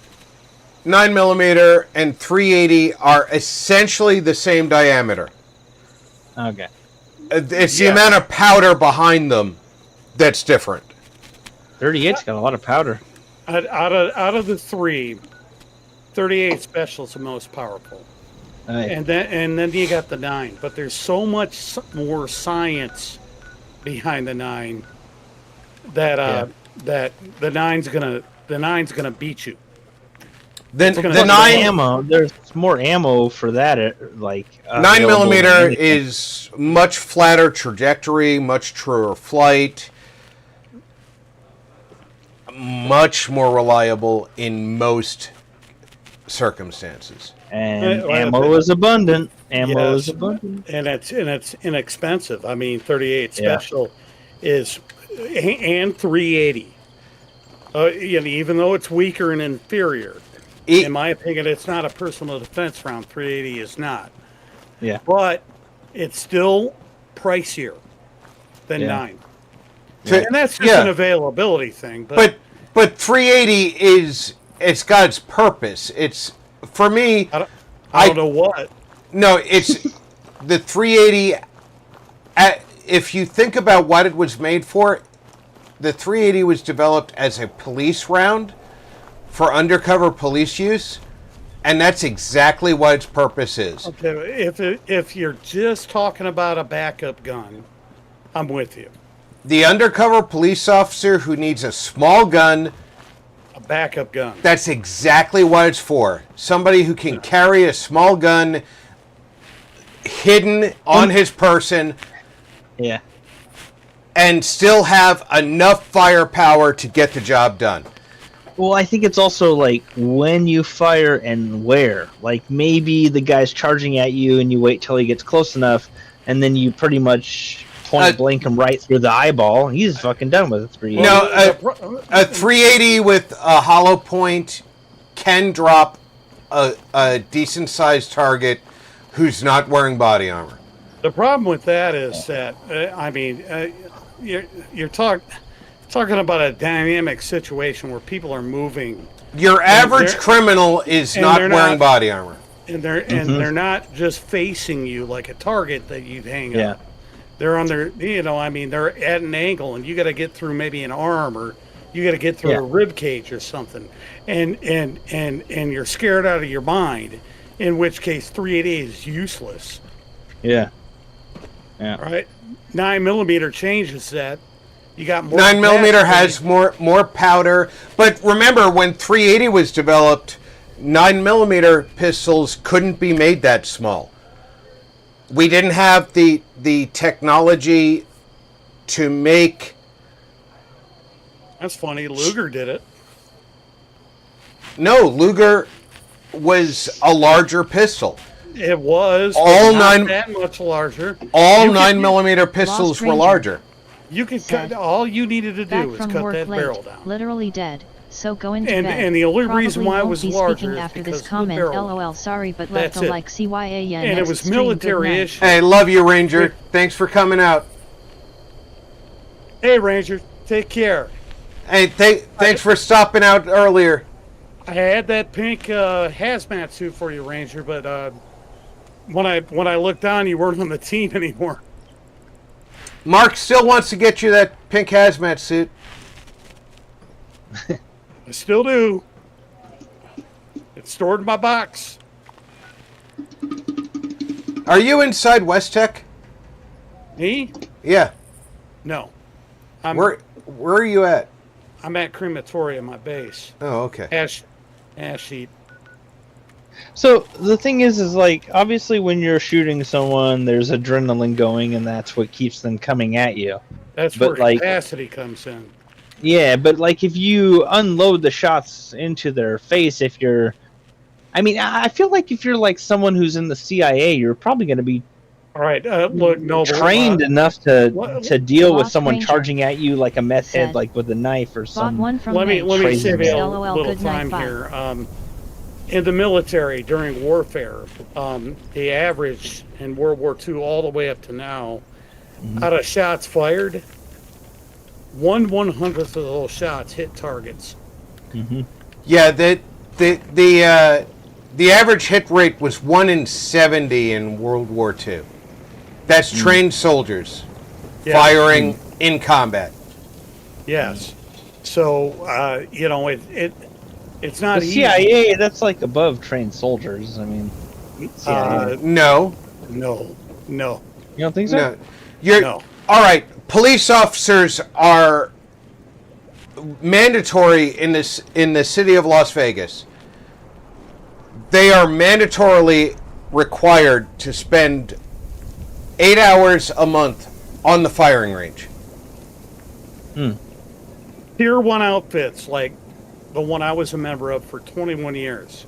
9mm, and 380 are essentially the same diameter. Okay. It's the amount of powder behind them that's different. 38's got a lot of powder. Out of the three, 38 special's the most powerful. Right. And then you got the 9, but there's so much more science behind the 9 that that the 9's gonna beat you. Then the 9 ammo. There's more ammo for that. Like 9mm is much flatter trajectory, much truer flight, much more reliable in most circumstances. And ammo is abundant. Ammo Yes, is abundant. and it's inexpensive. I mean, 38 Yeah. special is and 380. Even though it's weaker and inferior, in my opinion, it's not a personal defense round. 380 is not. Yeah. But it's still pricier than Yeah. 9. To- And that's just yeah. an availability thing. But 380 it's got its purpose. It's for me. I don't know what. No, it's the 380. If you think about what it was made for, the 380 was developed as a police round for undercover police use, and that's exactly what its purpose is. Okay, if you're just talking about a backup gun, I'm with you. The undercover police officer who needs a small gun, A backup gun. that's exactly what it's for. Somebody who can carry a small gun hidden on his person Yeah. and still have enough firepower to get the job done. Well, I think it's also like when you fire and where. Like maybe the guy's charging at you and you wait till he gets close enough and then you pretty much point blank him right through the eyeball. He's fucking done with it. 380. No, a 380 with a hollow point can drop a decent sized target who's not wearing body armor. The problem with that is that you're talking about a dynamic situation where people are moving. Your average criminal is not wearing body armor, and they're not just facing you like a target that you'd hang up. They're on their, they're at an angle, and you got to get through maybe an arm, or you got to get through a rib cage or something, and you're scared out of your mind. In which case, 380 is useless. Yeah. Yeah. Right. 9mm changes that. You got more. 9mm has more powder, but remember when 380 was developed, 9mm pistols couldn't be made that small. We didn't have the technology to make. That's funny. Luger did it. No, Luger was a larger pistol. It was all not that much larger. All 9mm pistols were larger. You could cut. All you needed to do was cut that barrel down. Literally dead. So go into And- bed. and the only Probably reason why it won't was be larger speaking is after because this of the comment. barrel. LOL. Sorry, but left That's a it. like CYA. And it was military-ish. Hey, love you, Ranger. Thanks for coming out. Hey, Ranger, take care. Hey, thanks for stopping out earlier. I had that pink hazmat suit for you, Ranger, but when I looked down, you weren't on the team anymore. Mark still wants to get you that pink hazmat suit. I still do. It's stored in my box. Are you inside West Tech? Me? Yeah. No. Where are you at? I'm at crematoria, my base. Oh, okay. Ash heap. So the thing is like obviously when you're shooting someone, there's adrenaline going, and that's what keeps them coming at you. That's But, where capacity comes in. Yeah, but like if you unload the shots into their face, I feel like if you're like someone who's in the CIA, you're probably going to be all right. Look, Noble, trained enough to deal with Lost someone Ranger charging at you like a meth head, said, like with a knife or something. one from Let me crazy save you a LOL, little good night, time bye. here. In the military during warfare, the average in World War II all the way up to now, out of shots fired, 1/100th of those shots hit targets. Yeah, the average hit rate was 1 in 70 in World War II. That's trained soldiers firing in combat. Yes. So it's not The easy. CIA, that's like above trained soldiers. I mean, CIA. No. No. You don't think so? No. You're all right. Police officers are mandatory in the city of Las Vegas. They are mandatorily required to spend 8 hours a month on the firing range. Tier 1 outfits, like the one I was a member of for 21 years,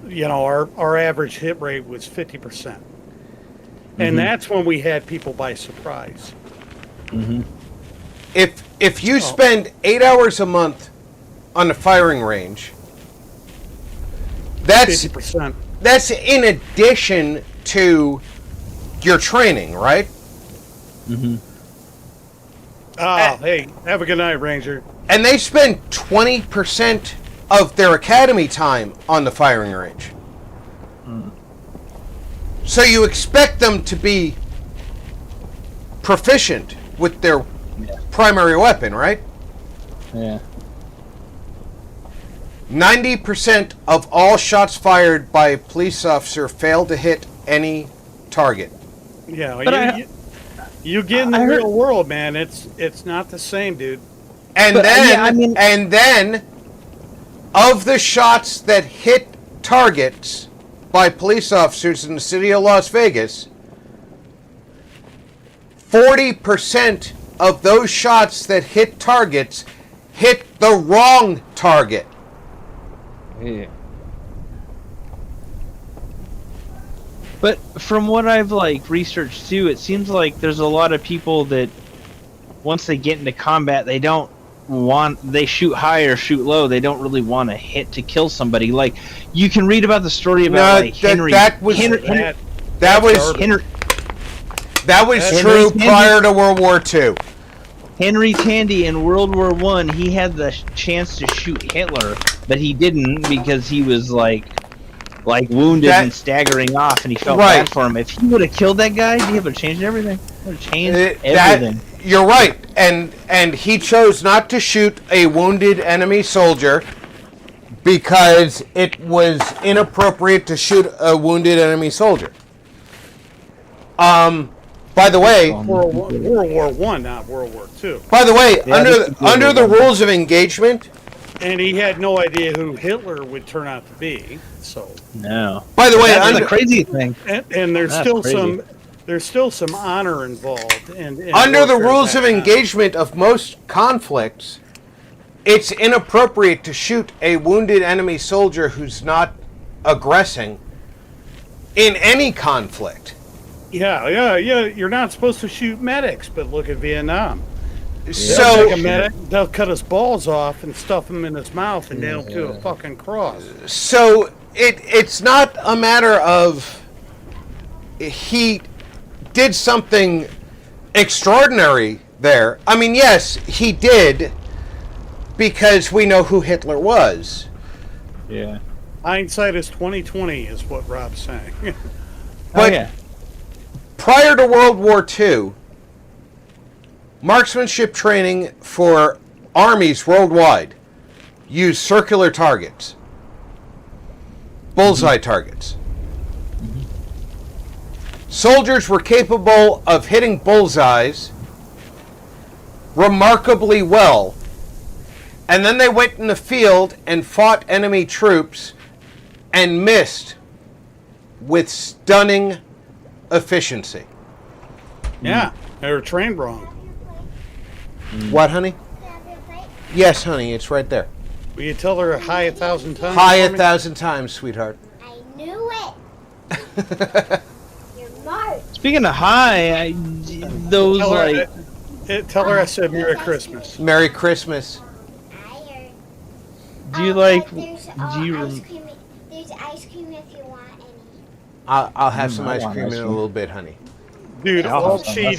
you know, our average hit rate was 50%. And that's when we had people by surprise. If you spend 8 hours a month on the firing range, that's 50%. That's in addition to your training, right? Hey, have a good night, Ranger. And they spend 20% of their academy time on the firing range. So you expect them to be proficient with their primary weapon, right? Yeah. 90% of all shots fired by a police officer fail to hit any target. Yeah, you get in the real world, man. It's not the same, dude. And then of the shots that hit targets by police officers in the city of Las Vegas, 40% of those shots that hit targets hit the wrong target. Yeah. But from what I've researched too, it seems like there's a lot of people that once they get into combat, they shoot high or shoot low. They don't really want to hit to kill somebody. Like you can read about the story about Henry. That was true prior to World War II. Henry Tandy in World War I, he had the chance to shoot Hitler, but he didn't because he was wounded and staggering off, and he felt bad for him. If he would have killed that guy, he would have changed everything. Would have changed everything. You're right, and he chose not to shoot a wounded enemy soldier because it was inappropriate to shoot a wounded enemy soldier. By the way, World War I, not World War II. By the way, under the rules of engagement, and he had no idea who Hitler would turn out to be. So no. By the way, that's the crazy thing. And there's still some honor involved. And under the rules of engagement of most conflicts, it's inappropriate to shoot a wounded enemy soldier who's not aggressing in any conflict. Yeah. You're not supposed to shoot medics, but look at Vietnam. So they'll cut his balls off and stuff them in his mouth and nail him to a fucking cross. So it's not a matter of he did something extraordinary there. I mean, yes, he did because we know who Hitler was. Yeah. Hindsight is 20/20 is what Rob's saying. But prior to World War II, marksmanship training for armies worldwide used circular targets, bullseye targets. Soldiers were capable of hitting bullseyes remarkably well, and then they went in the field and fought enemy troops and missed with stunning efficiency. Yeah, they were trained wrong. What, honey? Yes, honey, it's right there. Will you tell her high 1,000 times? High 1,000 times, sweetheart. I knew it. You're smart. Speaking of high, those tell her I said Merry Christmas. Merry Christmas. Do you There's ice cream if you want any. I'll have some ice cream in a little bit, honey. Dude, all she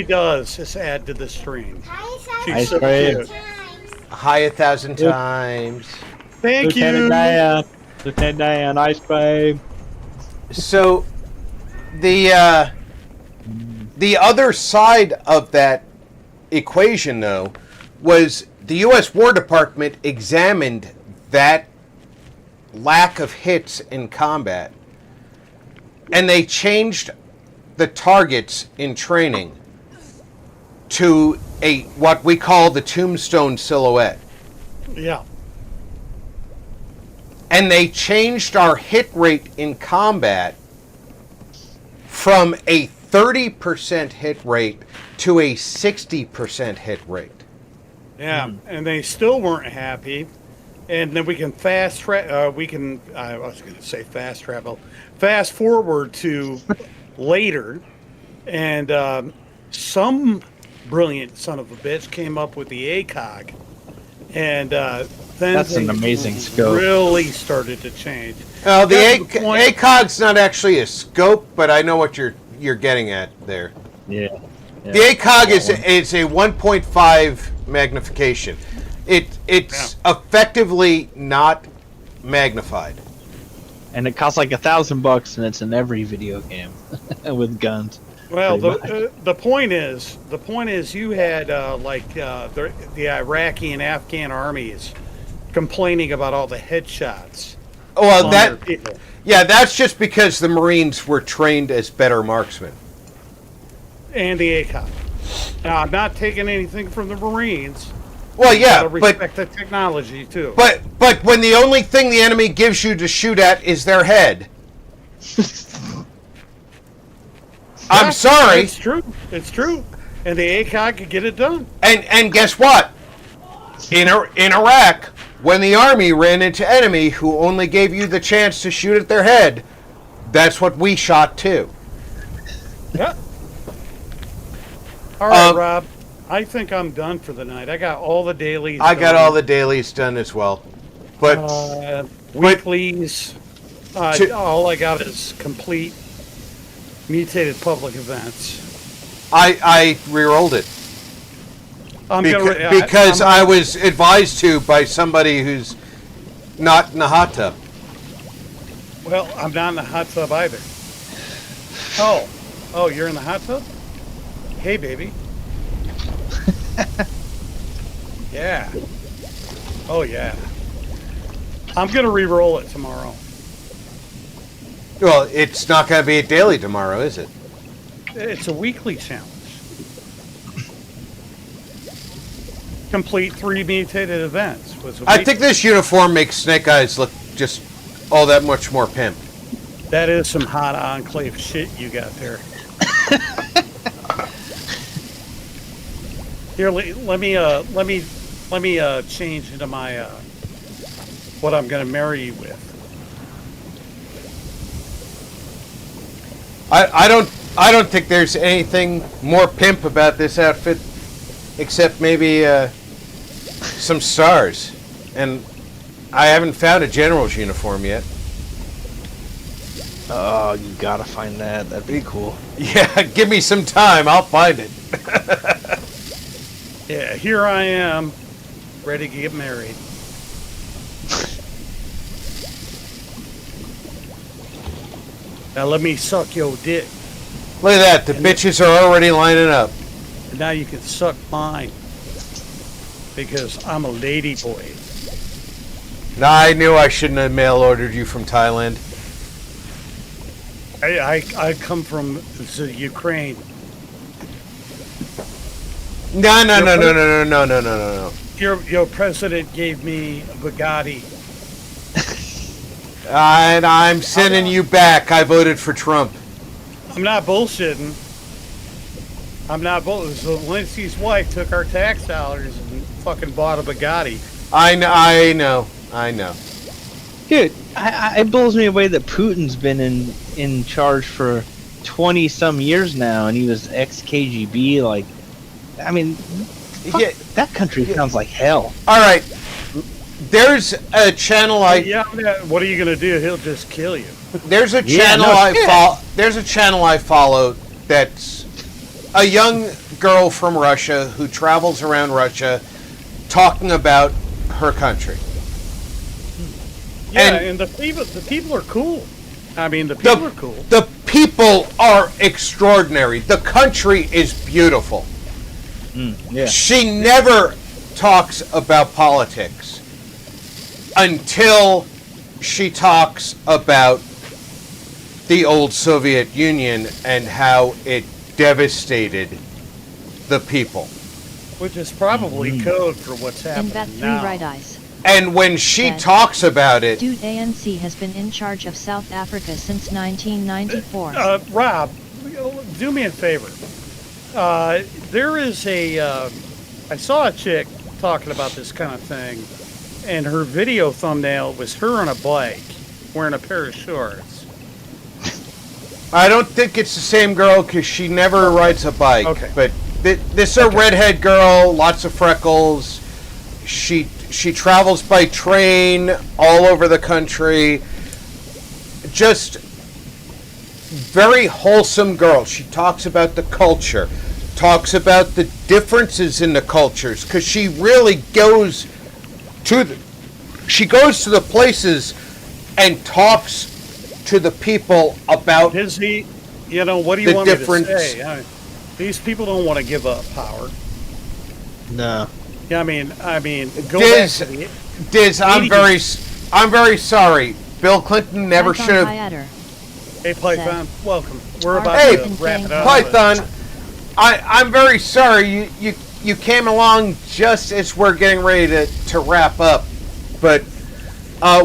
does is add to the stream. She's so cream. cute. High 1,000 times. Thank you. Lieutenant Dan, ice cream. So, the other side of that equation, though, was the U.S. War Department examined that lack of hits in combat, and they changed the targets in training to what we call the tombstone silhouette. Yeah. And they changed our hit rate in combat from a 30% hit rate to a 60% hit rate. Yeah, and they still weren't happy. And then we can fast travel. I was going to say fast travel. Fast forward to later, and some brilliant son of a bitch came up with the ACOG, and then That's an things amazing scope. really started to change. The Got to the point- ACOG's not actually a scope, but I know what you're getting at there. Yeah. The ACOG is a 1.5 magnification. It's effectively not magnified. And it costs like $1,000, and it's in every video game with guns. Well, pretty much. the point is, you had the Iraqi and Afghan armies complaining about all the headshots. Well, on their people. that's just because the Marines were trained as better marksmen. And the ACOG. Now, I'm not taking anything from the Marines. Well, yeah, Gotta respect the technology too. But when the only thing the enemy gives you to shoot at is their head, I'm sorry. It's true. It's true. And the ACOG could get it done. And guess what? In Iraq, when the army ran into enemy who only gave you the chance to shoot at their head, that's what we shot too. Yeah. All right, Rob. I think I'm done for the night. I got all the dailies. I got all the dailies done as well, but weeklies. All I got is complete mutated public events. I re-rolled it because I was advised to by somebody who's not in the hot tub. Well, I'm not in the hot tub either. Oh, you're in the hot tub? Hey, baby. Yeah. Oh, yeah. I'm going to re-roll it tomorrow. Well, it's not going to be a daily tomorrow, is it? It's a weekly challenge. Complete 3 mutated events. I think this uniform makes Snake Eyes look just all that much more pimp. That is some hot enclave shit you got there. Here, let me change into my what I'm going to marry you with. I don't think there's anything more pimp about this outfit, except maybe some stars, and I haven't found a general's uniform yet. Oh, you gotta find that. That'd be cool. Yeah, give me some time. I'll find it. Yeah, here I am, ready to get married. Now let me suck your dick. Look at that. The bitches are already lining up. And now you can suck mine. Because I'm a lady boy. Nah, I knew I shouldn't have mail ordered you from Thailand. I come from the Ukraine. No. Your president gave me a Bugatti. And I'm sending you back. I voted for Trump. I'm not bullshitting. Zelensky's wife took our tax dollars and fucking bought a Bugatti. I know. Dude, it blows me away that Putin's been in charge for 20 some years now, and he was ex-KGB. Like, I mean, that country sounds like hell. All right, there's a channel what are you gonna do? He'll just kill you. There's a channel There's a channel I follow that's a young girl from Russia who travels around Russia talking about her country. Yeah, and the people are cool. I mean, the people are cool. The people are extraordinary. The country is beautiful. Yeah. She never talks about politics until she talks about the old Soviet Union and how it devastated the people. Which is probably code for what's happening And that 3 now. right eyes. And when she talks about it... Dude, ANC has been in charge of South Africa since 1994. Rob, do me a favor. There is I saw a chick talking about this kind of thing, and her video thumbnail was her on a bike wearing a pair of shorts. I don't think it's the same girl because she never rides a bike. Okay. But this is a redhead girl, lots of freckles. She travels by train all over the country. Just very wholesome girl. She talks about the culture, talks about the differences in the cultures, because she really goes to the places and talks to the people about what do you want me to say? These people don't want to give up power. No. Yeah, I mean, go Diz, back to the Diz, I'm 80s. very sorry. Bill Clinton never should have. Hey, Python, welcome. We're about Hey, to wrap it up. Python, I'm very sorry. You came along just as we're getting ready to wrap up, but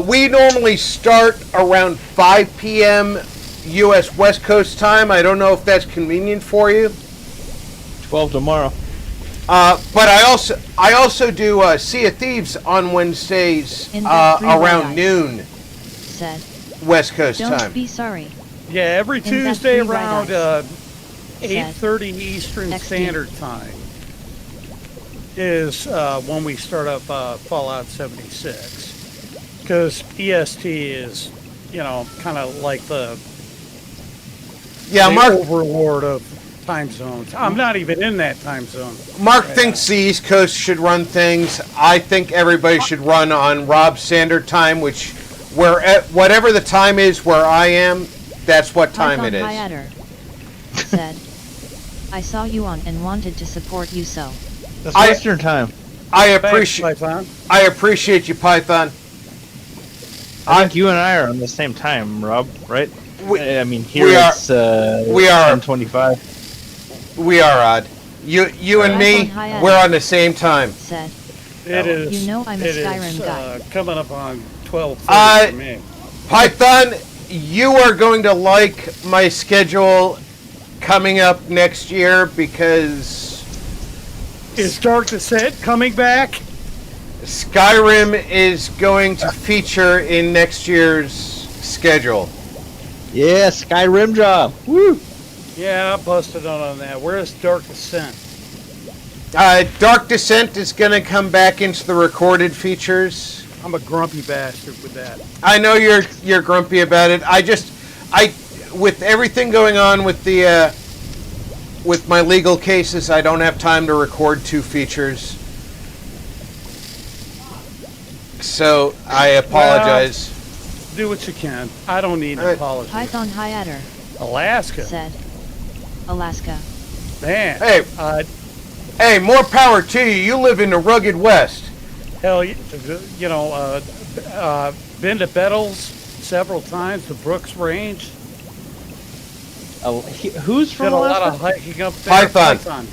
we normally start around 5 p.m. U.S. West Coast time. I don't know if that's convenient for you. 12 tomorrow. But I also do Sea of Thieves on Wednesdays around noon Said. West Coast Don't time. be sorry. Yeah, every Tuesday around 8:30 Said. Eastern XD. Standard Time is when we start up Fallout 76. Because EST is, kind of like the Mark overlord of time zones. I'm not even in that time zone. Mark thinks the East Coast should run things. I think everybody should run on Rob's standard time, which whatever the time is where I am, that's what time it is. Hyatter said, I saw you on and wanted to support you so. That's Western time. I Thanks, appreciate you, Python. I think you and I are on the same time, Rob, right? I mean, here we are, it's 10:25. We are odd. You and me, we're on the same time. Said. It is. You know I'm a Skyrim guy. Coming up on 12:30 for me. Python, you are going to like my schedule coming up next year because is Dark Descent coming back? Skyrim is going to feature in next year's schedule. Yeah, Skyrim job. Woo! Yeah, I busted on that. Where's Dark Descent? Dark Descent is going to come back into the recorded features. I'm a grumpy bastard with that. I know you're grumpy about it. With everything going on with the with my legal cases, I don't have time to record 2 features. So I apologize. Well, do what you can. I don't need an apology. Python Hyatter Alaska said. Alaska. Man. Hey, more power to you. You live in the rugged West. Hell, been to Bettles several times, the Brooks Range. Who's from Did a lot Alaska? of hiking up there. Python.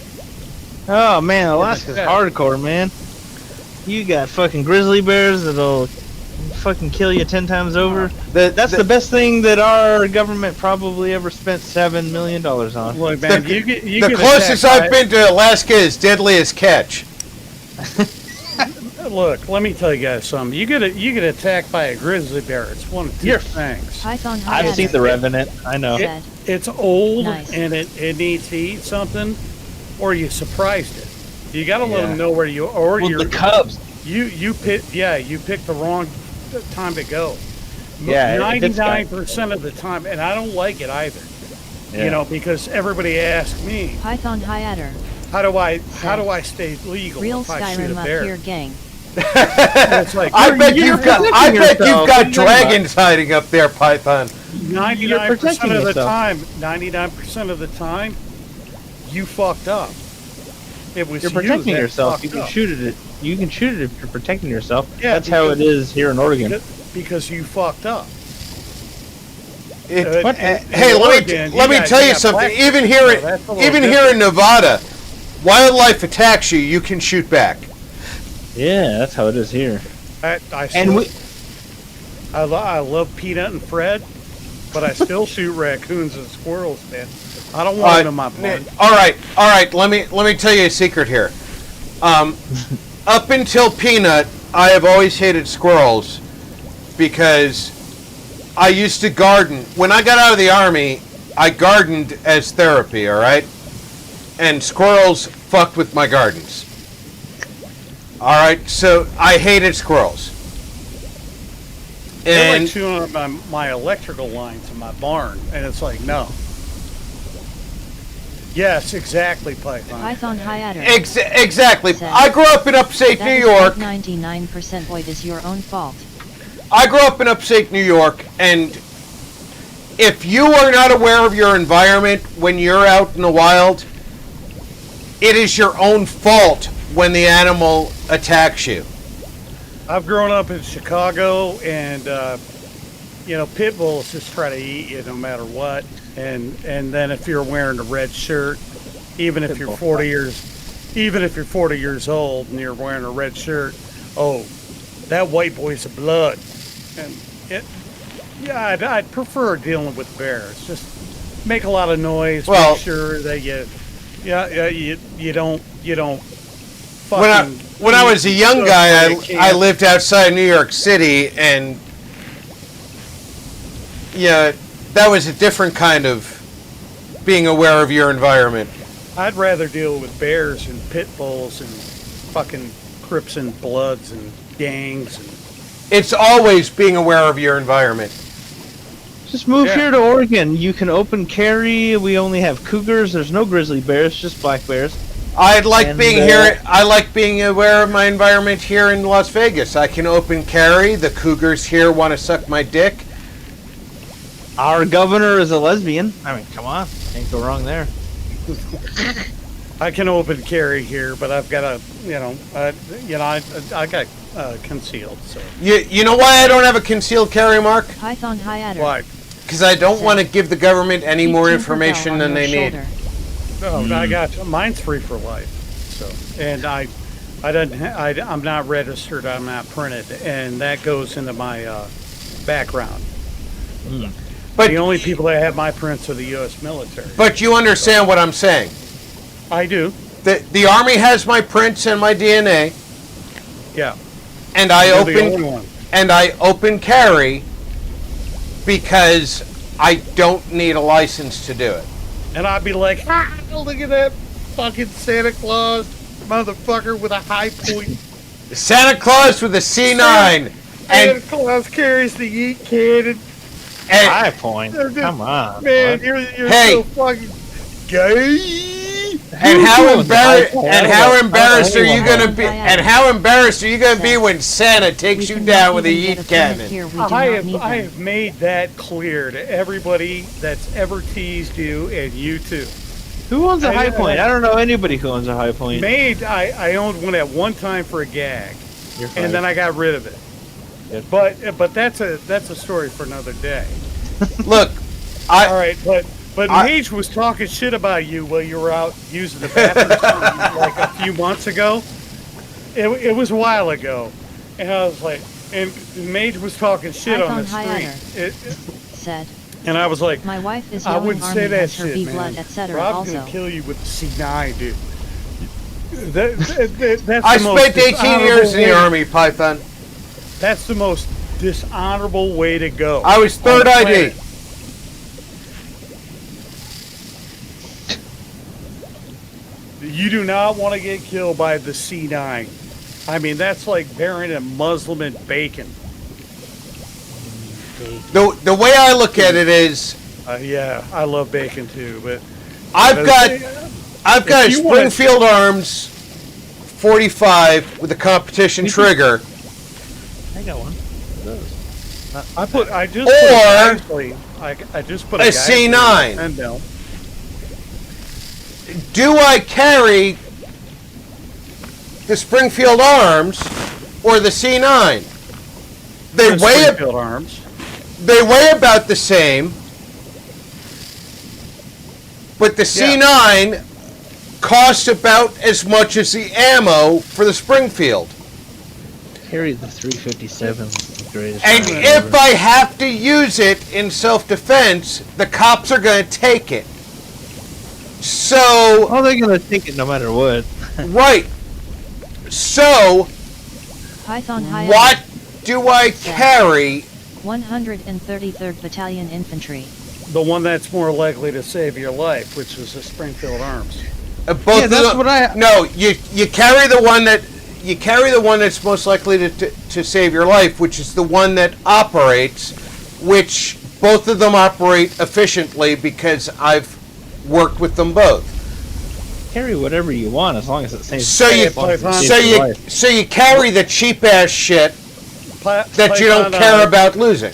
Oh man, Alaska's hardcore, man. You got fucking grizzly bears that'll fucking kill you 10 times over. That's the best thing that our government probably ever spent $7 million on. Look, man, the closest I've been to Alaska is Deadliest Catch. Look, let me tell you guys something. You get attacked by a grizzly bear. It's one of two things. Python I've seen The Revenant. I know. It's old Nice. and it needs to eat something, or you surprised it. You got to let them know where you or Well, you're the cubs. You picked the wrong time to go. Yeah, 99% of the time, and I don't like it either. Yeah. Because everybody asks me, Python Hyatter. how do I stay legal Real if I shoot Skyrim a up bear? here, gang. It's like, I bet you've got yourself. dragons hiding up there, Python. 99% of the time, 99% of the time, you fucked up. It was You're protecting that yourself. fucked You can up. shoot it. You can shoot it if you're protecting yourself. Yeah, That's how it is here in Oregon. Because you fucked up. Hey, Oregon, let me tell you something. Even here in Nevada, wildlife attacks you, you can shoot back. Yeah, that's how it is here. I love Peanut and Fred, but I still shoot raccoons and squirrels, man. I don't want them in my blood. All right. Let me tell you a secret here. up until Peanut, I have always hated squirrels because I used to garden. When I got out of the Army, I gardened as therapy, all right? And squirrels fucked with my gardens. All right, so I hated squirrels. They're And like chewing up my electrical lines in my barn, and it's like, no. Yes, exactly, Python. Python Hyatter. Exactly. I grew up in upstate New York. 99% void is your own fault. I grew up in upstate New York, and if you are not aware of your environment when you're out in the wild, it is your own fault when the animal attacks you. I've grown up in Chicago, and pit bulls just try to eat you no matter what. And then if you're wearing a red shirt, even if you're 40 years old and you're wearing a red shirt, oh, that white boy's a blood. And I'd prefer dealing with bears. Just make a lot of noise. Well, make sure that you don't. When I was a young guy, I lived outside New York City, and that was a different kind of being aware of your environment. I'd rather deal with bears and pit bulls and fucking Crips and Bloods and gangs. It's always being aware of your environment. Just move here to Oregon. You can open carry. We only have cougars. There's no grizzly bears, just black bears. I like being aware of my environment here in Las Vegas. I can open carry. The cougars here want to suck my dick. Our governor is a lesbian. I mean, come on. Can't go wrong there. I can open carry here, but I've got I got concealed. So you know why I don't have a concealed carry, Mark? Python Hyatter. Why? Because I don't want to give the government any more information than they need. No, I got mine's free for life. So, and I'm not registered. I'm not printed, and that goes into my background. But the only people that have my prints are the U.S. military. But you understand what I'm saying? I do. The Army has my prints and my DNA. Yeah. And I open carry because I don't need a license to do it. And I'd be like, look at that fucking Santa Claus motherfucker with a high point. Santa Claus with a C9. Santa Claus carries the yeet cannon. And 5 points. Come on. Man, you're so fucking gay. And how embarrassed are you gonna be? And how embarrassed are you gonna be when Santa takes you down with a yeet cannon? I have made that clear to everybody that's ever teased you, and you too. Who owns a high point? I don't know anybody who owns a high point. I owned one at one time for a gag, and then I got rid of it. But that's a story for another day. Look, all right, but Mage was talking shit about you while you were out using the bathroom like a few months ago. It was a while ago, and I was like, and Mage was talking shit on the street. Said. And I was like, my wife is I wouldn't say that her shit, man. blood, etc. Rob's gonna kill you with the C9, dude. That's I spent 18 years in the Army, Python. That's the most dishonorable way to go. I was third ID. You do not want to get killed by the C9. I mean, that's like burying a Muslim in bacon. The way I look at it is, yeah, I love bacon too, but I've got a Springfield Arms 45 with a competition trigger. I got one. I just put a C9. Do I carry the Springfield Arms or the C9? Springfield Arms. They weigh about the same, but the C9 costs about as much as the ammo for the Springfield. Carry the 357. Greatest. And if I have to use it in self-defense, the cops are going to take it. So... Oh, they're going to take it no matter what. Right. So, Python High what do I carry? 133rd Battalion Infantry. The one that's more likely to save your life, which is the Springfield Arms. Both Yeah, of that's them- what I- No, you carry the one that you carry the one that's most likely to save your life, which is the one that operates, which both of them operate efficiently because I've worked with them both. Carry whatever you want as long as it saves. So you as long as it saves so your you life. so you carry the cheap ass shit that you don't care about losing.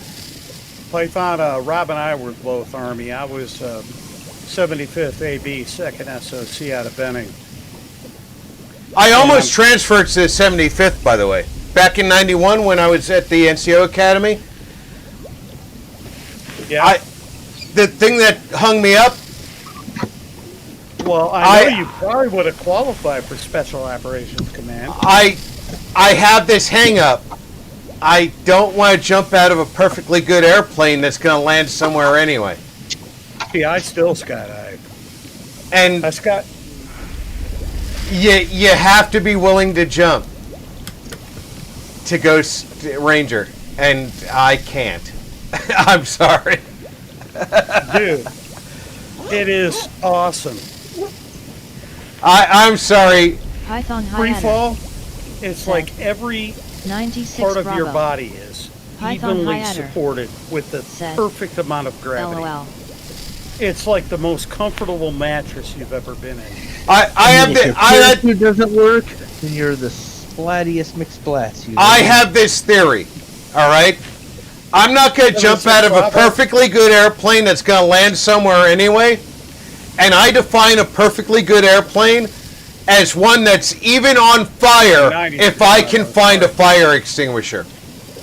Python, Rob and I were both Army. I was 75th AB, 2nd SOC out of Benning. I almost transferred to the 75th, by the way. Back in '91 when I was at the NCO Academy. Yeah. The thing that hung me up. Well, I know you probably would have qualified for Special Operations Command. I have this hang up. I don't want to jump out of a perfectly good airplane that's going to land somewhere anyway. See, I still skydive. And you have to be willing to jump to go Ranger, and I can't. I'm sorry. Dude, it is awesome. I'm sorry. Python High Free Adder. fall, it's like every 96 part of your Bravo. body is Python evenly High Adder. supported with the perfect amount of gravity. LOL. It's like the most comfortable mattress you've ever been in. I have If your parachute doesn't work, then you're the splattiest McSplats. I have this theory. All right. I'm not going to jump out of a perfectly good airplane that's going to land somewhere anyway. And I define a perfectly good airplane as one that's even on fire if I can find a fire extinguisher.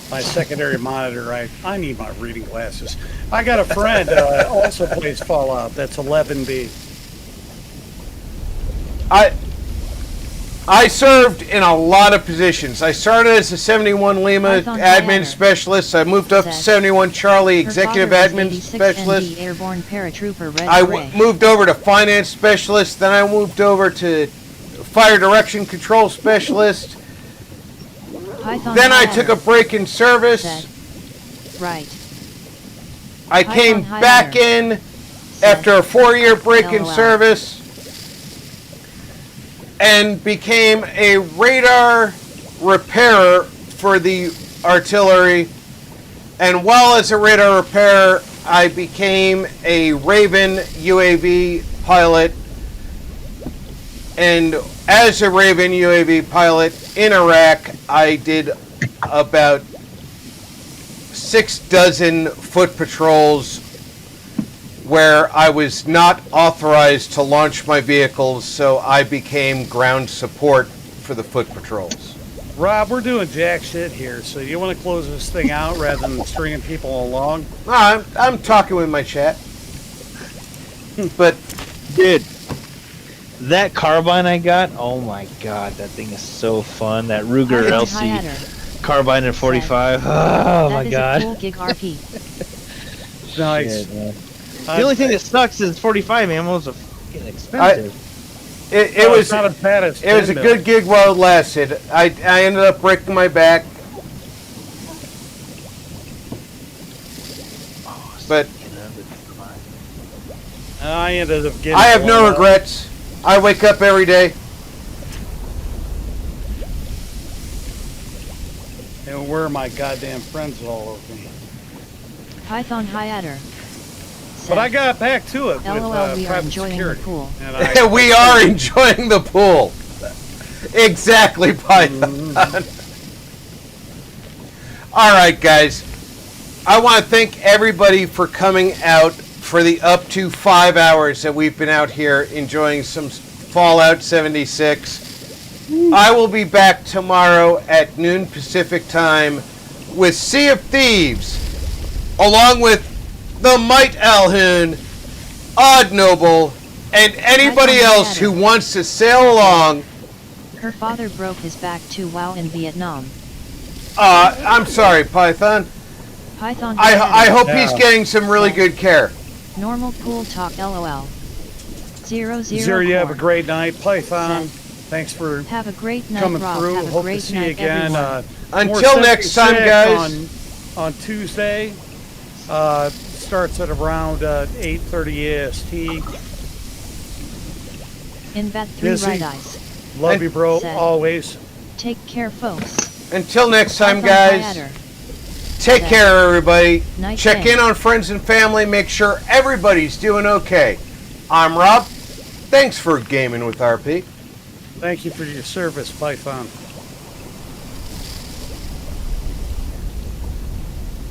My secondary monitor, I need my reading glasses. I got a friend also plays Fallout. That's 11B. I served in a lot of positions. I started as a 71 Lima Python admin High Adder. specialist. I moved up to 71 Charlie executive Her father admin was 86 specialist. ND Airborne Paratrooper Red I Beret. moved over to finance specialist. Then I moved over to fire direction control specialist. Python Then I High took a Adder. break in service. Right. I Python came High back Adder. in after a 4-year break in LOL. service and became a radar repairer for the artillery. And while as a radar repairer, I became a Raven UAV pilot. And as a Raven UAV pilot in Iraq, I did about 6 dozen foot patrols where I was not authorized to launch my vehicles, so I became ground support for the foot patrols. Rob, we're doing jack shit here, so you want to close this thing out rather than stringing people along? No, I'm talking with my chat. But, dude, that carbine I got, oh my god, that thing is so fun. That Ruger Python LC High Adder. carbine at 45. Oh That my is god. a cool gig RP. Nice. Shit, man. The only thing that sucks is 45 ammo is fucking expensive. It was not as bad as it was a 10 good gig while it lasted. I ended up breaking my back. But I ended up getting. I have no blown up. regrets. I wake up every day. And where are my goddamn friends all over me? Python High Adder. But I got back to it with LOL, we are private enjoying security. the pool. And We are enjoying the pool. Exactly, Python. All right, guys. I want to thank everybody for coming out for the up to 5 hours that we've been out here enjoying some Fallout 76. I will be back tomorrow at noon Pacific time with Sea of Thieves, along with the Might Alhoon, Odd Noble, and anybody else who wants to sail along. Her father broke his back too while in Vietnam. I'm sorry, Python. Python I High Adder. hope he's getting some really good care. Normal pool talk LOL. 004. Zero, you have a great night. Python. Thanks for Have a great night, coming Rob. through. Have a Hope to great see you night, again. everyone. Until more next time, Sick guys. On Tuesday. Starts at around 8:30 AST. In bat 3 Busy. right eyes. Love you, bro. Said. Always. Take care, folks. Until next time, Python guys. Theater. Take Said. care, everybody. Night Check day. in on friends and family. Make sure everybody's doing okay. I'm Rob. Thanks for gaming with RP. Thank you for your service, Python.